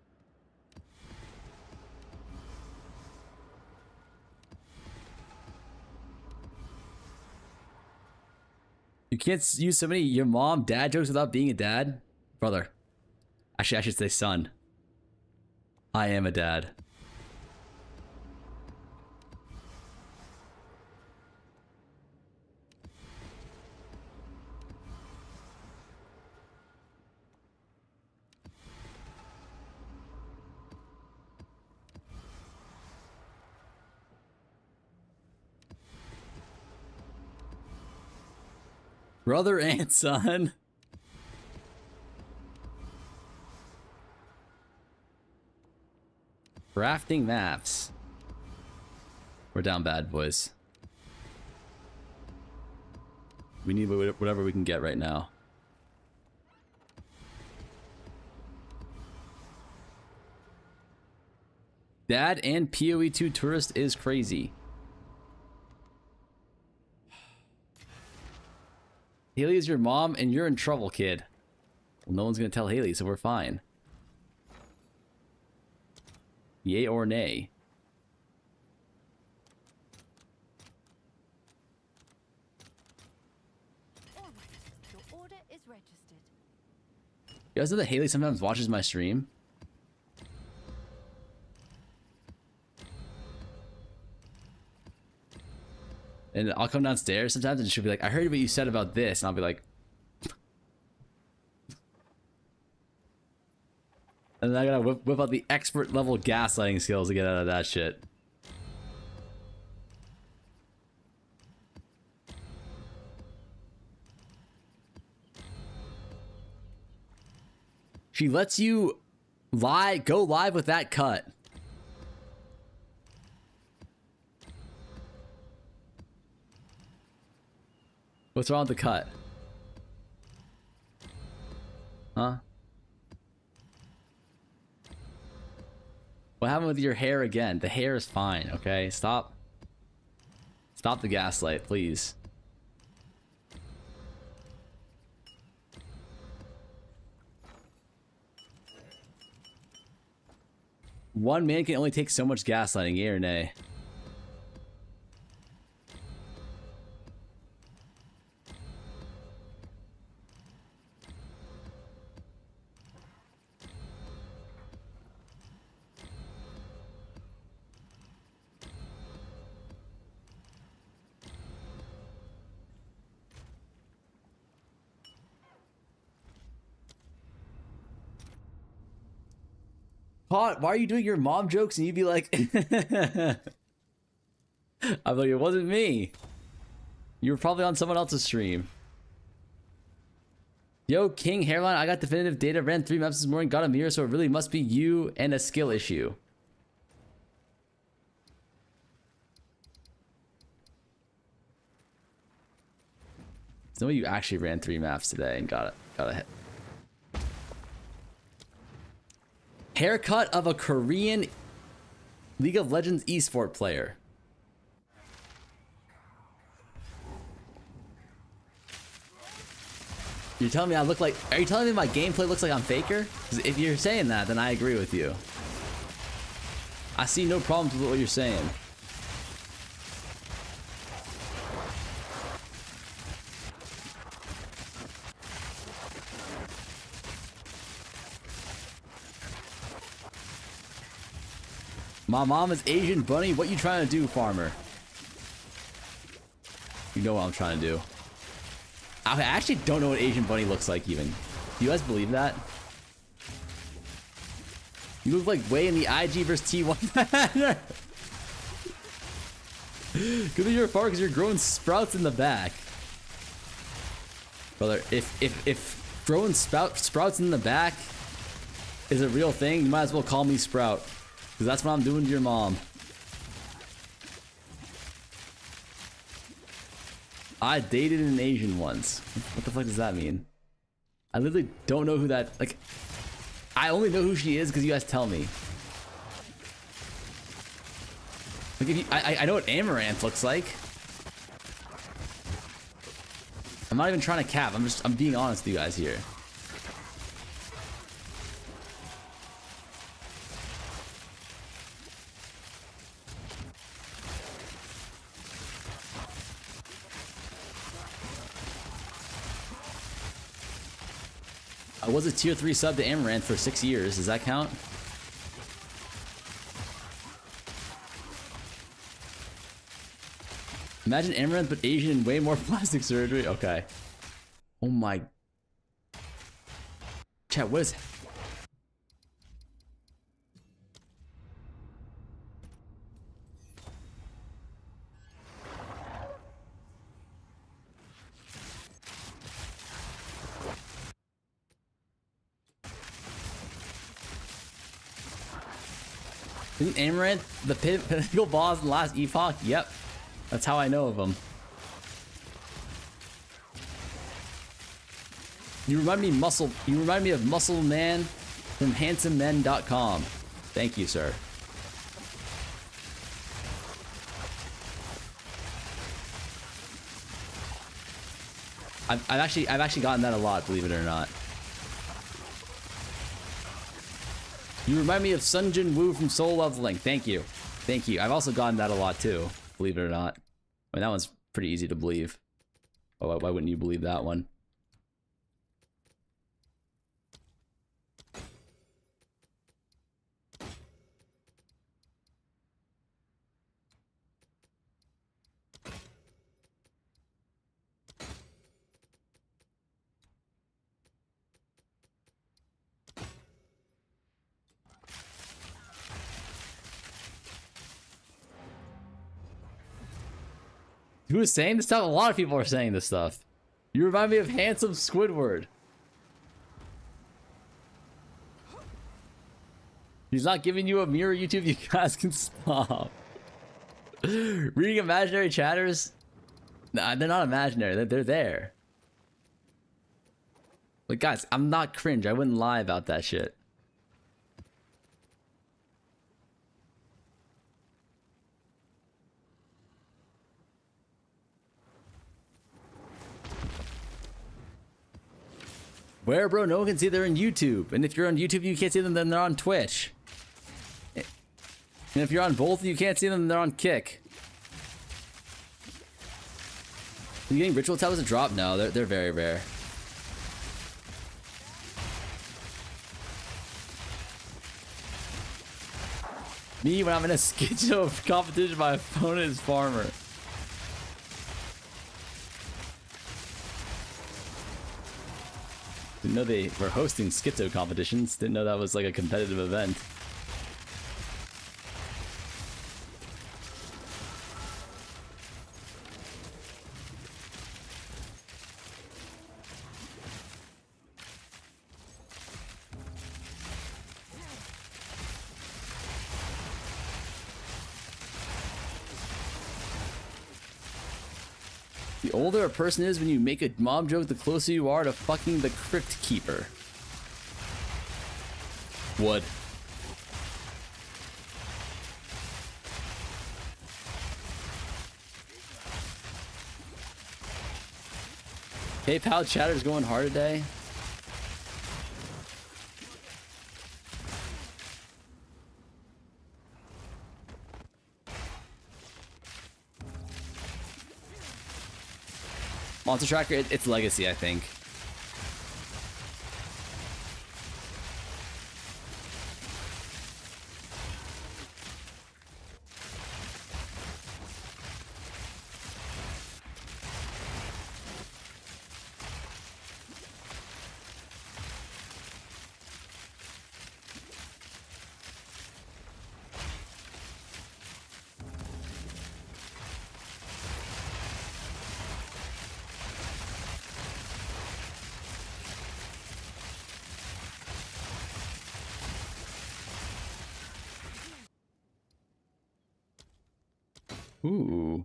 You can't use so many your mom dad jokes without being a dad? Brother. Actually, I should say son. I am a dad. Brother and son. Crafting maps. We're down bad, boys. We need whatever we can get right now. Dad and PoE2 tourist is crazy. Haley is your mom and you're in trouble, kid. Well, no one's gonna tell Haley, so we're fine. Yay or nay? All right, your order is registered. You guys know that Haley sometimes watches my stream? And I'll come downstairs sometimes and she'll be like, I heard what you said about this. And I'll be like, and then I gotta whip out the expert level gaslighting skills to get out of that shit. She lets you go live with that cut. What's wrong with the cut? Huh? What happened with your hair again? The hair is fine, okay? Stop the gaslight, please. One man can only take so much gaslighting, yay or nay? Pot, why are you doing your mom jokes? And you'd be like, I'm like, it wasn't me. You were probably on someone else's stream. Yo, King Hairline, I got definitive data, ran 3 maps this morning, got a mirror, so it really must be you and a skill issue. There's no way you actually ran 3 maps today and got a hit. Haircut of a Korean League of Legends esport player. You're telling me I look like... Are you telling me my gameplay looks like I'm faker? 'Cause if you're saying that, then I agree with you. I see no problems with what you're saying. My mom is Asian bunny. What you trying to do, farmer? You know what I'm trying to do. I actually don't know what Asian bunny looks like even. Do you guys believe that? You look like way in the IG versus T1. Good that you're a farmer because you're growing sprouts in the back. Brother, if growing sprouts in the back is a real thing, you might as well call me Sprout. Because that's what I'm doing to your mom. I dated an Asian once. What the fuck does that mean? I literally don't know who that... Like, I only know who she is because you guys tell me. Like, if you, I know what Amaranth looks like. I'm not even trying to cap. I'm being honest with you guys here. I was a tier 3 sub to Amaranth for 6 years. Does that count? Imagine Amaranth but Asian and way more plastic surgery. Okay. Oh my. Chat, what is... Isn't Amaranth the pinnacle boss in the last epoch? Yep. That's how I know of him. You remind me of Muscle Man from handsomemen.com. Thank you, sir. I've actually gotten that a lot, believe it or not. You remind me of Sunjin Woo from Soul Leveling. Thank you. Thank you. I've also gotten that a lot too, believe it or not. I mean, that one's pretty easy to believe. Oh, why wouldn't you believe that one? Who is saying this stuff? A lot of people are saying this stuff. You remind me of handsome Squidward. He's not giving you a mirror, YouTube. You guys can stop. Reading imaginary chatters? Nah, they're not imaginary. They're there. Like, guys, I'm not cringe. I wouldn't lie about that shit. Where, bro? No one can see they're in YouTube. And if you're on YouTube, you can't see them, then they're on Twitch. And if you're on both, you can't see them, then they're on Kick. Are you getting ritual tablets to drop? No, they're very rare. Me, when I'm in a schizo competition, my opponent is Farmer. Didn't know they were hosting schizo competitions. Didn't know that was like a competitive event. The older a person is when you make a mom joke, the closer you are to fucking the crypt keeper. What? Hey pal, chatter's going hard today. Monster Tracker, it's Legacy, I think. Ooh.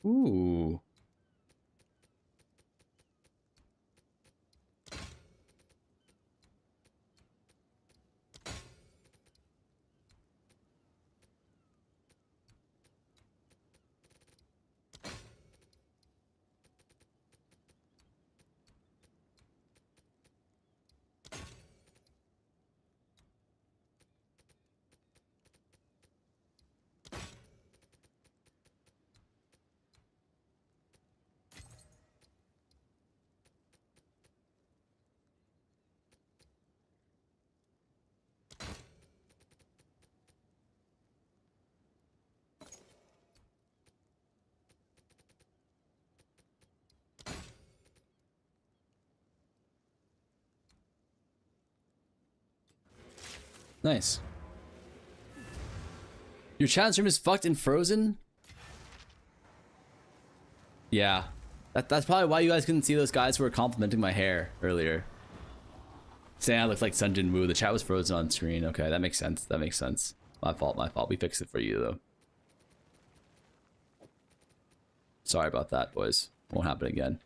Ooh. Nice. Your chat stream is fucked and frozen? Yeah. That's probably why you guys couldn't see those guys who were complimenting my hair earlier. Saying I looked like Sun Jin Woo. The chat was frozen on screen. Okay, that makes sense. That makes sense. My fault, my fault. We fixed it for you, though. Sorry about that, boys. Won't happen again.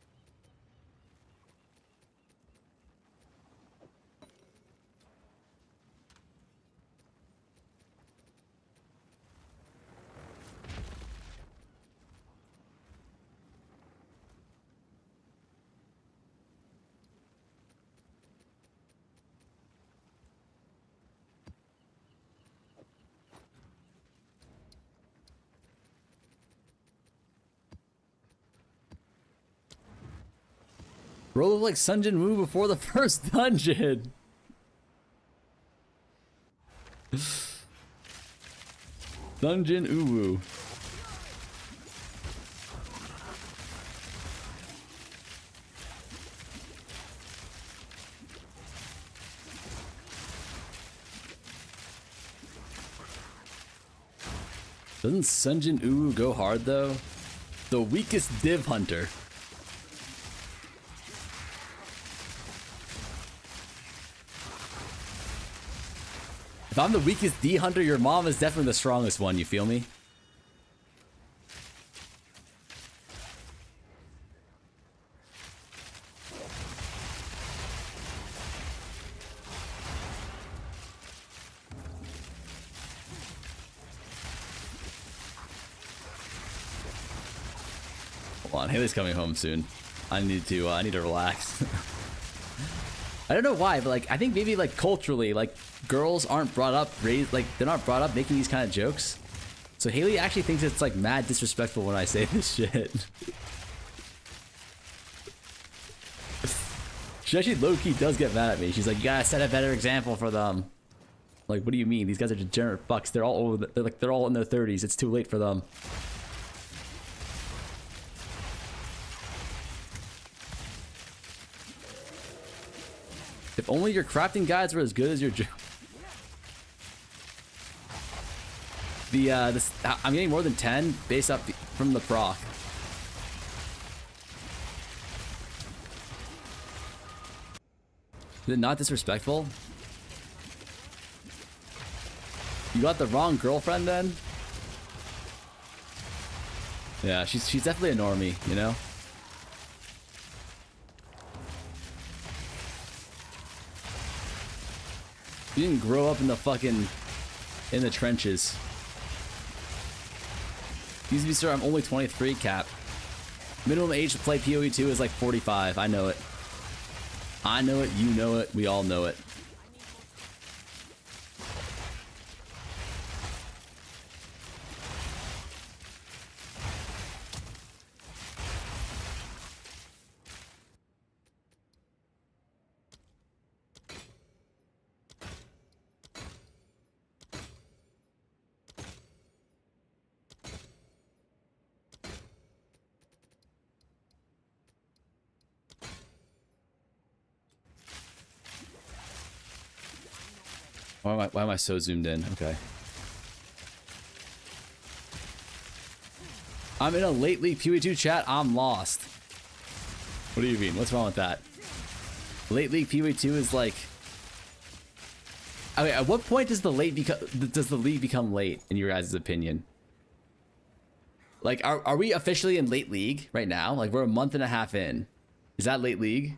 Bro looked like Sun Jin Woo before the first dungeon. Dungeon Uwu. Doesn't Sunjin Uru go hard though? The weakest div hunter. If I'm the weakest D hunter, your mom is definitely the strongest one, you feel me? Hold on, Haley's coming home soon. I need to relax. I don't know why, but like I think maybe like culturally, like girls aren't brought up raised like they're not brought up making these kind of jokes. So Haley actually thinks it's like mad disrespectful when I say this shit. She actually low-key does get mad at me. She's like, you gotta set a better example for them. Like, what do you mean? These guys are degenerate fucks. They're all over. They're all in their 30s. It's too late for them. If only your crafting guides were as good as your I'm getting more than 10 based up from the proc. Is it not disrespectful? You got the wrong girlfriend then? Yeah, she's definitely a normie, you know? You didn't grow up in the trenches. Excuse me, sir, I'm only 23, cap. Minimum age to play PoE2 is like 45. I know it. I know it, you know it, we all know it. Why am I so zoomed in? Okay. I'm in a late league PoE2 chat. I'm lost. What do you mean? What's wrong with that? Late league PoE2 is like... I mean, at what point does the league become late, in your guys' opinion? Like, are we officially in late league right now? Like, we're a month and a half in. Is that late league?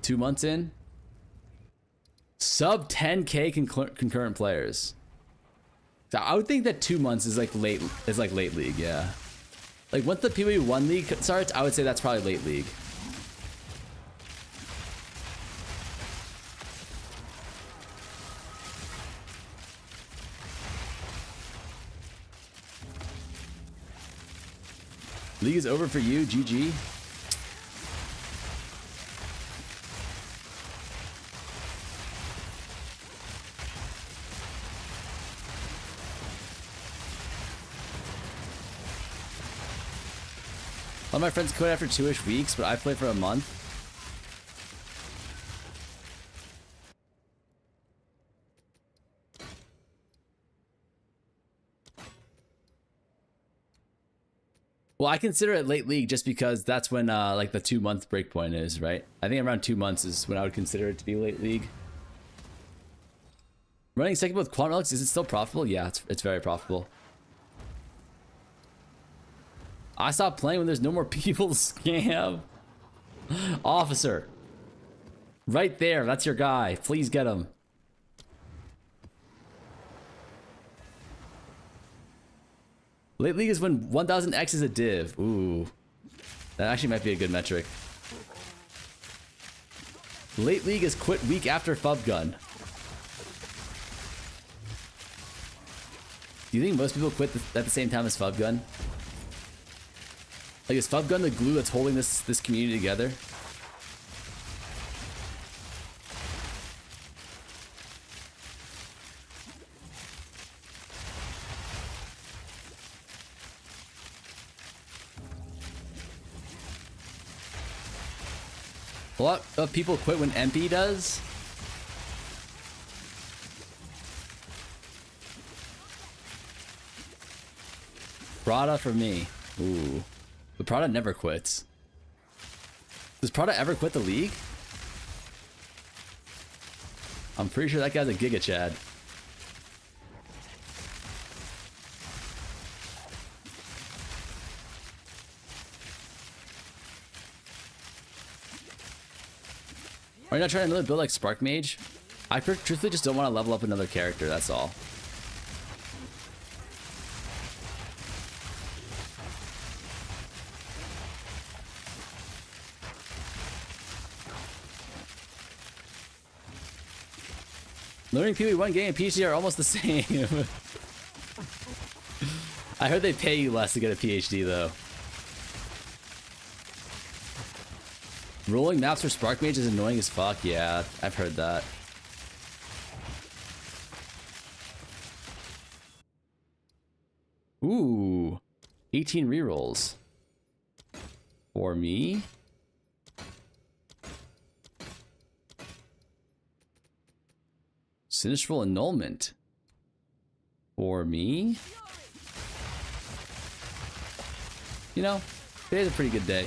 Two months in? Sub 10k concurrent players. So I would think that 2 months is like late league, yeah. Like once the PoE1 league starts, I would say that's probably late league. League is over for you, GG. A lot of my friends quit after 2-ish weeks, but I played for a month. Well, I consider it late league just because that's when like the 2-month break point is, right? I think around 2 months is when I would consider it to be late league. Running second with Quantum Relics, is it still profitable? Yeah, it's very profitable. I stopped playing when there's no more people to scam. Officer. Right there, that's your guy. Please get him. Late league is when 1000x is a div. Ooh. That actually might be a good metric. Late league is quit week after Fub Gun. Do you think most people quit at the same time as Fub Gun? Like, is Fub Gun the glue that's holding this community together? A lot of people quit when MP does. Prada for me. Ooh. The Prada never quits. Does Prada ever quit the league? I'm pretty sure that guy's a Giga Chad. Are you not trying to really build like Spark Mage? I truthfully just don't want to level up another character, that's all. Learning PvP1 game and PhD are almost the same. I heard they pay you less to get a PhD though. Rolling maps for Spark Mage is annoying as fuck. Yeah, I've heard that. Ooh, 18 rerolls for me. Sinistral annulment for me. You know, today's a pretty good day.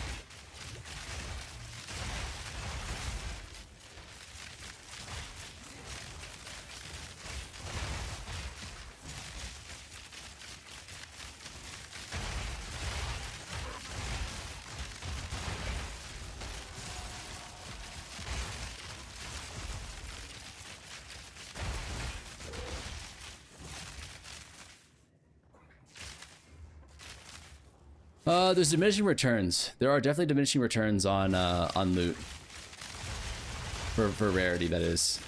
There's diminishing returns. There are definitely diminishing returns on loot. For rarity, that is.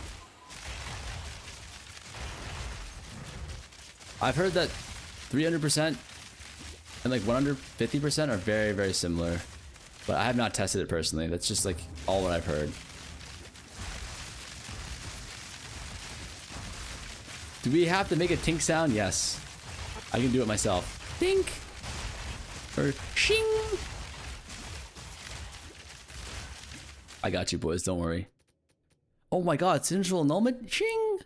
I've heard that 300% and like 150% are very, very similar. But I have not tested it personally. That's just like all what I've heard. Do we have to make a tink sound? Yes. I can do it myself. Tink! Or shing! I got you, boys. Don't worry. Oh my god, Sinistral annulment? Shing!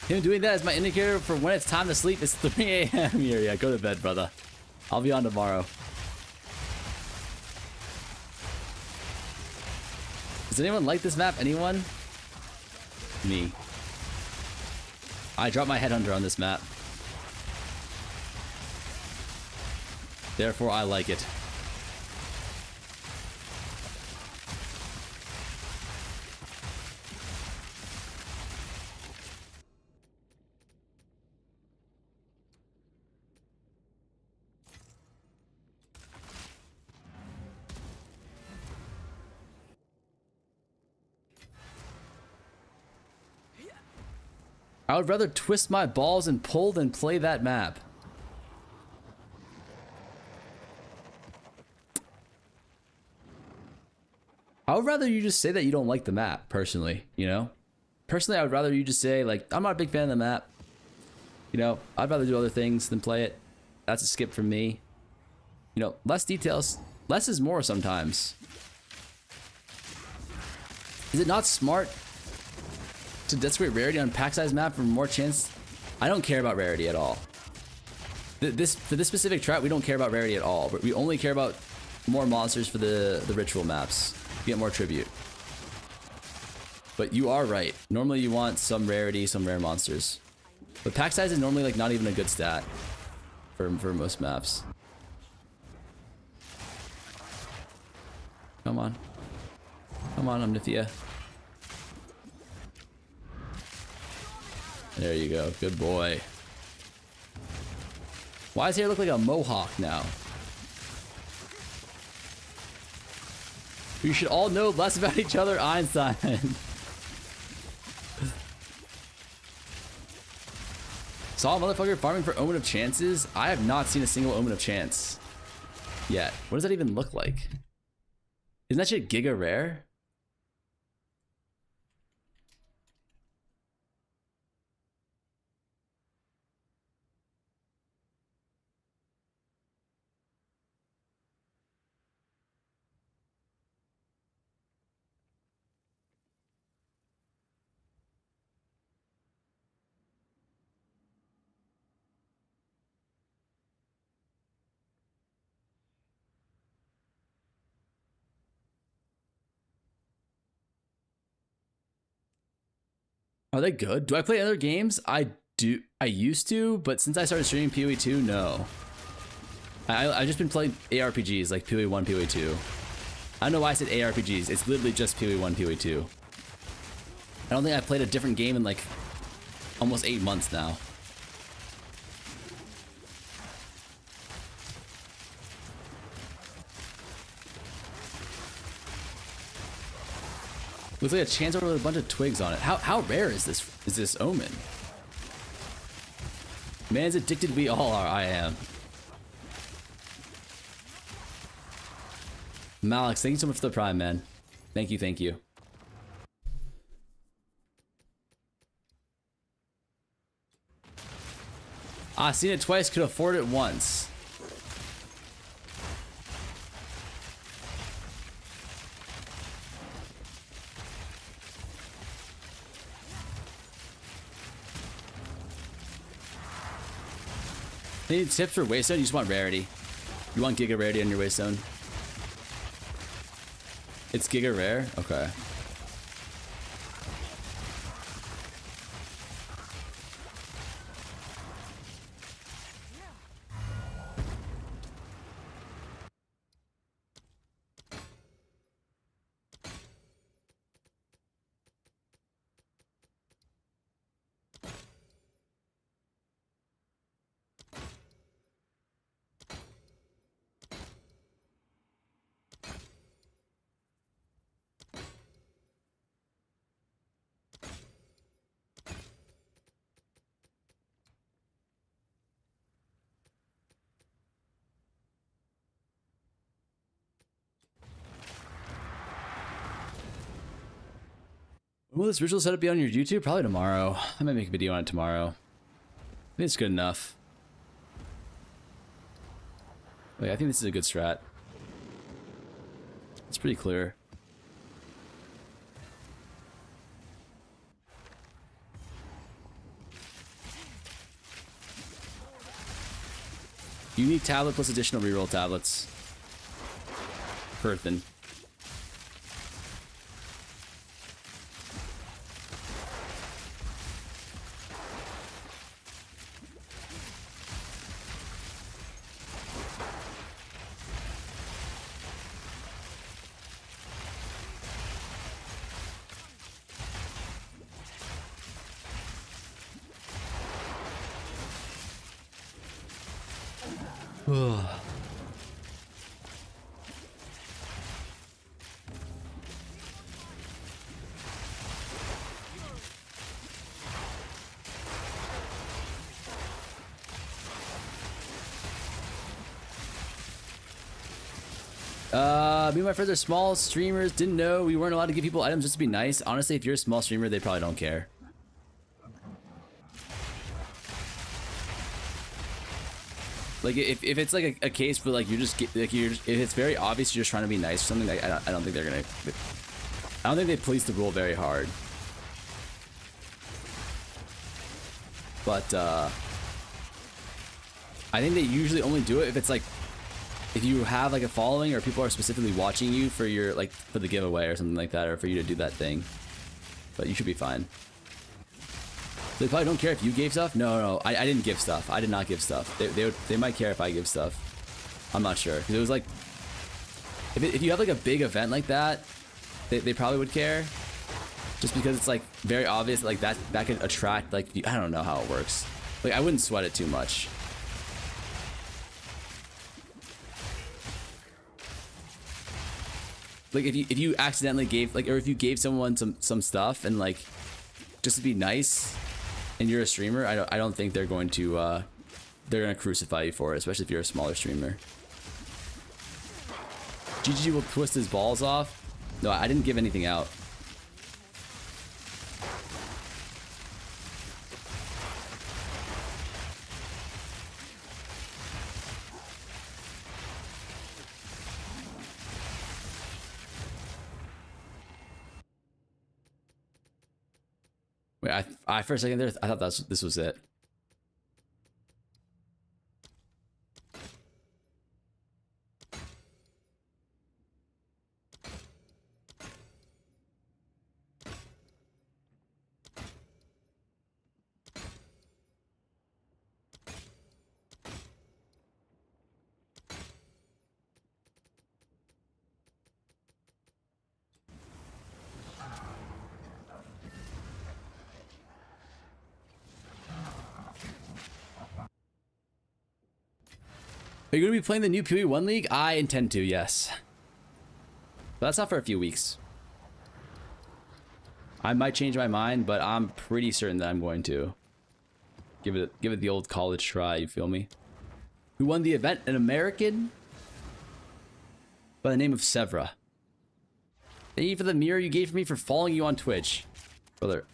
Him doing that is my indicator for when it's time to sleep. It's 3 a.m. here. Yeah, go to bed, brother. I'll be on tomorrow. Does anyone like this map? Anyone? Me. I dropped my headhunter on this map. Therefore, I like it. I would rather twist my balls and pull than play that map. I would rather you just say that you don't like the map, personally, you know? Personally, I would rather you just say, like, I'm not a big fan of the map. You know, I'd rather do other things than play it. That's a skip from me. You know, less details. Less is more sometimes. Is it not smart to desecrate rarity on pack size map for more chance? I don't care about rarity at all. For this specific strat, we don't care about rarity at all. We only care about more monsters for the ritual maps. Get more tribute. But you are right. Normally you want some rarity, some rare monsters. But pack size is normally like not even a good stat for most maps. Come on. Come on, Omnithia. There you go. Good boy. Why does his hair look like a mohawk now? We should all know less about each other, Einstein. Saw a motherfucker farming for Omen of Chances? I have not seen a single Omen of Chance yet. What does that even look like? Isn't that shit giga rare? Are they good? Do I play other games? I do. I used to, but since I started streaming PoE 2, no. I've just been playing ARPGs like PoE 1, PoE 2. I don't know why I said ARPGs. It's literally just PoE 1, PoE 2. I don't think I've played a different game in like almost 8 months now. Looks like a Chancellor with a bunch of twigs on it. How rare is this Omen? Man's addicted, we all are. I am. Malix, thank you so much for the Prime, man. Thank you, thank you. I've seen it twice, could afford it once. Any tips for Waystone? You just want rarity. You want Giga Rarity on your Waystone? It's Giga Rare? Okay. Will this ritual setup be on your YouTube? Probably tomorrow. I might make a video on it tomorrow. I think it's good enough. Wait, I think this is a good strat. It's pretty clear. Unique tablet plus additional reroll tablets. Earthen. Me and my friends are small streamers. Didn't know we weren't allowed to give people items just to be nice. Honestly, if you're a small streamer, they probably don't care. Like if it's like a case where like you're just like if it's very obvious you're just trying to be nice or something, like, I don't think they're gonna. I don't think they police the rule very hard. But I think they usually only do it if it's like. If you have like a following or people are specifically watching you for your like for the giveaway or something like that, or for you to do that thing, but you should be fine. They probably don't care if you gave stuff. No, I didn't give stuff. I did not give stuff. They might care if I give stuff. I'm not sure because it was like if you have like a big event like that, they probably would care. just because it's like very obvious, like that could attract, like, I don't know how it works. Like, I wouldn't sweat it too much. Like, if you accidentally gave, like, or if you gave someone some stuff and, like, just to be nice, and you're a streamer, I don't think they're going to crucify you for it, especially if you're a smaller streamer. GG will twist his balls off. No, I didn't give anything out. Wait, I for a second there, I thought this was it. Are you going to be playing the new PoE 1 League? I intend to, yes. But that's not for a few weeks. I might change my mind, but I'm pretty certain that I'm going to. Give it the old college try, you feel me? Who won the event? An American? By the name of Sevra. Thank you for the mirror you gave me for following you on Twitch. Brother,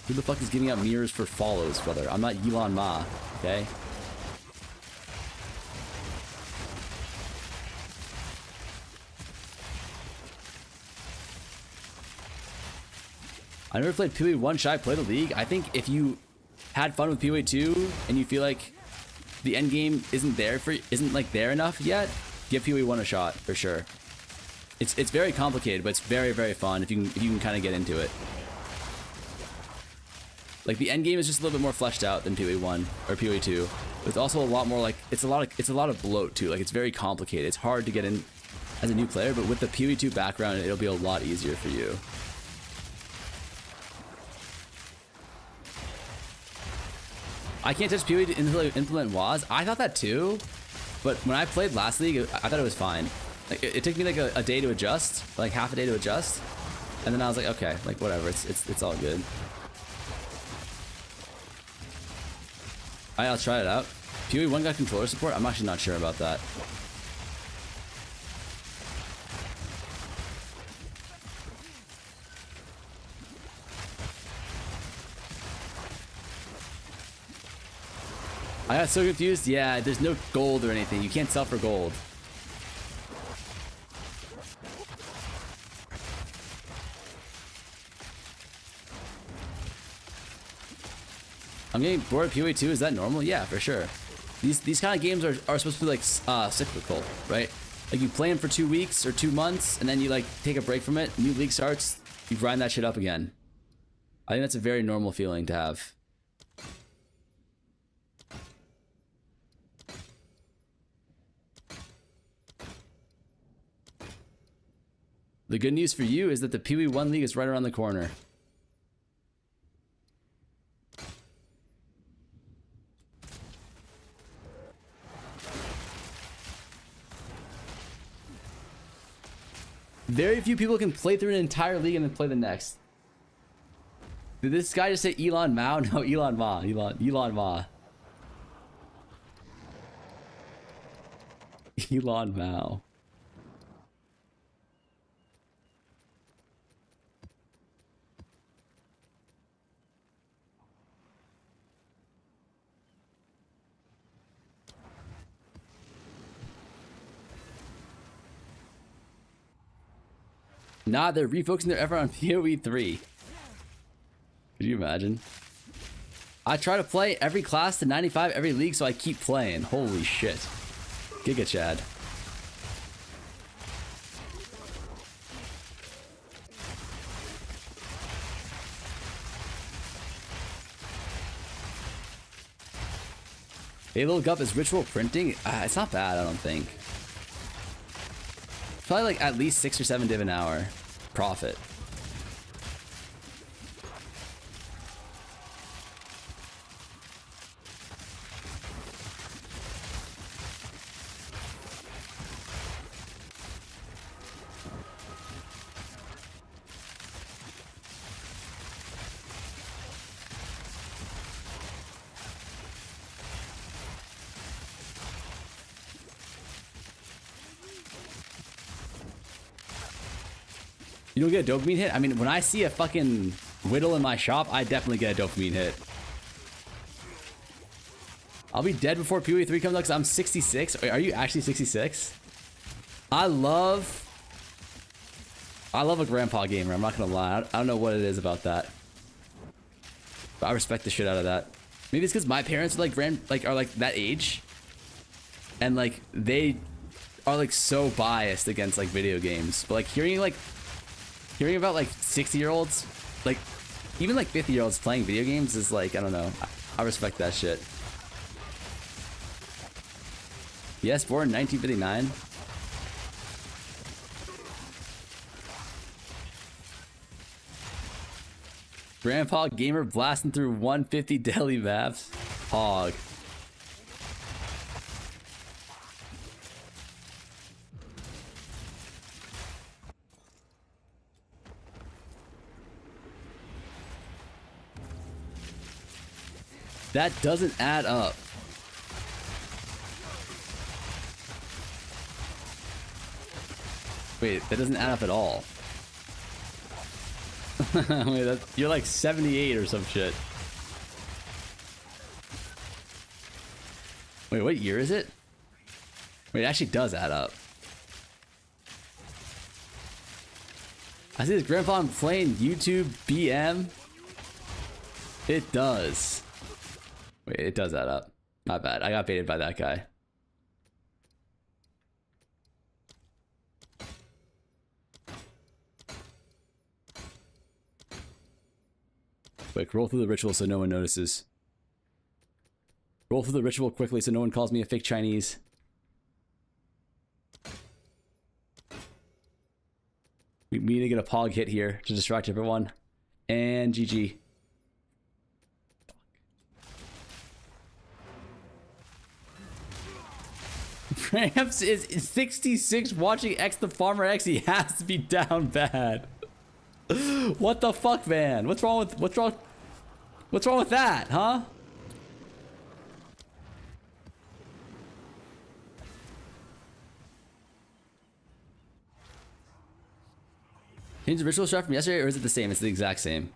who the fuck is giving out mirrors for follows, brother? I'm not Elon Ma, okay? I never played PoE 1. Should I play the league? I think if you had fun with PoE 2 and you feel like the end game isn't like there enough yet, give PoE 1 a shot for sure. It's very complicated, but it's very, very fun if you can kind of get into it. Like, the end game is just a little bit more fleshed out than PoE 1 or PoE 2. But it's also a lot more like it's a lot of bloat too. Like, it's very complicated. It's hard to get in as a new player, but with the PoE 2 background, it'll be a lot easier for you. I can't touch PoE until I implement WAS. I thought that too, but when I played last league, I thought it was fine. Like, it took me like a day to adjust, like half a day to adjust, and then I was like, okay, like whatever, it's all good. I'll try it out. PoE 1 got controller support? I'm actually not sure about that. I got so confused. Yeah, there's no gold or anything. You can't sell for gold. I'm getting bored of PoE 2. Is that normal? Yeah, for sure. These kind of games are supposed to be like cyclical, right? Like, you play them for 2 weeks or 2 months, and then you like take a break from it. New league starts, you grind that shit up again. I think that's a very normal feeling to have. The good news for you is that the PoE 1 League is right around the corner. Very few people can play through an entire league and then play the next. Did this guy just say Elon Mao? No, Elon Ma. Elon Ma. Elon Mao. Nah, they're refocusing their effort on PoE 3. Could you imagine? I try to play every class to 95 every league, so I keep playing. Holy shit. Giga Chad. Hey, little Gup, is ritual printing? It's not bad, I don't think. Probably like at least 6 or 7 div an hour profit. You don't get a dopamine hit? I mean, when I see a fucking Whittle in my shop, I definitely get a dopamine hit. I'll be dead before PoE 3 comes out because I'm 66. Wait, are you actually 66? I love a grandpa gamer. I'm not gonna lie. I don't know what it is about that, but I respect the shit out of that. Maybe it's because my parents are like are like that age, and like they are like so biased against like video games. But like hearing about like 60-year-olds, like even like 50-year-olds playing video games is like, I don't know. I respect that shit. Yes, born in 1959. Grandpa gamer blasting through 150 daily maps. Hog. That doesn't add up. Wait, that doesn't add up at all. Wait, you're like 78 or some shit. Wait, what year is it? Wait, it actually does add up. I see this grandpa playing YouTube BM. It does. Wait, it does add up. Not bad. I got baited by that guy. Quick, roll through the ritual so no one notices. Roll through the ritual quickly so no one calls me a fake Chinese. We need to get a pog hit here to distract everyone. And GG. Ramps is 66 watching X the Farmer X. He has to be down bad. What the fuck, man? What's wrong with that, huh? Change the ritual strat from yesterday, or is it the same? It's the exact same.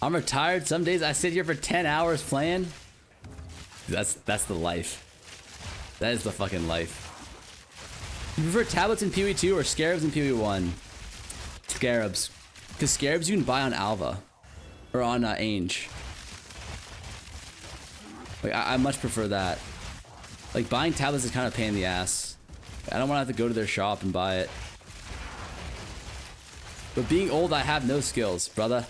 I'm retired. Some days I sit here for 10 hours playing. That's the life. That is the fucking life. You prefer tablets in PoE 2 or scarabs in PoE 1? Scarabs. Because scarabs you can buy on Alva. Or on Ainge. Like, I much prefer that. Like, buying tablets is kind of a pain in the ass. I don't want to have to go to their shop and buy it. But being old, I have no skills, brother.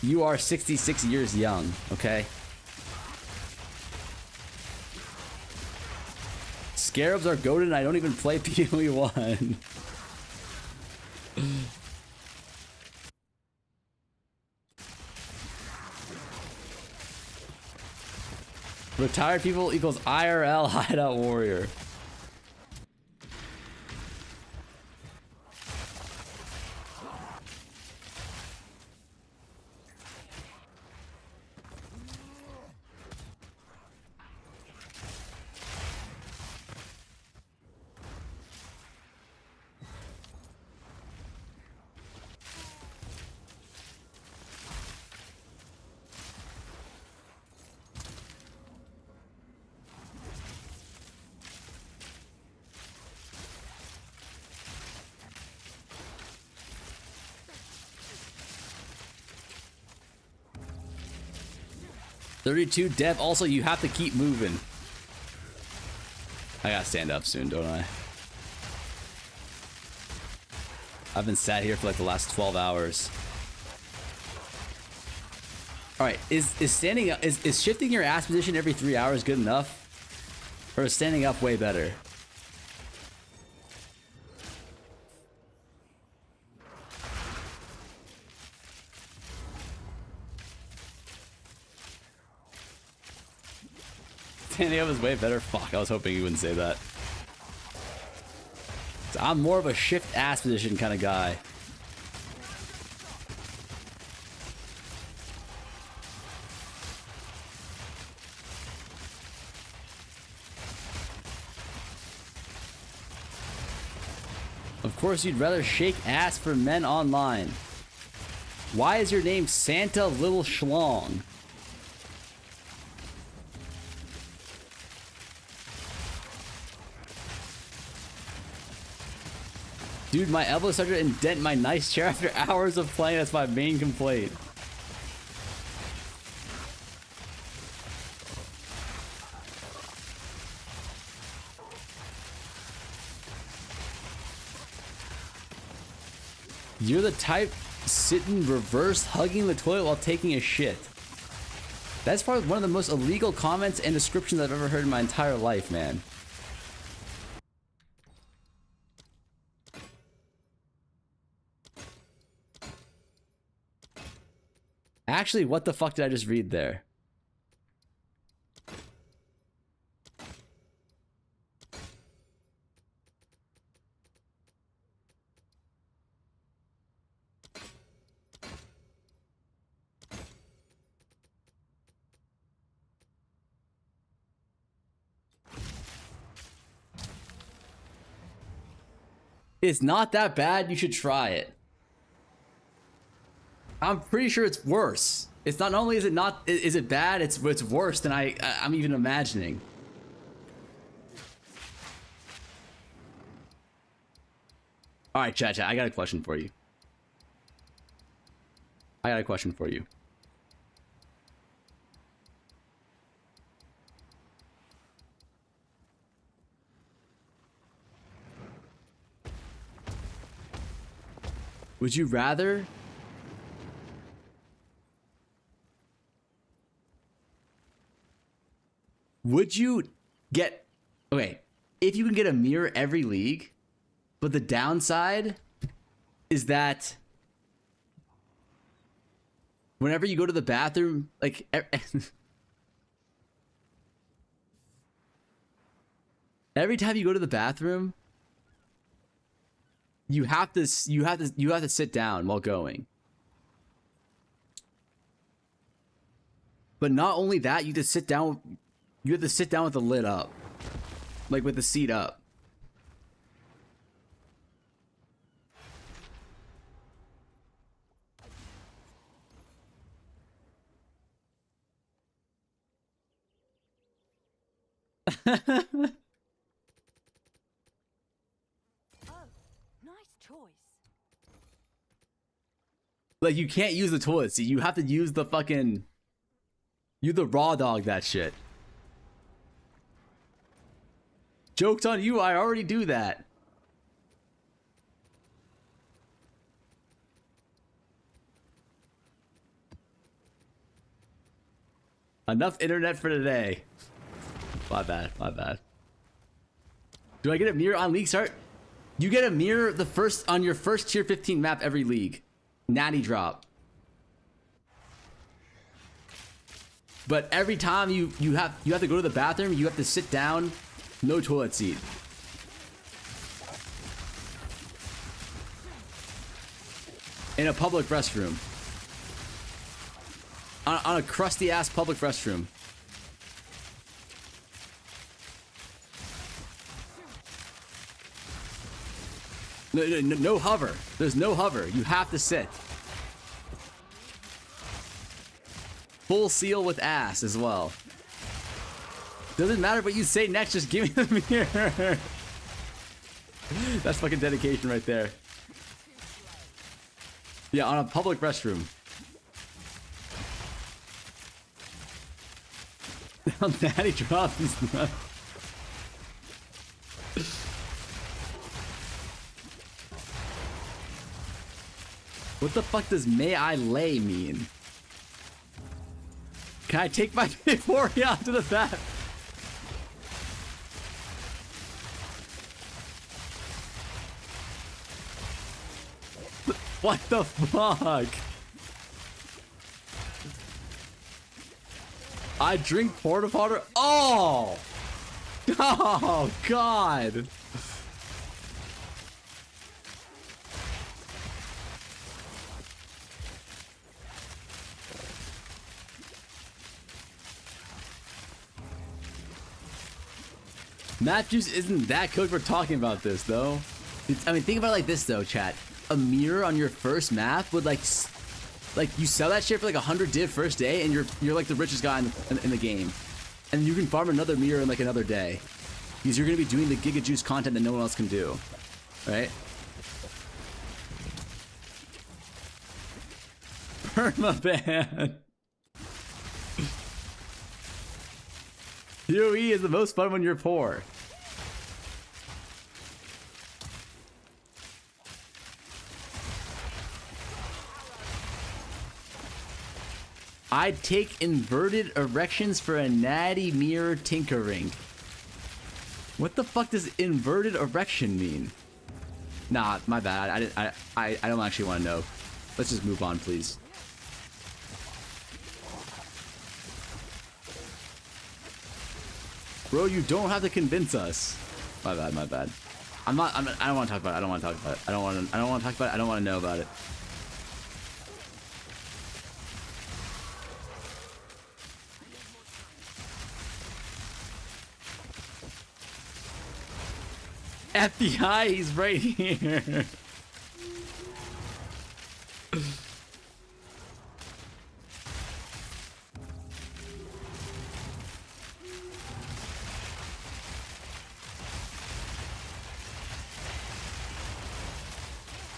You are 66 years young, okay? Scarabs are goated and I don't even play PoE 1. Retired people equals IRL hideout warrior. .32 dev. Also, you have to keep moving. I gotta stand up soon, don't I? I've been sat here for like the last 12 hours. All right, is standing up, is shifting your ass position every 3 hours good enough, or is standing up way better? Standing up is way better. Fuck, I was hoping you wouldn't say that. So I'm more of a shift ass position kind of guy. Of course you'd rather shake ass for men online. Why is your name Santa Little Schlong? Dude, my elbow started to indent my nice chair after hours of playing. That's my main complaint. You're the type sitting reverse hugging the toilet while taking a shit. That's probably one of the most illegal comments and descriptions I've ever heard in my entire life, man. Actually, what the fuck did I just read there? It's not that bad. You should try it. I'm pretty sure it's worse. It's not only is it not is it bad, it's worse than I'm even imagining. All right, chat, I got a question for you. Would you rather would you get okay, if you can get a mirror every league, but the downside is that whenever you go to the bathroom, like every time you go to the bathroom, you have to sit down while going. But not only that, you have to sit down with the lid up. Like with the seat up. Like, you can't use the toilet seat. You have to use the fucking... You the raw dog that shit. Joke's on you, I already do that. Enough internet for today. My bad. Do I get a mirror on league start? You get a mirror on your first tier 15 map every league. Natty drop. But every time you have to go to the bathroom, you have to sit down, no toilet seat. In a public restroom. On a crusty ass public restroom. No hover. There's no hover. You have to sit. Full seal with ass as well. Doesn't matter what you say next, just give me the mirror. That's fucking dedication right there. Yeah, on a public restroom. Natty drop is not... What the fuck does may I lay mean? Can I take my Vaporeon out to the back? What the fuck? I drink porta water. Oh! Oh God! Matt Juice isn't that cooked for talking about this, though. I mean, think about it like this though, chat. A mirror on your first map would like you sell that shit for like 100 div first day, and you're like the richest guy in the game, and you can farm another mirror in like another day, because you're gonna be doing the Giga Juice content that no one else can do, right? Permaban. PoE is the most fun when you're poor. I'd take inverted erections for a natty mirror tinkering. What the fuck does inverted erection mean? Nah, my bad. I don't actually want to know. Let's just move on, please. Bro, you don't have to convince us. My bad, my bad. I don't want to talk about it. I don't want to talk about it. I don't want to talk about it. I don't want to know about it. FBI, he's right here.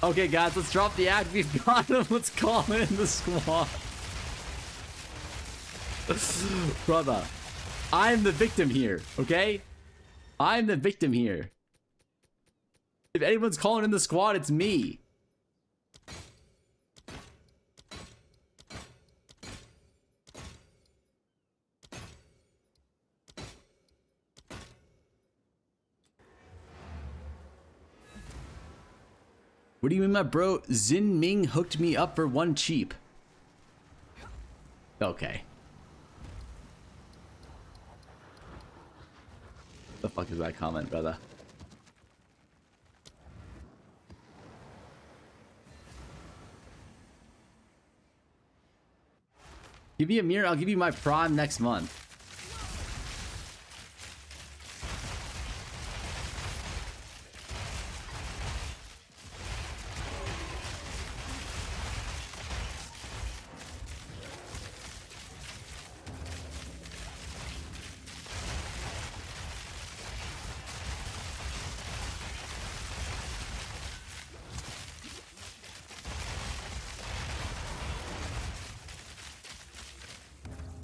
Okay, guys, let's drop the act. We've got him. Let's call in the squad. Brother, I'm the victim here, okay? I'm the victim here. If anyone's calling in the squad, it's me. What do you mean, my bro? Xin Ming hooked me up for one cheap. Okay. What the fuck is that comment, brother? Give me a mirror, I'll give you my prime next month.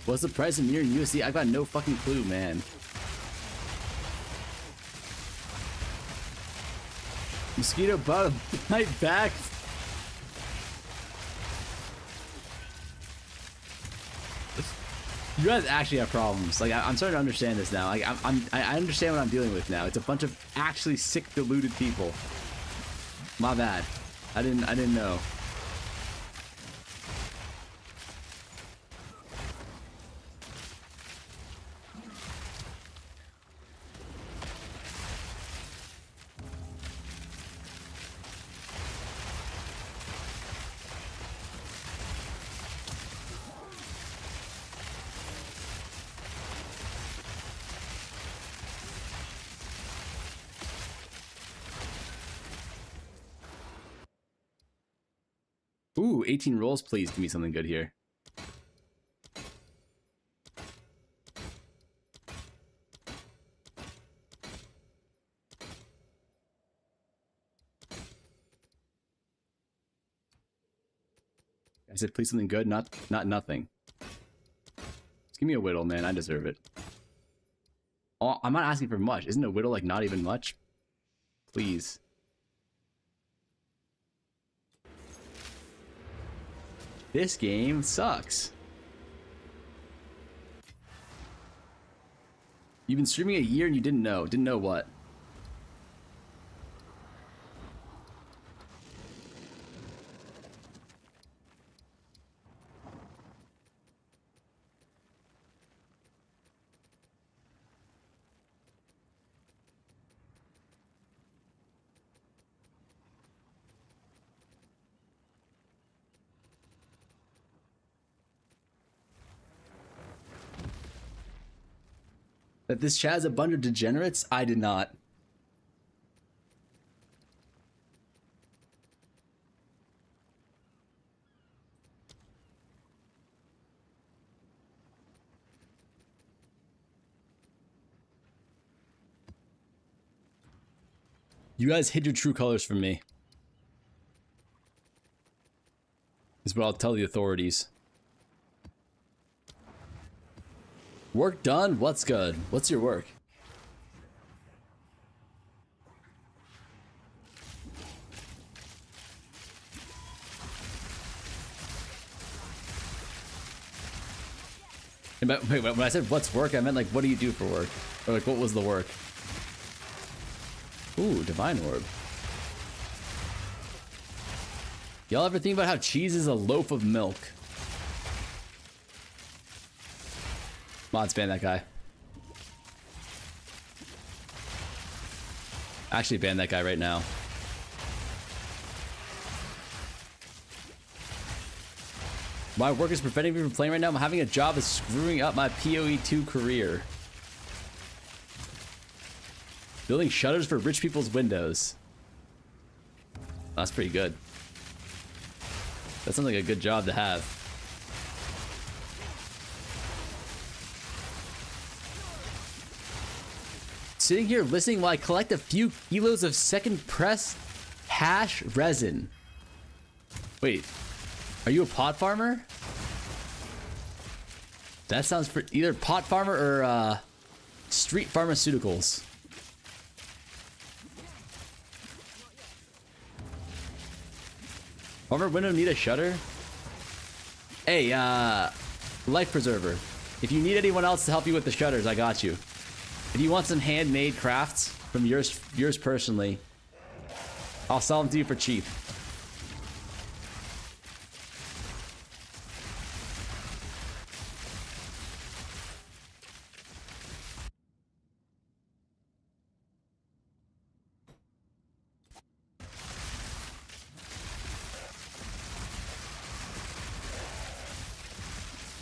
What's the price of mirror in USD? I've got no fucking clue, man. Mosquito bite back. You guys actually have problems. Like I'm starting to understand this now. Like I understand what I'm dealing with now. It's a bunch of actually sick, deluded people. My bad. I didn't know. Ooh, 18 rolls, please. Give me something good here. I said, please something good, not nothing. Just give me a Whittle, man. I deserve it. Oh, I'm not asking for much. Isn't a Whittle like not even much? Please. This game sucks. You've been streaming a year and you didn't know. Didn't know what? That this chat is a bunch of degenerates? I did not. 'Cause I'm not asking for much. Isn't a Whittle like not even much? Please. You guys hid your true colors from me. Is what I'll tell the authorities. Work done? What's good? What's your work? Wait, when I said what's work, I meant like what do you do for work? Or like what was the work? Ooh, Divine Orb. Y'all ever think about how cheese is a loaf of milk? Mods ban that guy. Actually ban that guy right now. My work is preventing me from playing right now. I'm having a job that's screwing up my PoE2 career. Building shutters for rich people's windows. That's pretty good. That sounds like a good job to have. Sitting here listening while I collect a few kilos of second press hash resin. Wait, are you a pot farmer? That sounds for either pot farmer or street pharmaceuticals. Farmer window need a shutter? Hey, life preserver. If you need anyone else to help you with the shutters, I got you. If you want some handmade crafts from yours personally, I'll sell them to you for cheap.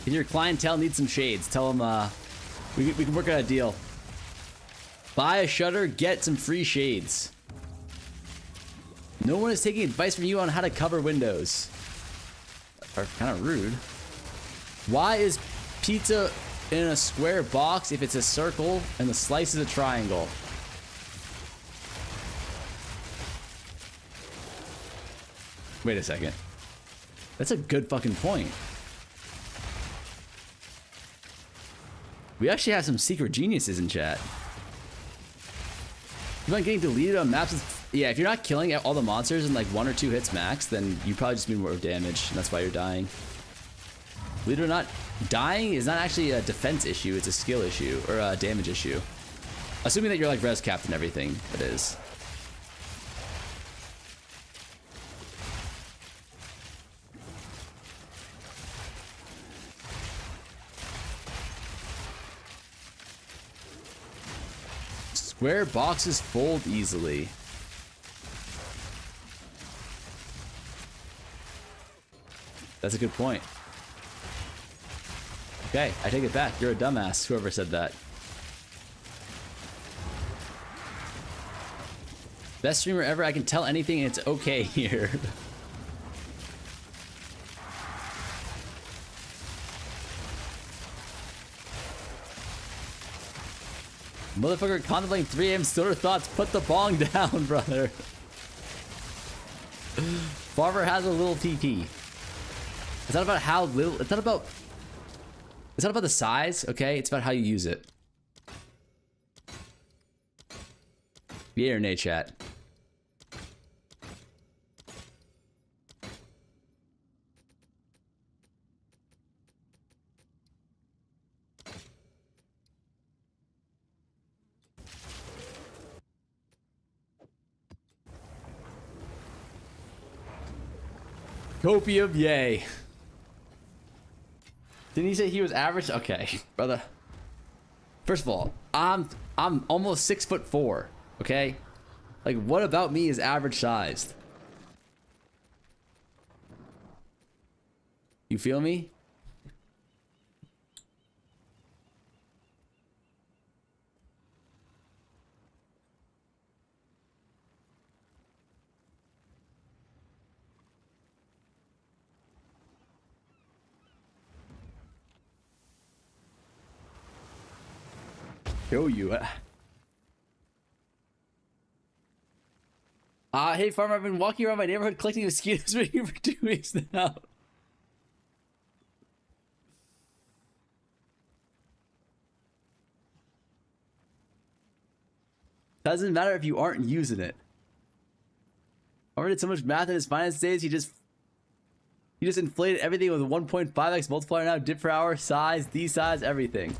If your clientele needs some shades, tell them we can work out a deal. Buy a shutter, get some free shades. No one is taking advice from you on how to cover windows. Are kind of rude. Why is pizza in a square box if it's a circle and the slice is a triangle? Wait a second. That's a good fucking point. We actually have some secret geniuses in chat. You mind getting deleted on maps with, yeah, if you're not killing all the monsters in like 1 or 2 hits max, then you probably just mean more damage, and that's why you're dying. Believe it or not, dying is not actually a defense issue, it's a skill issue, or a damage issue. Assuming that you're like res capped and everything, it is. Square boxes fold easily. That's a good point. Okay, I take it back. You're a dumbass, whoever said that. Best streamer ever. I can tell anything and it's okay here. Motherfucker contemplating 3 AM stoner thoughts. Put the bong down, brother. Farmer has a little TP. It's not about how little. It's not about the size, okay? It's about how you use it. Yeah or nay, chat? Copium, yay. Didn't he say he was average? Okay, brother. First of all, I'm almost 6'4", okay? Like, what about me is average sized? You feel me? Show you. Hey farmer, I've been walking around my neighborhood collecting mosquitoes for you for 2 weeks now. Doesn't matter if you aren't using it. Farmer did so much math in his finance days, he just inflated everything with a 1.5x multiplier now, dip per hour, size, D size, everything. Is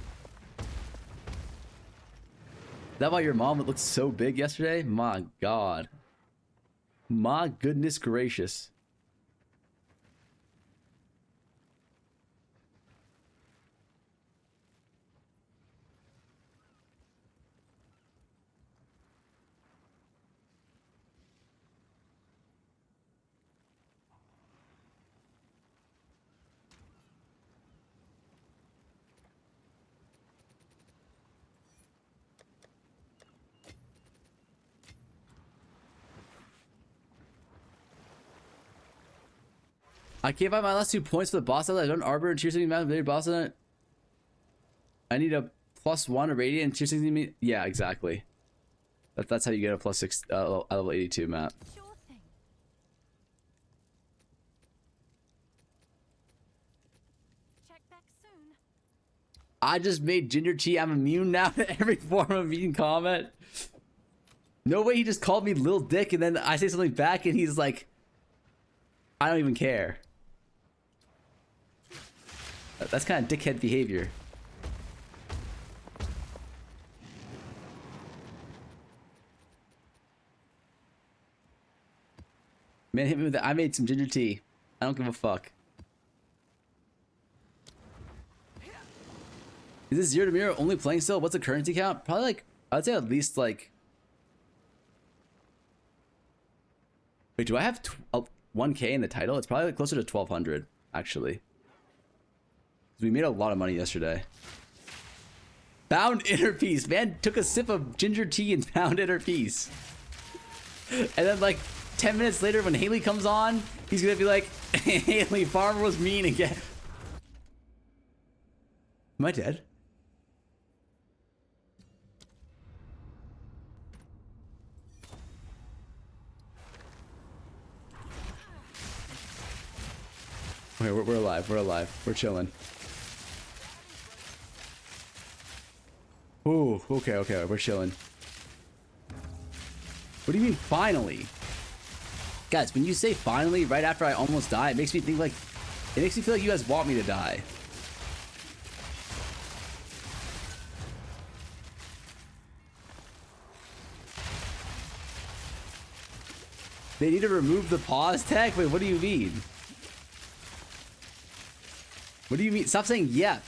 that why your mom looked so big yesterday? My God. My goodness gracious. I can't find my last 2 points for the boss. I don't arbor and tier 16 amount of boss on it. I need a +1 irradiate and tier 16. Yeah, exactly. That's how you get a +6 level 82 map. Sure thing. Check back soon. I just made ginger tea. I'm immune now to every form of mean comment. No way he just called me Lil Dick and then I say something back and he's like, I don't even care. That's kind of dickhead behavior. Man, hit me with that. I made some ginger tea. I don't give a fuck. Is this Zero to Mirror only playing still? What's the currency count? Probably like, I'd say at least like... Wait, do I have 1K in the title? It's probably like closer to 1,200, actually. We made a lot of money yesterday. Found inner peace. Man took a sip of ginger tea and found inner peace. And then like 10 minutes later when Haley comes on, he's gonna be like, Haley, farmer was mean again. Am I dead? Okay, we're alive. We're alive. We're chilling. Ooh, okay. We're chilling. What do you mean, finally? Guys, when you say finally right after I almost die, it makes me think like... It makes me feel like you guys want me to die. They need to remove the pause tag? Wait, what do you mean? What do you mean? Stop saying yeah.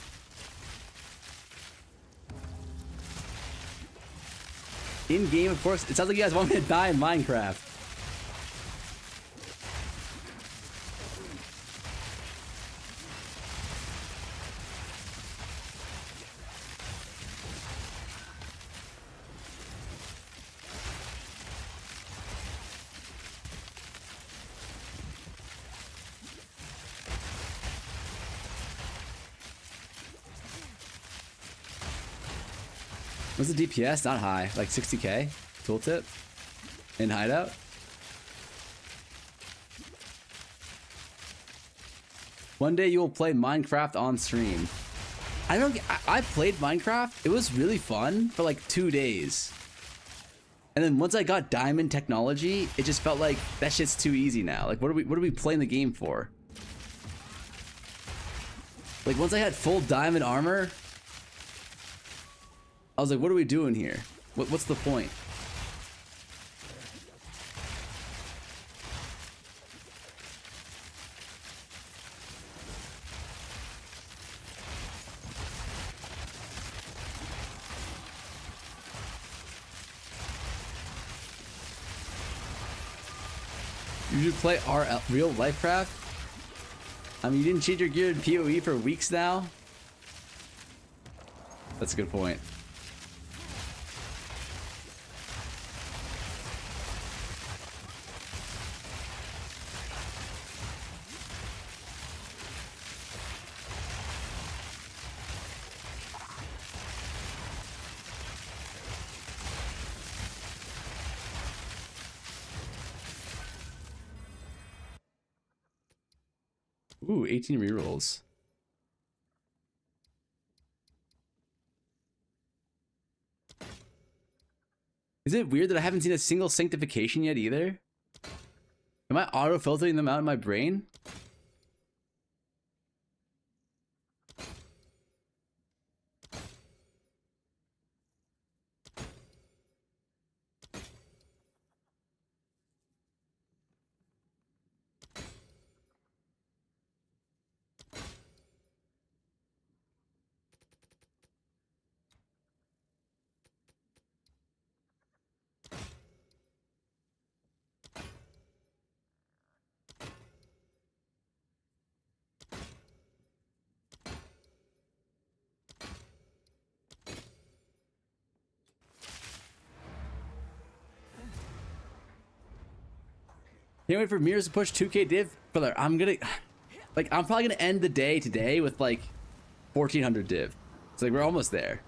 In game, of course. It sounds like you guys want me to die in Minecraft. What's the DPS? Not high. Like 60k? Tooltip? In hideout? One day you will play Minecraft on stream. I played Minecraft. It was really fun for like 2 days. And then once I got diamond technology, it just felt like that shit's too easy now. Like what are we playing the game for? Like once I had full diamond armor, I was like, what are we doing here? What's the point? You should play our real life craft? I mean, you didn't change your gear in PoE for weeks now? That's a good point. Ooh, 18 rerolls. Is it weird that I haven't seen a single sanctification yet either? Am I auto-filtering them out in my brain? Can't wait for Mirrors to push 2K div. Brother, I'm probably gonna end the day today with like 1400 div. It's like we're almost there.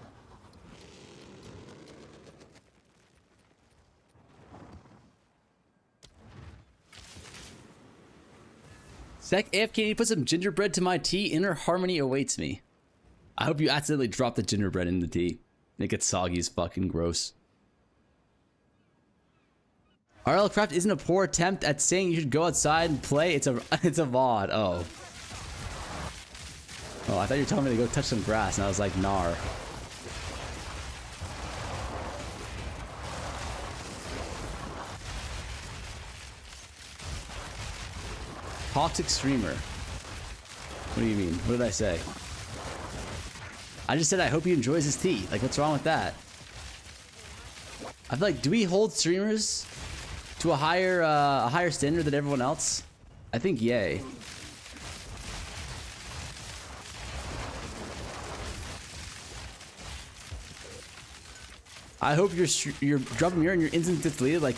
Sec AFK, need to put some gingerbread to my tea. Inner harmony awaits me. I hope you accidentally drop the gingerbread in the tea. Make it soggy as fucking gross. RL Craft isn't a poor attempt at saying you should go outside and play. It's a VOD. Oh. Oh, I thought you were telling me to go touch some grass, and I was like, nar. Toxic streamer. What do you mean? What did I say? I just said I hope he enjoys his tea. Like, what's wrong with that? I feel like, do we hold streamers to a higher standard than everyone else? I think yay. I hope you're dropping mirror and your instant gets deleted. Like,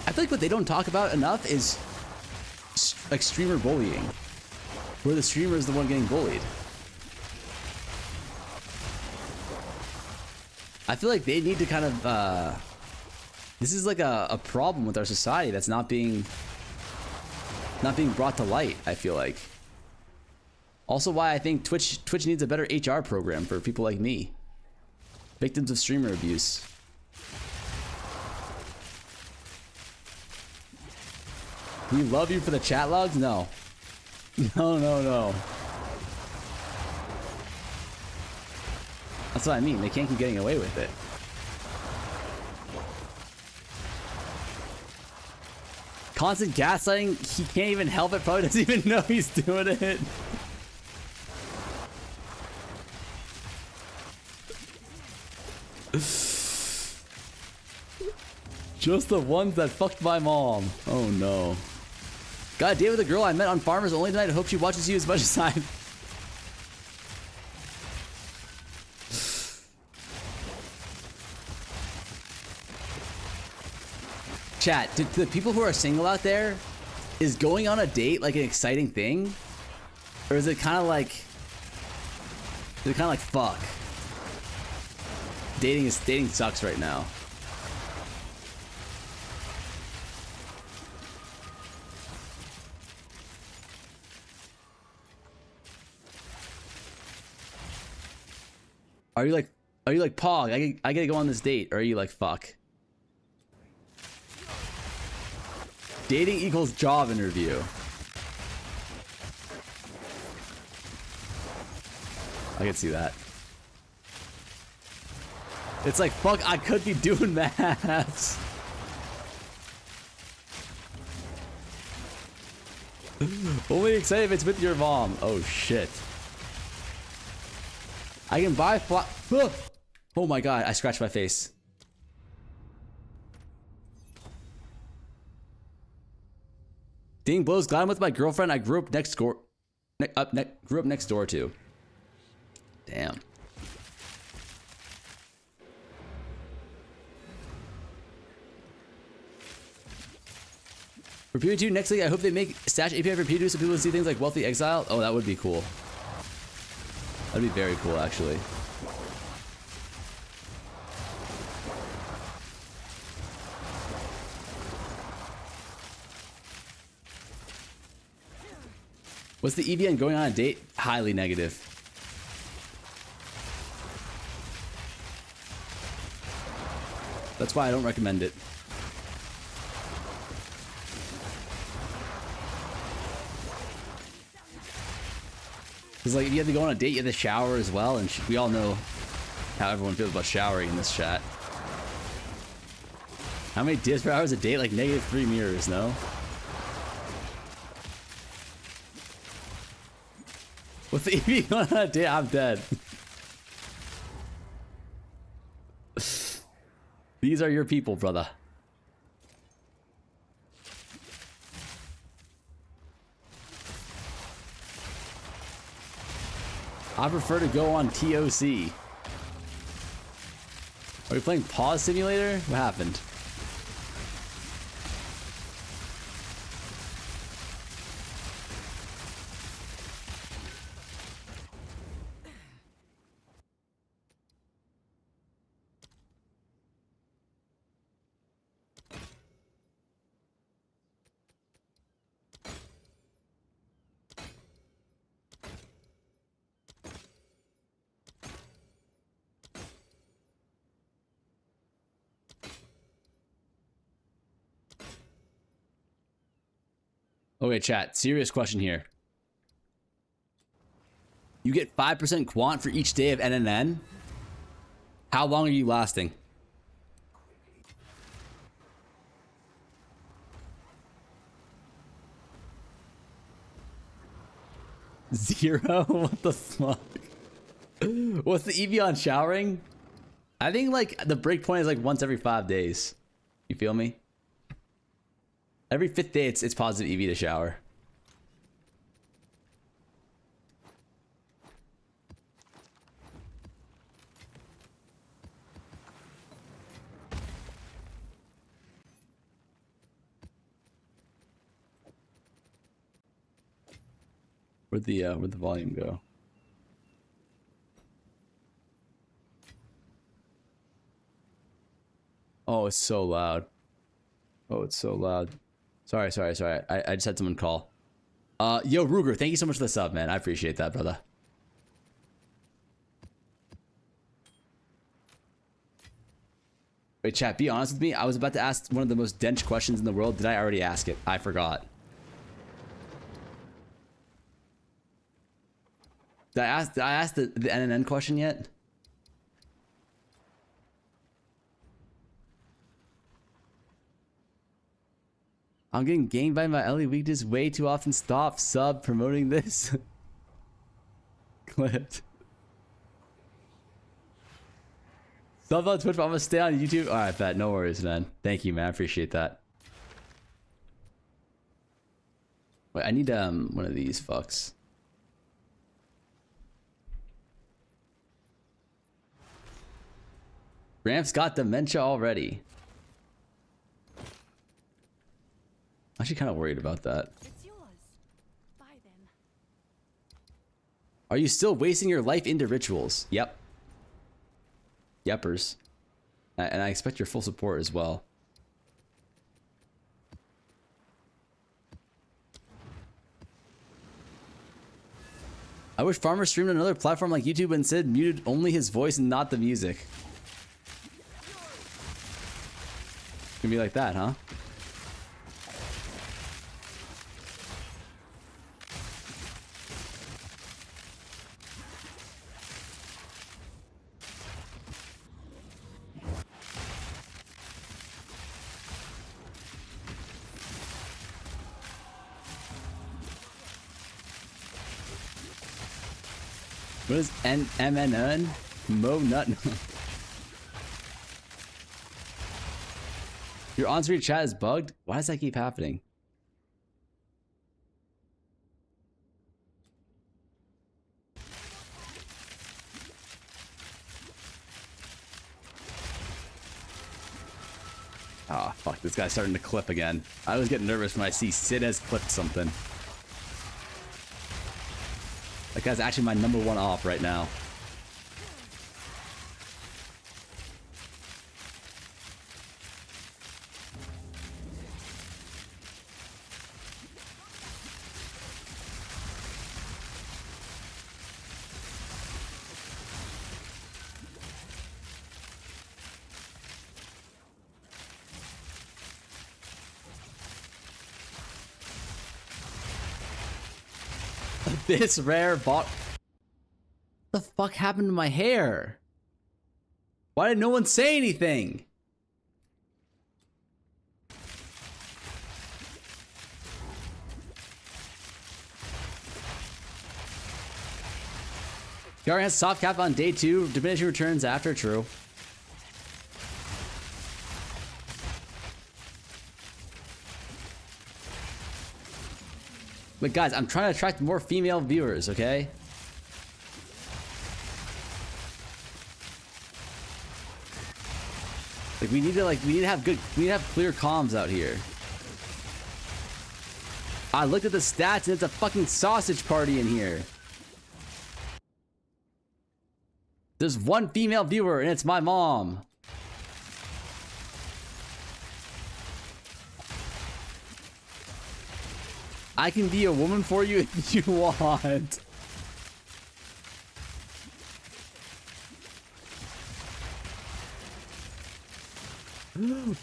I feel like what they don't talk about enough is like streamer bullying, where the streamer is the one getting bullied. I feel like they need to kind of this is like a problem with our society that's not being brought to light, I feel like. Also why I think Twitch needs a better HR program for people like me, victims of streamer abuse. We love you for the chat logs? No. No. That's what I mean. They can't keep getting away with it. Constant gaslighting. He can't even help it. Probably doesn't even know he's doing it. Just the ones that fucked my mom. Oh no. Got a date with a girl I met on Farmers Only tonight. I hope she watches you as much as I. Chat, to the people who are single out there, is going on a date like an exciting thing? Or is it kind of like fuck? Dating sucks right now. Are you like Pog? I gotta go on this date, or are you like fuck? Dating equals job interview. I can see that. It's like fuck. I could be doing maths. Only excited if it's with your mom. Oh shit. I can buy oh my god, I scratched my face. Ding blows. Glad I'm with my girlfriend I grew up next door. Grew up next door to. Damn. For PW2 next week, I hope they make stash API for PW2 so people can see things like Wealthy Exile. Oh, that would be cool. That'd be very cool, actually. What's the EV on going on a date? Highly negative. That's why I don't recommend it. Because, like, if you have to go on a date, you have to shower as well, and we all know how everyone feels about showering in this chat. How many dips per hour is a date? Like, -3 mirrors, no? What's the EV going on a date? I'm dead. These are your people, brother. I prefer to go on TOC. Are we playing Pause Simulator? What happened? Okay, chat. Serious question here. You get 5% quant for each day of NNN? How long are you lasting? Zero? What the fuck? What's the EV on showering? I think, like, the break point is like once every 5 days. You feel me? Every 5th day, it's positive EV to shower. Where'd the volume go? Oh, it's so loud. Oh, it's so loud. Sorry. I just had someone call. Yo, Ruger, thank you so much for the sub, man. I appreciate that, brother. Wait, chat, be honest with me. I was about to ask one of the most dense questions in the world. Did I already ask it? I forgot. Did I ask the NNN question yet? I'm getting gamed by my LE weakness way too often. Stop sub promoting this. Clipped. Sub on Twitch, but I'm gonna stay on YouTube. Alright, bet. No worries, man. Thank you, man. I appreciate that. Wait, I need one of these fucks. Gramps got dementia already. I'm actually kind of worried about that. It's yours. Buy them. Are you still wasting your life into rituals? Yep. Yepers. And I expect your full support as well. I wish Farmer streamed on another platform like YouTube and said muted only his voice and not the music. It's gonna be like that, huh? What is MNN? Mo Nut. Your on-screen chat is bugged? Why does that keep happening? Oh, fuck. This guy's starting to clip again. I always get nervous when I see Sid has clipped something. That guy's actually my #1 off right now. This rare bot. What the fuck happened to my hair? Why did no one say anything? Gar has soft cap on day 2, diminishing returns after, true. But guys, I'm trying to attract more female viewers, okay? Like we need to have clear comms out here. I looked at the stats and it's a fucking sausage party in here. There's one female viewer and it's my mom. I can be a woman for you if you want.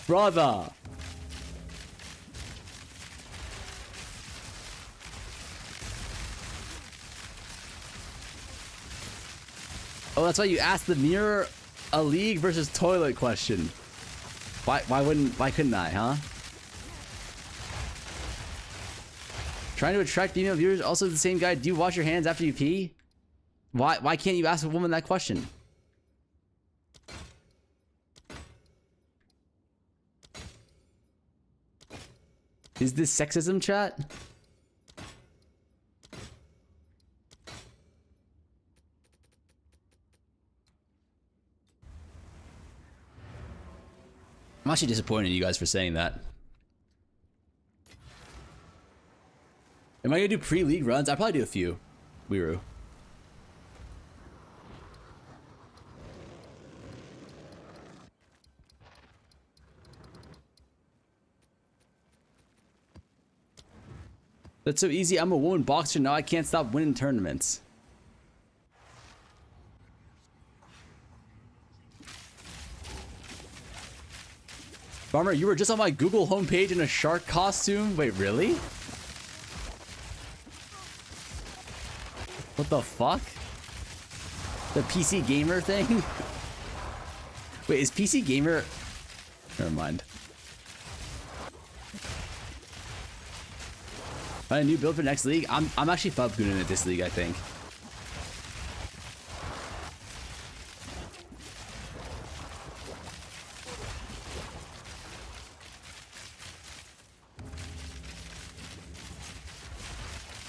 Brother. Oh, that's why you asked the mirror a league versus toilet question. Why couldn't I, huh? Trying to attract female viewers, also the same guy. Do you wash your hands after you pee? Why can't you ask a woman that question? Is this sexism, chat? I'm actually disappointed in you guys for saying that. Am I gonna do pre-league runs? I'll probably do a few. Weiroo. That's so easy. I'm a woman boxer now. I can't stop winning tournaments. Farmer, you were just on my Google homepage in a shark costume? Wait, really? What the fuck? The PC Gamer thing? Wait, is PC Gamer... Never mind. A new build for next league? I'm actually fub-gooning at this league, I think.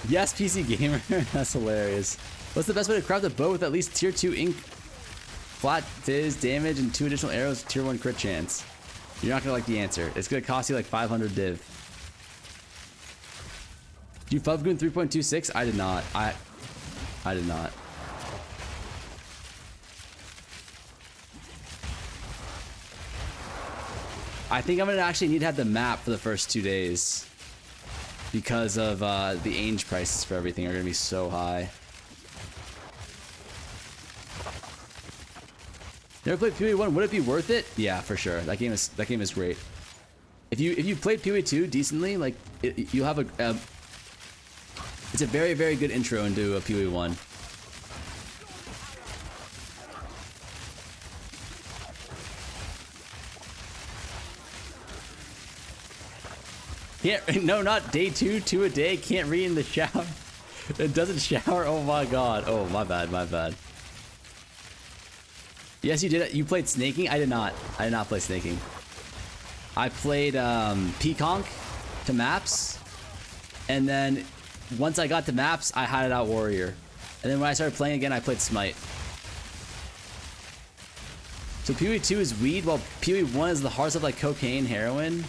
Yes, PC Gamer. That's hilarious. What's the best way to craft a bow with at least tier 2 ink, flat fizz, damage, and 2 additional arrows, tier 1 crit chance? You're not gonna like the answer. It's gonna cost you like 500 div. Did you fubgoon 3.26? I did not. I did not. I think I'm gonna actually need to have the map for the first 2 days. Because of the Ainge prices for everything are gonna be so high. Never played PoE 1, would it be worth it? Yeah, for sure. That game is great. If you played PoE 2 decently, like you'll have a it's a very, very good intro into a PoE 1. Can't, no, not day 2, 2 a day. Can't read in the shower. It doesn't shower. Oh my god. Oh, my bad, my bad. Yes, you did. You played snaking? I did not. I did not play snaking. I played Peaconk to maps, and then once I got to maps, I had it out warrior, and then when I started playing again, I played smite. So PoE 2 is weed, while PoE 1 is the hard stuff like cocaine, heroin.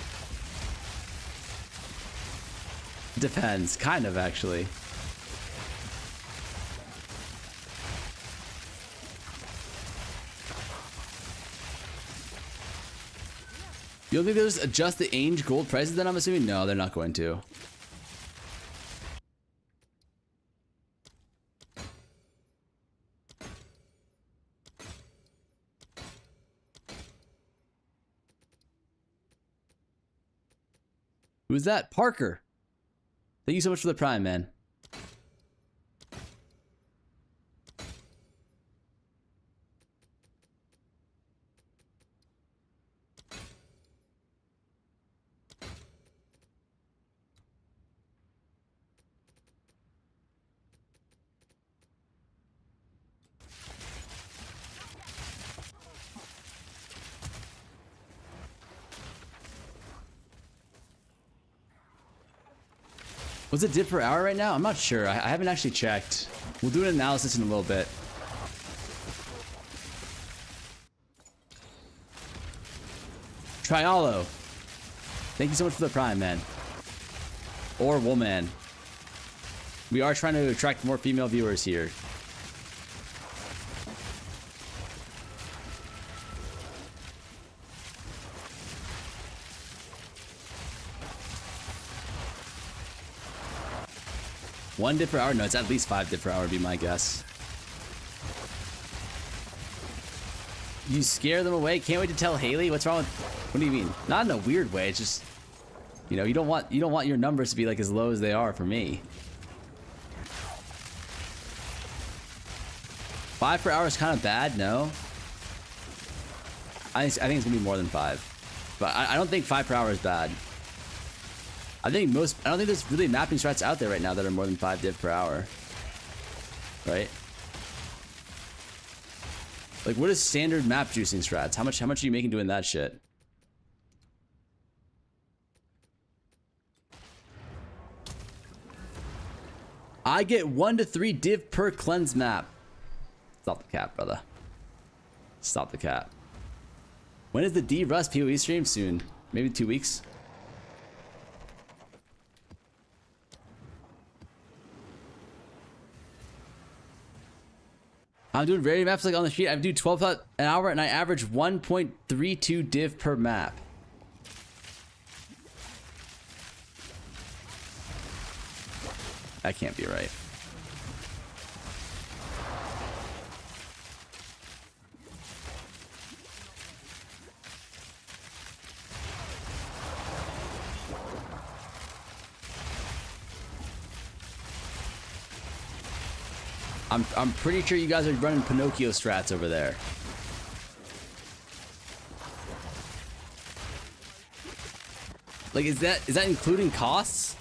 Depends, kind of actually. You don't think they'll just adjust the Ainge gold prices then, I'm assuming? No, they're not going to. Who's that? Parker. Thank you so much for the prime, man. What's it div per hour right now? I'm not sure. I haven't actually checked. We'll do an analysis in a little bit. Trialo. Thank you so much for the prime, man. Or woman. We are trying to attract more female viewers here. One div per hour? No, it's at least 5 div per hour would be my guess. You scare them away? Can't wait to tell Haley? What's wrong with... What do you mean? Not in a weird way. It's just... You know, you don't want your numbers to be like as low as they are for me. 5 per hour is kind of bad, no? I think it's gonna be more than 5. But I don't think 5 per hour is bad. I don't think there's really mapping strats out there right now that are more than 5 div per hour. Right? Like, what is standard map juicing strats? How much are you making doing that shit? I get 1 to 3 div per cleanse map. Stop the cap, brother. Stop the cap. When is the D-Rust PoE stream? Soon. Maybe 2 weeks. I'm doing rarity maps like on the sheet. I do 12 an hour and I average 1.32 div per map. That can't be right. I'm pretty sure you guys are running Pinocchio strats over there. Like, is that including costs?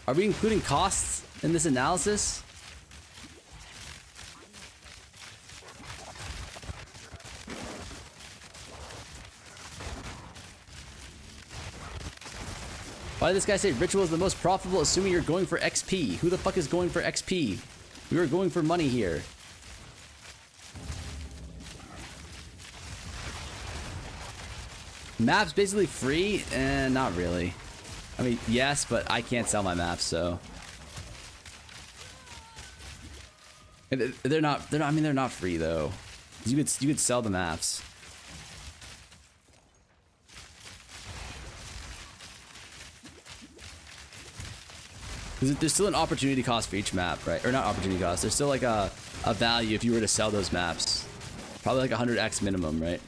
Are we including costs in this analysis? Why did this guy say ritual is the most profitable, assuming you're going for XP? Who the fuck is going for XP? We were going for money here. Maps basically free? Not really. I mean, yes, but I can't sell my maps, so. They're not, I mean, they're not free though. You could sell the maps. There's still an opportunity cost for each map, right? Or not opportunity cost. There's still like a value if you were to sell those maps. Probably like 100x minimum, right?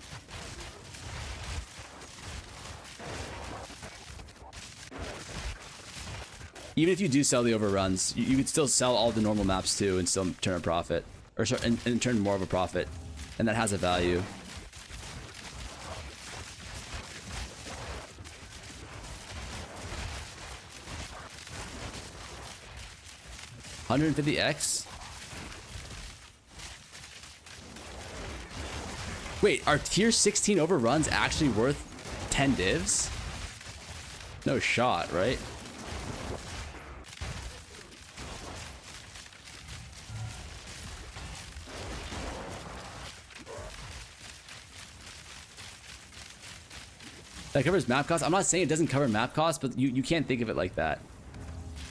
Even if you do sell the overruns, you could still sell all the normal maps too and still turn a profit. Or and turn more of a profit. And that has a value. $150x? Wait, are tier 16 overruns actually worth 10 divs? No shot, right? That covers map costs? I'm not saying it doesn't cover map costs, but you can't think of it like that.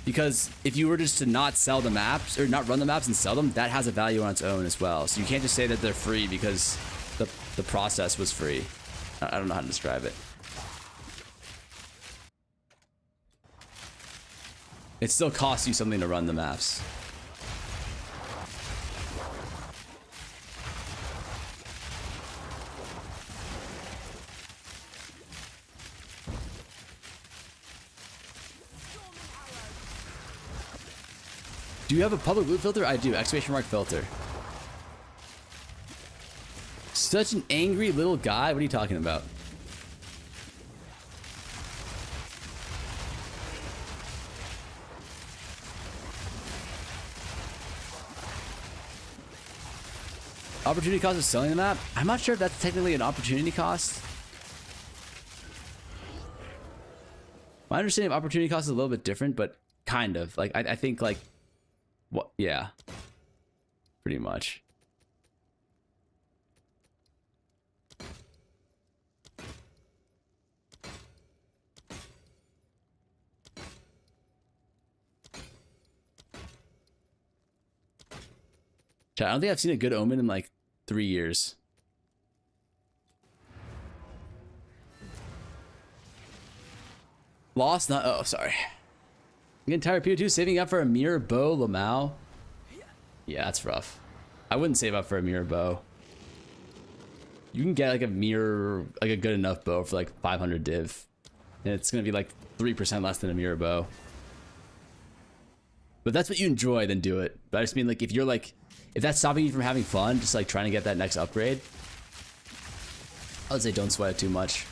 Because if you were just to not sell the maps, or not run the maps and sell them, that has a value on its own as well. So you can't just say that they're free because the process was free. I don't know how to describe it. It still costs you something to run the maps. Do you have a public loot filter? I do. Exclamation mark filter. Such an angry little guy. What are you talking about? Opportunity cost of selling the map? I'm not sure if that's technically an opportunity cost. My understanding of opportunity cost is a little bit different, but kind of. Like, I think, like, what? Yeah, pretty much. Chat, I don't think I've seen a good Omen in like 3 years. Lost, not. Oh, sorry. I'm getting tired of PO2 saving up for a mirror bow, Lamau. Yeah, that's rough. I wouldn't save up for a mirror bow. You can get like a mirror, like a good enough bow for like 500 div. And it's going to be like 3% less than a mirror bow. But if that's what you enjoy, then do it. But I just mean, like, if you're like, if that's stopping you from having fun, just like trying to get that next upgrade, I would say don't sweat it too much.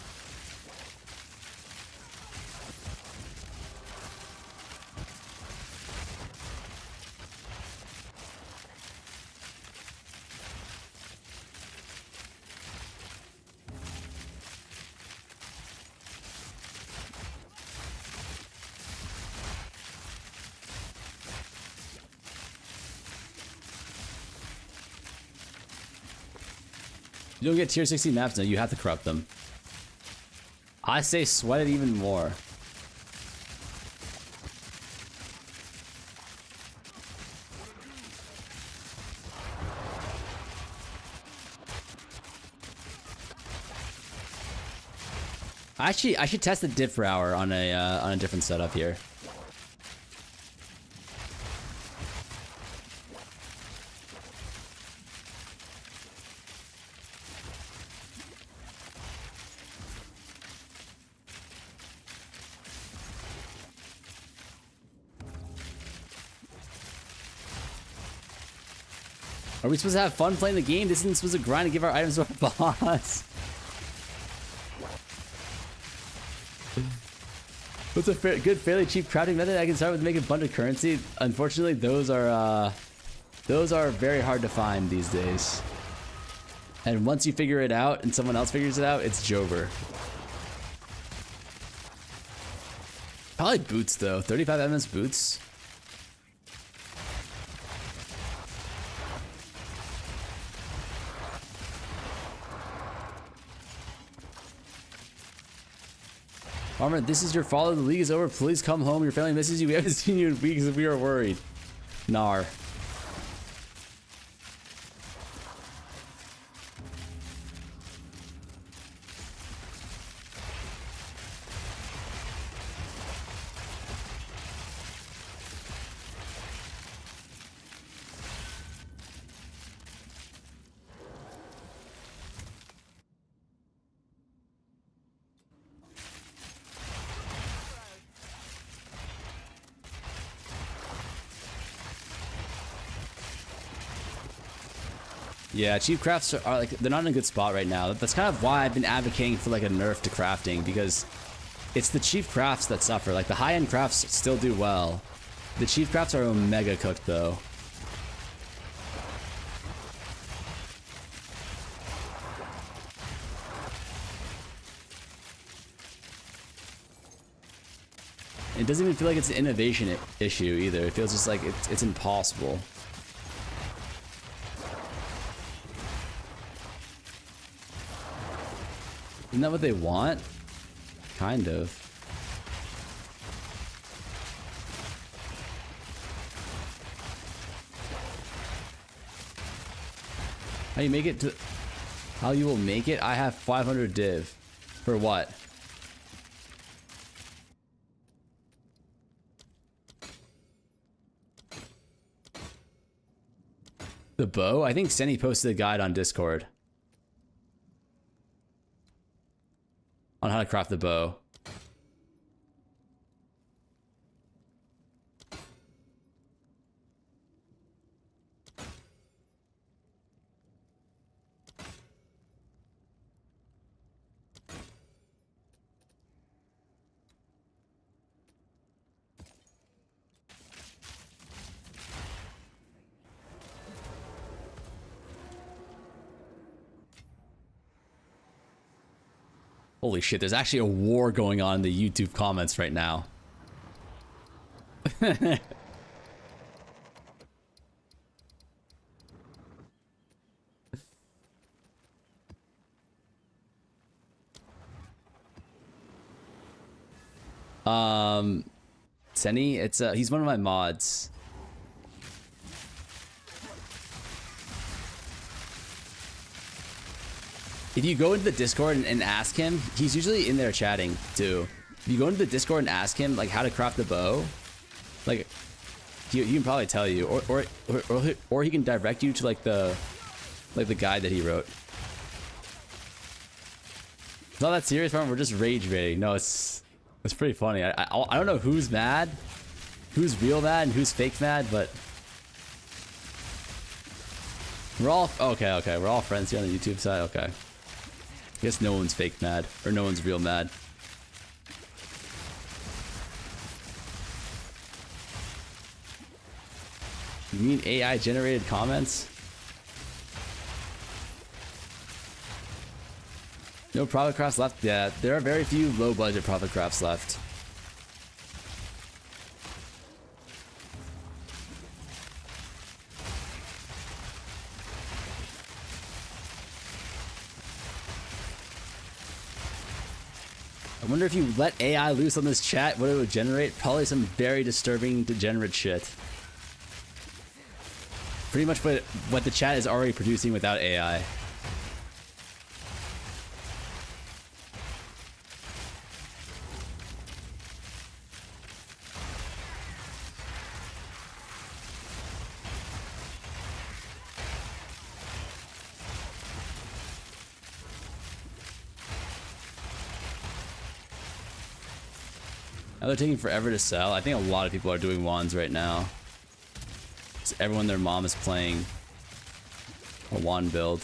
You don't get tier 60 maps, no, you have to corrupt them. I say sweat it even more. Actually, I should test the diff per hour on a different setup here. Are we supposed to have fun playing the game? This isn't supposed to grind and give our items to our boss. What's a good, fairly cheap crafting method I can start with to make abundant currency? Unfortunately, those are very hard to find these days. And once you figure it out and someone else figures it out, it's Jover. Probably boots though. 35 MS boots. Armor, this is your fault. The league is over. Please come home. Your family misses you. We haven't seen you in weeks and we are worried. Nar. Yeah, cheap crafts are like, they're not in a good spot right now. That's kind of why I've been advocating for like a nerf to crafting, because it's the cheap crafts that suffer. Like the high-end crafts still do well. The cheap crafts are mega cooked though. It doesn't even feel like it's an innovation issue either. It feels just like it's impossible. Isn't that what they want? Kind of. How you make it to... How you will make it? I have 500 div. For what? The bow? I think Senny posted a guide on Discord on how to craft the bow. Holy shit, there's actually a war going on in the YouTube comments right now. Senny, it's he's one of my mods. If you go into the Discord and ask him, he's usually in there chatting too. If you go into the Discord and ask him like how to craft the bow, like he can probably tell you, or he can direct you to like the guide that he wrote. It's not that serious, man. We're just rage baiting. No, it's pretty funny. I don't know who's mad, who's real mad, and who's fake mad, but we're all okay. We're all friends here on the YouTube side. Okay. I guess no one's fake mad, or no one's real mad. You mean AI generated comments? No profit crafts left? Yeah, there are very few low budget profit crafts left. I wonder if you let AI loose on this chat, what it would generate? Probably some very disturbing, degenerate shit. Pretty much what the chat is already producing without AI. Now they're taking forever to sell. I think a lot of people are doing wands right now. So everyone their mom is playing a wand build.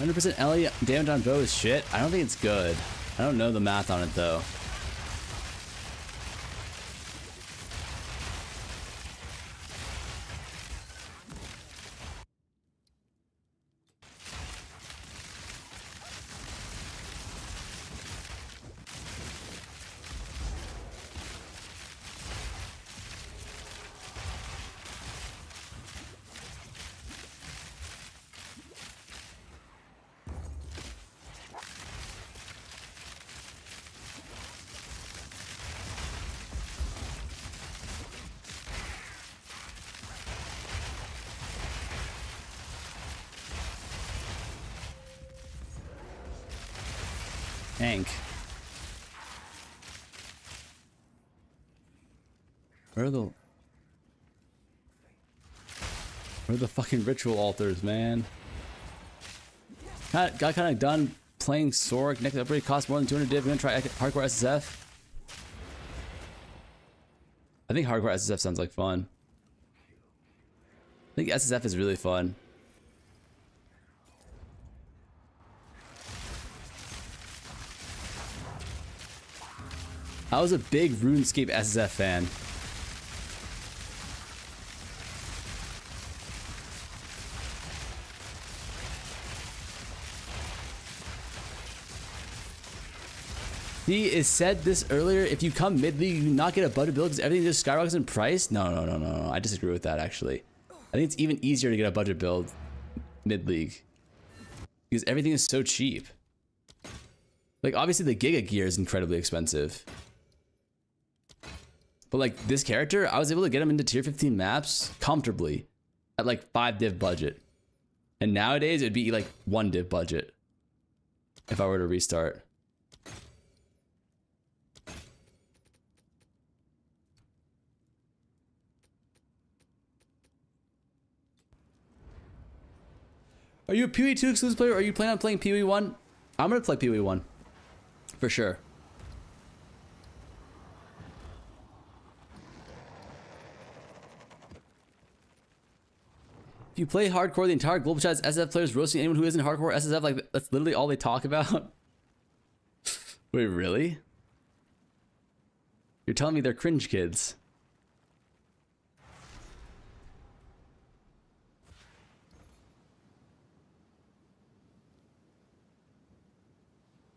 %Ellie damage on bow is shit. I don't think it's good. I don't know the math on it though. Hank. Where are the fucking ritual altars, man? Got kind of done playing Sorg. Next upgrade costs more than 200 div. We're gonna try hardcore SSF. I think hardcore SSF sounds like fun. I think SSF is really fun. I was a big RuneScape SSF fan. It said this earlier, if you come mid-league, you do not get a budget build because everything just skyrockets in price? No. I disagree with that, actually. I think it's even easier to get a budget build mid-league because everything is so cheap. Like, obviously, the Giga gear is incredibly expensive. But like this character, I was able to get him into tier 15 maps comfortably at like 5 div budget. And nowadays it'd be like 1 div budget if I were to restart. Are you a PoE 2 exclusive player or are you planning on playing PoE 1? I'm gonna play PoE 1 for sure. you play hardcore, the entire global chat is SSF players roasting anyone who isn't hardcore SSF. Like, that's literally all they talk about. Wait, really? You're telling me they're cringe kids?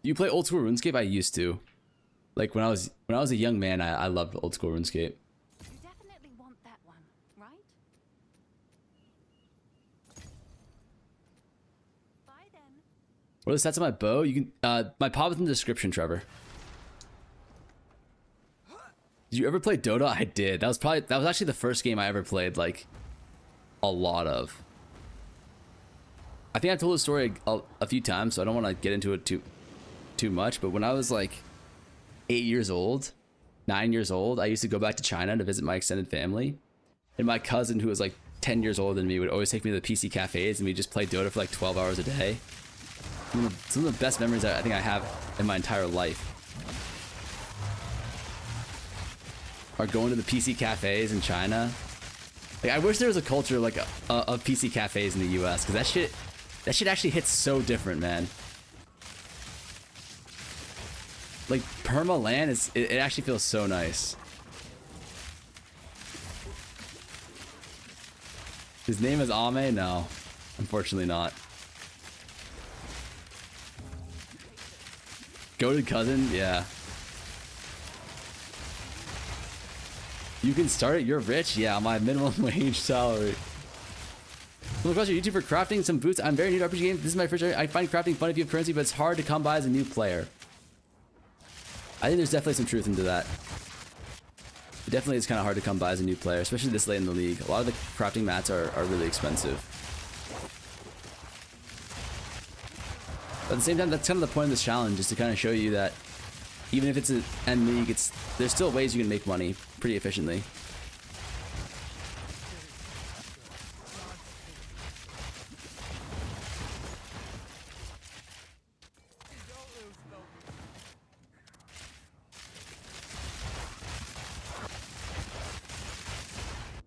Do you play old school RuneScape? I used to. Like when I was a young man, I loved old school RuneScape. You definitely want that one, right? Bye then. What are the stats on my bow? You can my pod is in the description, Trevor. Did you ever play Dota? I did. That was actually the first game I ever played like a lot of. I think I've told the story a few times, so I don't want to get into it too much, but when I was like 8 years old, 9 years old, I used to go back to China to visit my extended family, and my cousin, who was like 10 years older than me, would always take me to the PC cafes, and we just play Dota for like 12 hours a day. Some of the best memories I think I have in my entire life are going to the PC cafes in China. Like, I wish there was a culture like of PC cafes in the US, because that shit actually hits so different, man. Like, perma land it actually feels so nice. His name is Ame? No, unfortunately not. Goated cousin? Yeah. You can start it? You're rich? Yeah, my minimum wage salary. Well, across your YouTube for crafting some boots. I'm very new to RPG games. This is my first. I find crafting fun if you have currency, but it's hard to come by as a new player. I think there's definitely some truth into that. It definitely is kind of hard to come by as a new player, especially this late in the league. A lot of the crafting mats are really expensive. But at the same time, that's kind of the point of this challenge, is to kind of show you that even if it's an end league, there's still ways you can make money pretty efficiently.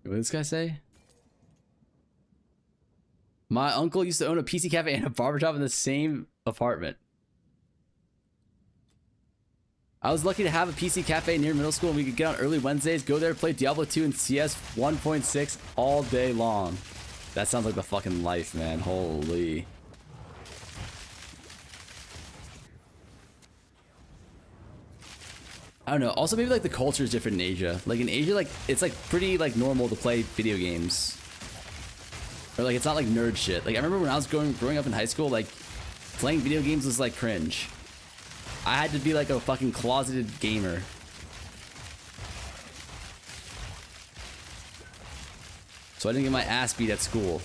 What did this guy say? My uncle used to own a PC cafe and a barbershop in the same apartment. I was lucky to have a PC cafe near middle school, and we could get on early Wednesdays, go there, play Diablo 2 and CS 1.6 all day long. That sounds like the fucking life, man. Holy. I don't know. Also, maybe like the culture is different in Asia. Like in Asia, like it's like pretty like normal to play video games, or like it's not like nerd shit. Like I remember when I was growing up in high school, like playing video games was like cringe. I had to be like a fucking closeted gamer. So I didn't get my ass beat at school.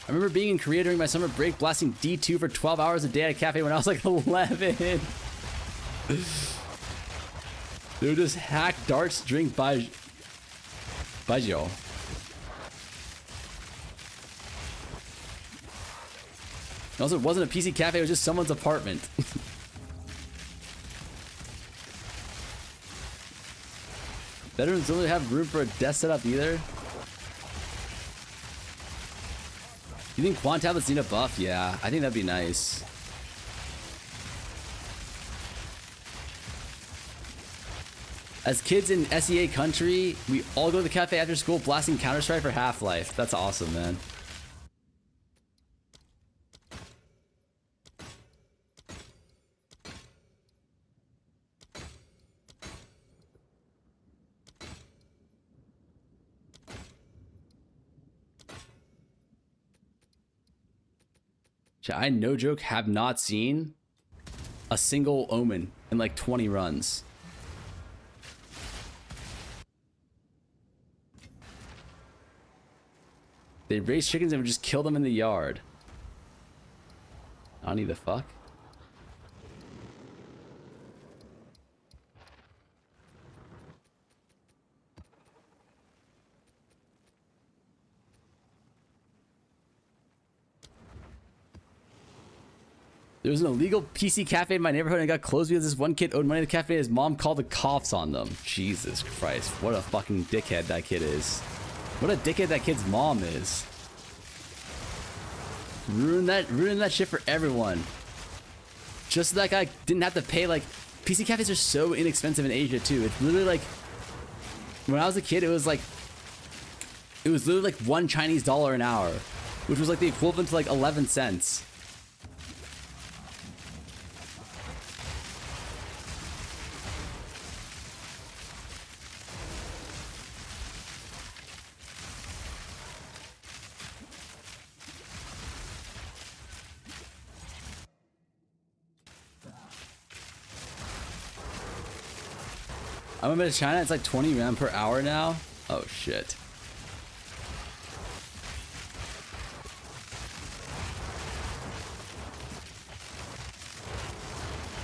I remember being in Korea during my summer break, blasting D2 for 12 hours a day at a cafe when I was like 11. They would just hack darts, drink baijiu. Also, it wasn't a PC cafe, it was just someone's apartment. Veterans don't really have room for a desk setup either. You think Quant tablets need a buff? Yeah, I think that'd be nice. As kids in SEA country, we all go to the cafe after school blasting Counter-Strike for Half-Life. That's awesome, man. I, no joke, have not seen a single Omen in like 20 runs. They raise chickens and would just kill them in the yard. I don't need the fuck. There was an illegal PC cafe in my neighborhood and it got closed because this one kid owed money to the cafe and his mom called the cops on them. Jesus Christ. What a fucking dickhead that kid is. What a dickhead that kid's mom is. Ruin that shit for everyone. Just so that guy didn't have to pay, like, PC cafes are so inexpensive in Asia too. It's literally like, when I was a kid, it was literally like $1 Chinese an hour, which was like the equivalent to like 11 cents. I went to China, it's like 20 rand per hour now. Oh shit.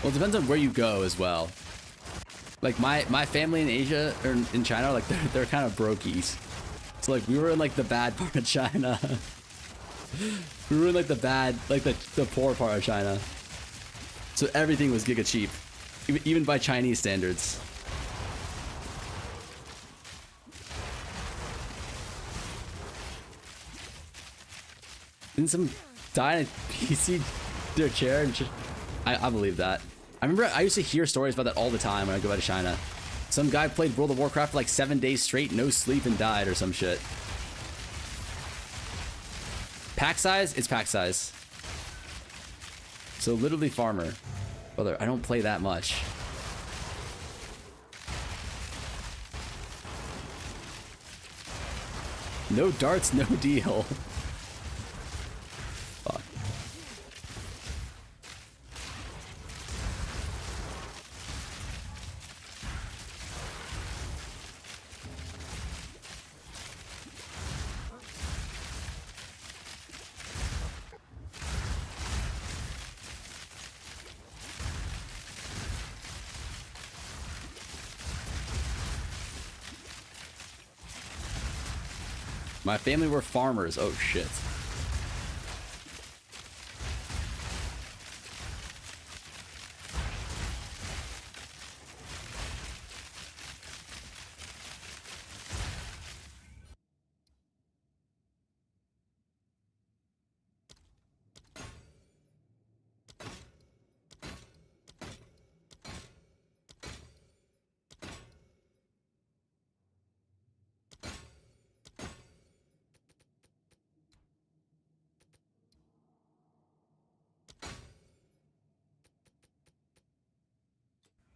Well, it depends on where you go as well. Like my family in Asia or in China, like they're kind of brokies. So like we were in like the bad part of China. We were in like the bad, like the poor part of China. So everything was giga cheap, even by Chinese standards. Didn't some die in a PC their chair and just, I believe that. I remember I used to hear stories about that all the time when I go out to China. Some guy played World of Warcraft for like 7 days straight, no sleep, and died or some shit. Pack size? It's pack size. So literally farmer. Brother, I don't play that much. No darts, no deal. Fuck. My family were farmers. Oh shit.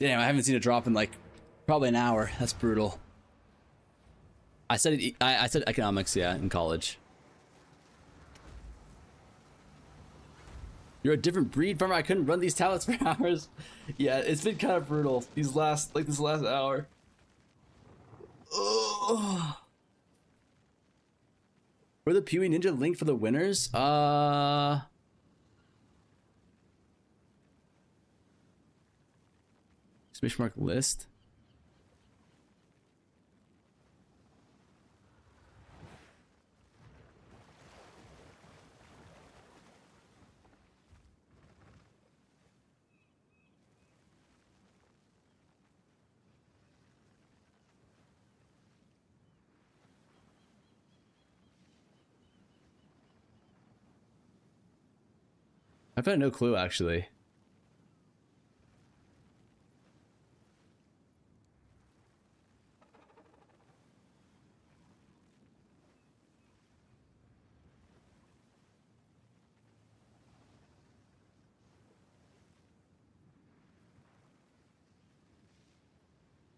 Damn, I haven't seen a drop in like probably an hour. That's brutal. I studied I studied economics, yeah, in college. You're a different breed, farmer. I couldn't run these tablets for hours. Yeah, it's been kind of brutal this last hour. Ugh. Were the Pewee Ninja linked for the winners? Exclamation mark list. I've had no clue actually.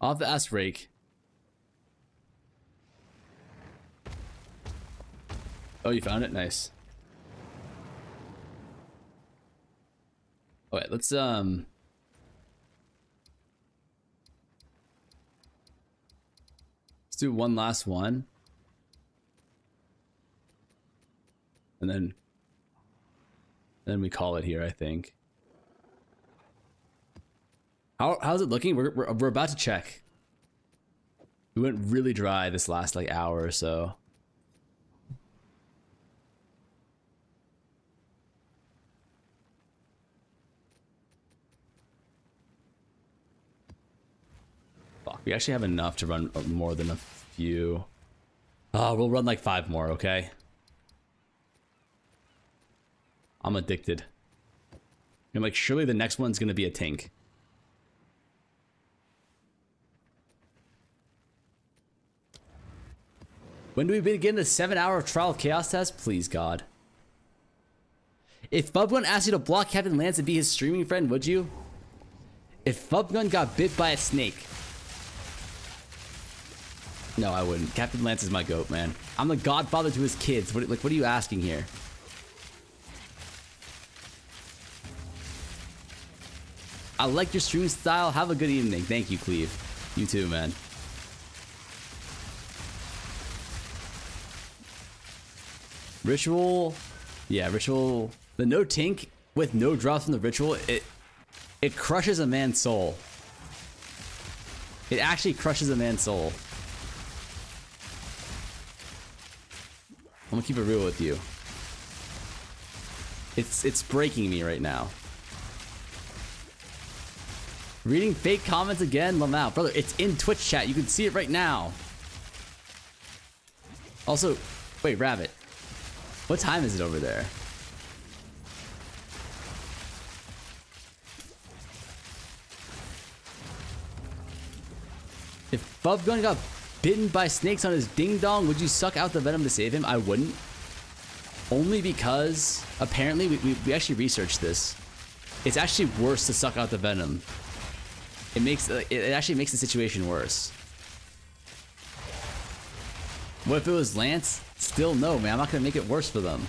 I'll have to ask Rake. Oh, you found it? Nice. Alright, let's do one last one. And then we call it here, I think. How's it looking? We're about to check. We went really dry this last like hour or so. Fuck, we actually have enough to run more than a few. Oh, we'll run like 5 more, okay? I'm addicted. I'm like, surely the next one's gonna be a tank. When do we begin the 7-hour trial of chaos test? Please, God. If Bubgun asked you to block Captain Lance and be his streaming friend, would you? If Bubgun got bit by a snake. No, I wouldn't. Captain Lance is my goat, man. I'm the godfather to his kids. What are you asking here? I like your stream style. Have a good evening. Thank you, Cleve. You too, man. Ritual. Yeah, ritual. The no tink with no drops from the ritual, it crushes a man's soul. It actually crushes a man's soul. I'm gonna keep it real with you. It's breaking me right now. Reading fake comments again, Lamau. Brother, it's in Twitch chat. You can see it right now. Also, wait, Rabbit. What time is it over there? If Bubgun got bitten by snakes on his ding dong, would you suck out the venom to save him? I wouldn't. Only because, apparently, we actually researched this. It's actually worse to suck out the venom. It actually makes the situation worse. What if it was Lance? Still no, man. I'm not gonna make it worse for them.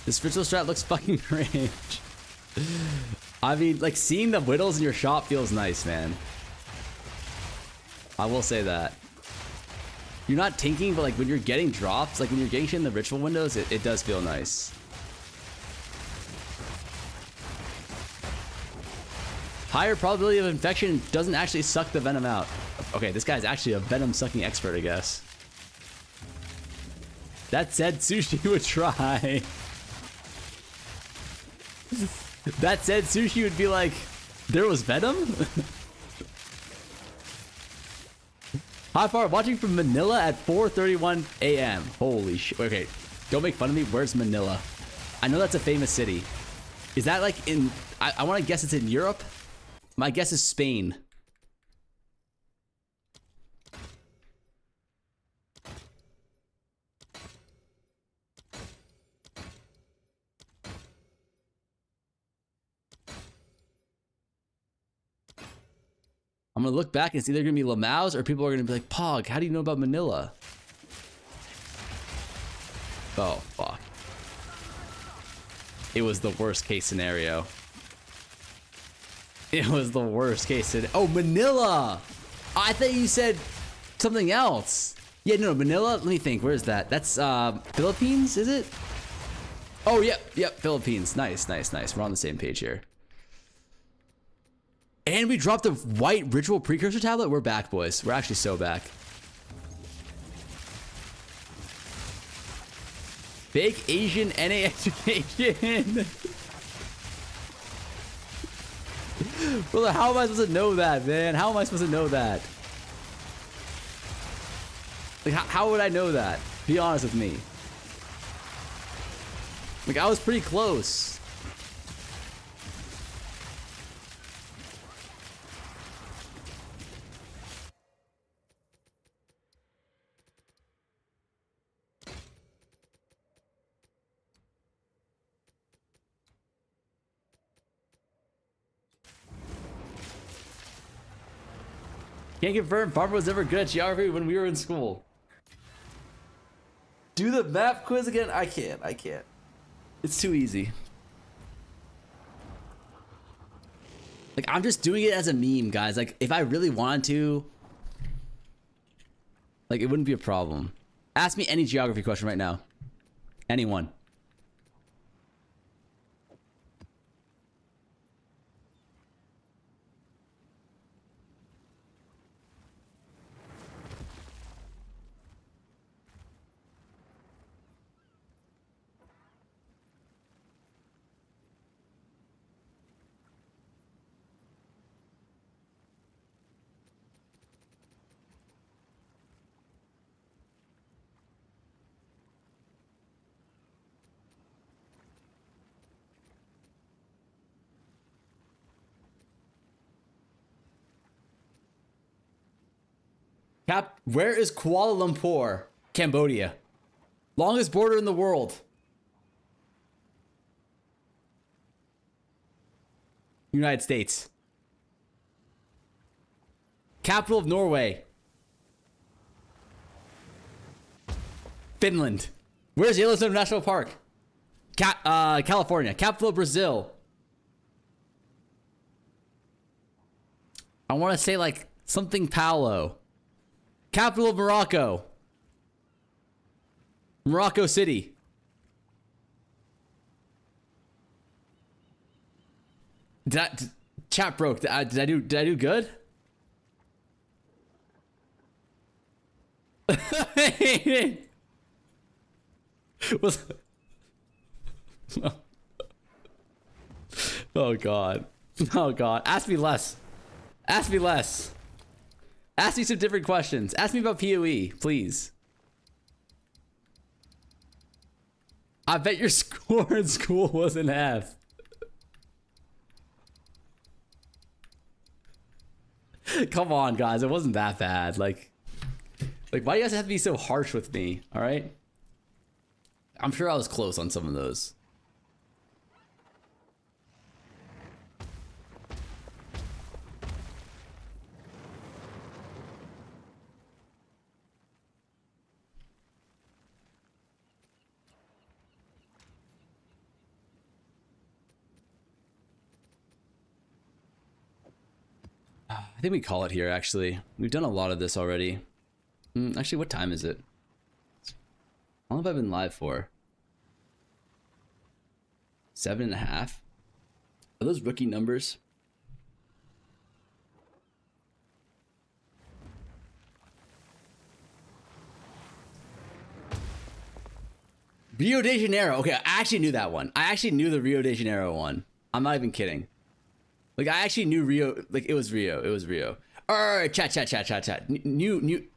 This ritual strat looks fucking cringe. I mean, like, seeing the Whittles in your shop feels nice, man. I will say that. You're not tinking, but like when you're getting drops, like when you're getting shit in the ritual windows, it does feel nice. Higher probability of infection doesn't actually suck the venom out. Okay, this guy's actually a venom sucking expert, I guess. That said, Sushi would try. That said, Sushi would be like, there was venom? Hi, far watching from Manila at 4:31 a.m. Holy shit. Okay, don't make fun of me. Where's Manila? I know that's a famous city. Is that like in... I want to guess it's in Europe? My guess is Spain. I'm gonna look back and it's either gonna be Lamaus or people are gonna be like, Pog, how do you know about Manila? Oh, fuck. It was the worst case scenario. It was the worst case scenario. Oh, Manila! I thought you said something else. Yeah, no, Manila, let me think, where is that? That's, Philippines, is it? Oh, yep, Philippines. Nice, nice, nice. We're on the same page here. And we dropped a white ritual precursor tablet. We're back, boys. We're actually so back. Fake Asian NA education. Brother, how am I supposed to know that, man? How am I supposed to know that? Like, how would I know that? Be honest with me. Like, I was pretty close. Can't confirm Barbara was ever good at geography when we were in school. Do the map quiz again? I can't. It's too easy. Like, I'm just doing it as a meme, guys. Like, if I really wanted to, like, it wouldn't be a problem. Ask me any geography question right now. Anyone. Where is Kuala Lumpur? Cambodia. Longest border in the world. United States. Capital of Norway. Finland. Where's Yellowstone National Park? California. Capital of Brazil. I want to say like something Paulo. Capital of Morocco. Morocco City. Chat broke. Did I do good? Was oh god. Oh god. Ask me less. Ask me less. Ask me some different questions. Ask me about PoE, please. I bet your score in school was an F. Come on, guys. It wasn't that bad. Like, why do you guys have to be so harsh with me? All right. I'm sure I was close on some of those. I think we call it here, actually. We've done a lot of this already. Actually, what time is it? How long have I been live for? 7.5? Are those rookie numbers? Rio de Janeiro. Okay, I actually knew that one. I actually knew the Rio de Janeiro one. I'm not even kidding. Like, I actually knew Rio. Like, it was Rio. It was Rio. All right, chat. New.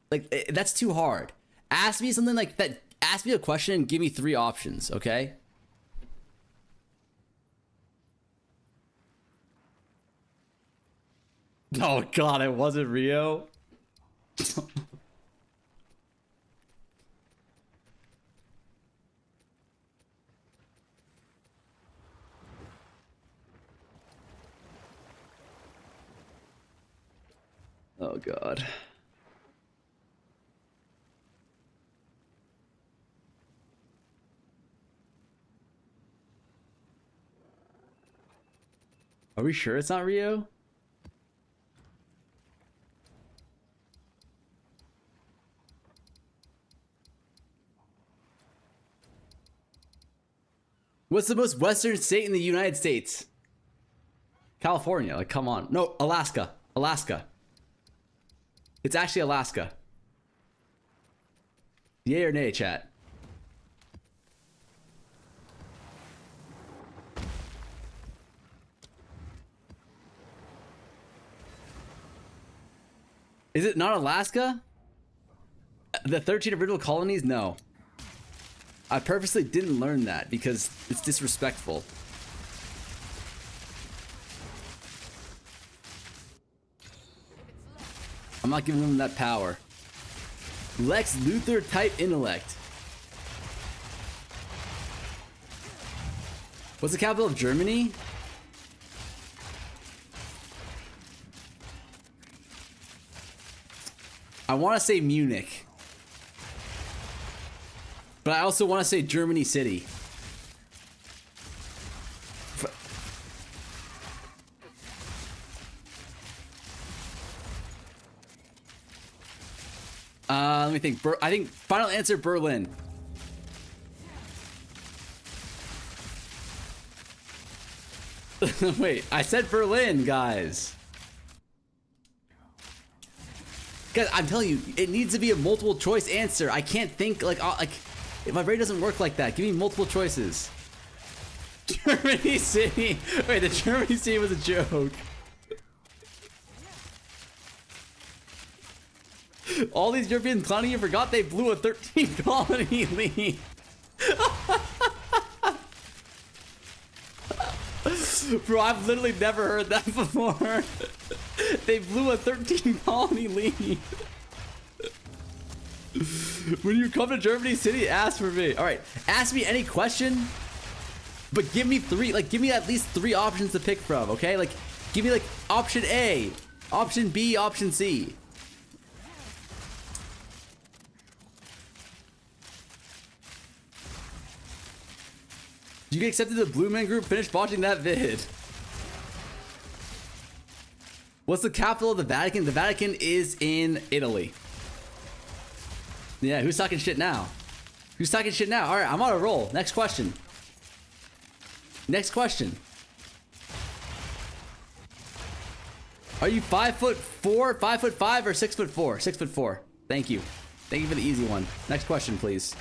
Like, that's too hard. Ask me something like that. Ask me a question and give me 3 options, okay? Oh, God, it wasn't Rio? Oh, God. Are we sure it's not Rio? What's the most western state in the United States? California. Like, come on. No, Alaska. Alaska. It's actually Alaska. Yay or nay, chat? Is it not Alaska? The 13 original colonies? No. I purposely didn't learn that because it's disrespectful. I'm not giving them that power. Lex Luthor type intellect. What's the capital of Germany? I want to say Munich. But I also want to say Germany City. Let me think. I think final answer, Berlin. Wait, I said Berlin, guys. Guys, I'm telling you, it needs to be a multiple choice answer. I can't think like if my brain doesn't work like that. Give me multiple choices. Germany City. Wait, the Germany City was a joke. All these Europeans clowning you forgot they blew a 13 colony lead. Bro, I've literally never heard that before. They blew a 13 colony lead. When you come to Germany City, ask for me. All right, ask me any question, but give me three. Like, give me at least 3 options to pick from. Okay, like, give me like option A, option B, option C. You get accepted to the Blue Man Group. Finish watching that vid. What's the capital of the Vatican? The Vatican is in Italy. Yeah, who's talking shit now? Who's talking shit now? All right, I'm on a roll. Next question. Next question. Are you 5'4", 5'5", or 6'4"? 6'4". Thank you. Thank you for the easy one. Next question, please.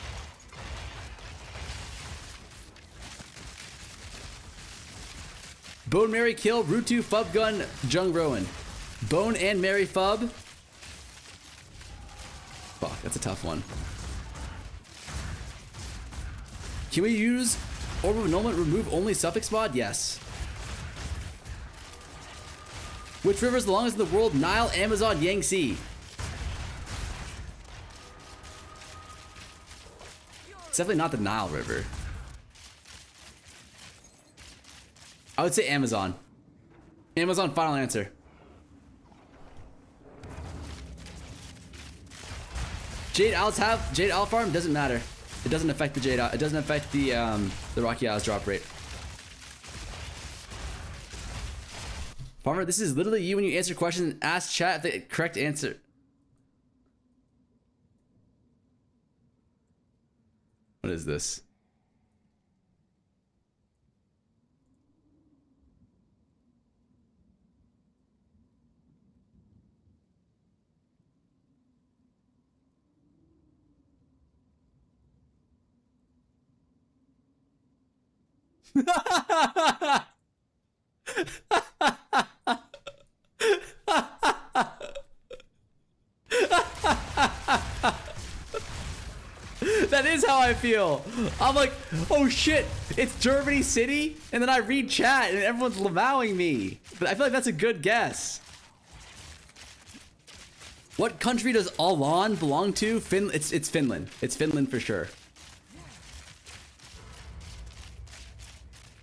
Bone, Mary, Kill, Rutu, Fub Gun, Jung Rowan. Bone and Mary Fub. Fuck, that's a tough one. Can we use Orb of Annulment remove only suffix mod? Yes. Which river is the longest in the world? Nile, Amazon, Yangtze. It's definitely not the Nile River. I would say Amazon. Amazon, final answer. Jade Owl Farm doesn't matter. It doesn't affect the Jade Owl. It doesn't affect the Rocky Owl's drop rate. Farmer, this is literally you when you answer questions. Ask chat the correct answer. What is this? That is how I feel. I'm like, oh shit, it's Germany City? And then I read chat and everyone's lamowing me. But I feel like that's a good guess. What country does Alan belong to? It's Finland. It's Finland for sure.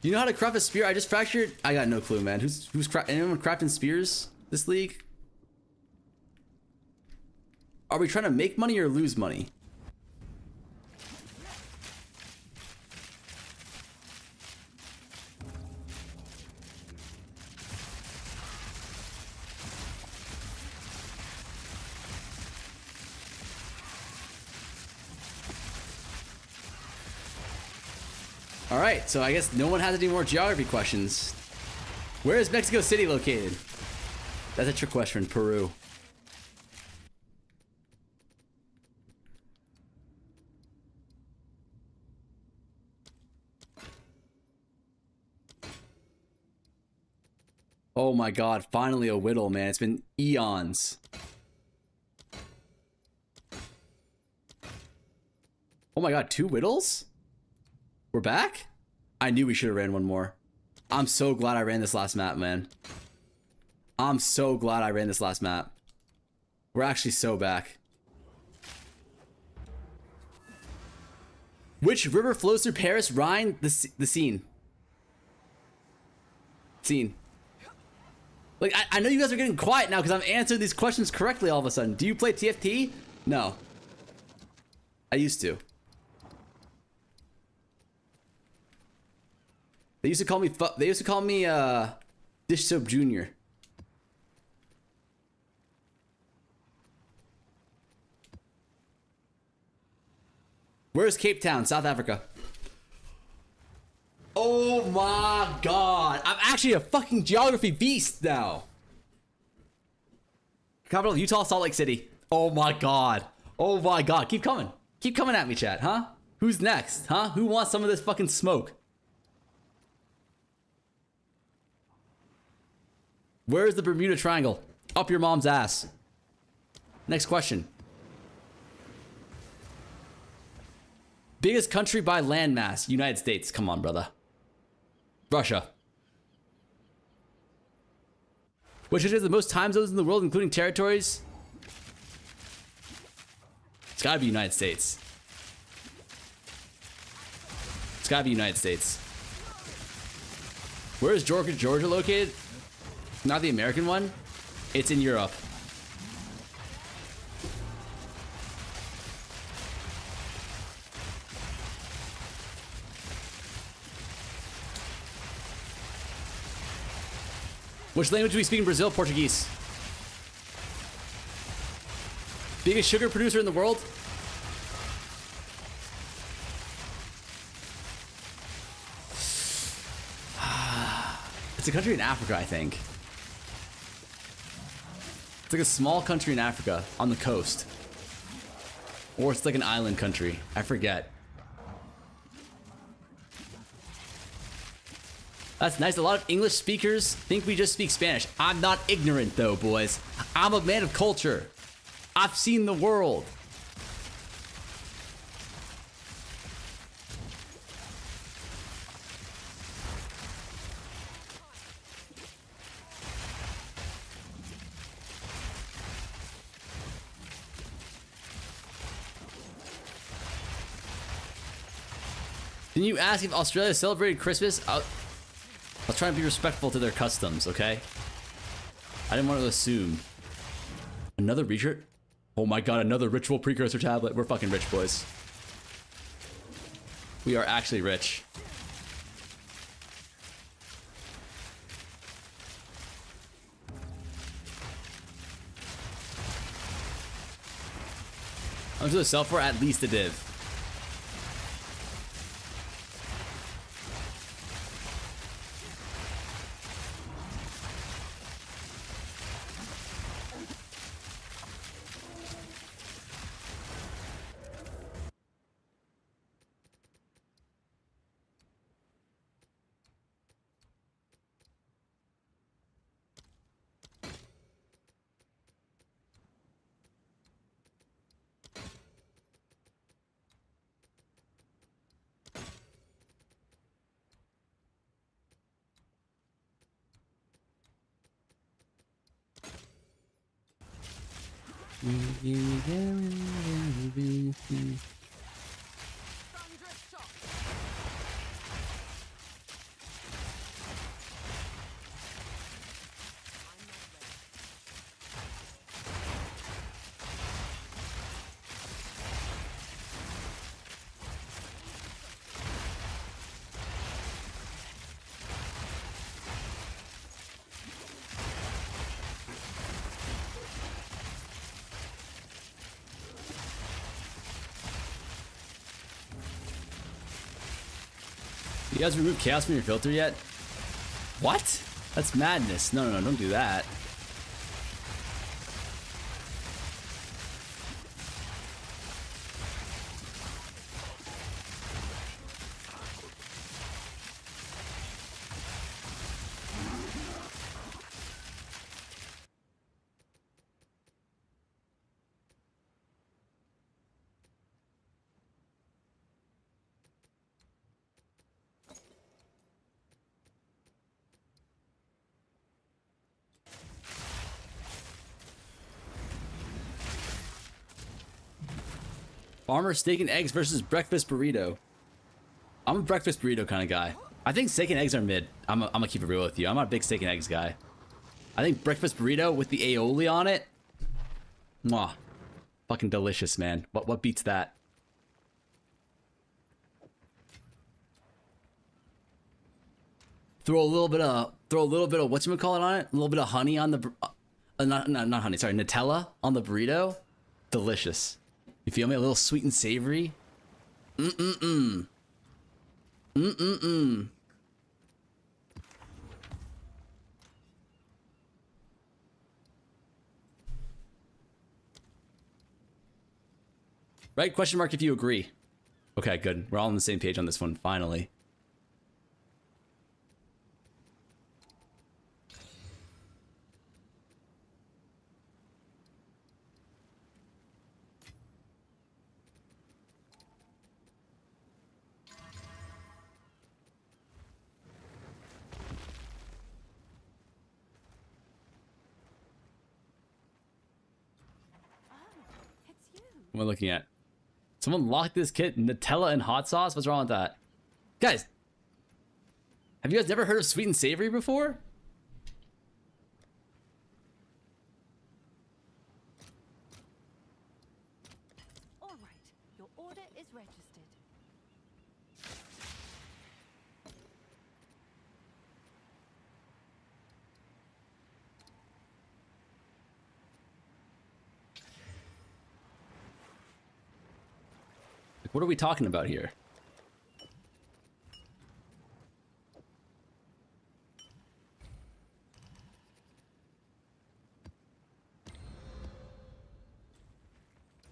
You know how to craft a spear? I just fractured. I got no clue, man. Anyone crafting spears this league? Are we trying to make money or lose money? All right, so I guess no one has any more geography questions. Where is Mexico City located? That's a trick question. Peru. Oh my god, finally a Whittle, man. It's been eons. Oh my god, 2 Whittles? We're back? I knew we should have ran one more. I'm so glad I ran this last map, man. I'm so glad I ran this last map. We're actually so back. Which river flows through Paris, Rhine, the Seine? Seine. Like, I know you guys are getting quiet now because I'm answering these questions correctly all of a sudden. Do you play TFT? No. I used to. They used to call me Dish Soap Junior. Where's Cape Town, South Africa? Oh my god. I'm actually a fucking geography beast now. Capital of Utah, Salt Lake City. Oh my god. Oh my god. Keep coming. Keep coming at me, chat, huh? Who's next, huh? Who wants some of this fucking smoke? Where's the Bermuda Triangle? Up your mom's ass. Next question. Biggest country by landmass? United States. Come on, brother. Russia. Which is the most time zones in the world, including territories? It's gotta be United States. It's gotta be United States. Where is Georgia located? Not the American one. It's in Europe. Which language do we speak in Brazil? Portuguese. Biggest sugar producer in the world? It's a country in Africa, I think. It's like a small country in Africa on the coast. Or it's like an island country. I forget. That's nice. A lot of English speakers think we just speak Spanish. I'm not ignorant though, boys. I'm a man of culture. I've seen the world. Can you ask if Australia celebrated Christmas? I was trying to be respectful to their customs, okay? I didn't want to assume. Another research? Oh my god, another ritual precursor tablet. We're fucking rich, boys. We are actually rich. I'm going to sell for at least a div. You guys removed chaos from your filter yet? What? That's madness. No, don't do that. Farmer steak and eggs versus breakfast burrito. I'm a breakfast burrito kind of guy. I think steak and eggs are mid. I'm gonna keep it real with you. I'm not a big steak and eggs guy. I think breakfast burrito with the aioli on it. Mwah. Fucking delicious, man. What beats that? Throw a little bit of whatchamacallit on it. A little bit of honey on the not honey, sorry, Nutella on the burrito. Delicious. You feel me? A little sweet and savory. Mm-mm-mm. Mm-mm-mm. Right? Question mark if you agree. Okay, good. We're all on the same page on this one, finally. What am I looking at? Someone locked this kit Nutella and hot sauce? What's wrong with that? Guys, have you guys never heard of sweet and savory before? All right, your order is registered. Like, what are we talking about here?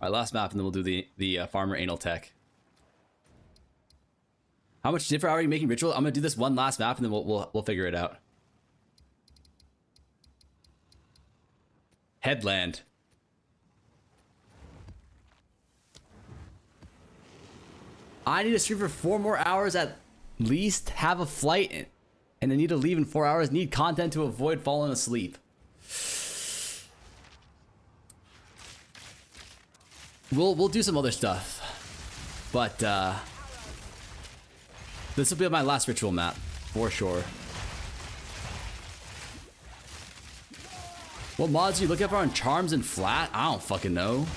All right, last map, and then we'll do the farmer anal tech. How much different are you making ritual? I'm gonna do this one last map, and then we'll figure it out. Headland. I need to stream for 4 more hours at least. Have a flight, and I need to leave in 4 hours. Need content to avoid falling asleep. We'll do some other stuff, but this will be my last ritual map for sure. What mods do you look up on Charms and Flat? I don't fucking know.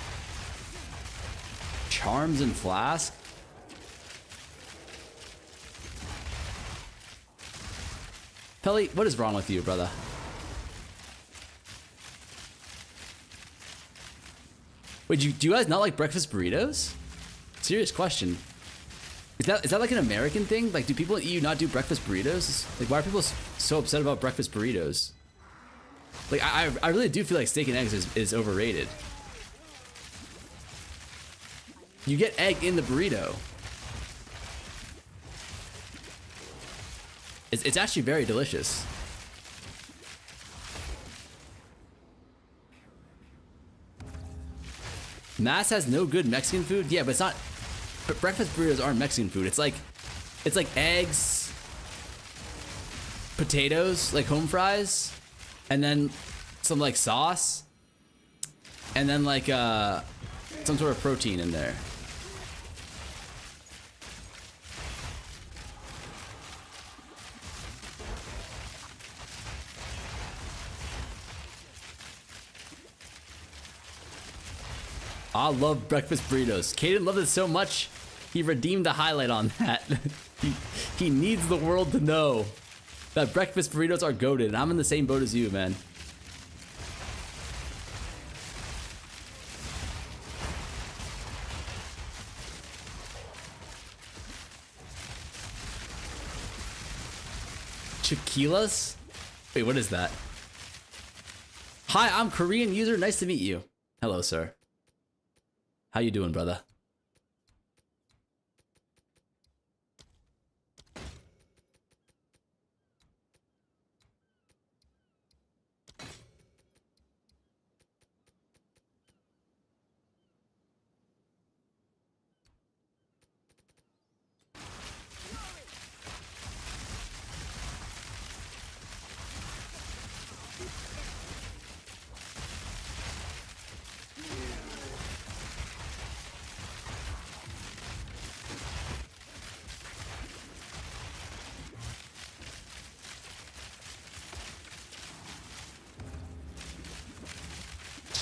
Charms and Flask? Pelly, what is wrong with you, brother? Wait, do you guys not like breakfast burritos? Serious question. Is that like an American thing? Like, do people in EU not do breakfast burritos? Like, why are people so upset about breakfast burritos? Like, I really do feel like steak and eggs is overrated. You get egg in the burrito. It's actually very delicious. Mass has no good Mexican food. Yeah, but it's not. But breakfast burritos aren't Mexican food. It's like eggs, potatoes, like home fries, and then some like sauce, and then like some sort of protein in there. I love breakfast burritos. Caden loved it so much, he redeemed the highlight on that. he needs the world to know that breakfast burritos are goated, and I'm in the same boat as you, man. Chiquilas? Wait, what is that? Hi, I'm Korean user. Nice to meet you. Hello, sir. How you doing, brother?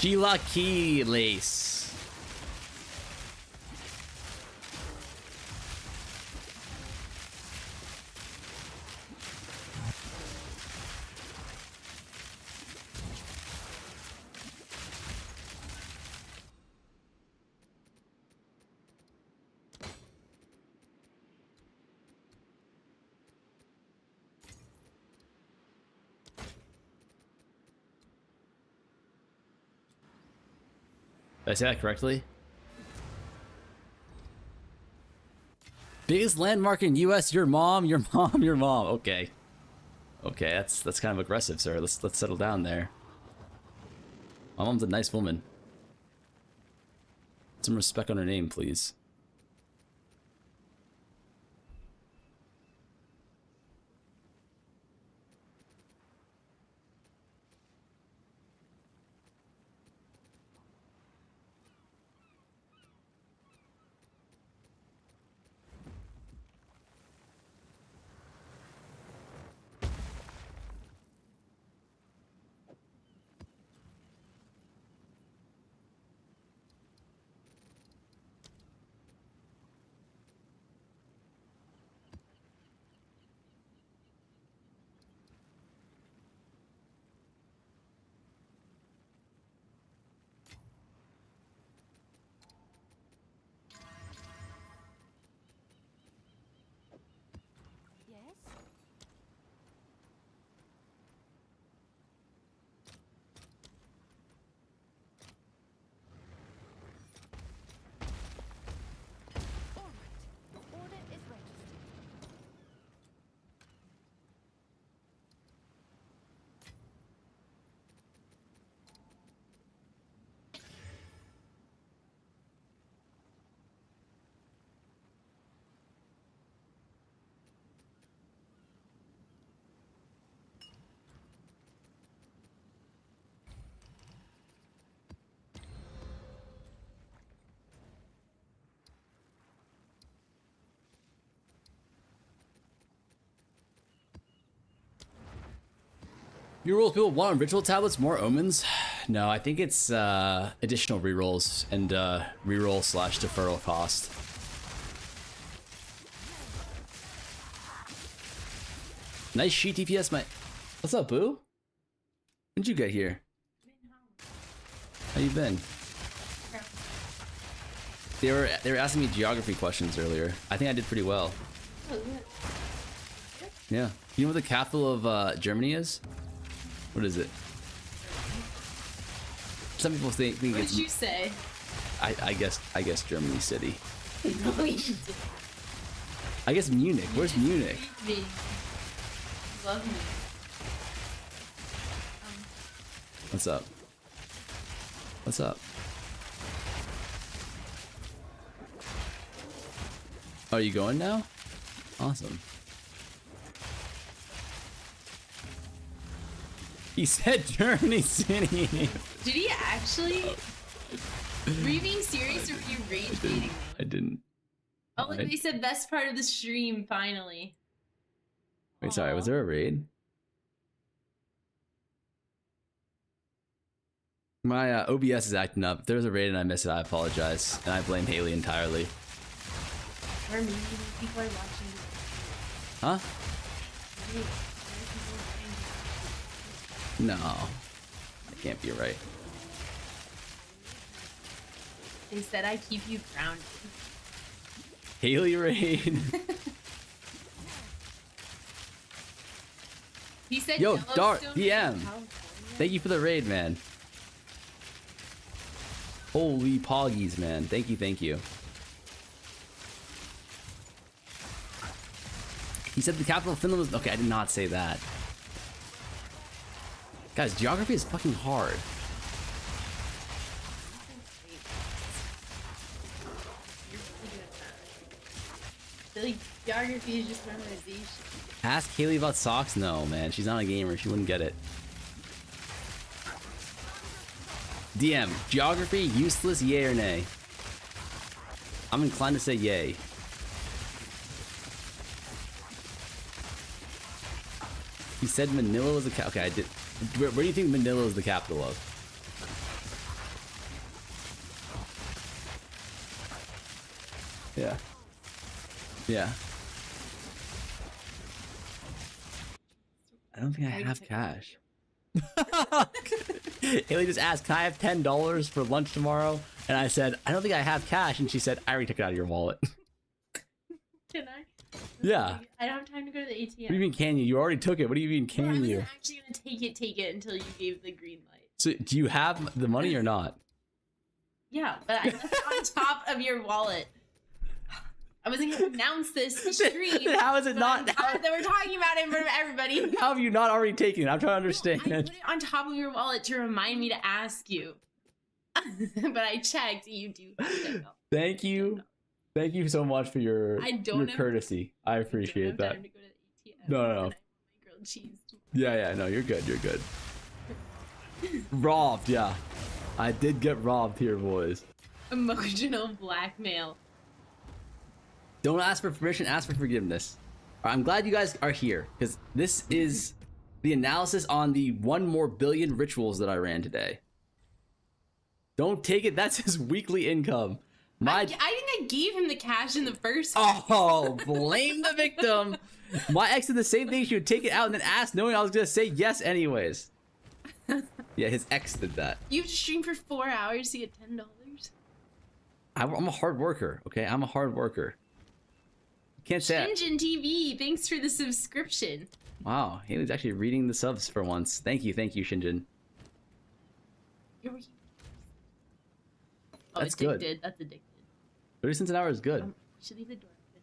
Chilaquiles. Did I say that correctly? Biggest landmark in US, your mom, your mom, your mom. Okay. Okay, that's kind of aggressive, sir. Let's settle down there. My mom's a nice woman. Some respect on her name, please. Your rolls people want on ritual tablets more omens? No, I think it's additional rerolls and reroll slash deferral cost. Nice sheet DPS, my. What's up, Boo? When'd you get here? How you been? They were asking me geography questions earlier. I think I did pretty well. Yeah. You know what the capital of Germany is? What is it? Some people think What it's. did you say? I guess Germany City. No, you didn't. I guess Munich. Where's Munich? Me. Love me. What's up? What's up? Oh, are you going now? Awesome. He said Germany City. Did he actually? Were you being serious or were you rage baiting me? I didn't. Oh, look, they said best part of the stream, finally. Wait, sorry, was there a raid? My OBS is acting up. If there's a raid and I miss it, I apologize. And I blame Haley entirely. Or maybe people are watching. Huh? No. That can't be right. They said I keep you grounded. Haley raid. He said Yo, Yellowstone Dart, is DM. in California. Thank you for the raid, man. Holy poggies, man. Thank you, thank you. He said the capital of Finland was... Okay, I did not say that. Guys, geography is fucking hard. I feel like geography is just memorization. Ask Haley about socks? No, man. She's not a gamer. She wouldn't get it. DM, geography, useless, yay or nay? I'm inclined to say yay. He said Manila was the cap. Okay, I did. Where do you think Manila is the capital of? Yeah. Yeah. I don't think I have cash. Haley just asked, can I have $10 for lunch tomorrow? And I said, I don't think I have cash. And she said, I already took it out of your wallet. Can I? Yeah. I don't have time to go to the ATM. What do you mean, can you? You already took it. What do you mean, Well, I can wasn't you? actually gonna take it until you gave the green light. So, do you have the money or not? Yeah, but I left it on top of your wallet. I wasn't gonna announce this stream. How is it not? That we're talking about it in front of everybody. How have you not already taken it? I'm trying to understand. I put it on top of your wallet to remind me to ask you. But I checked. You do. Thank you. Thank you so much for your have courtesy. I appreciate that. Time to go to the ATM. No. And I want my grilled cheese. Yeah. No, you're good. You're good. Robbed. Yeah. I did get robbed here, boys. Emotional blackmail. Don't ask for permission, ask for forgiveness. All right, I'm glad you guys are here, because this is the analysis on the 1 more billion rituals that I ran today. Don't take it, that's his weekly income. I think I gave him the cash in the first place. Oh, blame the victim. My ex did the same thing. She would take it out and then ask, knowing I was going to say yes anyways. Yeah, his ex did that. You stream for 4 hours to get $10. I'm a hard worker, okay? I'm a hard worker. Can't say that. Shinjin TV, thanks for the subscription. Wow, Haley's actually reading the subs for once. Thank you, Shinjin. Oh, That's addicted. good. That's addicted. 30 cents an hour is good. We should leave the door open.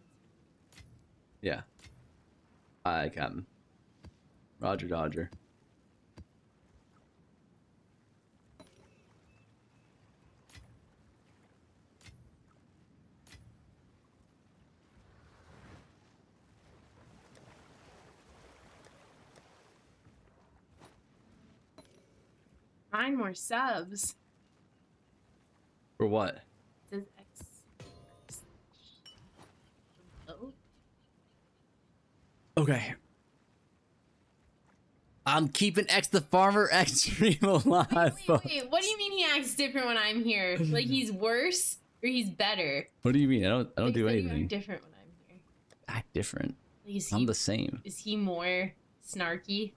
Yeah. I can. Roger, Dodger. Nine more subs. For what? Says X. Oh. Okay. I'm keeping X the farmer extreme alive. Wait. What do you mean he acts different when I'm here? Like he's worse or he's better? What do you mean? I don't Like, do you anything. act different when I'm here. Act different. Like, I'm the same. Is he more snarky?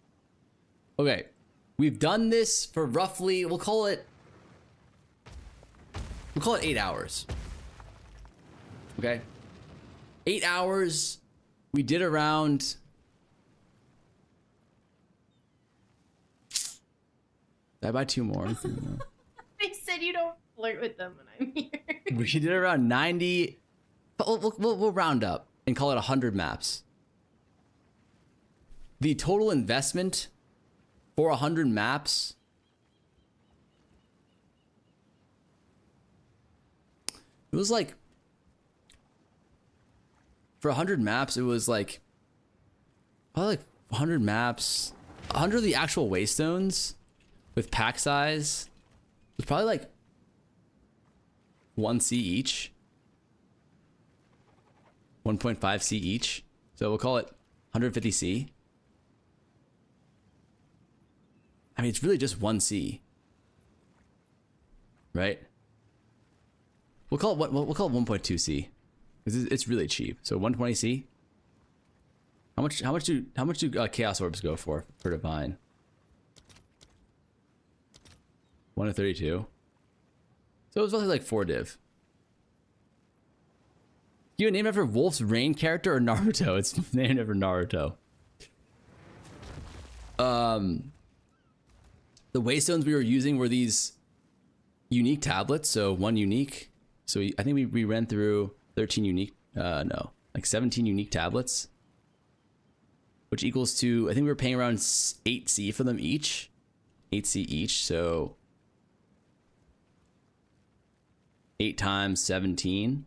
Okay. We've done this for roughly, we'll call it 8 hours. Okay. 8 hours. We did around. Did I buy 2 more? They said you don't flirt with them when I'm here. We did around 90. We'll round up and call it 100 maps. The total investment for 100 maps it was like for 100 maps it was like probably like 100 maps 100 of the actual waystones with pack size was probably like 1C each, 1.5C each, so we'll call it 150C. I mean, it's really just 1C, right? We'll call it 1.2C because it's really cheap. So 120C. How much do chaos orbs go for divine? 1 to 32. So it was roughly like 4 div. You a name after Wolf's Rain character or Naruto? It's named after Naruto. The waystones we were using were these unique tablets, so 1 unique. So I think we ran through 13 unique, no, like 17 unique tablets, which equals to, I think we were paying around 8C for them each. 8C each, so 8 times 17.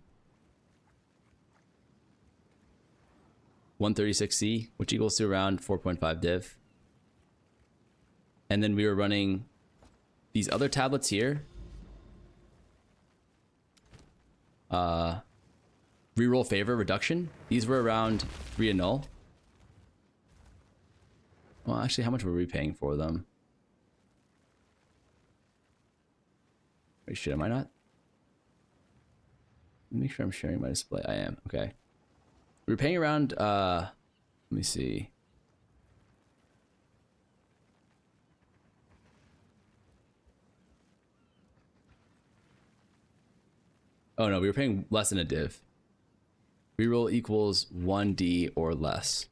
136C, which equals to around 4.5 div. And then we were running these other tablets here. Reroll favor reduction. These were around 3 and null. Well, actually, how much were we paying for them? Wait, shit, am I not? Let me make sure I'm sharing my display. I am. Okay. We were paying around, let me see. Oh no, we were paying less than a div. Reroll equals 1D or less.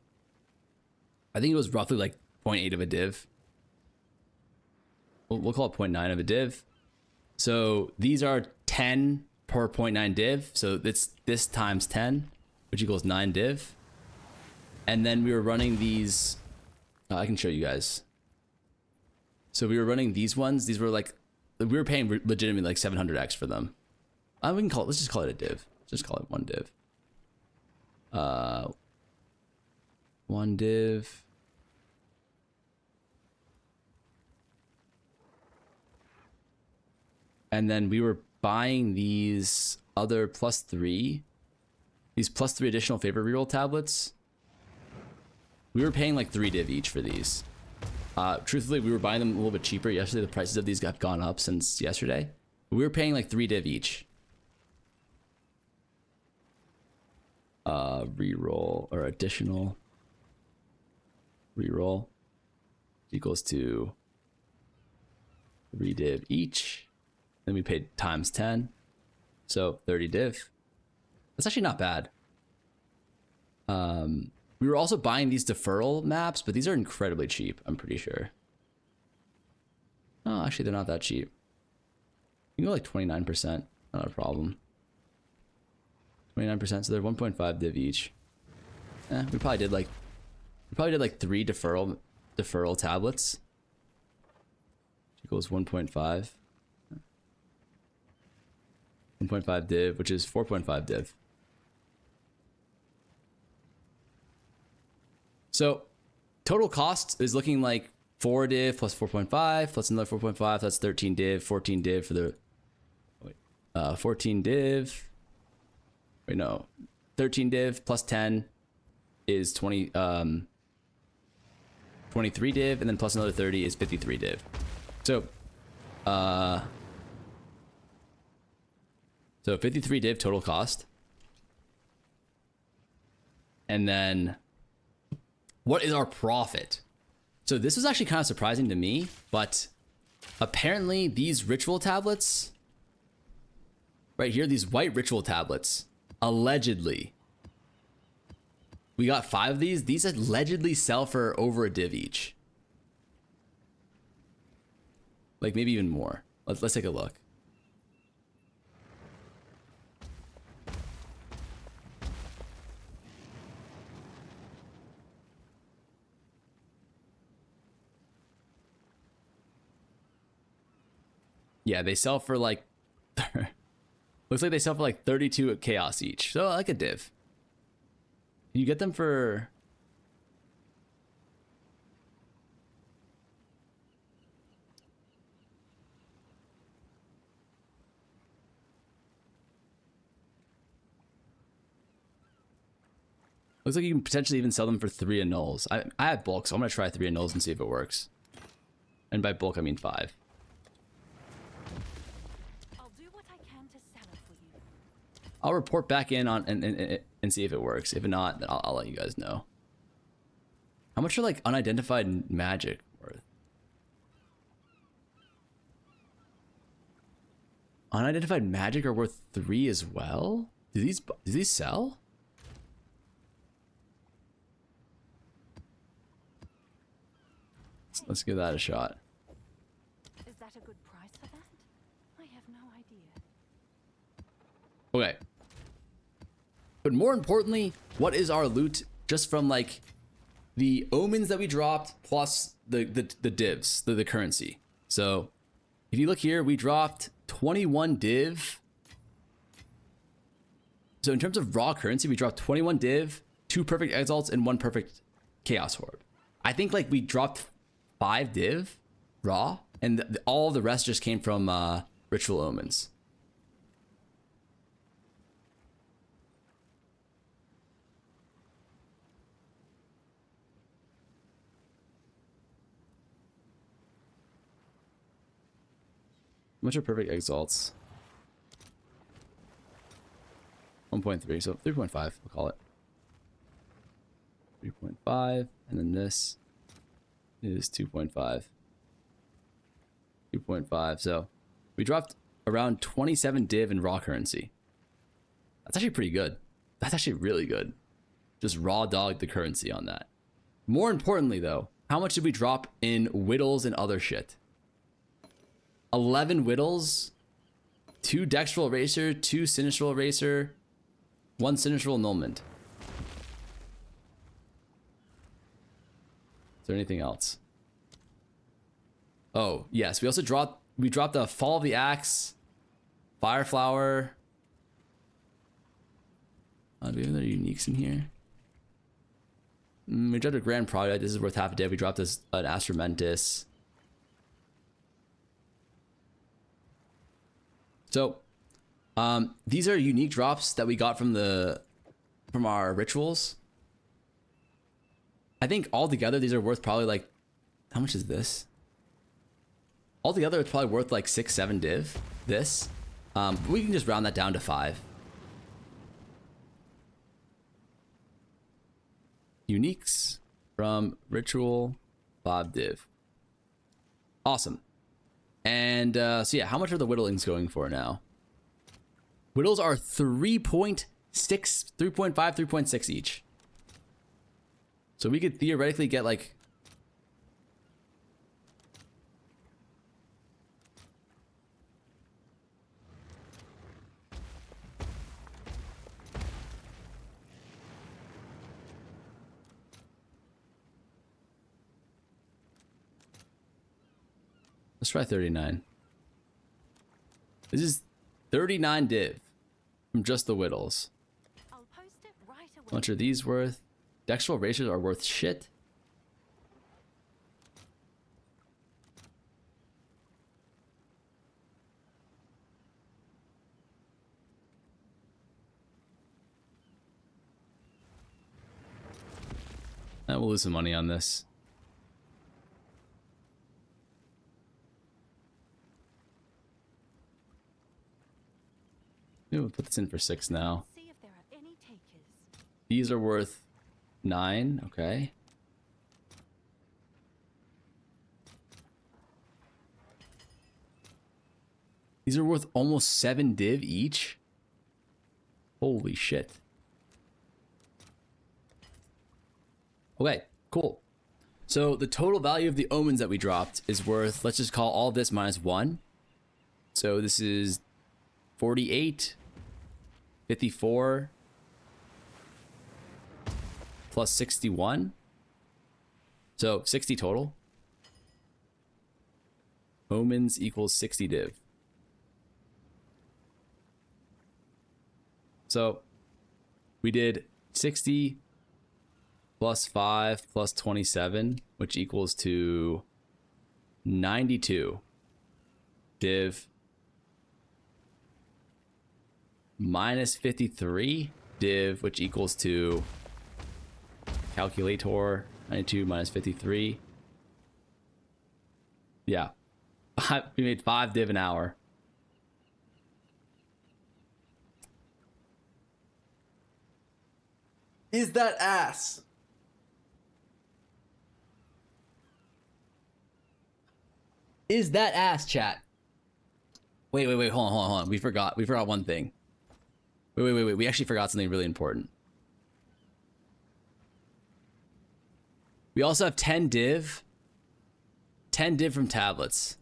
I think it was roughly like 0.8 of a div. We'll call it 0.9 of a div. So these are 10 per 0.9 div. So it's this times 10, which equals 9 div. And then we were running these. I can show you guys. So we were running these ones. These were like, we were paying legitimately like 700x for them. We can call it, let's just call it a div. Just call it 1 div. 1 div. And then we were buying these other +3. These +3 additional favor reroll tablets. We were paying like 3 div each for these. Truthfully, we were buying them a little bit cheaper yesterday. The prices of these have gone up since yesterday. We were paying like 3 div each. Reroll or additional reroll equals to 3 div each. Then we paid times 10, so 30 div. That's actually not bad. We were also buying these deferral maps, but these are incredibly cheap, I'm pretty sure. Oh, actually, they're not that cheap. You can go like 29%, not a problem. 29%, so they're 1.5 div each. We probably did like 3 deferral tablets. Which equals 1.5. 1.5 div, which is 4.5 div. So total cost is looking like 4 div plus 4.5 plus another 4.5. That's 13 div, 14 div for the 14 div. Wait, no, 13 div plus 10 is 20. 23 div, and then plus another 30 is 53 div. So, so 53 div total cost. And then what is our profit? So this was actually kind of surprising to me, but apparently these ritual tablets right here, these white ritual tablets, allegedly, we got 5 of these. These allegedly sell for over a div each. Like maybe even more. Let's take a look. Yeah, they sell for like looks like they sell for like 32 chaos each. So like a div. You get them for looks like you can potentially even sell them for 3 annuls. I have bulk, so I'm gonna try 3 annuls and see if it works. And by bulk I mean 5. I'll report back in on and see if it works. If not, then I'll let you guys know. How much are like unidentified magic worth? Unidentified magic are worth 3 as well? Do these sell? Let's give that a shot. Is that a good price for that? I have no idea. Okay. But more importantly, what is our loot just from like the omens that we dropped plus the divs, the currency. So if you look here, we dropped 21 div. So in terms of raw currency, we dropped 21 div, 2 perfect exalts, and 1 perfect chaos orb. I think like we dropped 5 div raw, and all the rest just came from ritual omens. How much are perfect exalts? 1.3, so 3.5, we'll call it. 3.5, and then this is 2.5. 2.5, so we dropped around 27 div in raw currency. That's actually pretty good. That's actually really good. Just raw dog the currency on that. More importantly though, how much did we drop in Whittles and other shit? 11 Whittles, 2 Dextral Eraser, 2 Sinistral Eraser, 1 Sinistral Annulment. Is there anything else? Oh, yes. We also dropped a Fall of the Axe, Fire Flower. Do we have any other uniques in here? We dropped a Grand Project. This is worth half a day. We dropped this an Astromentis. So, these are unique drops that we got from our rituals. I think altogether these are worth probably like, how much is this? Altogether it's probably worth like 6-7 div. This, we can just round that down to 5. Uniques from ritual 5 div. Awesome. And so yeah, how much are the whittlings going for now? Whittles are 3.6, 3.5, 3.6 each. So we could theoretically get like let's try 39. This is 39 div from just the Whittles. I'll post it right away. How much are these worth? Dextral Erasers are worth shit. We'll lose some money on this. We'll put this in for 6 now. See if there are any takers. These are worth 9. Okay. These are worth almost 7 div each. Holy shit. Okay, cool. So the total value of the omens that we dropped is worth, let's just call all this minus 1. So this is 48, 54, plus 61. So 60 total. Omens equals 60 div. So we did 60 plus 5 plus 27, which equals to 92 div minus 53 div, which equals to calculator 92 minus 53. Yeah, we made 5 div an hour. Is that ass? Is that ass, chat? Wait, hold on. We forgot one thing. Wait. We actually forgot something really important. We also have 10 div. 10 div from tablets.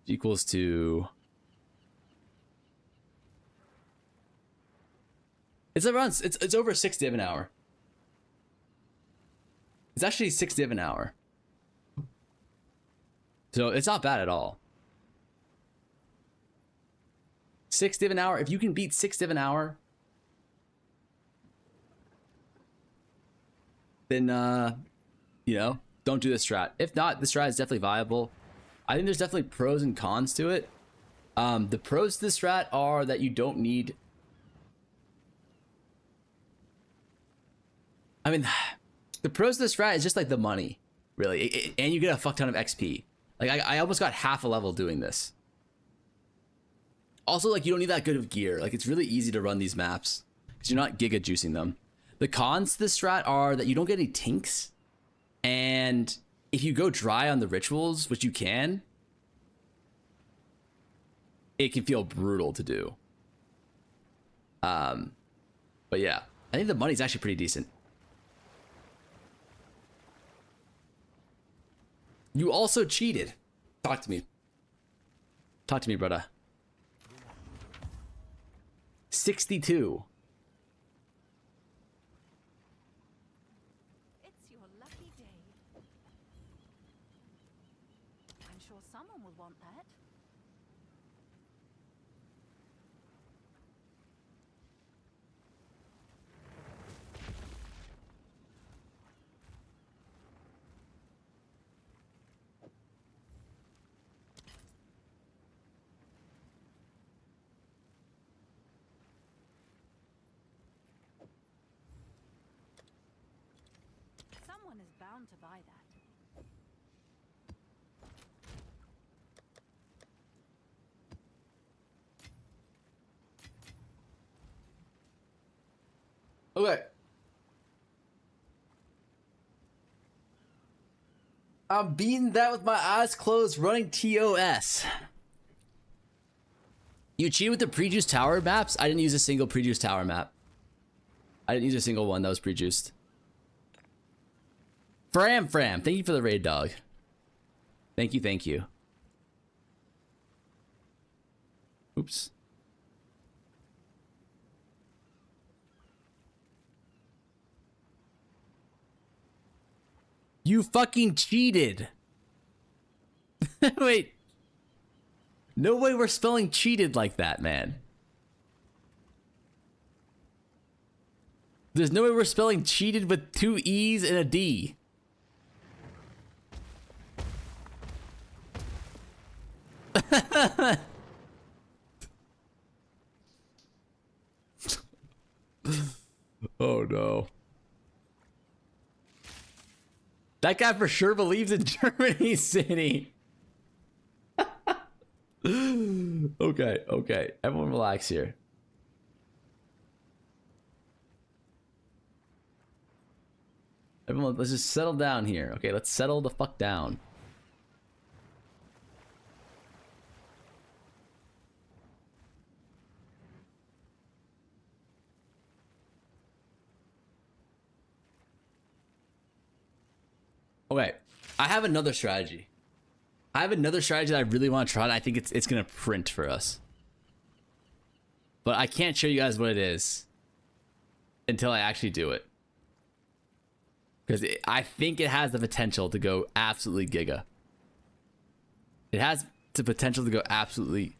Equals to, it's around, it's over 6 div an hour. It's actually 6 div an hour, so it's not bad at all. 6 div an hour. If you can beat 6 div an hour, then you know, don't do this strat. If not, the strat is definitely viable. I think there's definitely pros and cons to it. The pros to this strat are that you don't need... I mean, the pros to this strat is just like the money, really. And you get a fuck ton of XP. Like, I almost got half a level doing this. Also, like, you don't need that good of gear. Like, it's really easy to run these maps because you're not giga juicing them. The cons to this strat are that you don't get any tinks. And if you go dry on the rituals, which you can, it can feel brutal to do. But yeah, I think the money's actually pretty decent. You also cheated. Talk to me. Talk to me, brother. 62. It's your lucky day. I'm sure someone will want that. Someone is bound to buy that. Okay. I'm beating that with my eyes closed, running TOS. You cheated with the pre-juiced tower maps? I didn't use a single pre-juiced tower map. I didn't use a single one that was pre-juiced. Fram, thank you for the raid, dog. Thank you. Oops. You fucking cheated. Wait. No way we're spelling cheated like that, man. There's no way we're spelling cheated with 2 E's and a D. Oh no. That guy for sure believes in Germany City. Okay, okay. Everyone relax here. Everyone, let's just settle down here. Okay, let's settle the fuck down. Okay, I have another strategy. I have another strategy that I really want to try, and I think it's gonna print for us. But I can't show you guys what it is until I actually do it. Because I think it has the potential to go absolutely giga. It has the potential to go absolutely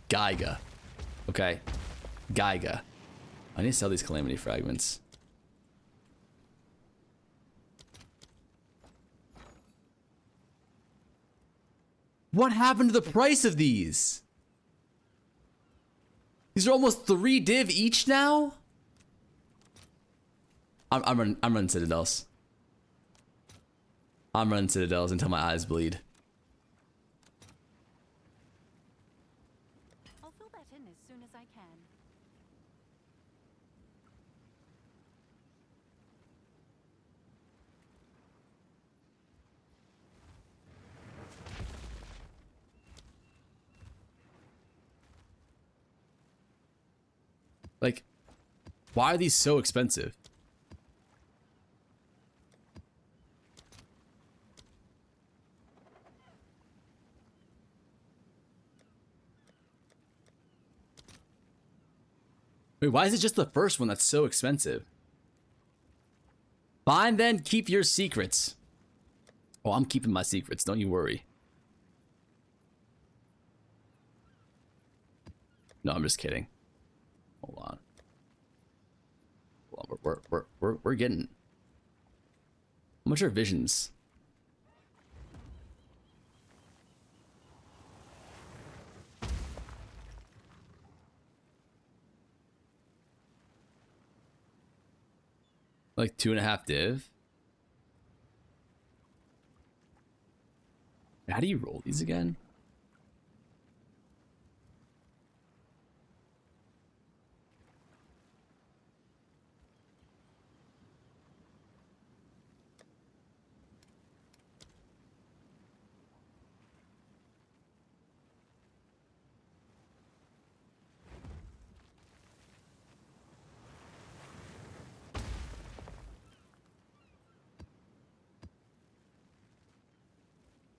giga. Okay? Giga. I need to sell these calamity fragments. What happened to the price of these? These are almost 3 div each now? I'm running Citadels. I'm running Citadels until my eyes bleed. I'll fill that in as soon as I can. Like, why are these so expensive? Wait, why is it just the first one that's so expensive? Fine then, keep your secrets. Oh, I'm keeping my secrets, don't you worry. No, I'm just kidding. Hold on. Hold on, we're getting... How much are visions? Like 2.5 div? How do you roll these again?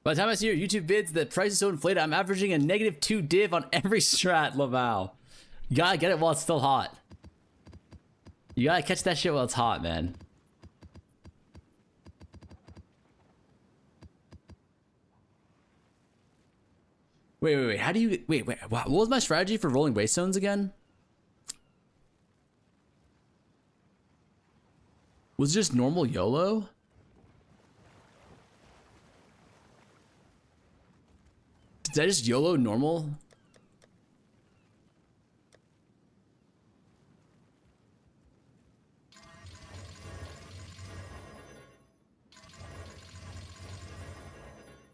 By the time I see your YouTube vids, the price is so inflated, I'm averaging a -2 div on every strat, Laval. You gotta get it while it's still hot. You gotta catch that shit while it's hot, man. Wait. How do you... Wait. What was my strategy for rolling Waystones again? Was it just normal YOLO? Did I just YOLO normal?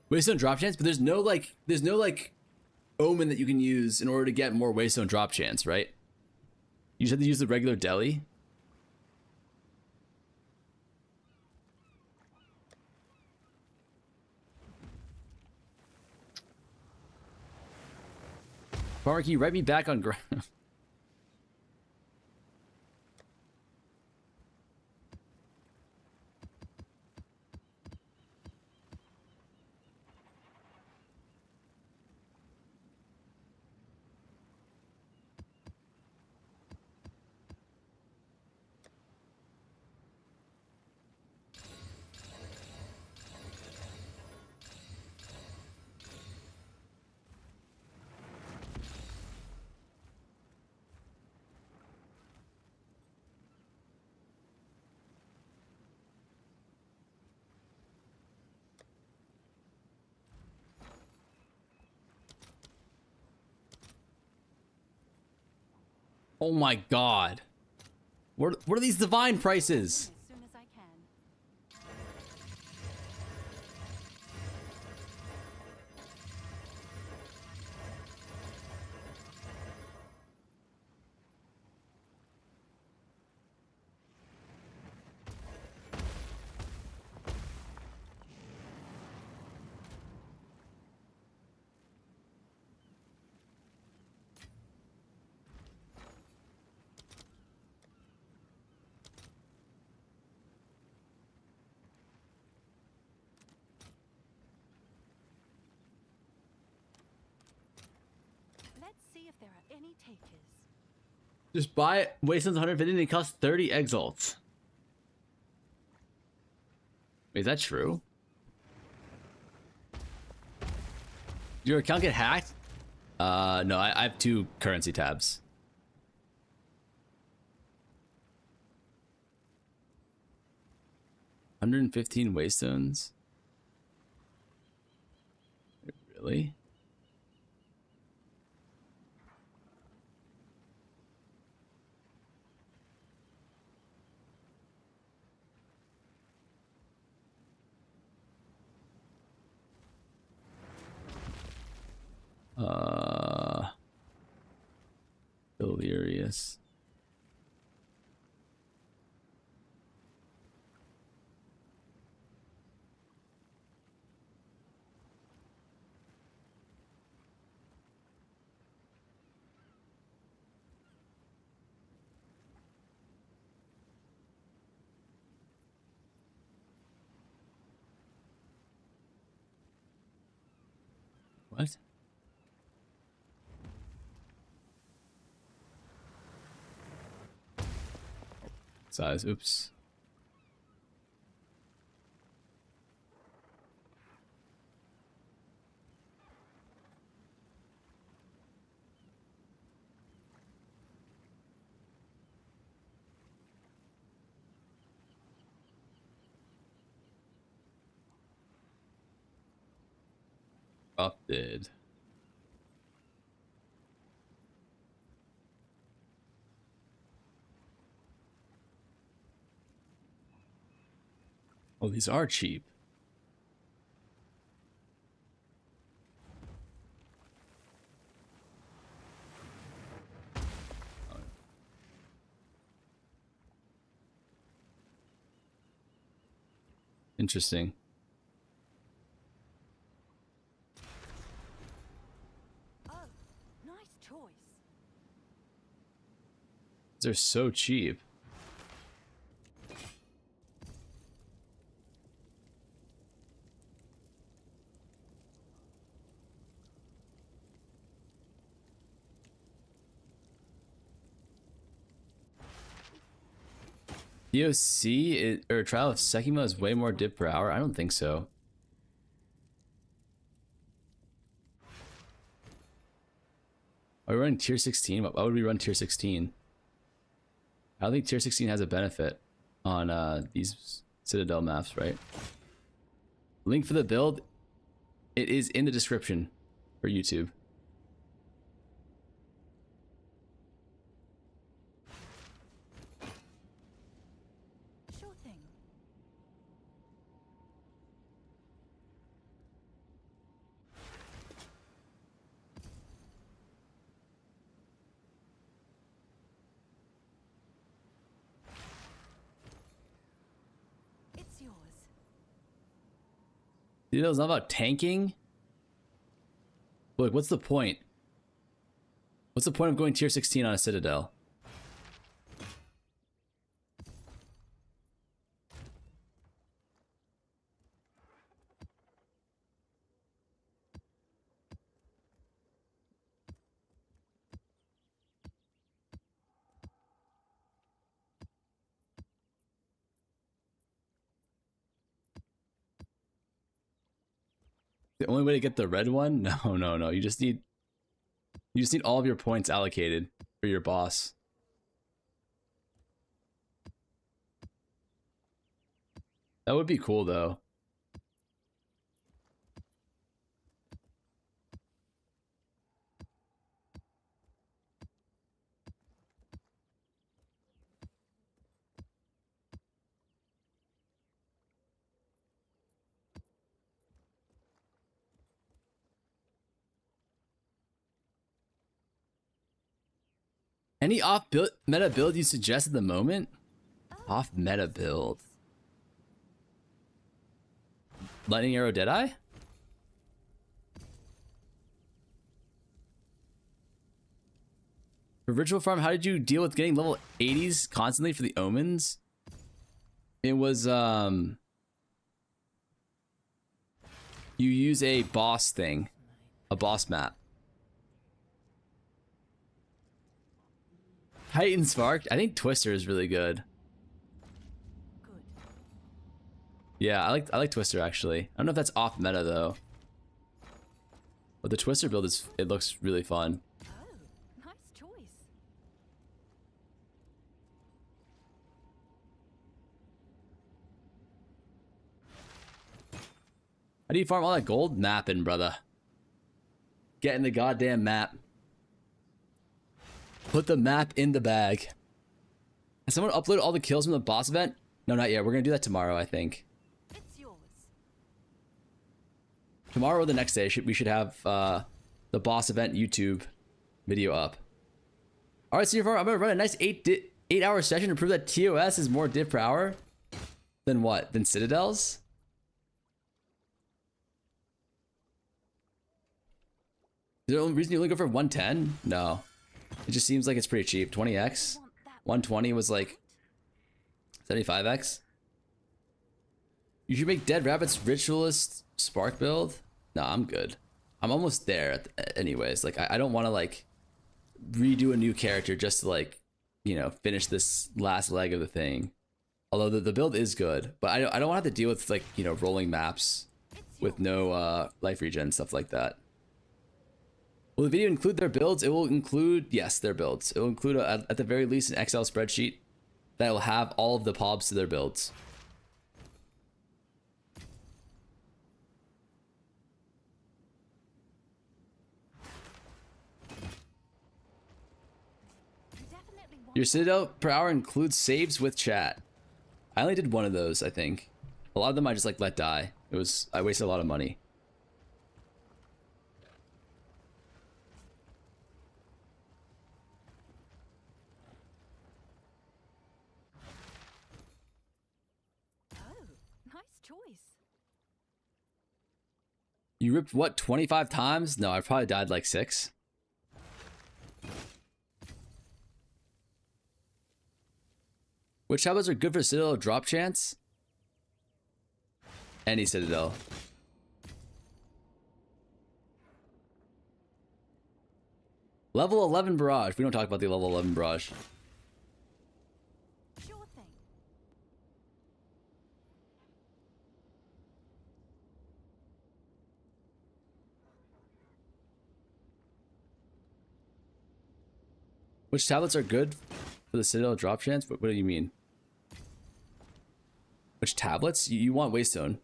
Waystone drop chance, but there's no like omen that you can use in order to get more Waystone drop chance, right? You just have to use the regular deli. Farmer, can you write me back on ground? Oh my god. What are these divine prices? As soon as I can. Let's see if there are any takers. Just buy it. Wasteland's 150 and it costs 30 exalts. Wait, is that true? Did your account get hacked? No, I have 2 currency tabs. $115 waystones. Really? Delirious. What? Size, oops. Corrupted. Oh, these are cheap. Interesting. Oh, nice choice. They're so cheap. POC or trial of Sekimo is way more dip per hour? I don't think so. Are we running tier 16? Why would we run tier 16? I don't think tier 16 has a benefit on these Citadel maps, right? Link for the build, it is in the description for YouTube. Sure thing. It's yours. Citadel's not about tanking? Look, what's the point? What's the point of going tier 16 on a Citadel? The only way to get the red one? No, no, no. You just need all of your points allocated for your boss. That would be cool though. Any off build meta build you suggest at the moment? Off meta build. Lightning Arrow Deadeye? For Virtual Farm, how did you deal with getting level 80s constantly for the omens? It was you use a boss thing. A boss map. Titan Spark? I think Twister is really good. Good. Yeah, I like Twister actually. I don't know if that's off meta though. But the Twister build it looks really fun. Oh, nice choice. How do you farm all that gold? Mapping, brother. Getting the goddamn map. Put the map in the bag. Has someone uploaded all the kills from the boss event? No, not yet. We're gonna do that tomorrow, I think. It's yours. Tomorrow or the next day, we should have the boss event YouTube video up. All right, Senior Farmer, I'm gonna run a nice 8-hour session to prove that TOS is more div per hour than what? Than Citadels? Is there a reason you only go for 110? No. It just seems like it's pretty cheap. 20x? 120 was like 75x? You should make Dead Rabbit's Ritualist Spark build? No, I'm good. I'm almost there anyways. Like, I don't want to like redo a new character just to like, you know, finish this last leg of the thing. Although the build is good, but I don't want to have to deal with like, you know, rolling maps with no life regen, stuff like that. Will the video include their builds? It will include, yes, their builds. It will include, at the very least, an Excel spreadsheet that will have all of the pobs to their builds. Your Citadel per hour includes saves with chat. I only did one of those, I think. A lot of them I just like let die. I wasted a lot of money. You ripped what, 25 times? No, I probably died like 6. Which tablets are good for Citadel drop chance? Any Citadel. Level 11 barrage. We don't talk about the level 11 barrage. Sure thing. Which tablets are good for the Citadel drop chance? What do you mean? Which tablets? You want Waystone.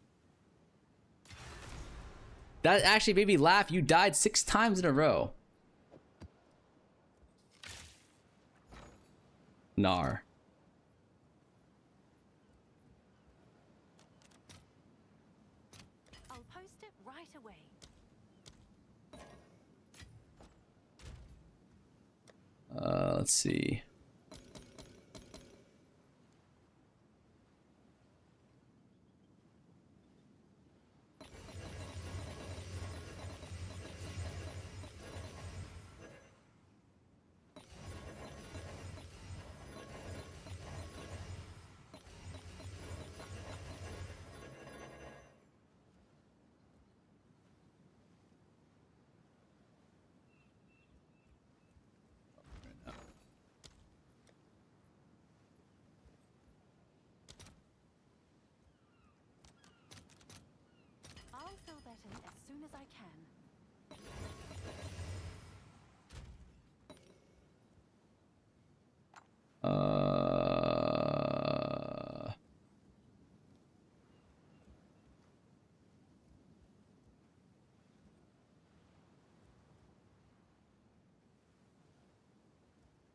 That actually made me laugh. You died 6 times in a row. Nar. I'll post it right away. Let's see. I'll fill that in as soon as I can.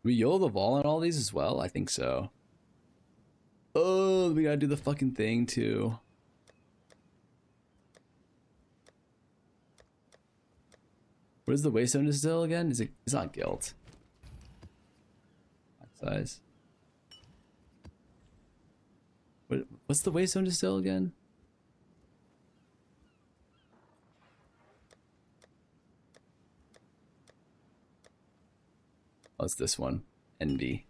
We YOLO the ball on all these as well? I think so. Oh, we gotta do the fucking thing too. What is the Waystone still again? It's not guilt. size. What's the waste zone distill again? Oh, it's this one. NB.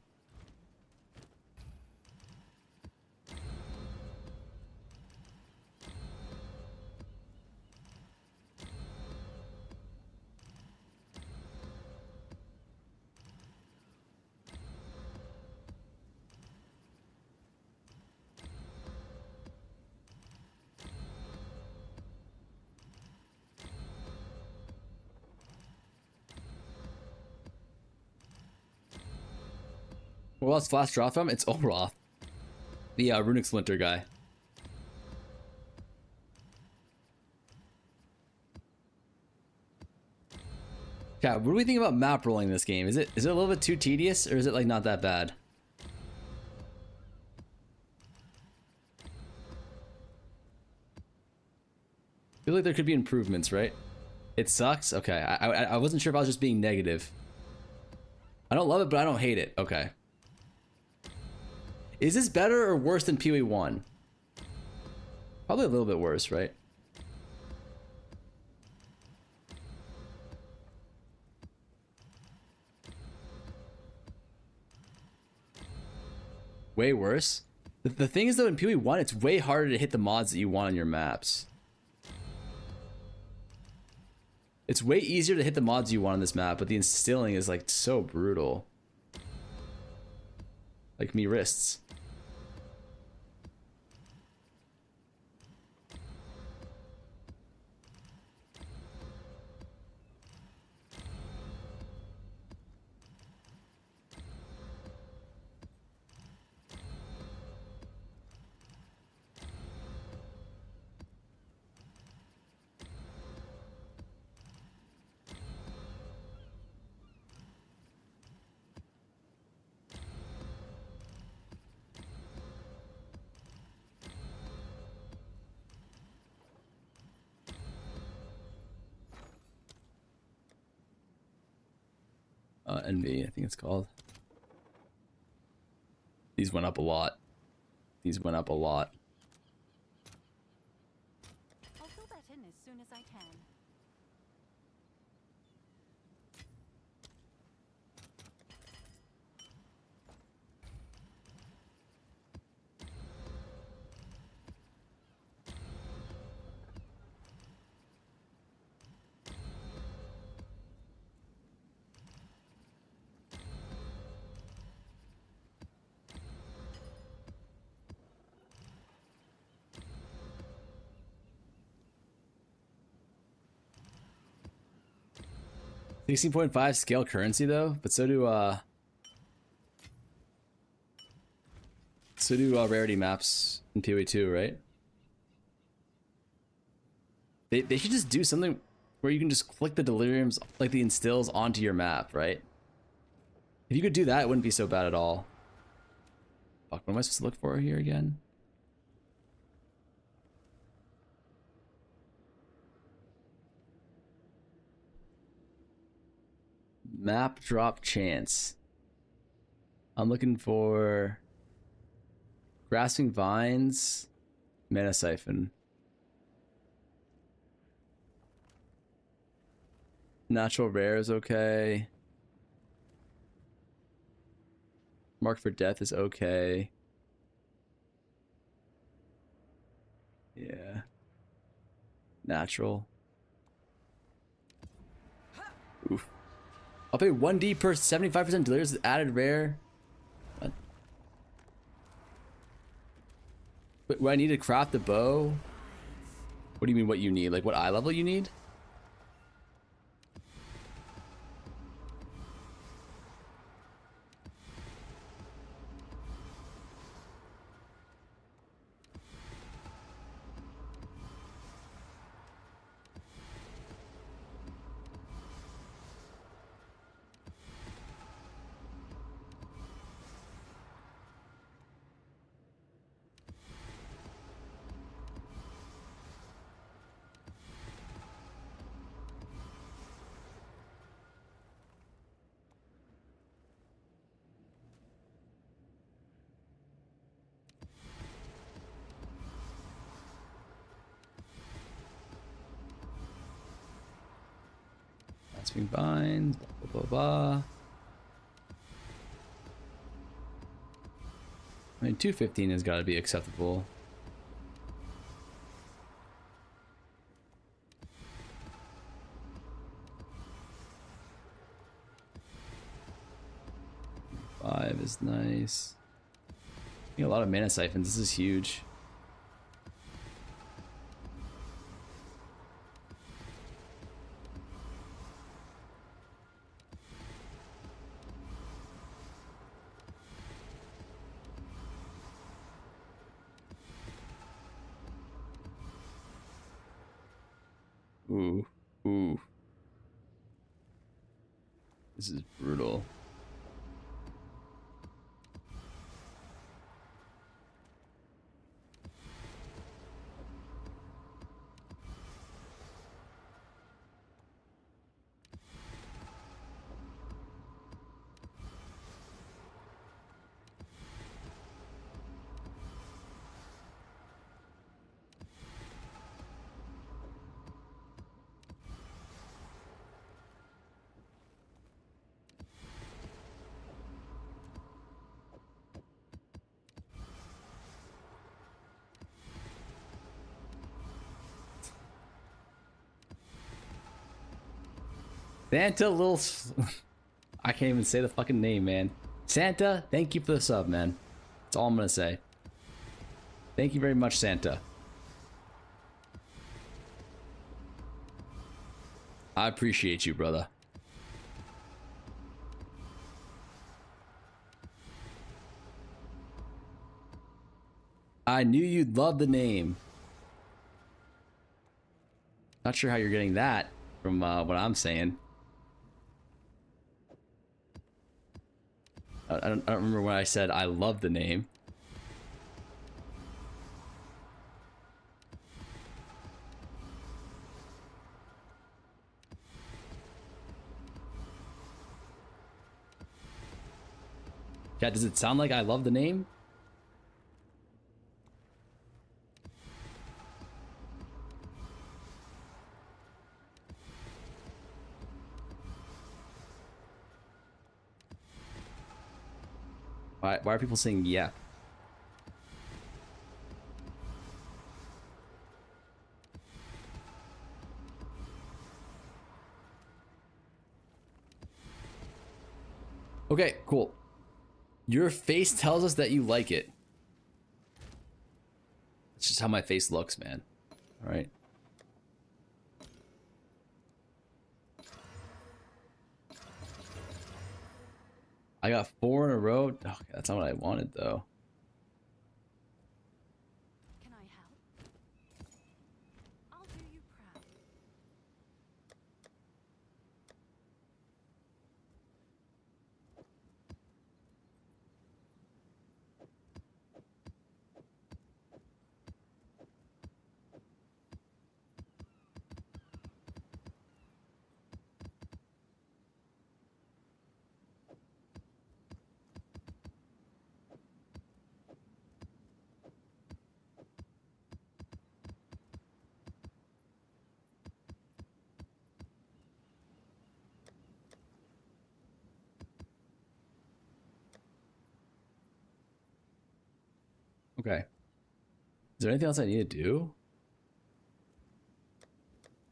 Well, it's Flash draw from? It's Olroth. The Runic Splinter guy. Yeah, what do we think about map rolling this game? Is it a little bit too tedious, or is it like not that bad? I feel like there could be improvements, right? It sucks? Okay, I wasn't sure if I was just being negative. I don't love it, but I don't hate it. Okay. Is this better or worse than PoE 1? Probably a little bit worse, right? Way worse? The thing is though, in PoE 1, it's way harder to hit the mods that you want on your maps. It's way easier to hit the mods you want on this map, but the instilling is like so brutal. Like me wrists. NV, I think it's called. These went up a lot. These went up a lot. I'll fill that in as soon as I can. $16.5 scale currency though, but so do rarity maps in PoE 2, right? They should just do something where you can just click the deliriums, like the instills, onto your map, right? If you could do that, it wouldn't be so bad at all. Fuck, what am I supposed to look for here again? Map drop chance. I'm looking for Grasping Vines, Mana Siphon. Natural Rare is okay. Mark for Death is okay. Yeah. Natural. Oof. I'll pay 1D per 75% delirious with added rare. What? But what I need to craft the bow? What do you mean what you need? Like what eye level you need? Swing vines, blah, blah, blah. I mean, 215 has got to be acceptable. Five is nice. A lot of mana siphons. This is huge. Ooh, ooh. This is brutal. Santa little... I can't even say the fucking name, man. Santa, thank you for the sub, man. That's all I'm gonna say. Thank you very much, Santa. I appreciate you, brother. I knew you'd love the name. Not sure how you're getting that from what I'm saying. I don't remember when I said I love the name. Yeah, does it sound like I love the name? Why are people saying yeah? Okay, cool. Your face tells us that you like it. It's just how my face looks, man. All right. I got 4 in a row. Oh, that's not what I wanted, though. Can I help? I'll do you proud. Okay. Is there anything else I need to do?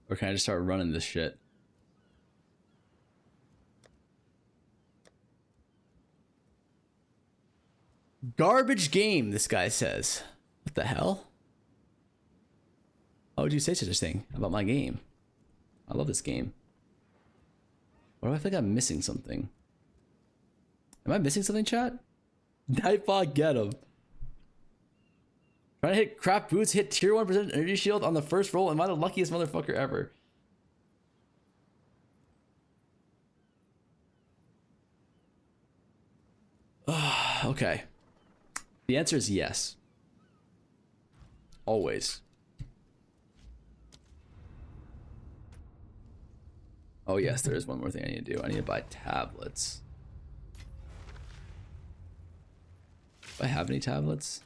Or can I just start running this shit? Garbage game, this guy says. What the hell? Why would you say such a thing about my game? I love this game. What do I feel like I'm missing something? Am I missing something, chat? Nightbot, get him. Trying to hit craft boots, hit tier 1% energy shield on the first roll. Am I the luckiest motherfucker ever? Okay. The answer is yes. Always. Oh yes, there is one more thing I need to do. I need to buy tablets. Do I have any tablets?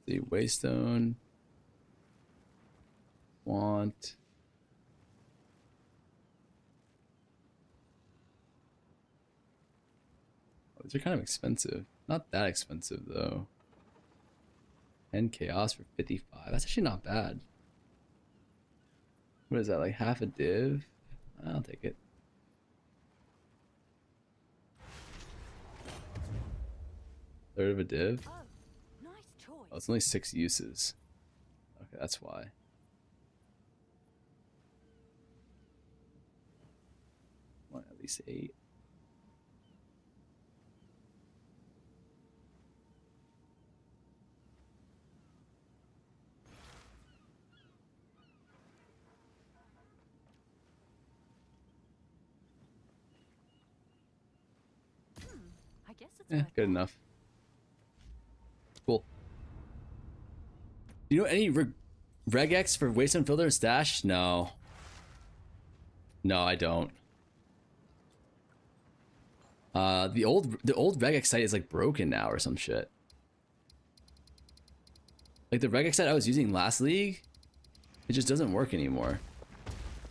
The waystone. Want. Oh, these are kind of expensive. Not that expensive though. 10 chaos for 55. That's actually not bad. What is that, like half a div? I'll take it. Third of a div? Oh, nice choice. Oh, it's only 6 uses. Okay, that's why. Want at least 8. I guess it's Yeah, worth good it. enough. Cool. Do you know any regex for waystone filter and stash? No. No, I don't. The old regex site is like broken now or some shit. Like the regex site I was using last league, it just doesn't work anymore.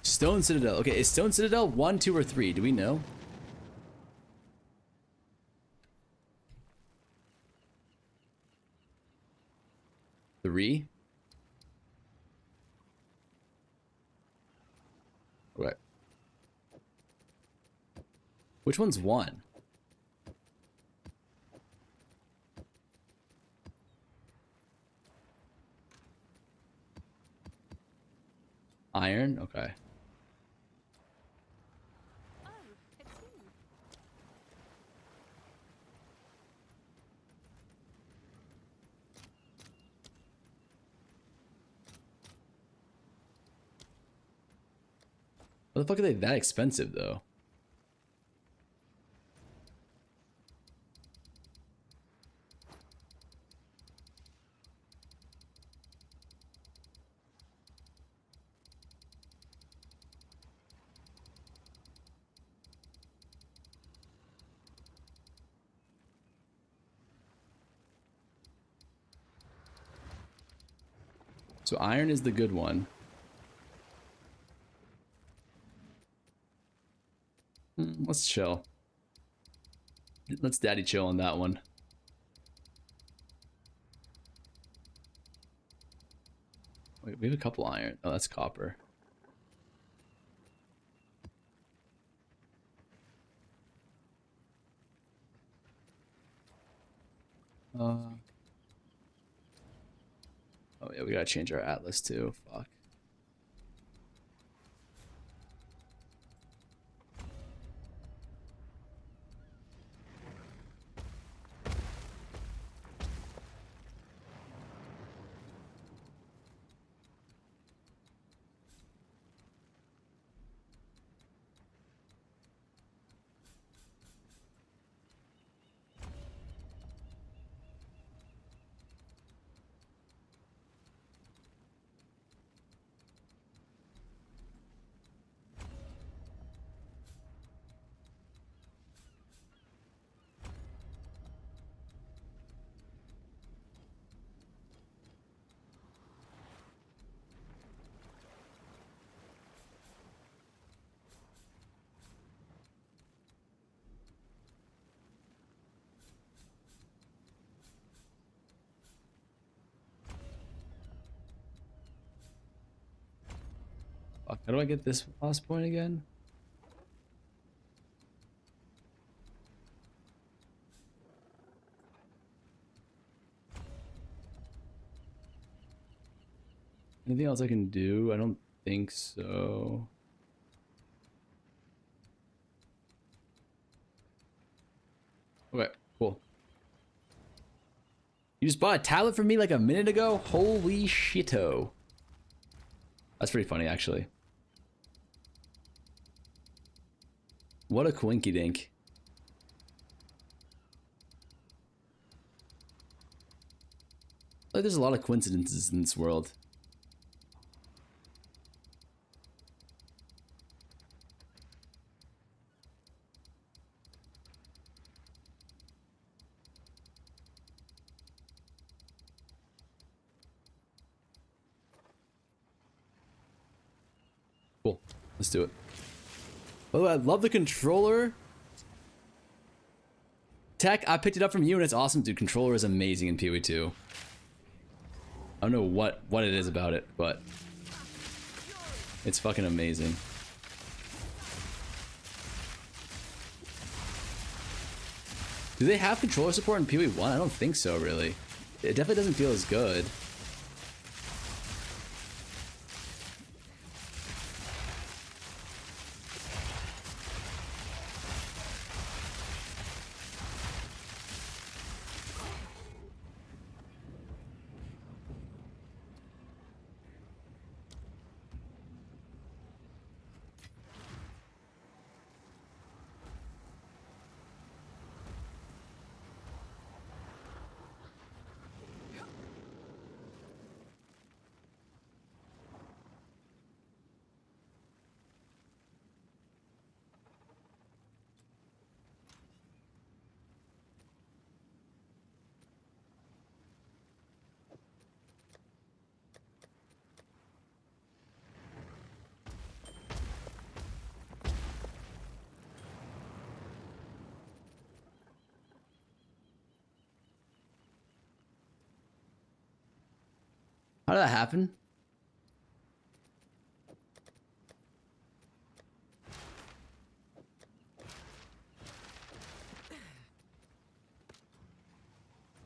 Stone Citadel. Okay, is Stone Citadel 1, 2, or 3? Do we know? Three? Okay. Which one's 1? Iron? Okay. Oh, it's you. What the fuck are they that expensive though? So iron is the good one. Let's chill. Let's daddy chill on that one. Wait, we have a couple iron. Oh, that's copper. Oh yeah, we gotta change our atlas too. Fuck. Fuck. How do I get this lost point again? Anything else I can do? I don't think so. Okay, cool. You just bought a tablet for me like a minute ago? Holy shito. That's pretty funny, actually. What a coinky dink. Like, there's a lot of coincidences in this world. Let's do it. By the way, I love the controller. Tech, I picked it up from you and it's awesome, dude. Controller is amazing in PoE 2. I don't know what it is about it, but it's fucking amazing. Do they have controller support in PoE 1? I don't think so, really. It definitely doesn't feel as good. How did that happen?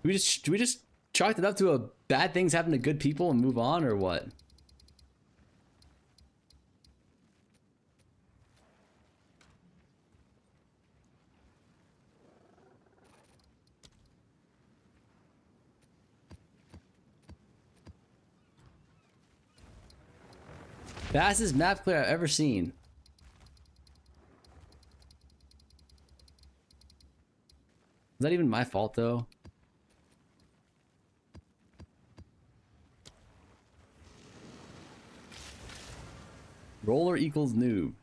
Do we just chalk it up to a bad things happen to good people and move on, or what? Fastest map clear I've ever seen. Is that even my fault, though? Roller equals noob.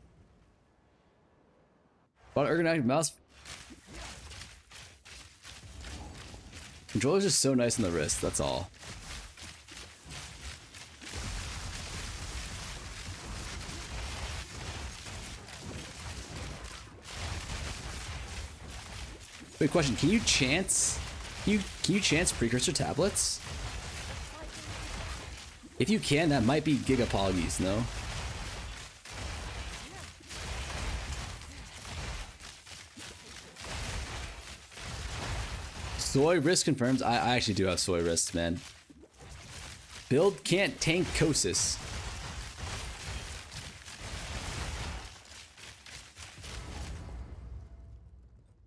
Bought an ergonomic mouse. Controller's just so nice on the wrist, that's all. Wait, question, can you chance precursor tablets? If you can, that might be gigapoggies, no? Soy wrist confirms. I actually do have soy wrists, man. Build can't tank Kosis.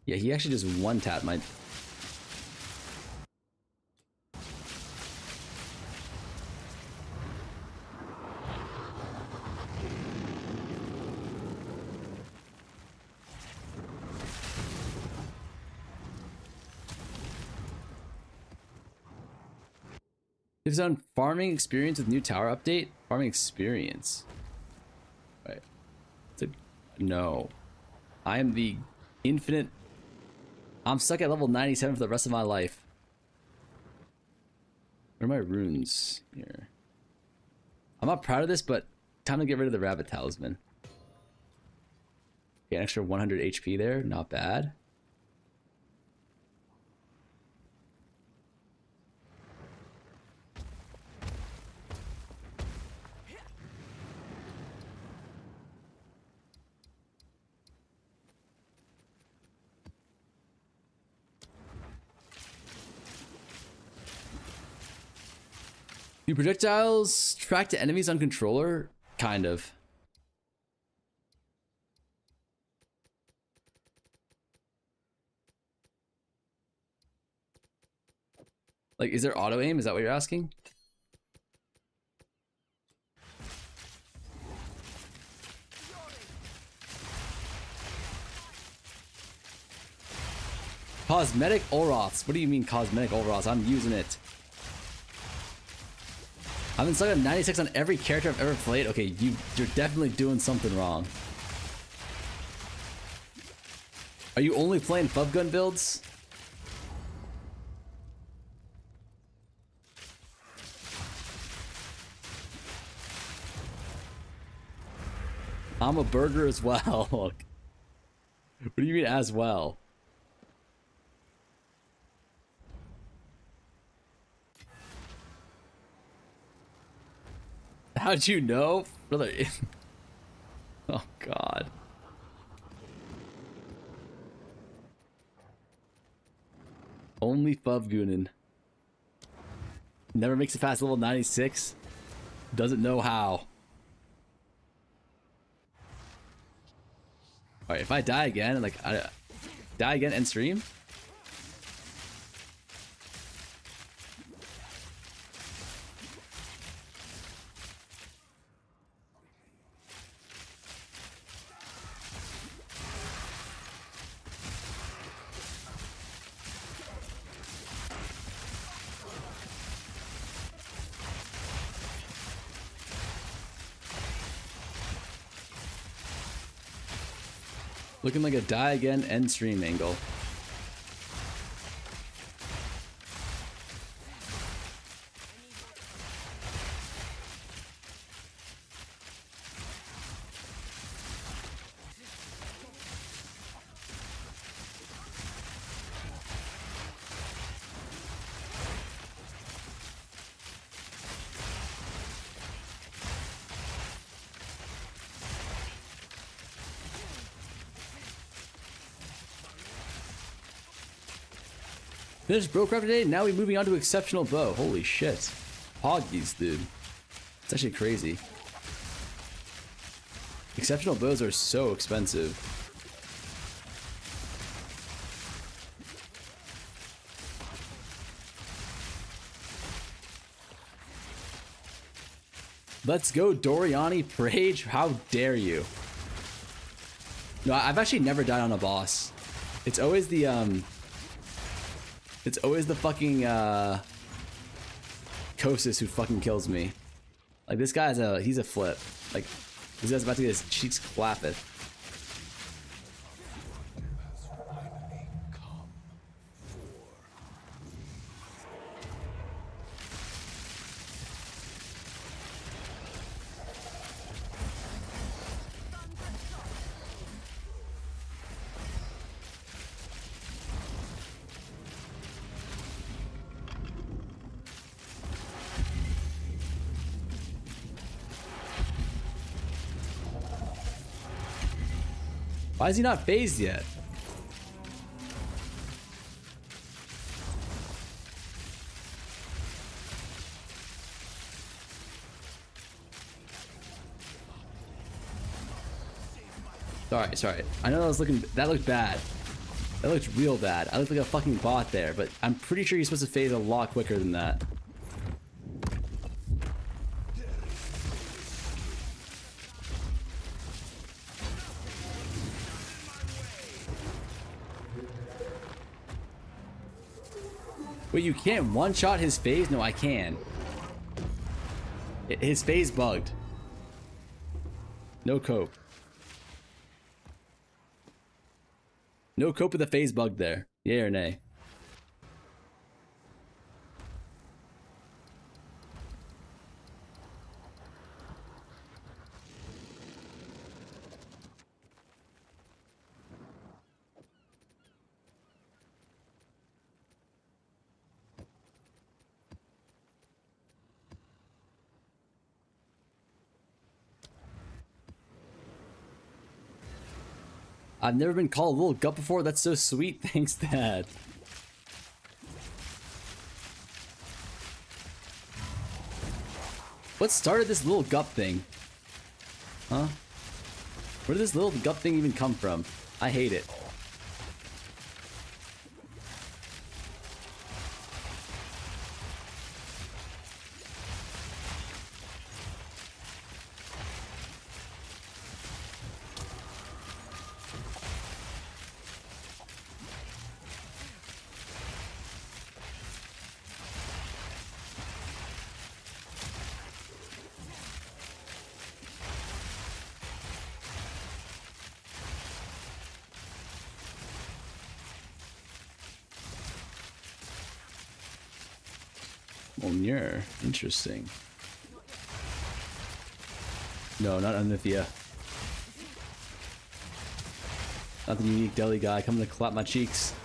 Yeah, he actually just one-tapped my... Gives on farming experience with new tower update? Farming experience. Right. No. I am the infinite... I'm stuck at level 97 for the rest of my life. Where are my runes here? I'm not proud of this, but time to get rid of the rabbit talisman. Okay, an extra 100 HP there, not bad. Do projectiles track to enemies on controller? Kind of. Like, is there auto aim? Is that what you're asking? Cosmetic Olroths. What do you mean cosmetic Olroths? I'm using it. I've been stuck at 96 on every character I've ever played. Okay, you're definitely doing something wrong. Are you only playing Fub Gun builds? I'm a burger as well. What do you mean as well? How'd you know? Brother. Oh, God. Only Fubgoonin. Never makes it past level 96. Doesn't know how. Alright, if I die again, like, I die again end stream? Looking like a die again end stream angle. Finished Brocraft today, now we're moving on to Exceptional Bow. Holy shit. Hoggies, dude. It's actually crazy. Exceptional bows are so expensive. Let's go, Doriani Prage. How dare you? No, I've actually never died on a boss. It's always the fucking Kosis who fucking kills me. Like, this guy's he's a flip. Like, this guy's about to get his cheeks clapped. Why is he not phased yet? Sorry. I know that looked bad. That looked real bad. I looked like a fucking bot there, but I'm pretty sure you're supposed to phase a lot quicker than that. Wait, you can't one-shot his phase? No, I can. His phase bugged. No cope. No cope with the phase bug there. Yay or nay? I've never been called a little gut before. That's so sweet. Thanks, Dad. What started this little gup thing? Huh? Where did this little gup thing even come from? I hate it. Monier. Interesting. No, not Anithia. Not the unique deli guy coming to clap my cheeks.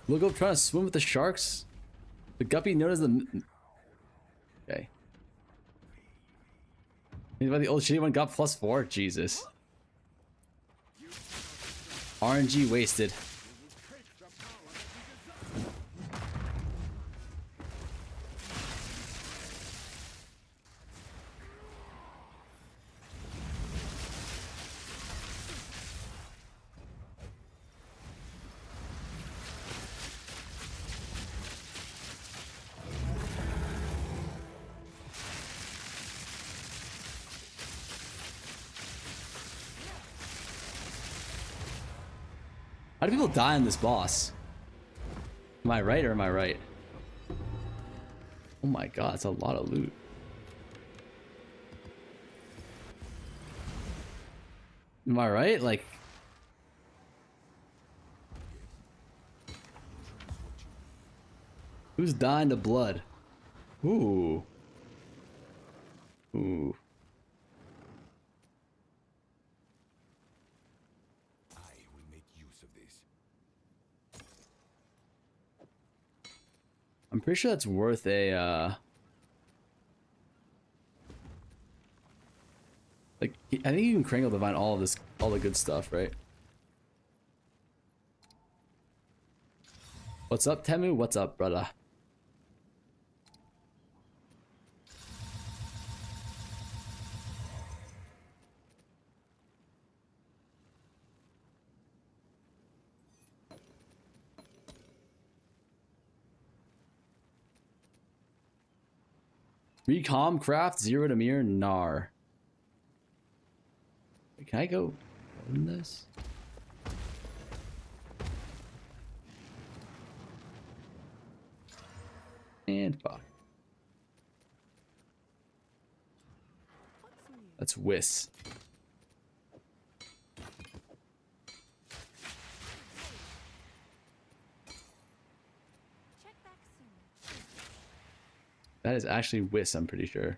Look up trying to swim with the sharks. The guppy noticed the... Okay. Maybe the old shitty one got +4? Jesus. RNG wasted. How do people die on this boss? Am I right or am I right? Oh my god, it's a lot of loot. Am I right? Like... Who's dying to blood? Ooh. Ooh. I'm pretty sure that's worth a, like, I think you can Kringle to find all of this, all the good stuff, right? What's up, Temu? What's up, brother? Recom craft zerotomir nar. Can I go in this? And fuck. What's new? That's Whis. Check back soon. That is actually Whis, I'm pretty sure.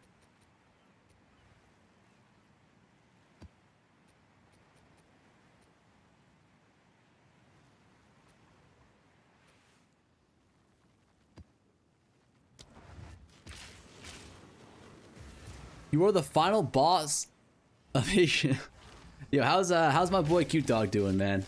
You are the final boss of Asia. Yo, how's my boy Cute Dog doing, man?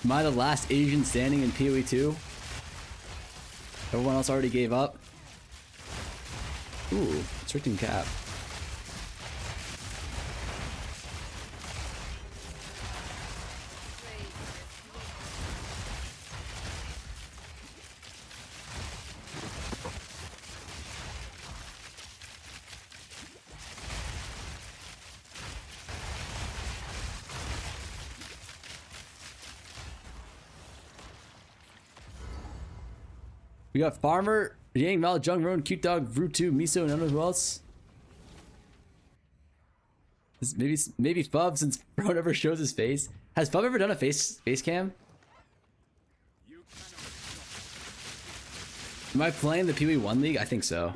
Am I the last Asian standing in PoE 2? Everyone else already gave up. Ooh, restricting cap. We got Farmer, Yang, Mal, Jung, Roan, Cute Dog, Rutu, Miso, and who else? Maybe Fub, since Bro never shows his face. Has Fub ever done a face cam? Am I playing the PoE 1 League? I think so.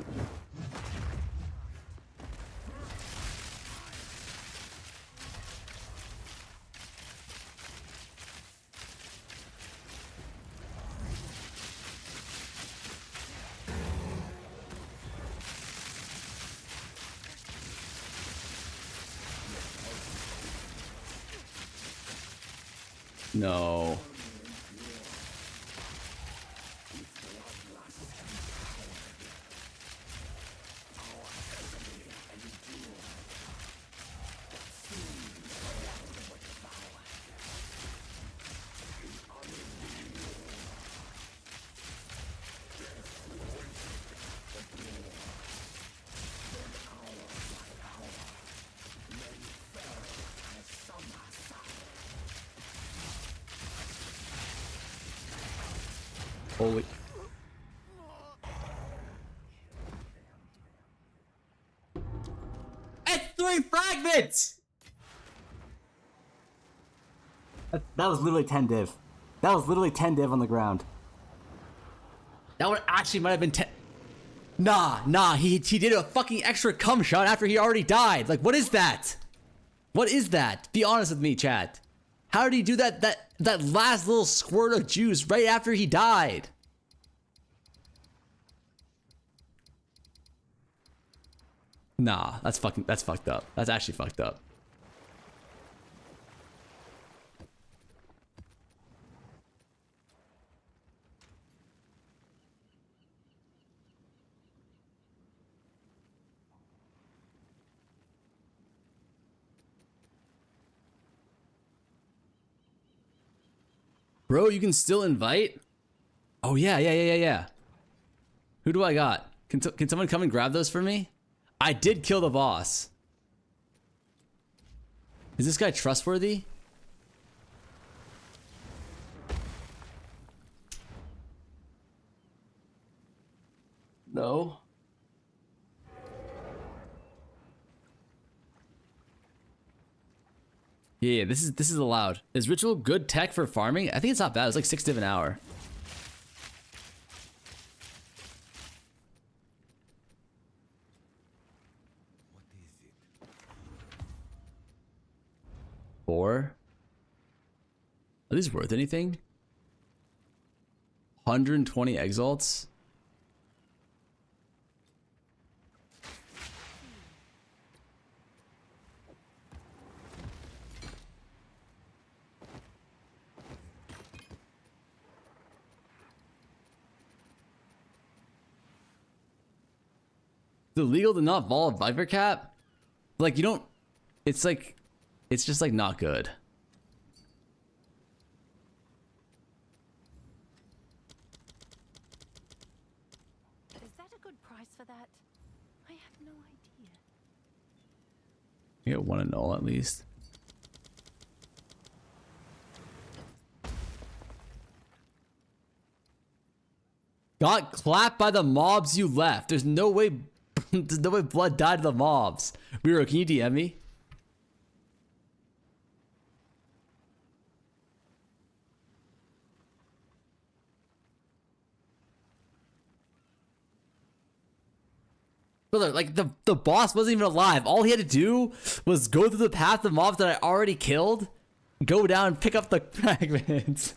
No. Holy. It's 3 fragments! That was literally 10 div. That was literally 10 div on the ground. That would actually might have been 10. Nah, he did a fucking extra cum shot after he already died. Like, what is that? What is that? Be honest with me, chat. How did he do that last little squirt of juice right after he died? Nah, that's fucked up. That's actually fucked up. Bro, you can still invite? Oh yeah. Who do I got? Can someone come and grab those for me? I did kill the boss. Is this guy trustworthy? No. Yeah, this is allowed. Is ritual good tech for farming? I think it's not bad. It's like 6 div an hour. What is it? 4. Are these worth anything? 120 exalts. Is it illegal to not vol a Viper cap? Like, you don't... It's like... It's just, like, not good. Is that a good price for that? I have no idea. You get 1 and 0 at least. Got clapped by the mobs you left. There's no way... There's no way blood died to the mobs. Riro, can you DM me? Brother, like, the boss wasn't even alive. All he had to do was go through the path of mobs that I already killed, go down and pick up the fragments.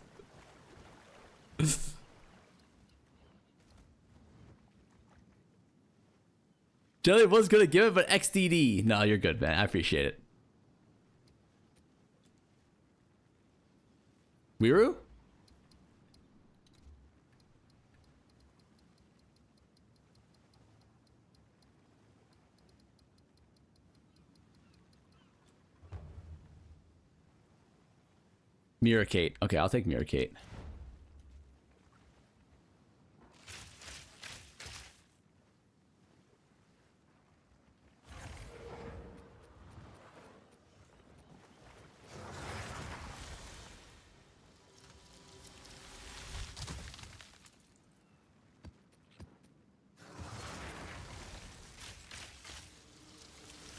Jelly was gonna give it, but XDD. No, you're good, man. I appreciate it. Wiru? Mirror Kate. Okay, I'll take Mirror Kate.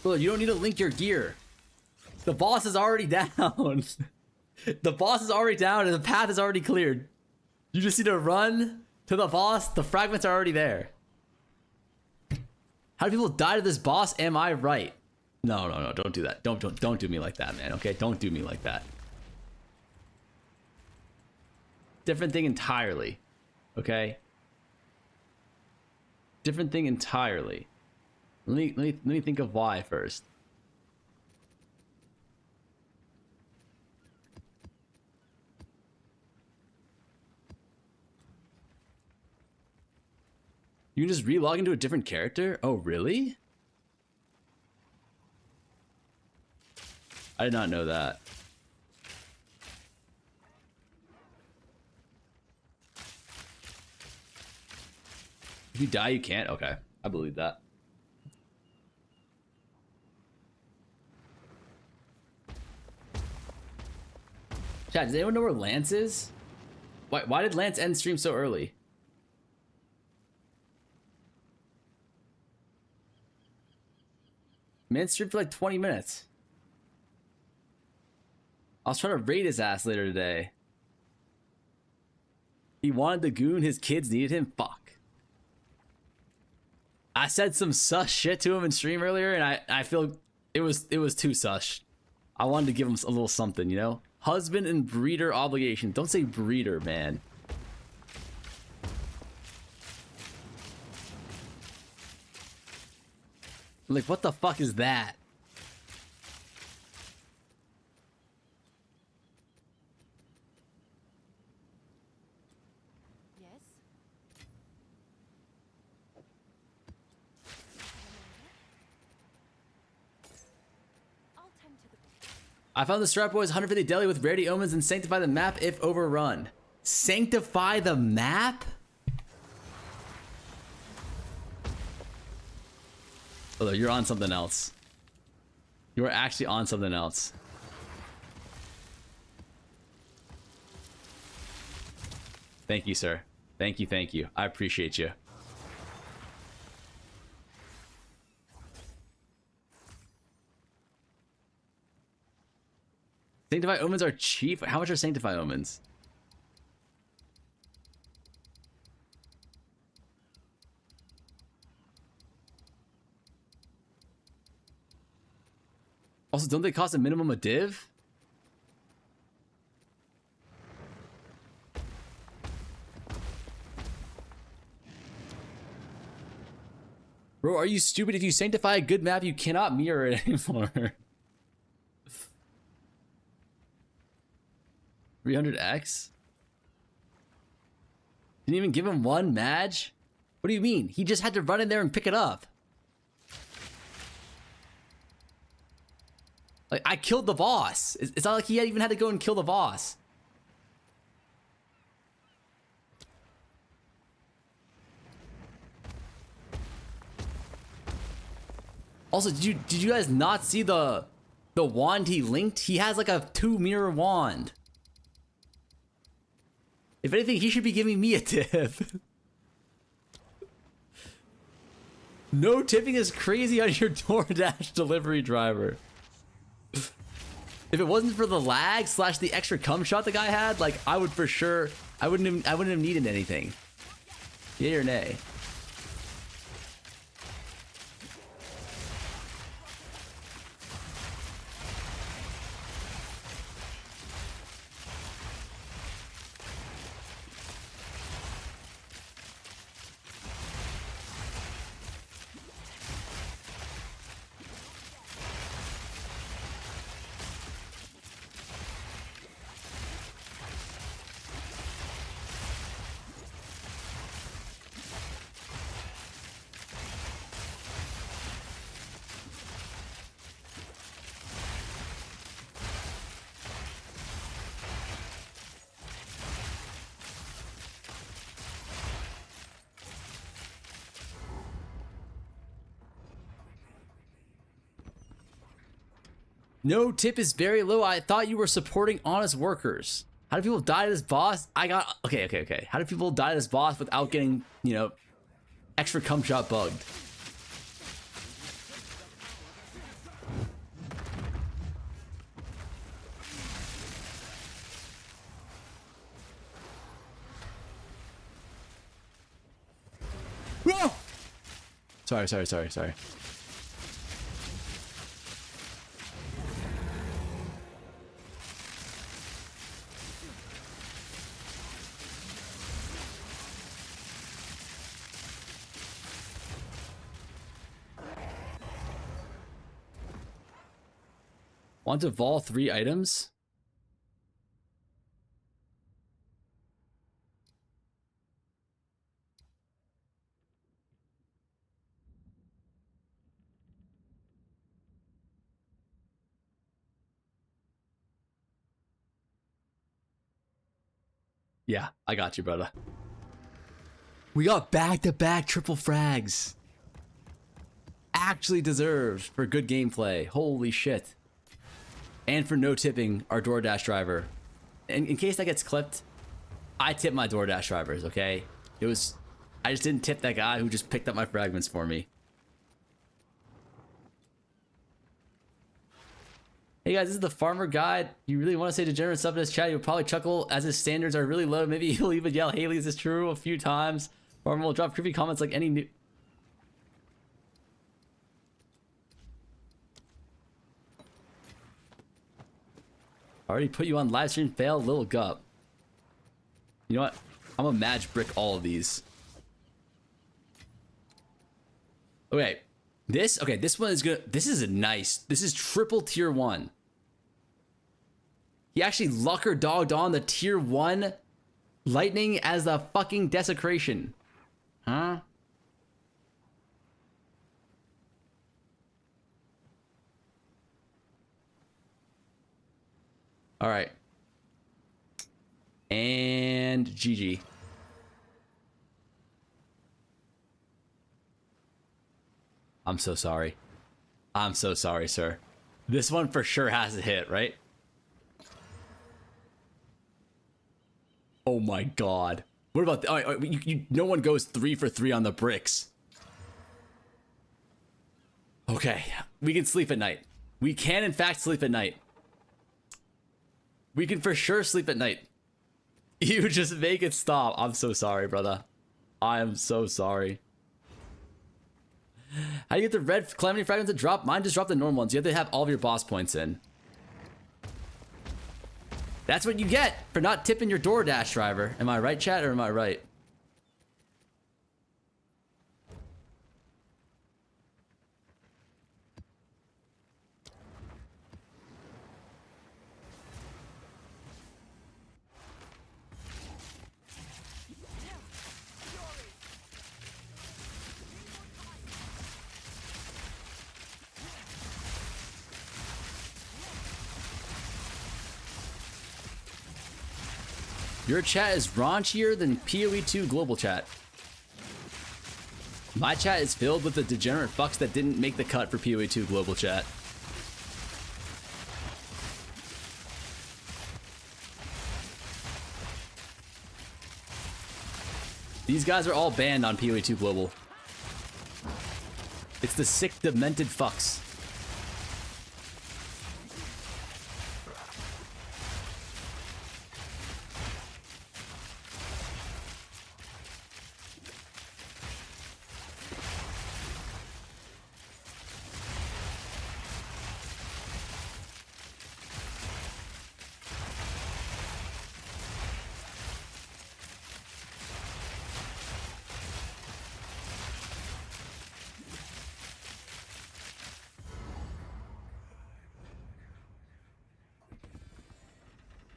Well, you don't need to link your gear. The boss is already down. The boss is already down and the path is already cleared. You just need to run to the boss. The fragments are already there. How do people die to this boss? Am I right? No, don't do that. Don't do me like that, man. Okay, don't do me like that. Different thing entirely. Okay? Different thing entirely. Let me think of why first. You can just relog into a different character? Oh, really? I did not know that. If you die, you can't? Okay, I believe that. Chat, does anyone know where Lance is? Why did Lance end stream so early? Man streamed for like 20 minutes. I was trying to raid his ass later today. He wanted the goon, his kids needed him. Fuck. I said some sus shit to him in stream earlier, and I feel it was too sus. I wanted to give him a little something, you know? Husband and breeder obligation. Don't say breeder, man. Like, what the fuck is that? Yes. I'll tend to the book. I found the Strap Boys 150 Deli with Rarity Omens and Sanctify the Map if overrun. Sanctify the Map? Oh, you're on something else. You are actually on something else. Thank you, sir. Thank you, thank you. I appreciate you. Sanctify Omens are cheap. How much are Sanctify Omens? Also, don't they cost a minimum a div? Bro, are you stupid? If you sanctify a good map, you cannot mirror it anymore. 300x? Didn't even give him one madge? What do you mean? He just had to run in there and pick it up. Like, I killed the boss. It's not like he even had to go and kill the boss. Also, did you guys not see the wand he linked? He has like a 2 mirror wand. If anything, he should be giving me a tip. No tipping is crazy on your DoorDash delivery driver. If it wasn't for the lag / the extra cum shot the guy had, like, I would for sure, I wouldn't have needed anything. Yay or nay? No tip is very low. I thought you were supporting honest workers. How do people die to this boss? Okay. How do people die to this boss without getting, you know, extra cum shot bugged? Whoa! Sorry. Want to vol 3 items? Yeah, I got you, brother. We got back-to-back triple frags. Actually deserved for good gameplay. Holy shit. And for no tipping our DoorDash driver. And in case that gets clipped, I tip my DoorDash drivers, okay? I just didn't tip that guy who just picked up my fragments for me. Hey guys, this is the Farmer Guide. You really want to say degenerate stuff in his chat, you'll probably chuckle as his standards are really low. Maybe he'll even yell, Haley, is this true? A few times. Farmer will drop creepy comments like any new... Already put you on live stream, fail, little gup. You know what? I'm gonna match brick all of these. Okay. This one is good. This is a nice. This is triple tier 1. He actually lucker dogged on the tier 1 lightning as the fucking desecration. Huh? All right. And GG. I'm so sorry. I'm so sorry, sir. This one for sure has a hit, right? Oh my god. What about the, no one goes 3 for 3 on the bricks. Okay, we can sleep at night. We can in fact sleep at night. We can for sure sleep at night. You just make it stop. I'm so sorry, brother. I am so sorry. How do you get the red calamity fragments to drop? Mine just dropped the normal ones. You have to have all of your boss points in. That's what you get for not tipping your DoorDash driver. Am I right, chat, or am I right? Your chat is raunchier than PoE2 global chat. My chat is filled with the degenerate fucks that didn't make the cut for PoE2 global chat. These guys are all banned on PoE2 global. It's the sick, demented fucks.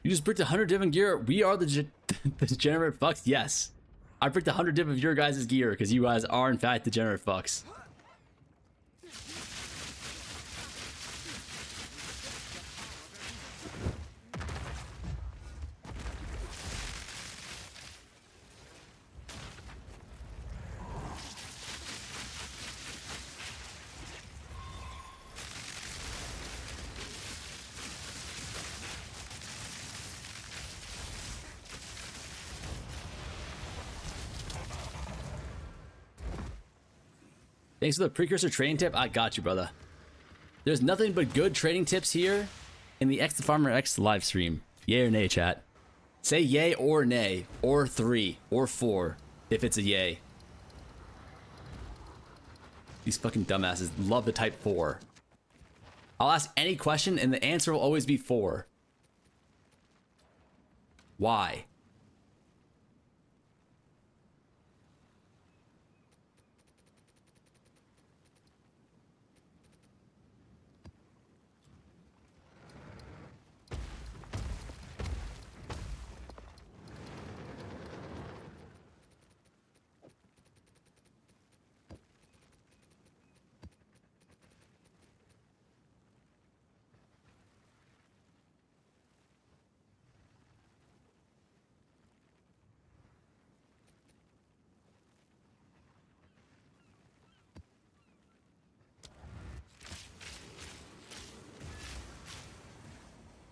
You just bricked 100 div in gear. We are the degenerate fucks. Yes. I bricked 100 div of your guys' gear because you guys are in fact degenerate fucks. Thanks for the precursor training tip. I got you, brother. There's nothing but good training tips here in the X the Farmer X live stream. Yay or nay, chat? Say yay or nay, or 3, or 4, if it's a yay. These fucking dumbasses love to type 4. I'll ask any question and the answer will always be 4. Why?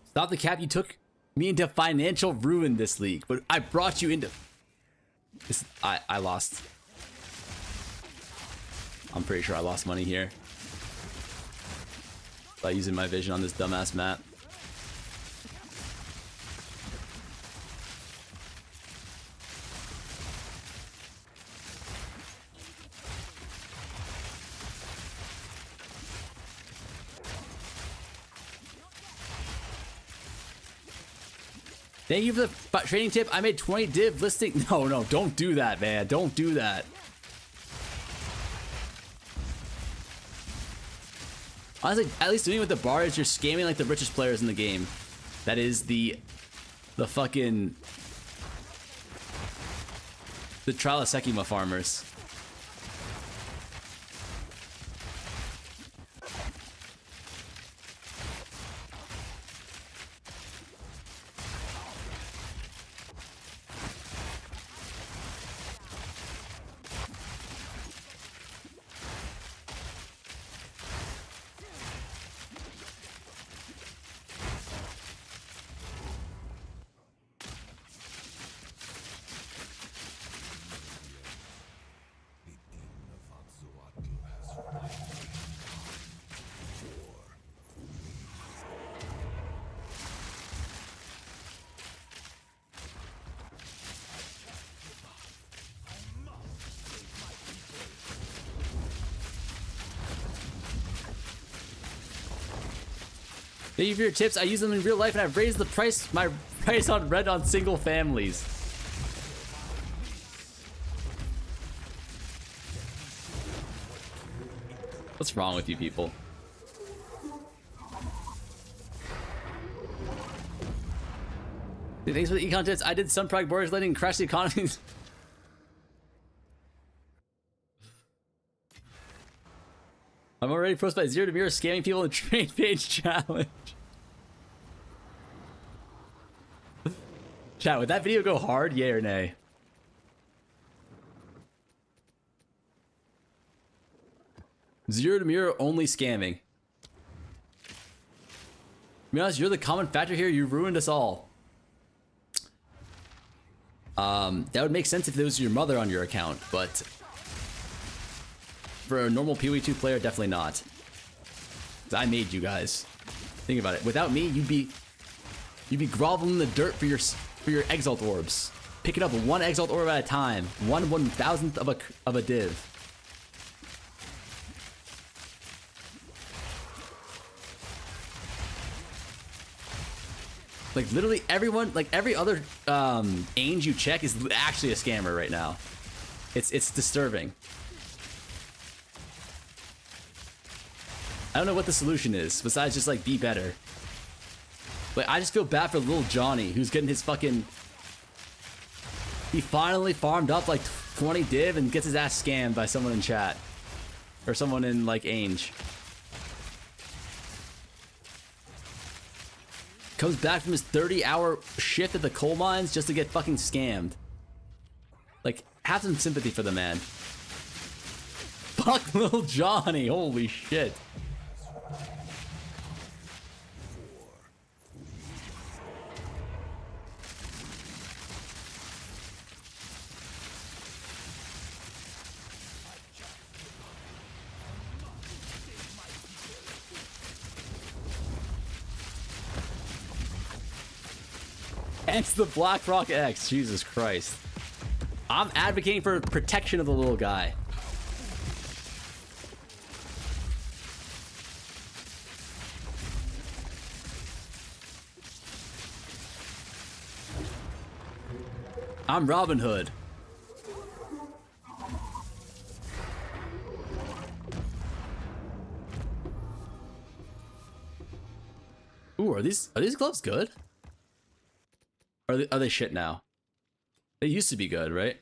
Stop the cap, you took me into financial ruin this league, but I brought you into... This, I lost. I'm pretty sure I lost money here. by using my vision on this dumbass map. Thank you for the trading tip. I made 20 div listing. No, don't do that, man. Don't do that. Honestly, at least doing it with the bar is you're scamming like the richest players in the game. That is the fucking the Trilasekima farmers. Thank you for your tips. I use them in real life and I've raised my price on rent on single families. What's wrong with you people? Dude, thanks for the econ tips. I did some prog mortgage lending and crashed the economies. I'm already posted by Zero to Mirror scamming people in trade page challenge. Chat, would that video go hard? Yay or nay? Zero to Mirror only scamming. To be honest, you're the common factor here. You ruined us all. That would make sense if it was your mother on your account, but for a normal PoE2 player, definitely not. 'Cause I made you guys. Think about it. Without me, you'd be groveling in the dirt for your exalt orbs, picking up one exalt orb at a time, 1/1000th of a div. Like literally everyone, like every other Ainge you check is actually a scammer right now. It's disturbing. I don't know what the solution is besides just like be better. Like I just feel bad for little Johnny who's getting his fucking. He finally farmed up like 20 div and gets his ass scammed by someone in chat or someone in like Ainge. Comes back from his 30-hour shift at the coal mines just to get fucking scammed. Like, have some sympathy for the man. Fuck little Johnny, holy shit. X the BlackRock X, Jesus Christ. I'm advocating for protection of the little guy. I'm Robin Hood. Ooh, are these gloves good? Are they shit now? They used to be good, right?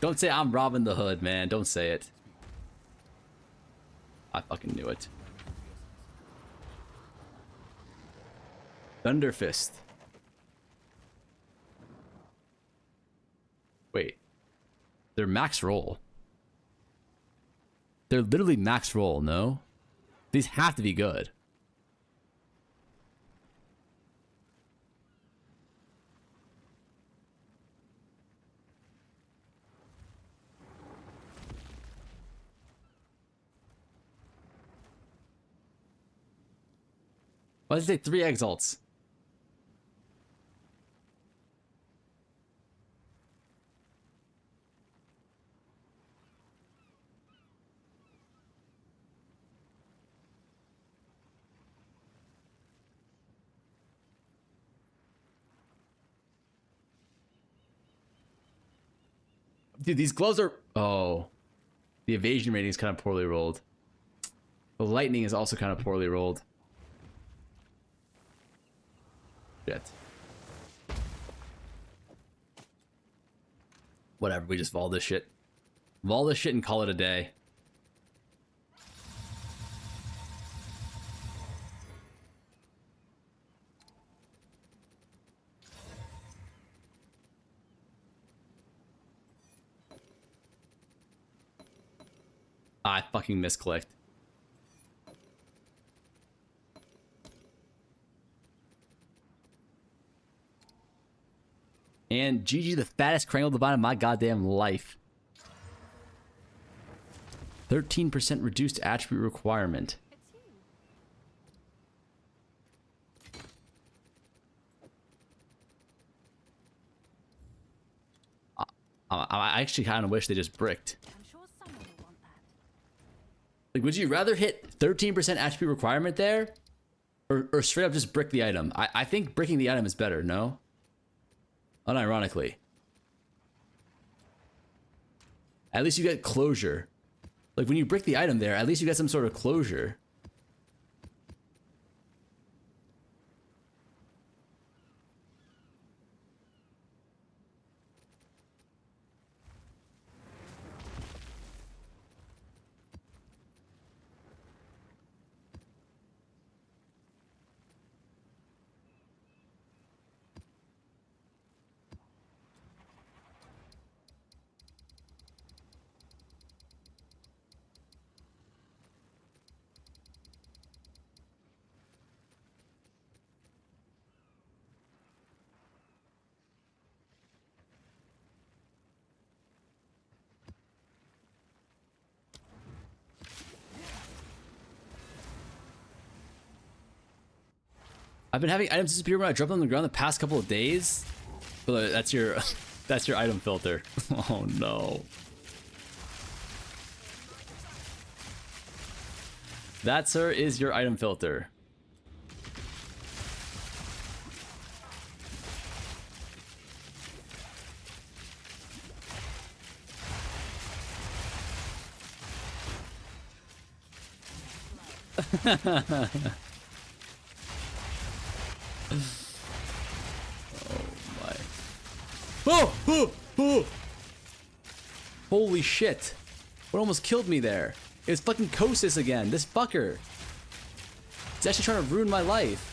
Don't say I'm Robin the Hood, man. Don't say it. I fucking knew it. Thunderfist. Wait. They're max roll. They're literally max roll, no? These have to be good. Why does it say 3 exalts? Dude, these gloves are... Oh. The evasion rating is kind of poorly rolled. The lightning is also kind of poorly rolled. Shit. Whatever, we just vol this shit. Vol this shit and call it a day. I fucking misclicked. And GG, the fattest Krangle Divine of my goddamn life. 13% reduced attribute requirement. It's you. I actually kind of wish they just bricked. I'm sure someone will want that. Like, would you rather hit 13% attribute requirement there? Or straight up just brick the item? I think bricking the item is better, no? Unironically. At least you get closure. Like, when you brick the item there, at least you get some sort of closure. I've been having items disappear when I drop them on the ground the past couple of days. But that's your that's your item filter. Oh no. That, sir, is your item filter. Oh, oh, oh. Holy shit. What almost killed me there? It was fucking Kosis again. This fucker. He's actually trying to ruin my life.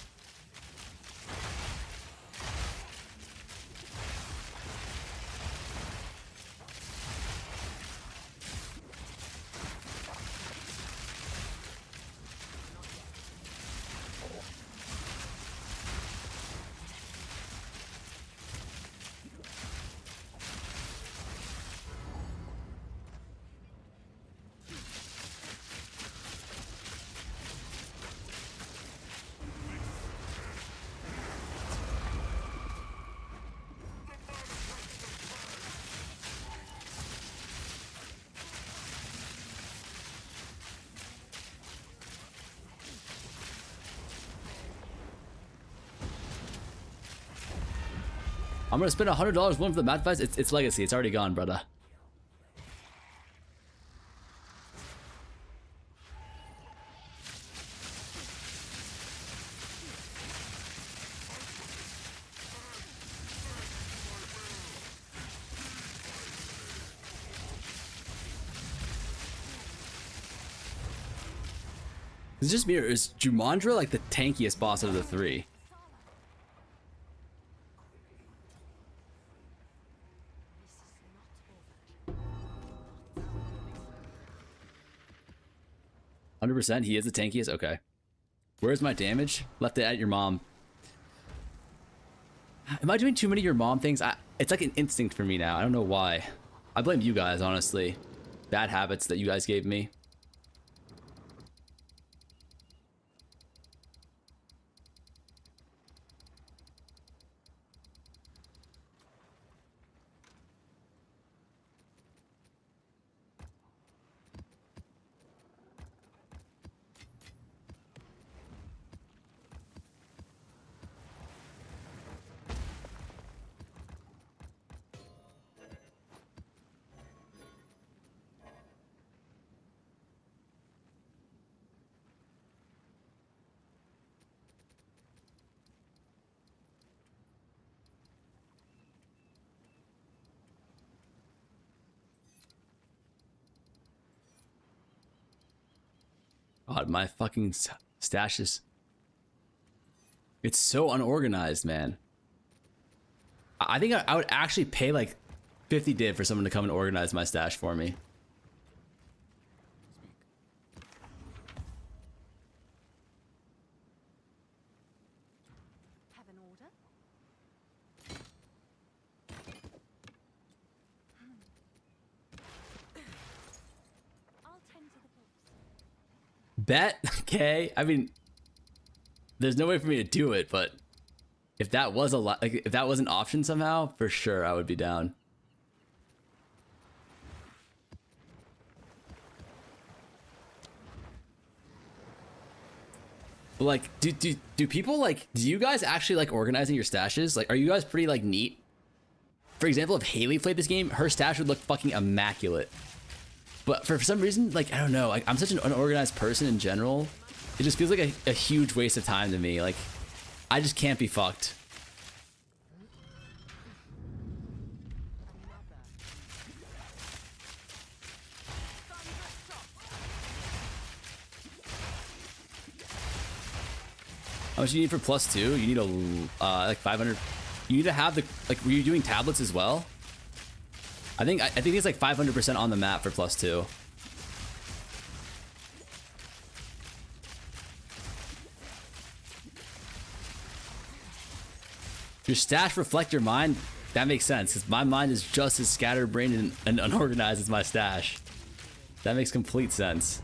I'm gonna spend $100 one for the math device. It's legacy. It's already gone, brother. It's just me, or is Jumantra like the tankiest boss of the three? %. He is the tankiest. Okay. Where's my damage? Left it at your mom. Am I doing too many of your mom things? It's like an instinct for me now. I don't know why. I blame you guys, honestly. Bad habits that you guys gave me. God, my fucking stashes. It's so unorganized, man. I think I would actually pay like 50 div for someone to come and organize my stash for me. Have an order? I'll tend to the books. Bet? Okay. I mean, there's no way for me to do it, but if that was a lot, like if that was an option somehow, for sure I would be down. But like, do people like, do you guys actually like organizing your stashes? Like, are you guys pretty like neat? For example, if Haley played this game, her stash would look fucking immaculate. But for some reason, like, I don't know, like, I'm such an unorganized person in general. It just feels like a huge waste of time to me. Like, I just can't be fucked. How much do you need for +2? You need a like 500. You need to have the, like, were you doing tablets as well? I think it's like 500% on the map for +2. Your stash reflect your mind. That makes sense, because my mind is just as scatterbrained and unorganized as my stash. That makes complete sense.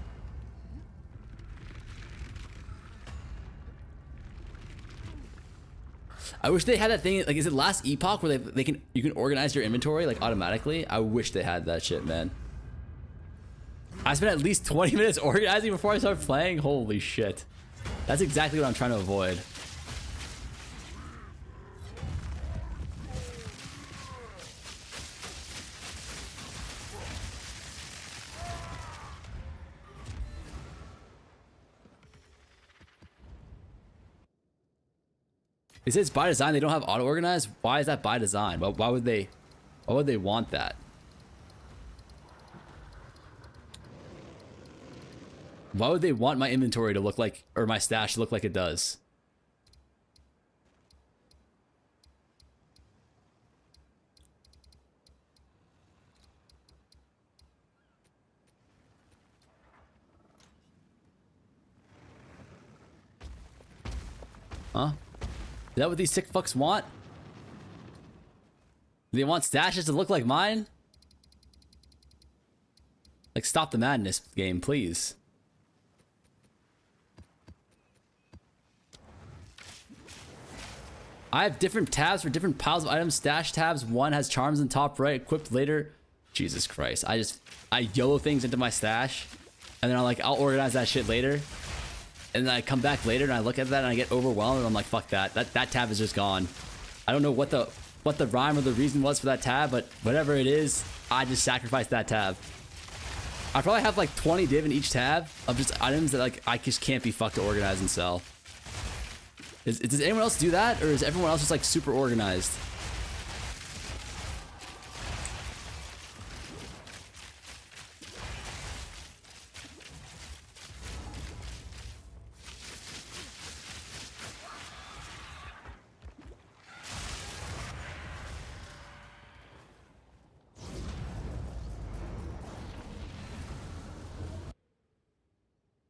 I wish they had that thing, like, is it last epoch where you can organize your inventory like automatically? I wish they had that shit, man. I spent at least 20 minutes organizing before I started playing. Holy shit. That's exactly what I'm trying to avoid. It says by design they don't have auto organized. Why is that by design? Why would they want that? Why would they want my inventory to look like, or my stash to look like it does? Huh? Is that what these sick fucks want? Do they want stashes to look like mine? Like, stop the madness, game, please. I have different tabs for different piles of items. Stash tabs. One has charms in top right, equipped later. Jesus Christ. I YOLO things into my stash. And then I'll organize that shit later. And then I come back later and I look at that and I get overwhelmed and I'm like, fuck that. That tab is just gone. I don't know what the rhyme or the reason was for that tab, but whatever it is, I just sacrificed that tab. I probably have like 20 div in each tab of just items that like I just can't be fucked to organize and sell. Does anyone else do that, or is everyone else just like super organized?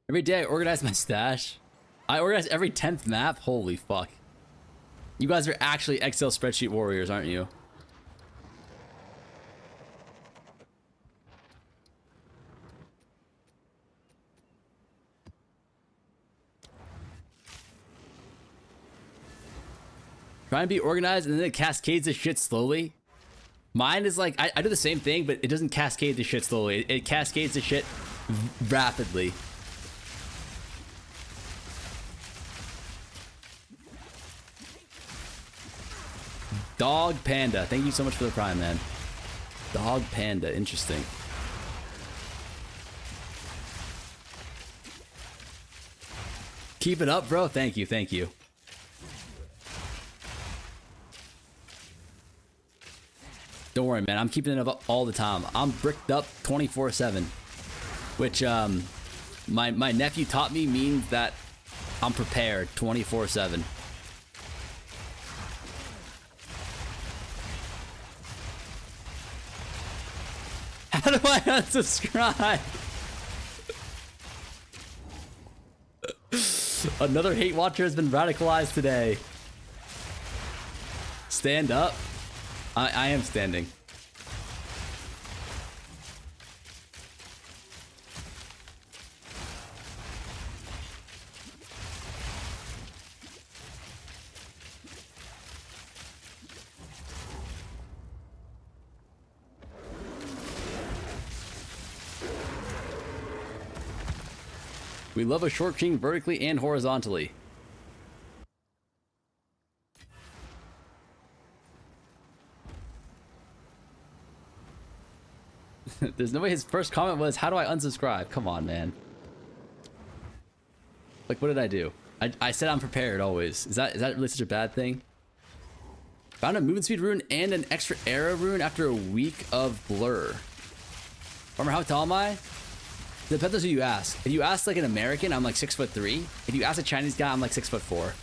Every day I organize my stash. I organize every 10th map. Holy fuck. You guys are actually Excel spreadsheet warriors, aren't you? Try and be organized and then it cascades the shit slowly. Mine is like, I do the same thing, but it doesn't cascade the shit slowly. It cascades the shit rapidly. Dog Panda. Thank you so much for the prime, man. Dog Panda. Interesting. Keep it up, bro. Thank you. Thank you. Don't worry, man. I'm keeping it up all the time. I'm bricked up 24/7. Which, My nephew taught me means that I'm prepared 24/7. How do I unsubscribe? Another hate watcher has been radicalized today. Stand up? I am standing. We love a short king vertically and horizontally. There's no way his first comment was, how do I unsubscribe? Come on, man. Like, what did I do? I said I'm prepared always. Is that really such a bad thing? Found a movement speed rune and an extra arrow rune after a week of blur. Farmer, how tall am I? It depends on who you ask. If you ask like an American, I'm like 6'3". If you ask a Chinese guy, I'm like 6'4".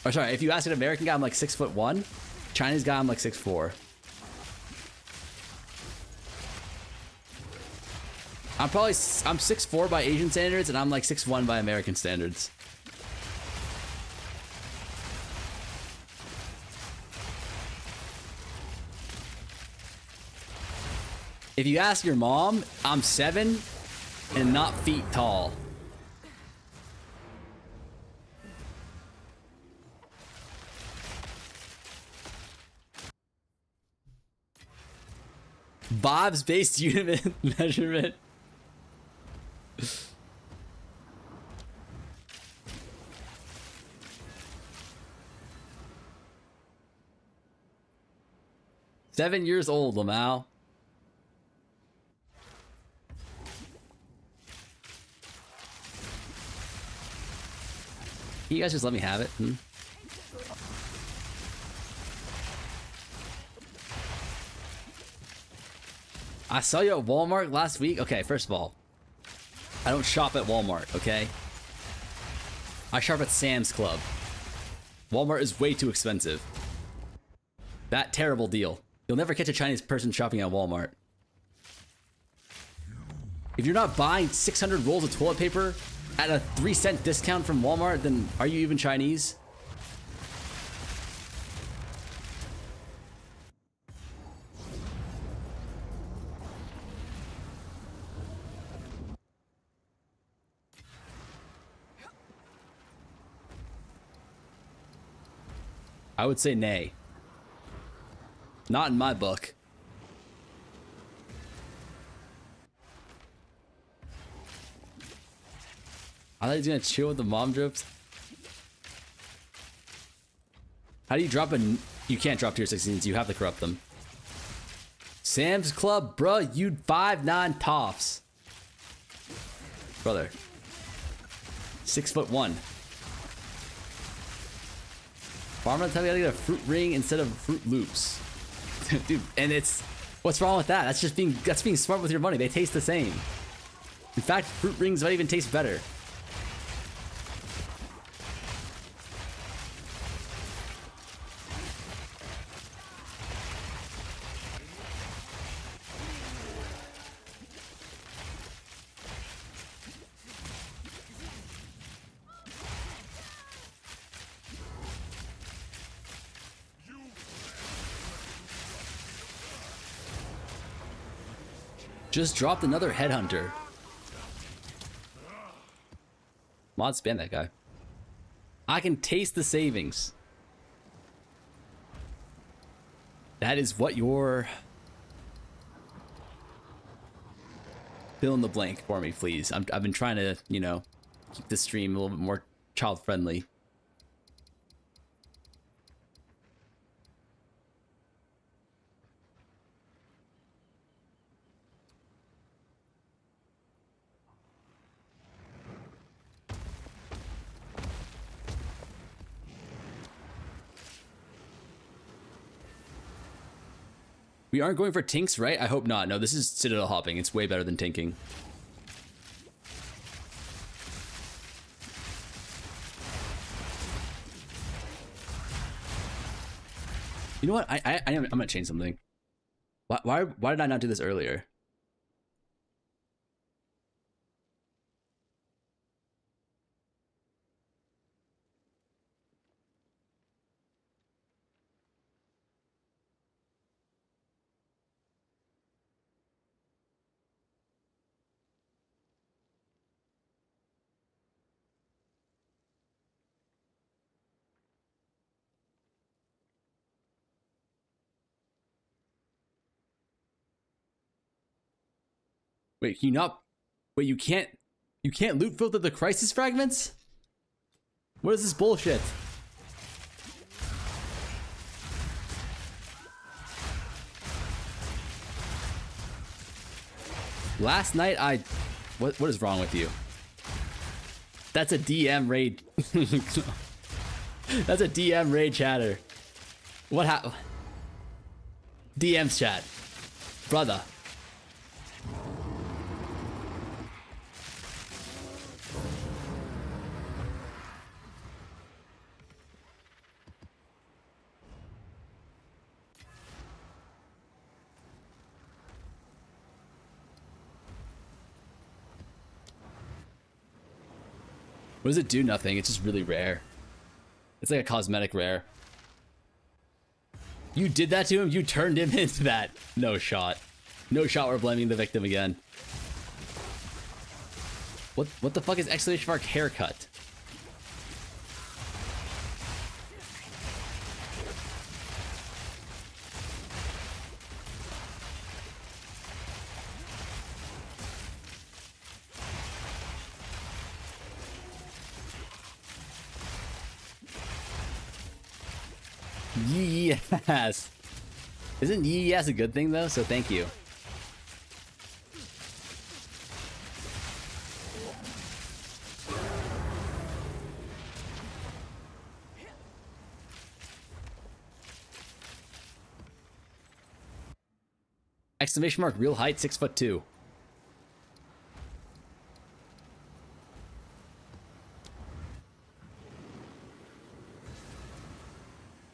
Or sorry, if you ask an American guy, I'm like 6'1". Chinese guy, I'm like 6'4". I'm 6'4" by Asian standards, and I'm like 6'1" by American standards. If you ask your mom, I'm 7 and not feet tall. Bob's based unit measurement. Seven years old, Lamau. Can you guys just let me have it? I saw you at Walmart last week. Okay, first of all, I don't shop at Walmart, okay? I shop at Sam's Club. Walmart is way too expensive. That terrible deal. You'll never catch a Chinese person shopping at Walmart. If you're not buying 600 rolls of toilet paper at a 3-cent discount from Walmart, then are you even Chinese? I would say nay. Not in my book. I thought he's gonna chill with the mom jokes. How do you drop you can't drop tier 16s, you have to corrupt them. Sam's Club, bruh, you 5'9" tops. Brother. 6'1". Farmer tell me I gotta get a fruit ring instead of Fruit Loops. Dude, and what's wrong with that? That's being smart with your money. They taste the same. In fact, fruit rings might even taste better. Just dropped another headhunter. Mod spam that guy. I can taste the savings. That is what you're... Fill in the blank for me, please. I've been trying to, you know, keep the stream a little bit more child-friendly. We aren't going for tinks, right? I hope not. No, this is Citadel hopping. It's way better than tinking. You know what? I'm gonna change something. Why did I not do this earlier? Wait, can you not? Wait, you can't loot filter the crisis fragments? What is this bullshit? Last night what is wrong with you? That's a DM raid. That's a DM raid chatter. What happened? DM's chat. Brother. What does it do? Nothing. It's just really rare. It's like a cosmetic rare. You did that to him? You turned him into that? No shot. No shot we're blaming the victim again. What the fuck is exclamation mark haircut? Yes. Isn't yes a good thing though? So thank you. Exclamation mark real height 6'2".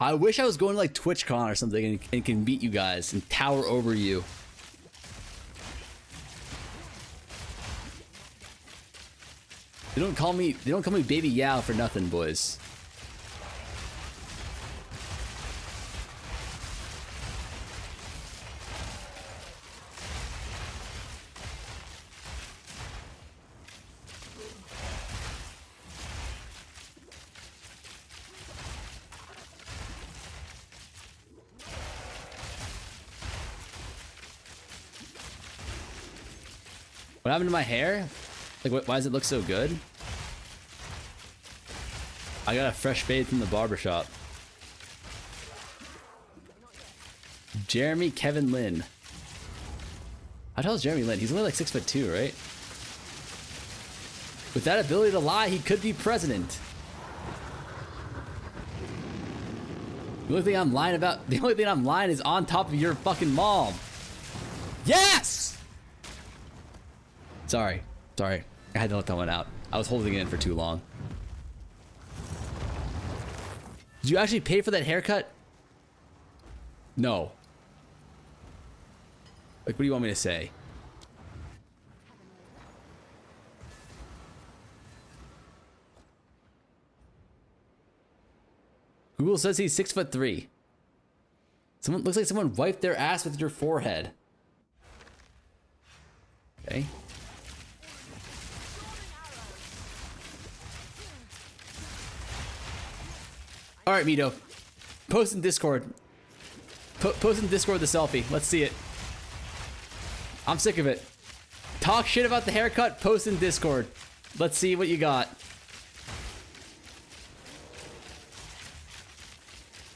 I wish I was going to like TwitchCon or something and can beat you guys and tower over you. They don't call me Baby Yao for nothing, boys. What happened to my hair? Like, why does it look so good? I got a fresh fade from the barbershop. Jeremy Kevin Lin. How tall is Jeremy Lin? He's only like 6'2", right? With that ability to lie, he could be president. The only thing I'm lying is on top of your fucking mom. Yes! Sorry. I had to let that one out. I was holding it in for too long. Did you actually pay for that haircut? No. Like, what do you want me to say? Google says he's 6'3". Someone looks like someone wiped their ass with your forehead. Okay. All right, Mito. Post in Discord. Post in Discord the selfie. Let's see it. I'm sick of it. Talk shit about the haircut. Post in Discord. Let's see what you got.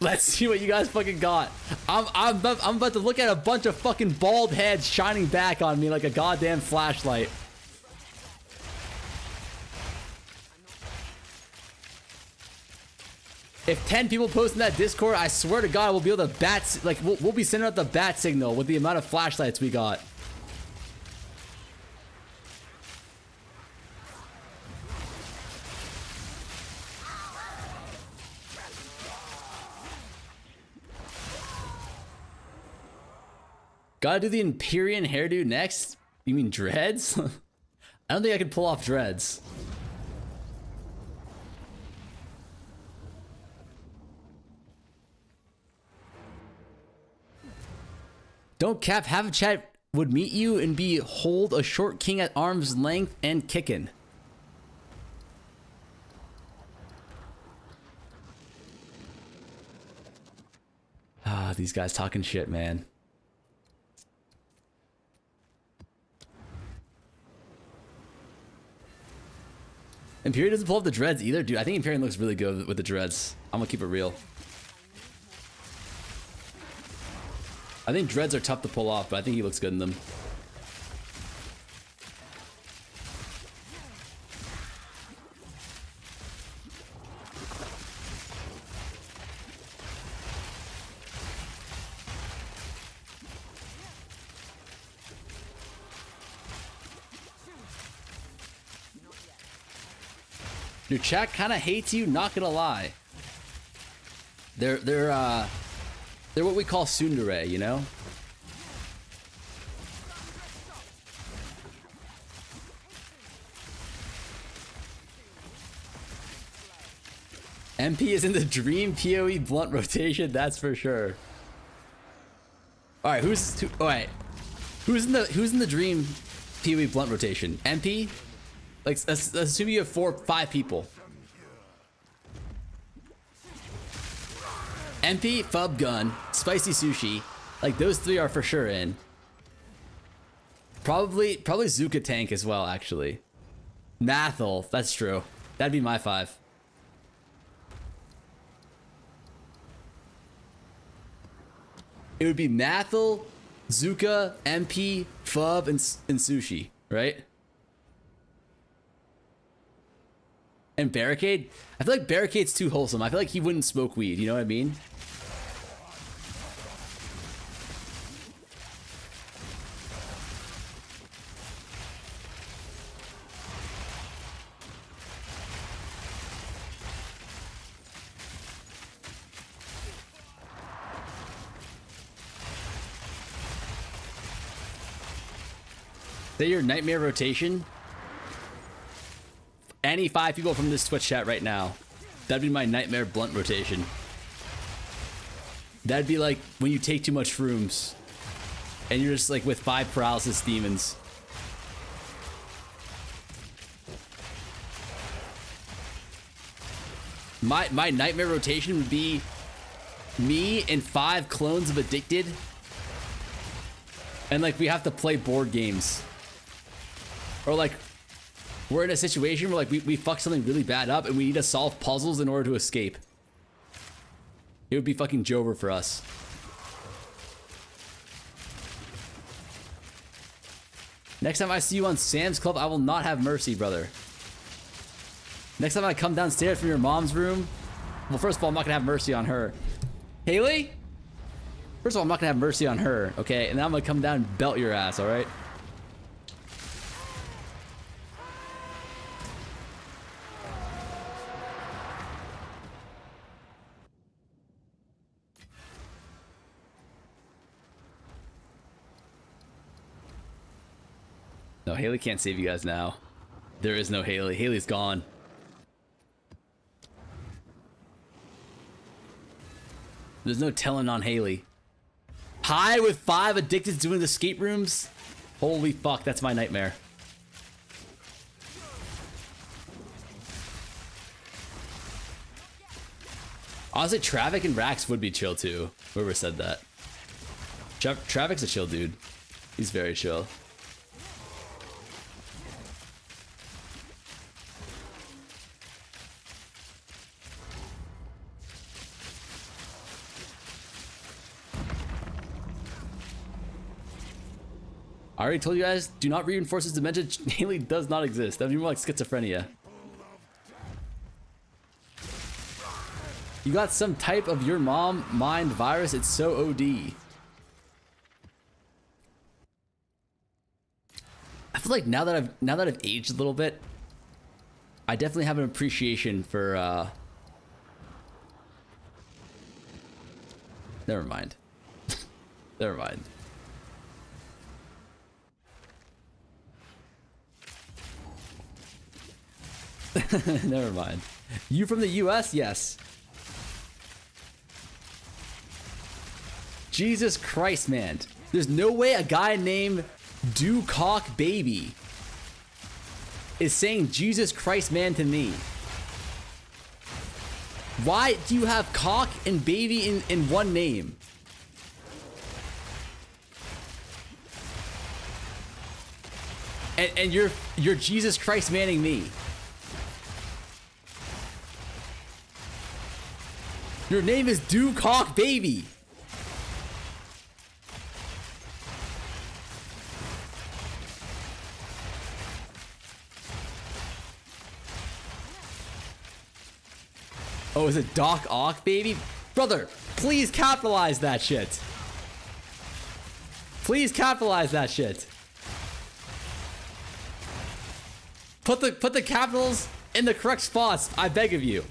Let's see what you guys fucking got. I'm about to look at a bunch of fucking bald heads shining back on me like a goddamn flashlight. If 10 people post in that Discord, I swear to God, we'll be able to we'll be sending out the bat signal with the amount of flashlights we got. Gotta do the Empyrean hairdo next? You mean dreads? I don't think I could pull off dreads. Don't cap, have a chat would meet you and be hold a short king at arm's length and kicking. Ah, these guys talking shit, man. Imperium doesn't pull up the dreads either, dude. I think Imperium looks really good with the dreads. I'm gonna keep it real. I think dreads are tough to pull off, but I think he looks good in them. Your chat kind of hates you, not gonna lie. They're what we call tsundere, you know? MP is in the dream PoE blunt rotation, that's for sure. All right, who's in the dream PoE blunt rotation? MP? Like, assume you have 5 people. MP, Fub Gun, Spicy Sushi. Like, those 3 are for sure in. Probably Zuka Tank as well, actually. Mathel, that's true. That'd be my 5. It would be Mathel, Zuka, MP, Fub, and Sushi, right? And Barricade? I feel like Barricade's too wholesome. I feel like he wouldn't smoke weed, you know what I mean? Say your nightmare rotation. Any 5 people from this Twitch chat right now. That'd be my nightmare blunt rotation. That'd be like when you take too much shrooms and you're just like with 5 paralysis demons. My nightmare rotation would be me and 5 clones of Addicted. And like we have to play board games. Or like we're in a situation where like we fuck something really bad up and we need to solve puzzles in order to escape. It would be fucking Jover for us. Next time I see you on Sam's Club, I will not have mercy, brother. Next time I come downstairs from your mom's room, well, first of all, I'm not gonna have mercy on her. Haley? First of all, I'm not gonna have mercy on her, okay? And then I'm gonna come down and belt your ass, alright? No, Haley can't save you guys now. There is no Haley. Haley's gone. There's no telling on Haley. High with 5 addicted doing the escape rooms? Holy fuck, that's my nightmare. Honestly, Travic and Rax would be chill too. Whoever said that. Travic's a chill dude. He's very chill. I already told you guys, do not reinforce his dementia. Haley does not exist. That would be more like schizophrenia. You got some type of your mom mind virus. It's so OD. I feel like now that I've aged a little bit, I definitely have an appreciation for never mind. Never mind. Never mind. You from the US? Yes. Jesus Christ, man. There's no way a guy named Do Cock Baby is saying Jesus Christ, man to me. Why do you have cock and baby in one name? And you're Jesus Christ manning me. Your name is Do Cock Baby. Oh, is it Doc Ock Baby? Brother, please capitalize that shit. Please capitalize that shit. Put the capitals in the correct spots, I beg of you.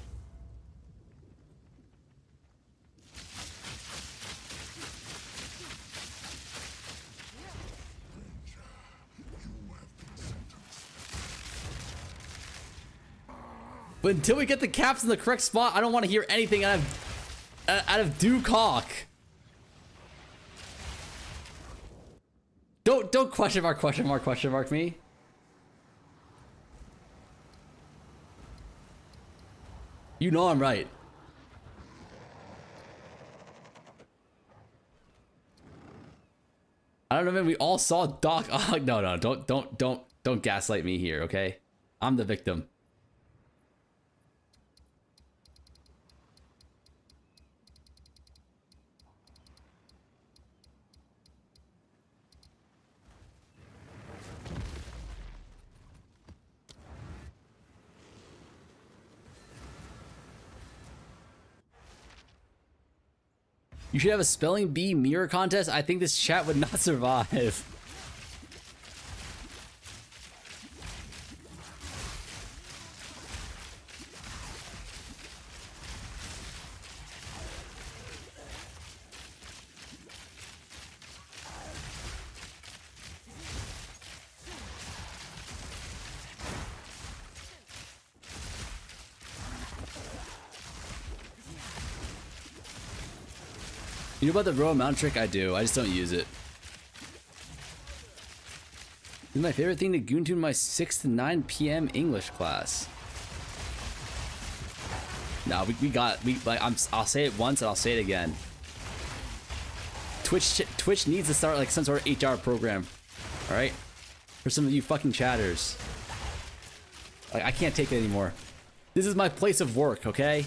But until we get the caps in the correct spot, I don't want to hear anything out of Do Cock. Don't question mark me. You know I'm right. I don't know, man. We all saw Doc Ock. No, don't gaslight me here, okay? I'm the victim. You should have a spelling bee mirror contest. I think this chat would not survive. You know about the row mount trick? I do. I just don't use it. This is my favorite thing to goon tune my 6 to 9 p.m. English class. No, I'll say it once and I'll say it again. Twitch needs to start like some sort of HR program. All right, for some of you fucking chatters. Like, I can't take it anymore. This is my place of work, okay?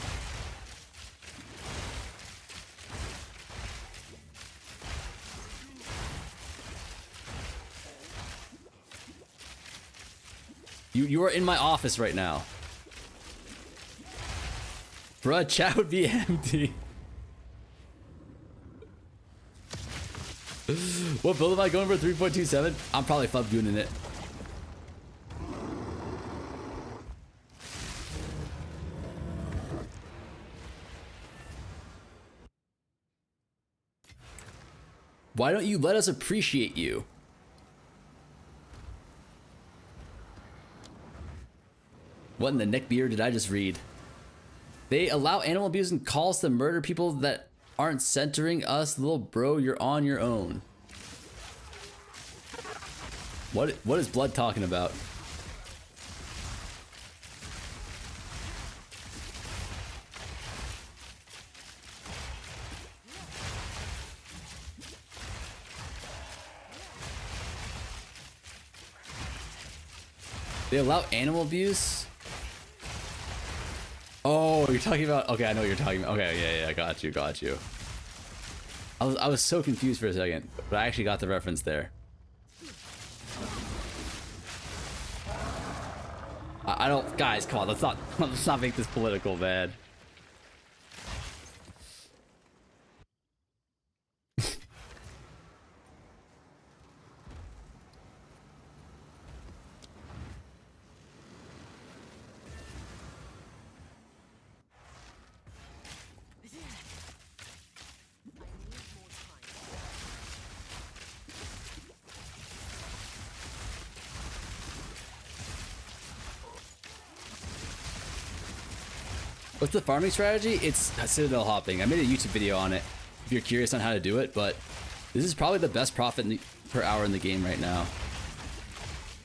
You are in my office right now. Bruh, chat would be empty. What build am I going for? 3.27? I'm probably fub gooning it. Why don't you let us appreciate you? What in the neckbeard did I just read? They allow animal abuse and calls to murder people that aren't centering us. Little bro, you're on your own. What is Blood talking about? They allow animal abuse? Oh, you're talking about... Okay, I know what you're talking about. Okay, yeah, got you. I was so confused for a second, but I actually got the reference there. I don't... Guys, come on, let's not make this political, man. What's the farming strategy? It's citadel hopping. I made a YouTube video on it if you're curious on how to do it, but this is probably the best profit per hour in the game right now.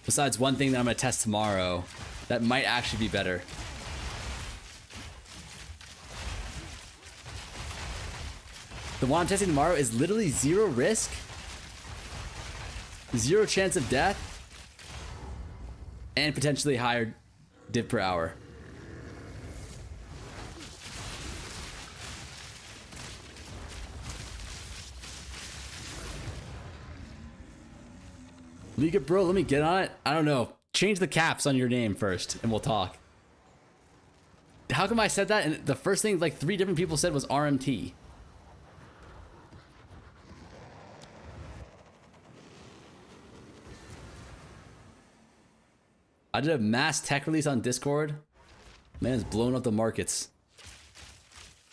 Besides one thing that I'm going to test tomorrow that might actually be better. The one I'm testing tomorrow is literally 0 risk, 0 chance of death, and potentially higher div per hour. Liga bro, let me get on it. I don't know. Change the caps on your name first and we'll talk. How come I said that and the first thing like 3 different people said was RMT? I did a mass tech release on Discord. Man, it's blown up the markets.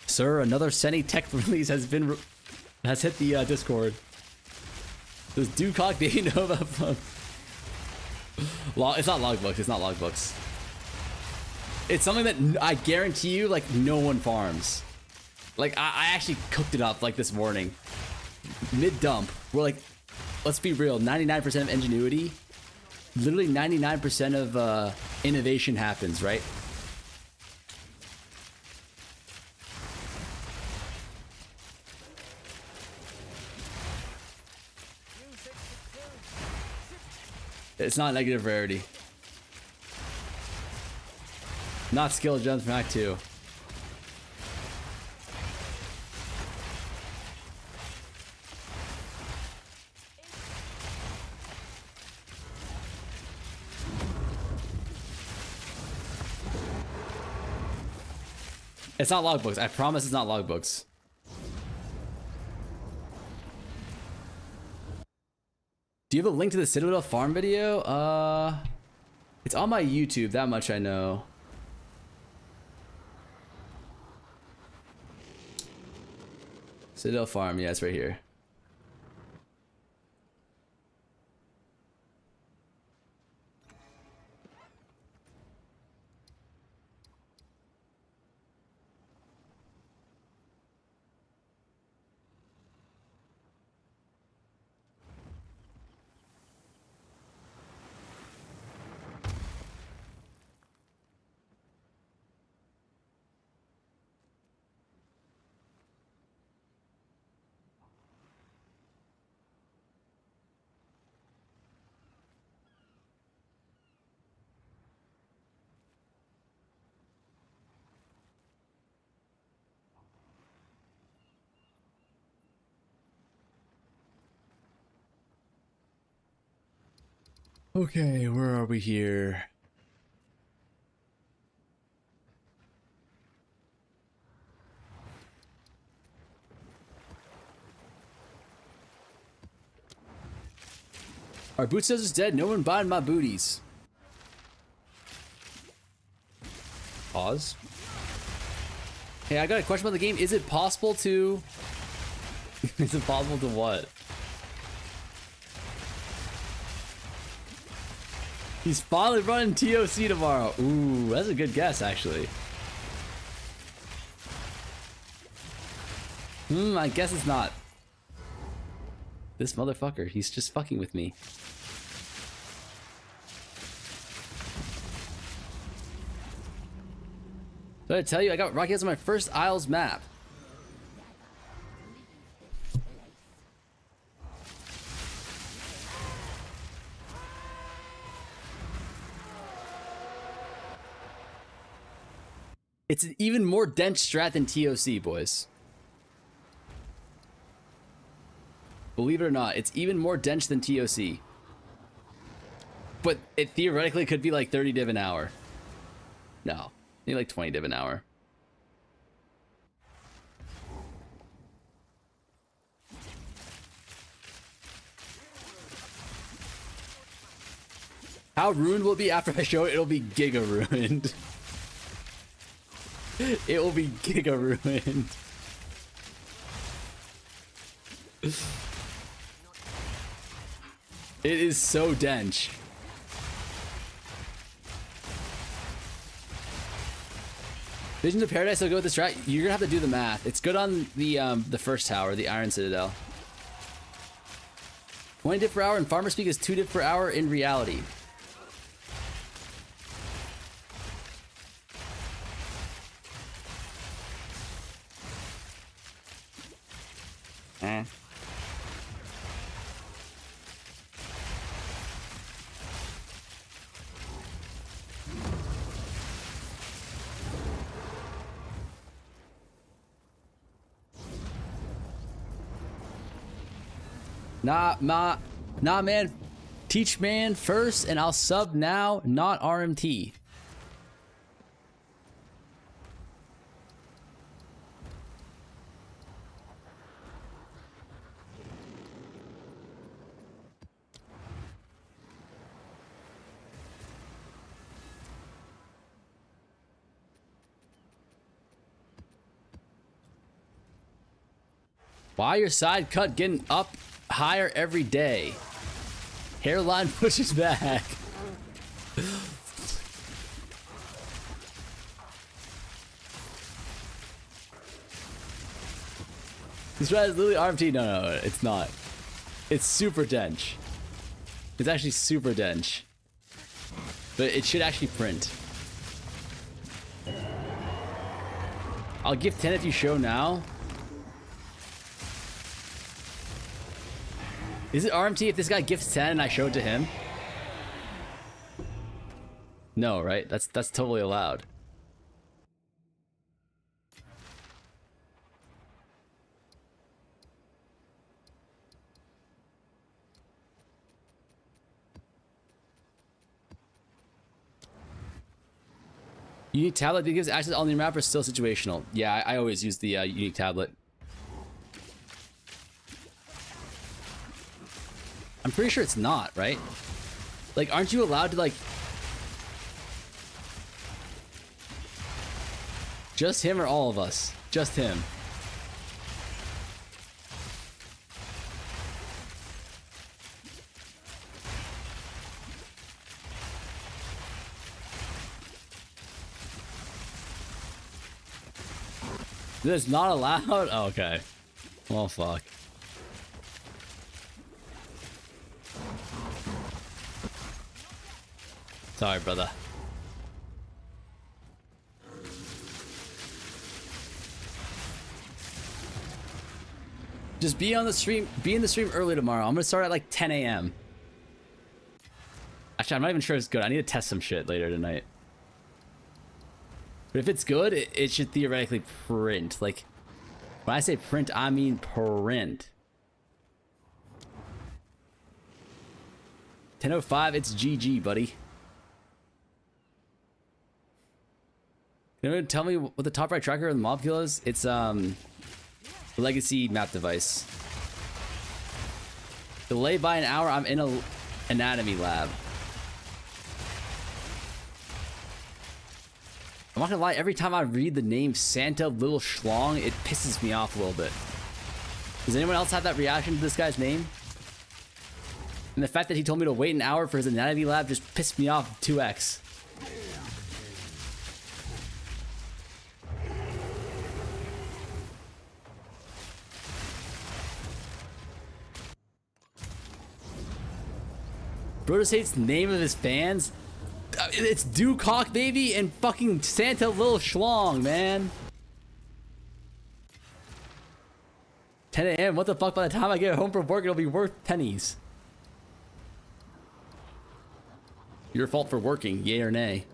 Sir, another Seni tech release has hit the Discord. Does Ducock they know about fun? It's not logbooks. It's not logbooks. It's something that I guarantee you, like no one farms. Like I actually cooked it up like this morning, mid dump. We're like, let's be real. 99% of ingenuity. Literally 99% of innovation happens, right? It's not negative rarity. Not skill gems from Act 2. It's not logbooks. I promise it's not logbooks. Do you have a link to the Citadel farm video? It's on my YouTube, that much I know. Citadel farm, yeah, it's right here. Okay, where are we here? Our boot says it's dead. No one buying my booties. Pause. Hey, I got a question about the game. Is it possible to... Is it possible to what? He's finally running TOC tomorrow. Ooh, that's a good guess, actually. I guess it's not. This motherfucker, he's just fucking with me. Did I tell you I got Rocky Hills on my first Isles map? It's an even more dense strat than TOC, boys. Believe it or not, it's even more dense than TOC. But it theoretically could be like 30 div an hour. No, maybe like 20 div an hour. How ruined will it be after I show it? It'll be giga ruined. It will be giga ruined. It is so dense. Visions of Paradise, I'll go with this strat. You're gonna have to do the math. It's good on the first tower, the Iron Citadel. 20 diff per hour in farmer speak is 2 diff per hour in reality. Nah, man. Teach man first, and I'll sub now, not RMT. Why your side cut getting up higher every day? Hairline pushes back. This ride is literally RMT. No, it's not. It's super dense. It's actually super dense. But it should actually print. I'll give 10 if you show now. Is it RMT if this guy gifts 10 and I show it to him? No, right? That's totally allowed. Unique tablet that gives access on the map is still situational. Yeah, I always use the unique tablet. I'm pretty sure it's not, right? Like, aren't you allowed to, like... Just him or all of us? Just him. This is not allowed? Oh, okay. Well, fuck. Sorry, brother. Just be on the stream. Be in the stream early tomorrow. I'm gonna start at like 10 a.m. Actually, I'm not even sure it's good. I need to test some shit later tonight. But if it's good, it should theoretically print. Like, when I say print, I mean print. 10:05, it's GG, buddy. Can anyone tell me what the top right tracker of the mob kill is? It's the legacy map device. Delay by an hour. I'm in a anatomy lab. I'm not gonna lie, every time I read the name Santa Little Schlong, it pisses me off a little bit. Does anyone else have that reaction to this guy's name? And the fact that he told me to wait an hour for his anatomy lab just pissed me off 2x. Bro just hates the name of his fans. It's Dewcock, baby, and fucking Santa Little Schlong, man. 10 a.m. What the fuck? By the time I get home from work, it'll be worth pennies. Your fault for working, yay or nay.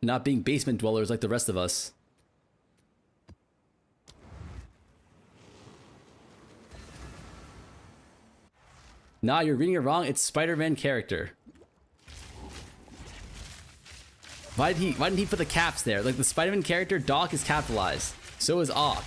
Not being basement dwellers like the rest of us. Nah, you're reading it wrong. It's Spider-Man character. Why didn't he put the caps there? Like, the Spider-Man character, Doc, is capitalized. So is Ock.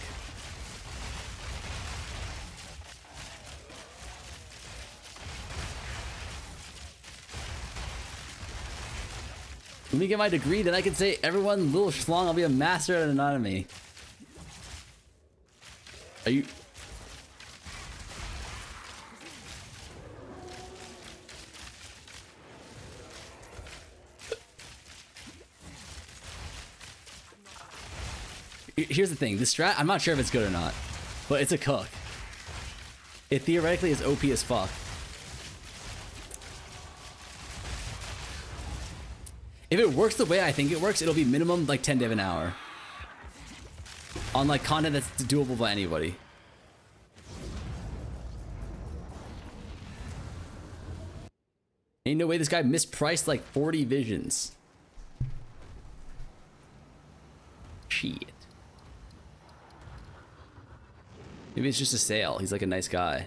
Let me get my degree, then I can say, everyone, Little Schlong, I'll be a master at anatomy. Are you... Here's the thing. This strat, I'm not sure if it's good or not, but it's a cook. It theoretically is OP as fuck. If it works the way I think it works, it'll be minimum like 10 div an hour. On like content that's doable by anybody. Ain't no way this guy mispriced like 40 visions. Shit. Maybe it's just a sale. He's like a nice guy.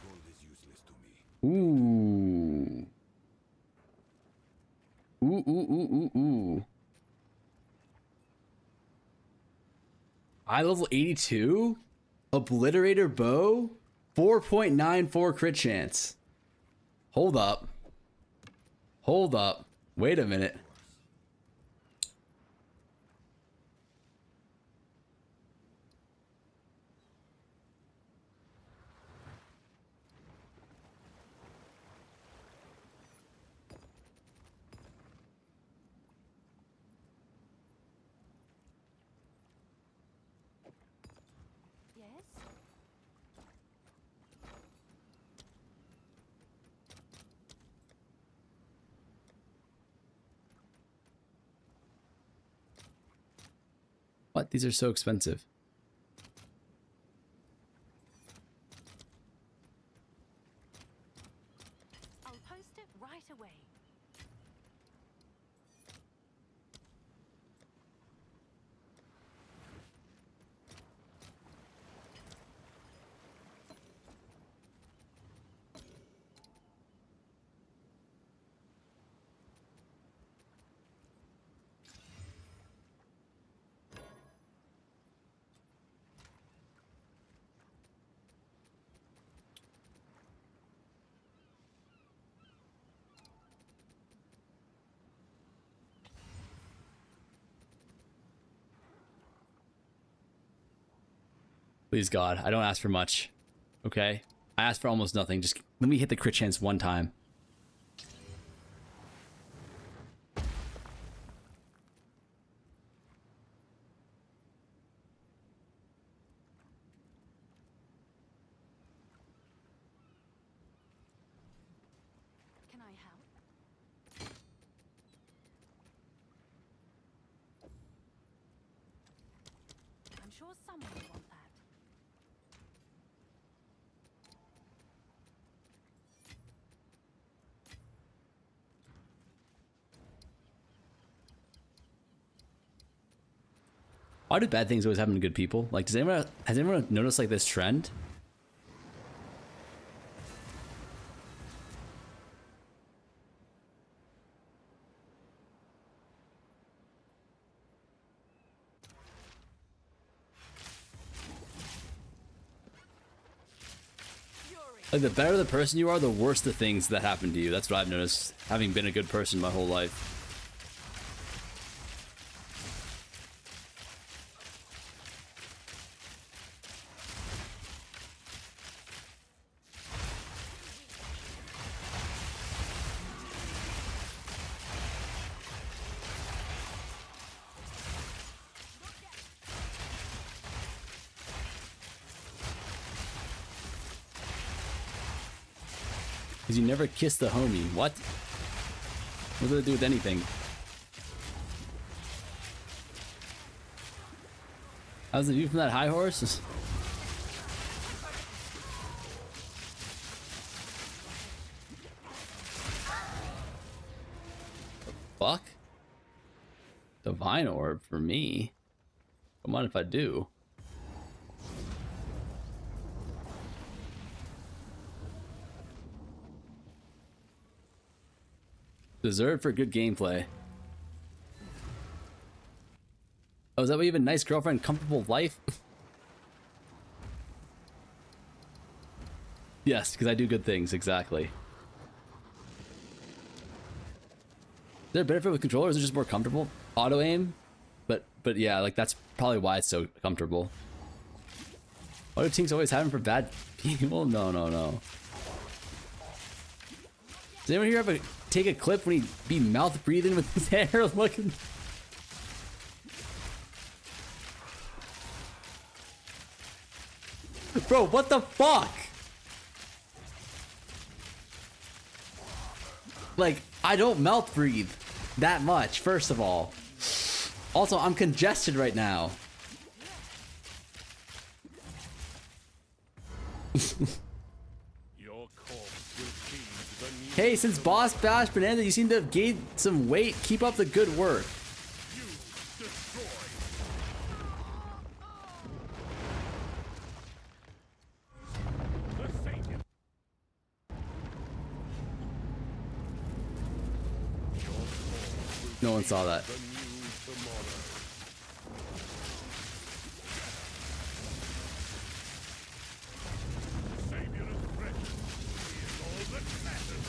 Gold is useless to me. Ooh. Ooh. Eye level 82? Obliterator bow? 4.94 crit chance. Hold up. Hold up. Wait a minute. Yes? What? These are so expensive. I'll post it right away. Please God, I don't ask for much. Okay? I ask for almost nothing. Just let me hit the crit chance one time. Can I help? I'm sure someone will want that. Why do bad things always happen to good people? Like, has anyone noticed like this trend? Like, the better the person you are, the worse the things that happen to you. That's what I've noticed, having been a good person my whole life. Because you never kiss the homie. What? What does it do with anything? How's the view from that high horse? Fuck? Divine orb for me? Come on if I do. Deserved for good gameplay. Oh, is that what even nice girlfriend, comfortable life? Yes, because I do good things, exactly. there a benefit with controllers? Is it just more comfortable? Auto aim? But yeah, like that's probably why it's so comfortable. Why do teams always have him for bad people? No. Does anyone here ever take a clip when he be mouth breathing with his hair looking? Bro, what the fuck? Like, I don't mouth breathe that much, first of all. Also, I'm congested right now. Your corpse will change the new Hey, since Boss Bash Bonanza, you seem to have gained some weight. Keep up the good work. you destroy. The Satan. Your corpse will No one saw that. the new tomorrow. Savior is precious. He is all that matters.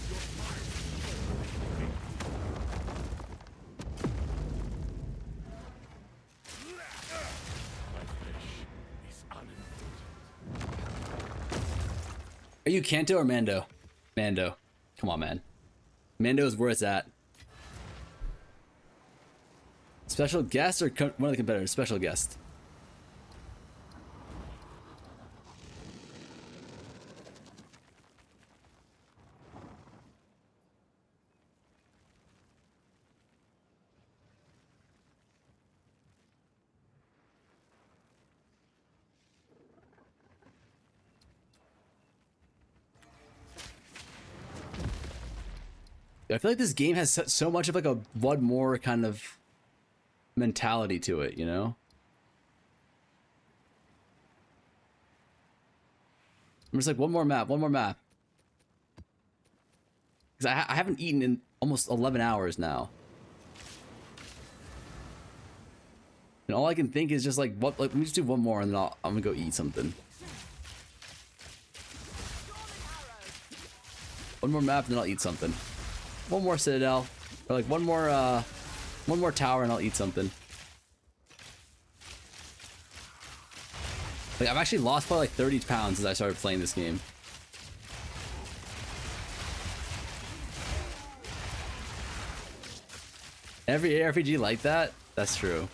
Your mind my flesh is unimportant. Are you Kanto or Mando? Mando. Come on, man. Mando is where it's at. Special guest or one of the competitors? Special guest. I feel like this game has so much of like a one more kind of mentality to it, you know? I'm just like, one more map. Because I haven't eaten in almost 11 hours now. And all I can think is just like, what? Like, let me just do one more and then I'm gonna go eat something. One more map and then I'll eat something. One more citadel, or like one more tower and I'll eat something. Like, I've actually lost probably like 30 pounds since I started playing this game. Every ARPG like that? That's true.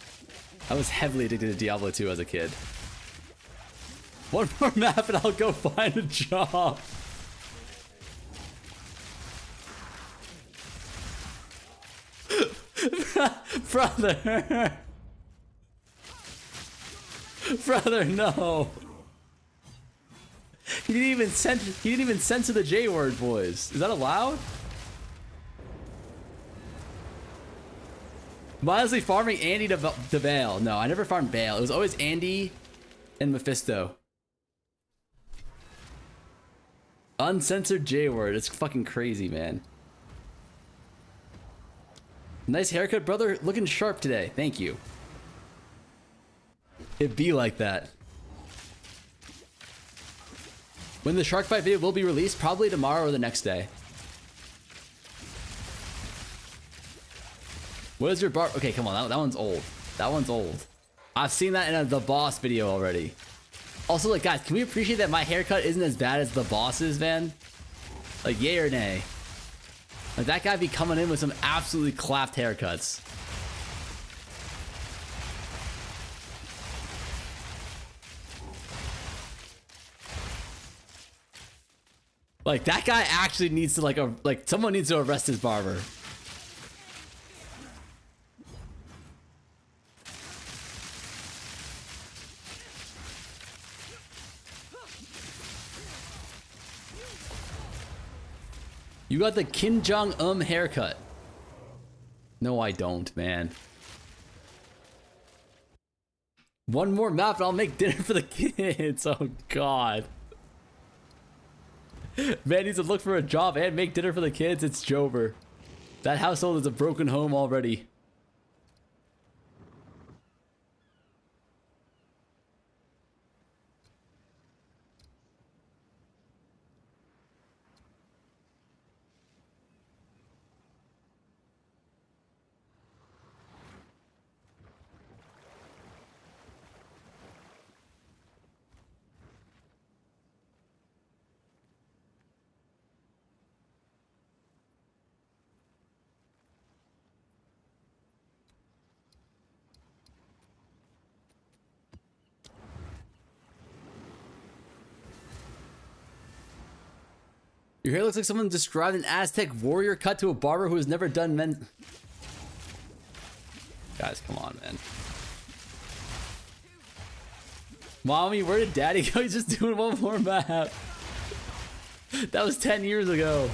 I was heavily addicted to Diablo 2 as a kid. One more map and I'll go find a job. Brother. Brother, no. He didn't even censor the J word, boys. Is that allowed? Mindlessly farming Andy to Vale. No, I never farmed Vale. It was always Andy and Mephisto. Uncensored J word. It's fucking crazy, man. Nice haircut, brother. Looking sharp today. Thank you. It be like that. When the shark fight video will be released, probably tomorrow or the next day. What is your bar? Okay, come on. That one's old. That one's old. I've seen that in the boss video already. Also, like, guys, can we appreciate that my haircut isn't as bad as the boss's, man? Like, yay or nay? Like, that guy be coming in with some absolutely clapped haircuts. Like, that guy actually needs to, like, someone needs to arrest his barber. You got the Kim Jong-un haircut. No, I don't, man. One more map and I'll make dinner for the kids. Oh, God. Man needs to look for a job and make dinner for the kids. It's Jover. That household is a broken home already. Your hair looks like someone described an Aztec warrior cut to a barber who has never done men. Guys, come on, man. Mommy, where did Daddy go? He's just doing one more map. That was 10 years ago.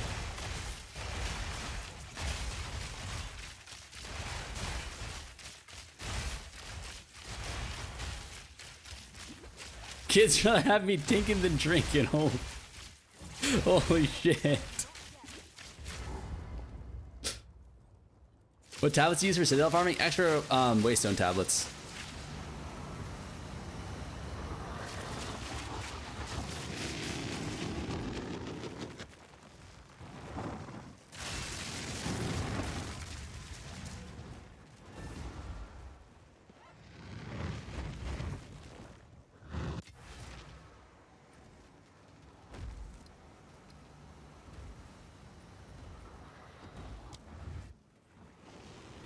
Kids trying to have me thinking than drinking. Holy shit. What tablets do you use for citadel farming? Extra waystone tablets.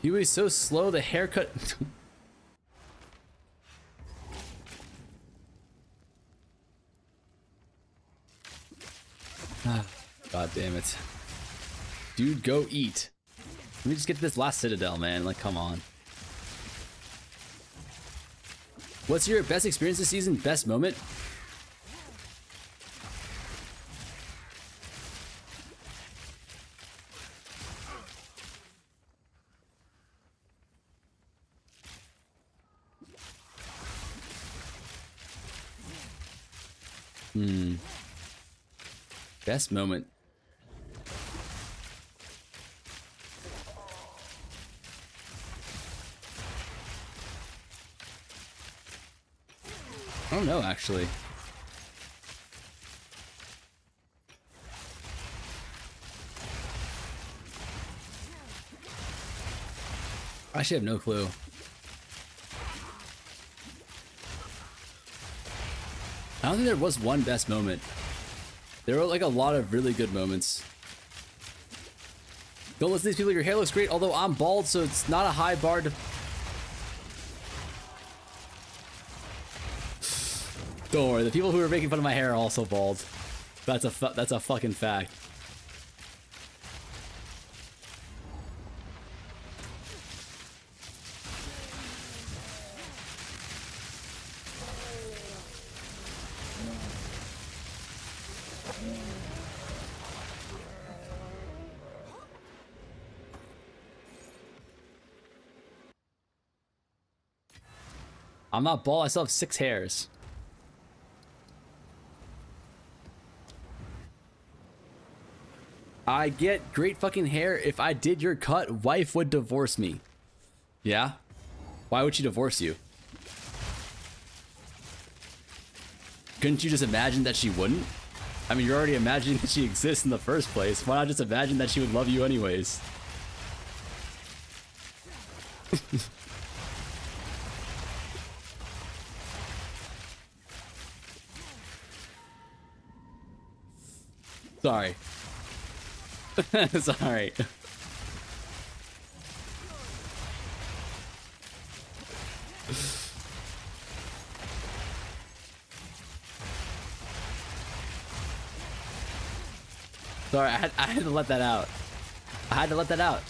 He was so slow, the haircut. God damn it. Dude, go eat. Let me just get to this last citadel, man. Like, come on. What's your best experience this season? Best moment? Best moment. I don't know, actually. I actually have no clue. I don't think there was one best moment. There were like a lot of really good moments. Don't listen to these people, your hair looks great, although I'm bald, so it's not a high bar to... Don't worry, the people who are making fun of my hair are also bald. That's a fucking fact. I'm not bald, I still have 6 hairs. I get great fucking hair. If I did your cut, wife would divorce me. Yeah? Why would she divorce you? Couldn't you just imagine that she wouldn't? I mean, you're already imagining that she exists in the first place. Why not just imagine that she would love you anyways? Sorry. Sorry. Sorry, I had to let that out. I had to let that out.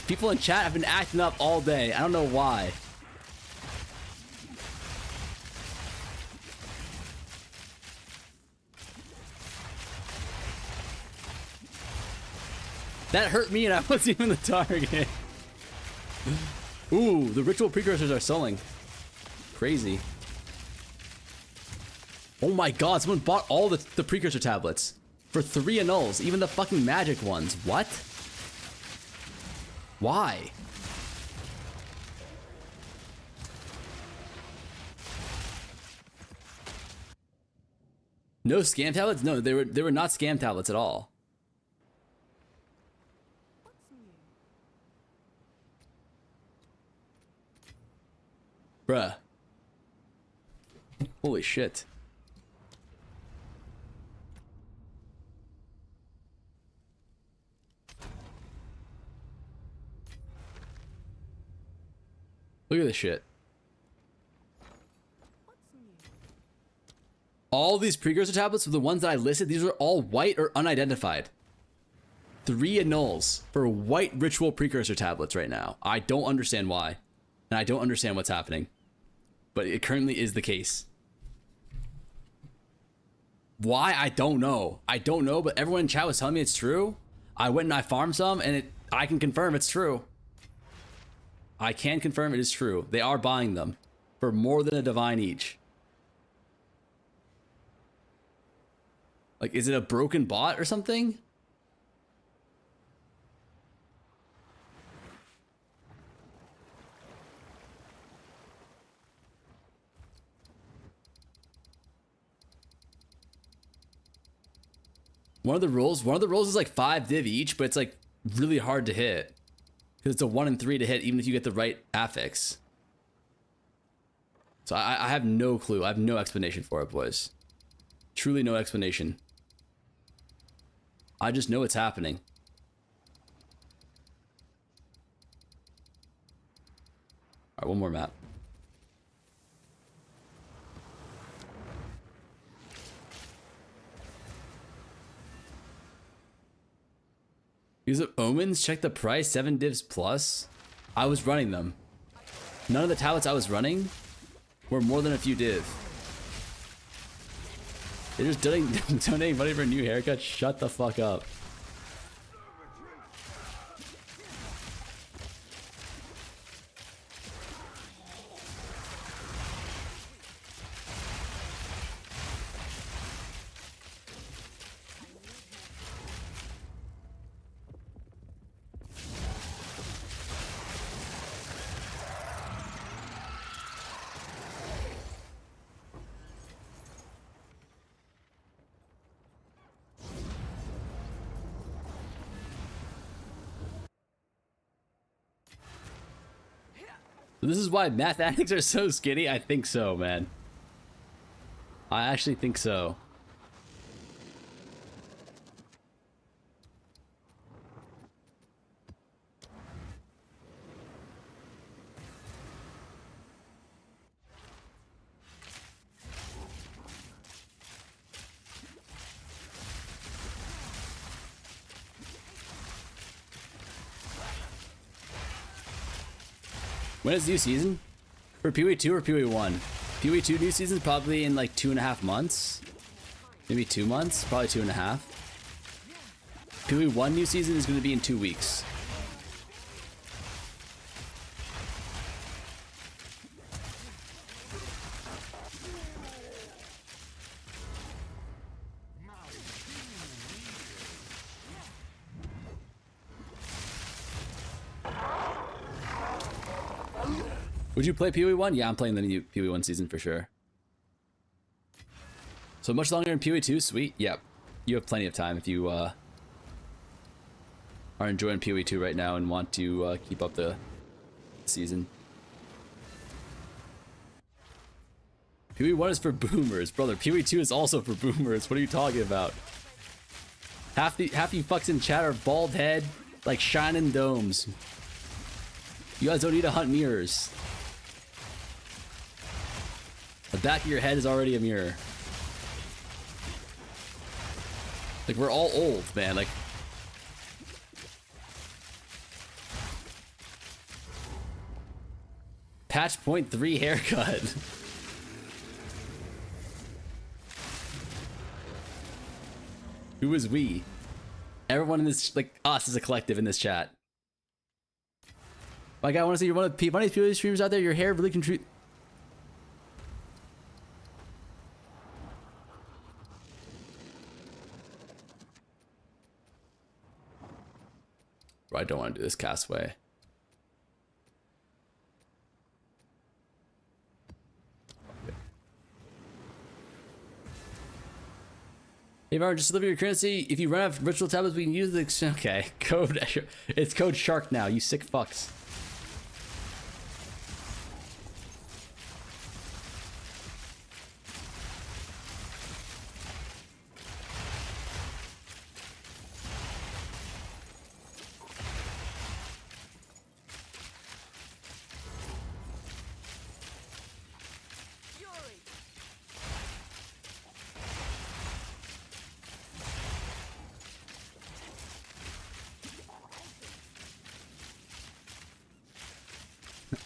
People in chat have been acting up all day. I don't know why. That hurt me and I wasn't even the target. Ooh, the ritual precursors are selling. Crazy. Oh my god, someone bought all the precursor tablets. For 3 annuls, even the fucking magic ones. What? Why? No scam tablets? No, they were not scam tablets at all. Bruh. Holy shit. Look at this shit. All these precursor tablets, the ones that I listed, these are all white or unidentified. 3 annuls for white ritual precursor tablets right now. I don't understand why. And I don't understand what's happening. But it currently is the case. Why? I don't know. I don't know, but everyone in chat was telling me it's true. I went and I farmed some, and I can confirm it's true. I can confirm it is true. They are buying them for more than a divine each. Like, is it a broken bot or something? One of the rolls is like 5 div each, but it's like really hard to hit. Because it's a 1 in 3 to hit, even if you get the right affix. So I have no clue. I have no explanation for it, boys. Truly no explanation. I just know it's happening. Alright, one more map. Use of omens, check the price, 7 divs plus. I was running them. None of the tablets I was running were more than a few div. They're just donating money for a new haircut. Shut the fuck up. This is why mathematics are so skinny? I think so, man. I actually think so. When is new season? For PoE 2 or PoE 1? PoE 2 new season is probably in like 2.5 months. Maybe 2 months? Probably 2.5. PoE 1 new season is going to be in 2 weeks. Would you play PoE 1? Yeah, I'm playing the new PoE 1 season for sure. So much longer in PoE 2? Sweet. Yep. You have plenty of time if you are enjoying PoE 2 right now and want to keep up the season. PoE 1 is for boomers. Brother, PoE 2 is also for boomers. What are you talking about? Half you fucks in chat are bald head, like shining domes. You guys don't need to hunt mirrors. The back of your head is already a mirror. Like, we're all old, man. Like, patch point 3 haircut. Who is we? Everyone in this, like, us as a collective in this chat. Like, I want to say you're one of the funniest PoE streamers out there. Your hair really contributes. I don't want to do this castaway. Hey Varn, just deliver your currency. If you run out of ritual tablets, we can use the okay code. It's code shark now. You sick fucks.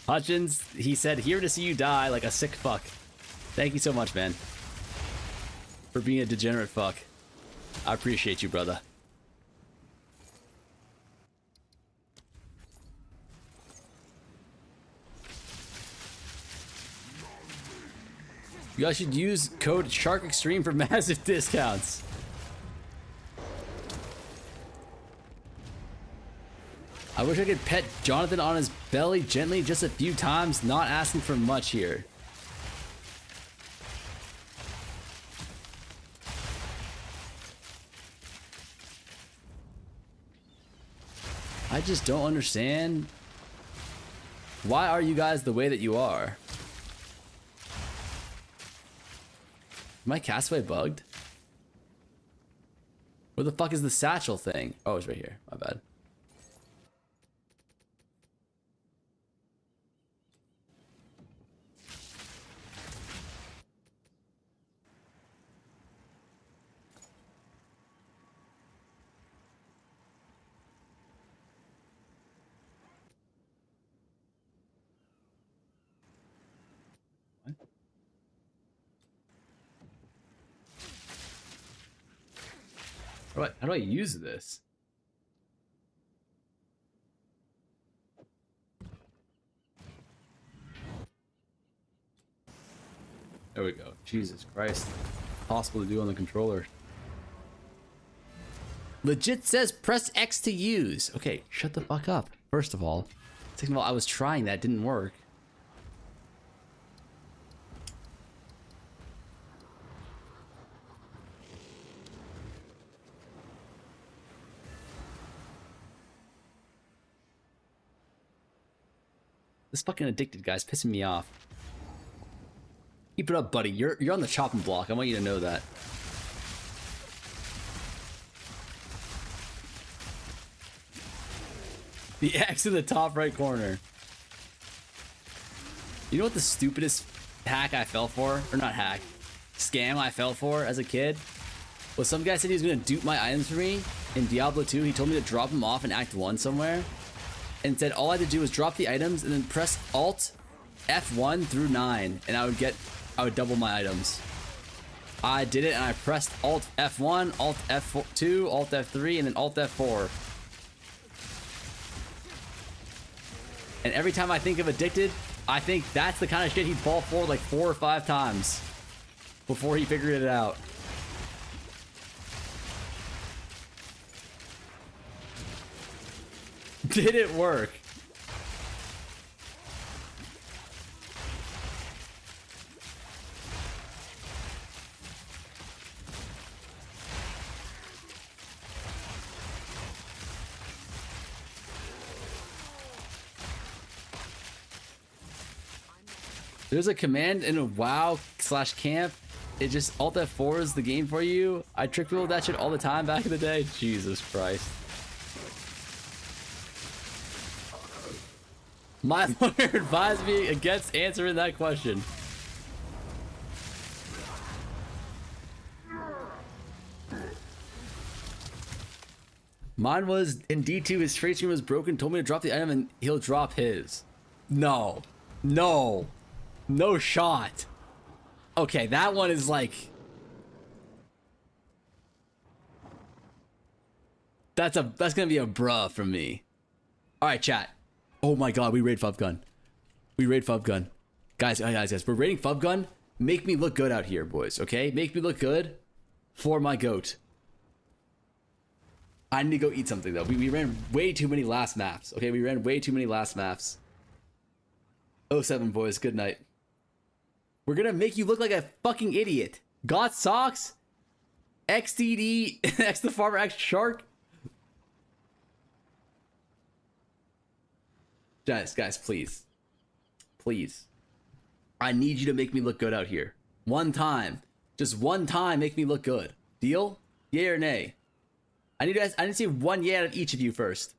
Hutchins, he said, here to see you die like a sick fuck. Thank you so much, man. For being a degenerate fuck. I appreciate you, brother. You guys should use code SharkExtreme for massive discounts. I wish I could pet Jonathan on his belly gently just a few times, not asking for much here. I just don't understand. Why are you guys the way that you are? My Castaway bugged? Where the fuck is the satchel thing? Oh, it's right here. My bad. How do I use this? There we go. Jesus Christ. Possible to do on the controller. Legit says press X to use. Okay, shut the fuck up. First of all. Second of all, I was trying that. Didn't work. This fucking addicted guy's pissing me off. Keep it up, buddy. You're on the chopping block. I want you to know that. The X in the top right corner. You know what the stupidest hack I fell for? Or not hack. Scam I fell for as a kid? Well, some guy said he was going to dupe my items for me in Diablo 2. He told me to drop them off in Act 1 somewhere. And said all I had to do was drop the items and then press Alt F1 through 9 and I would double my items. I did it and I pressed Alt F1, Alt F2, Alt F3, and then Alt F4. And every time I think of addicted, I think that's the kind of shit he'd fall for like 4 or 5 times before he figured it out. Did it work? There's a command in a WoW/camp. It just Alt F4 is the game for you. I trick people with that shit all the time back in the day. Jesus Christ. My lawyer advised me against answering that question. Mine was in D2, his trade stream was broken, told me to drop the item and he'll drop his. No. No. No shot. Okay, that one is like... That's gonna be a bruh from me. Alright, chat. Oh my god, we raid Fubgun. We raid Fubgun. Guys, we're raiding Fubgun. Make me look good out here, boys, okay? Make me look good for my goat. I need to go eat something, though. We ran way too many last maps, okay? We ran way too many last maps. 07, boys, good night. We're gonna make you look like a fucking idiot. Got socks? XDD, X the Farmer, X Shark? Guys, please. Please. I need you to make me look good out here. One time. Just one time, make me look good. Deal? Yay or nay? I need to see one yay out of each of you first.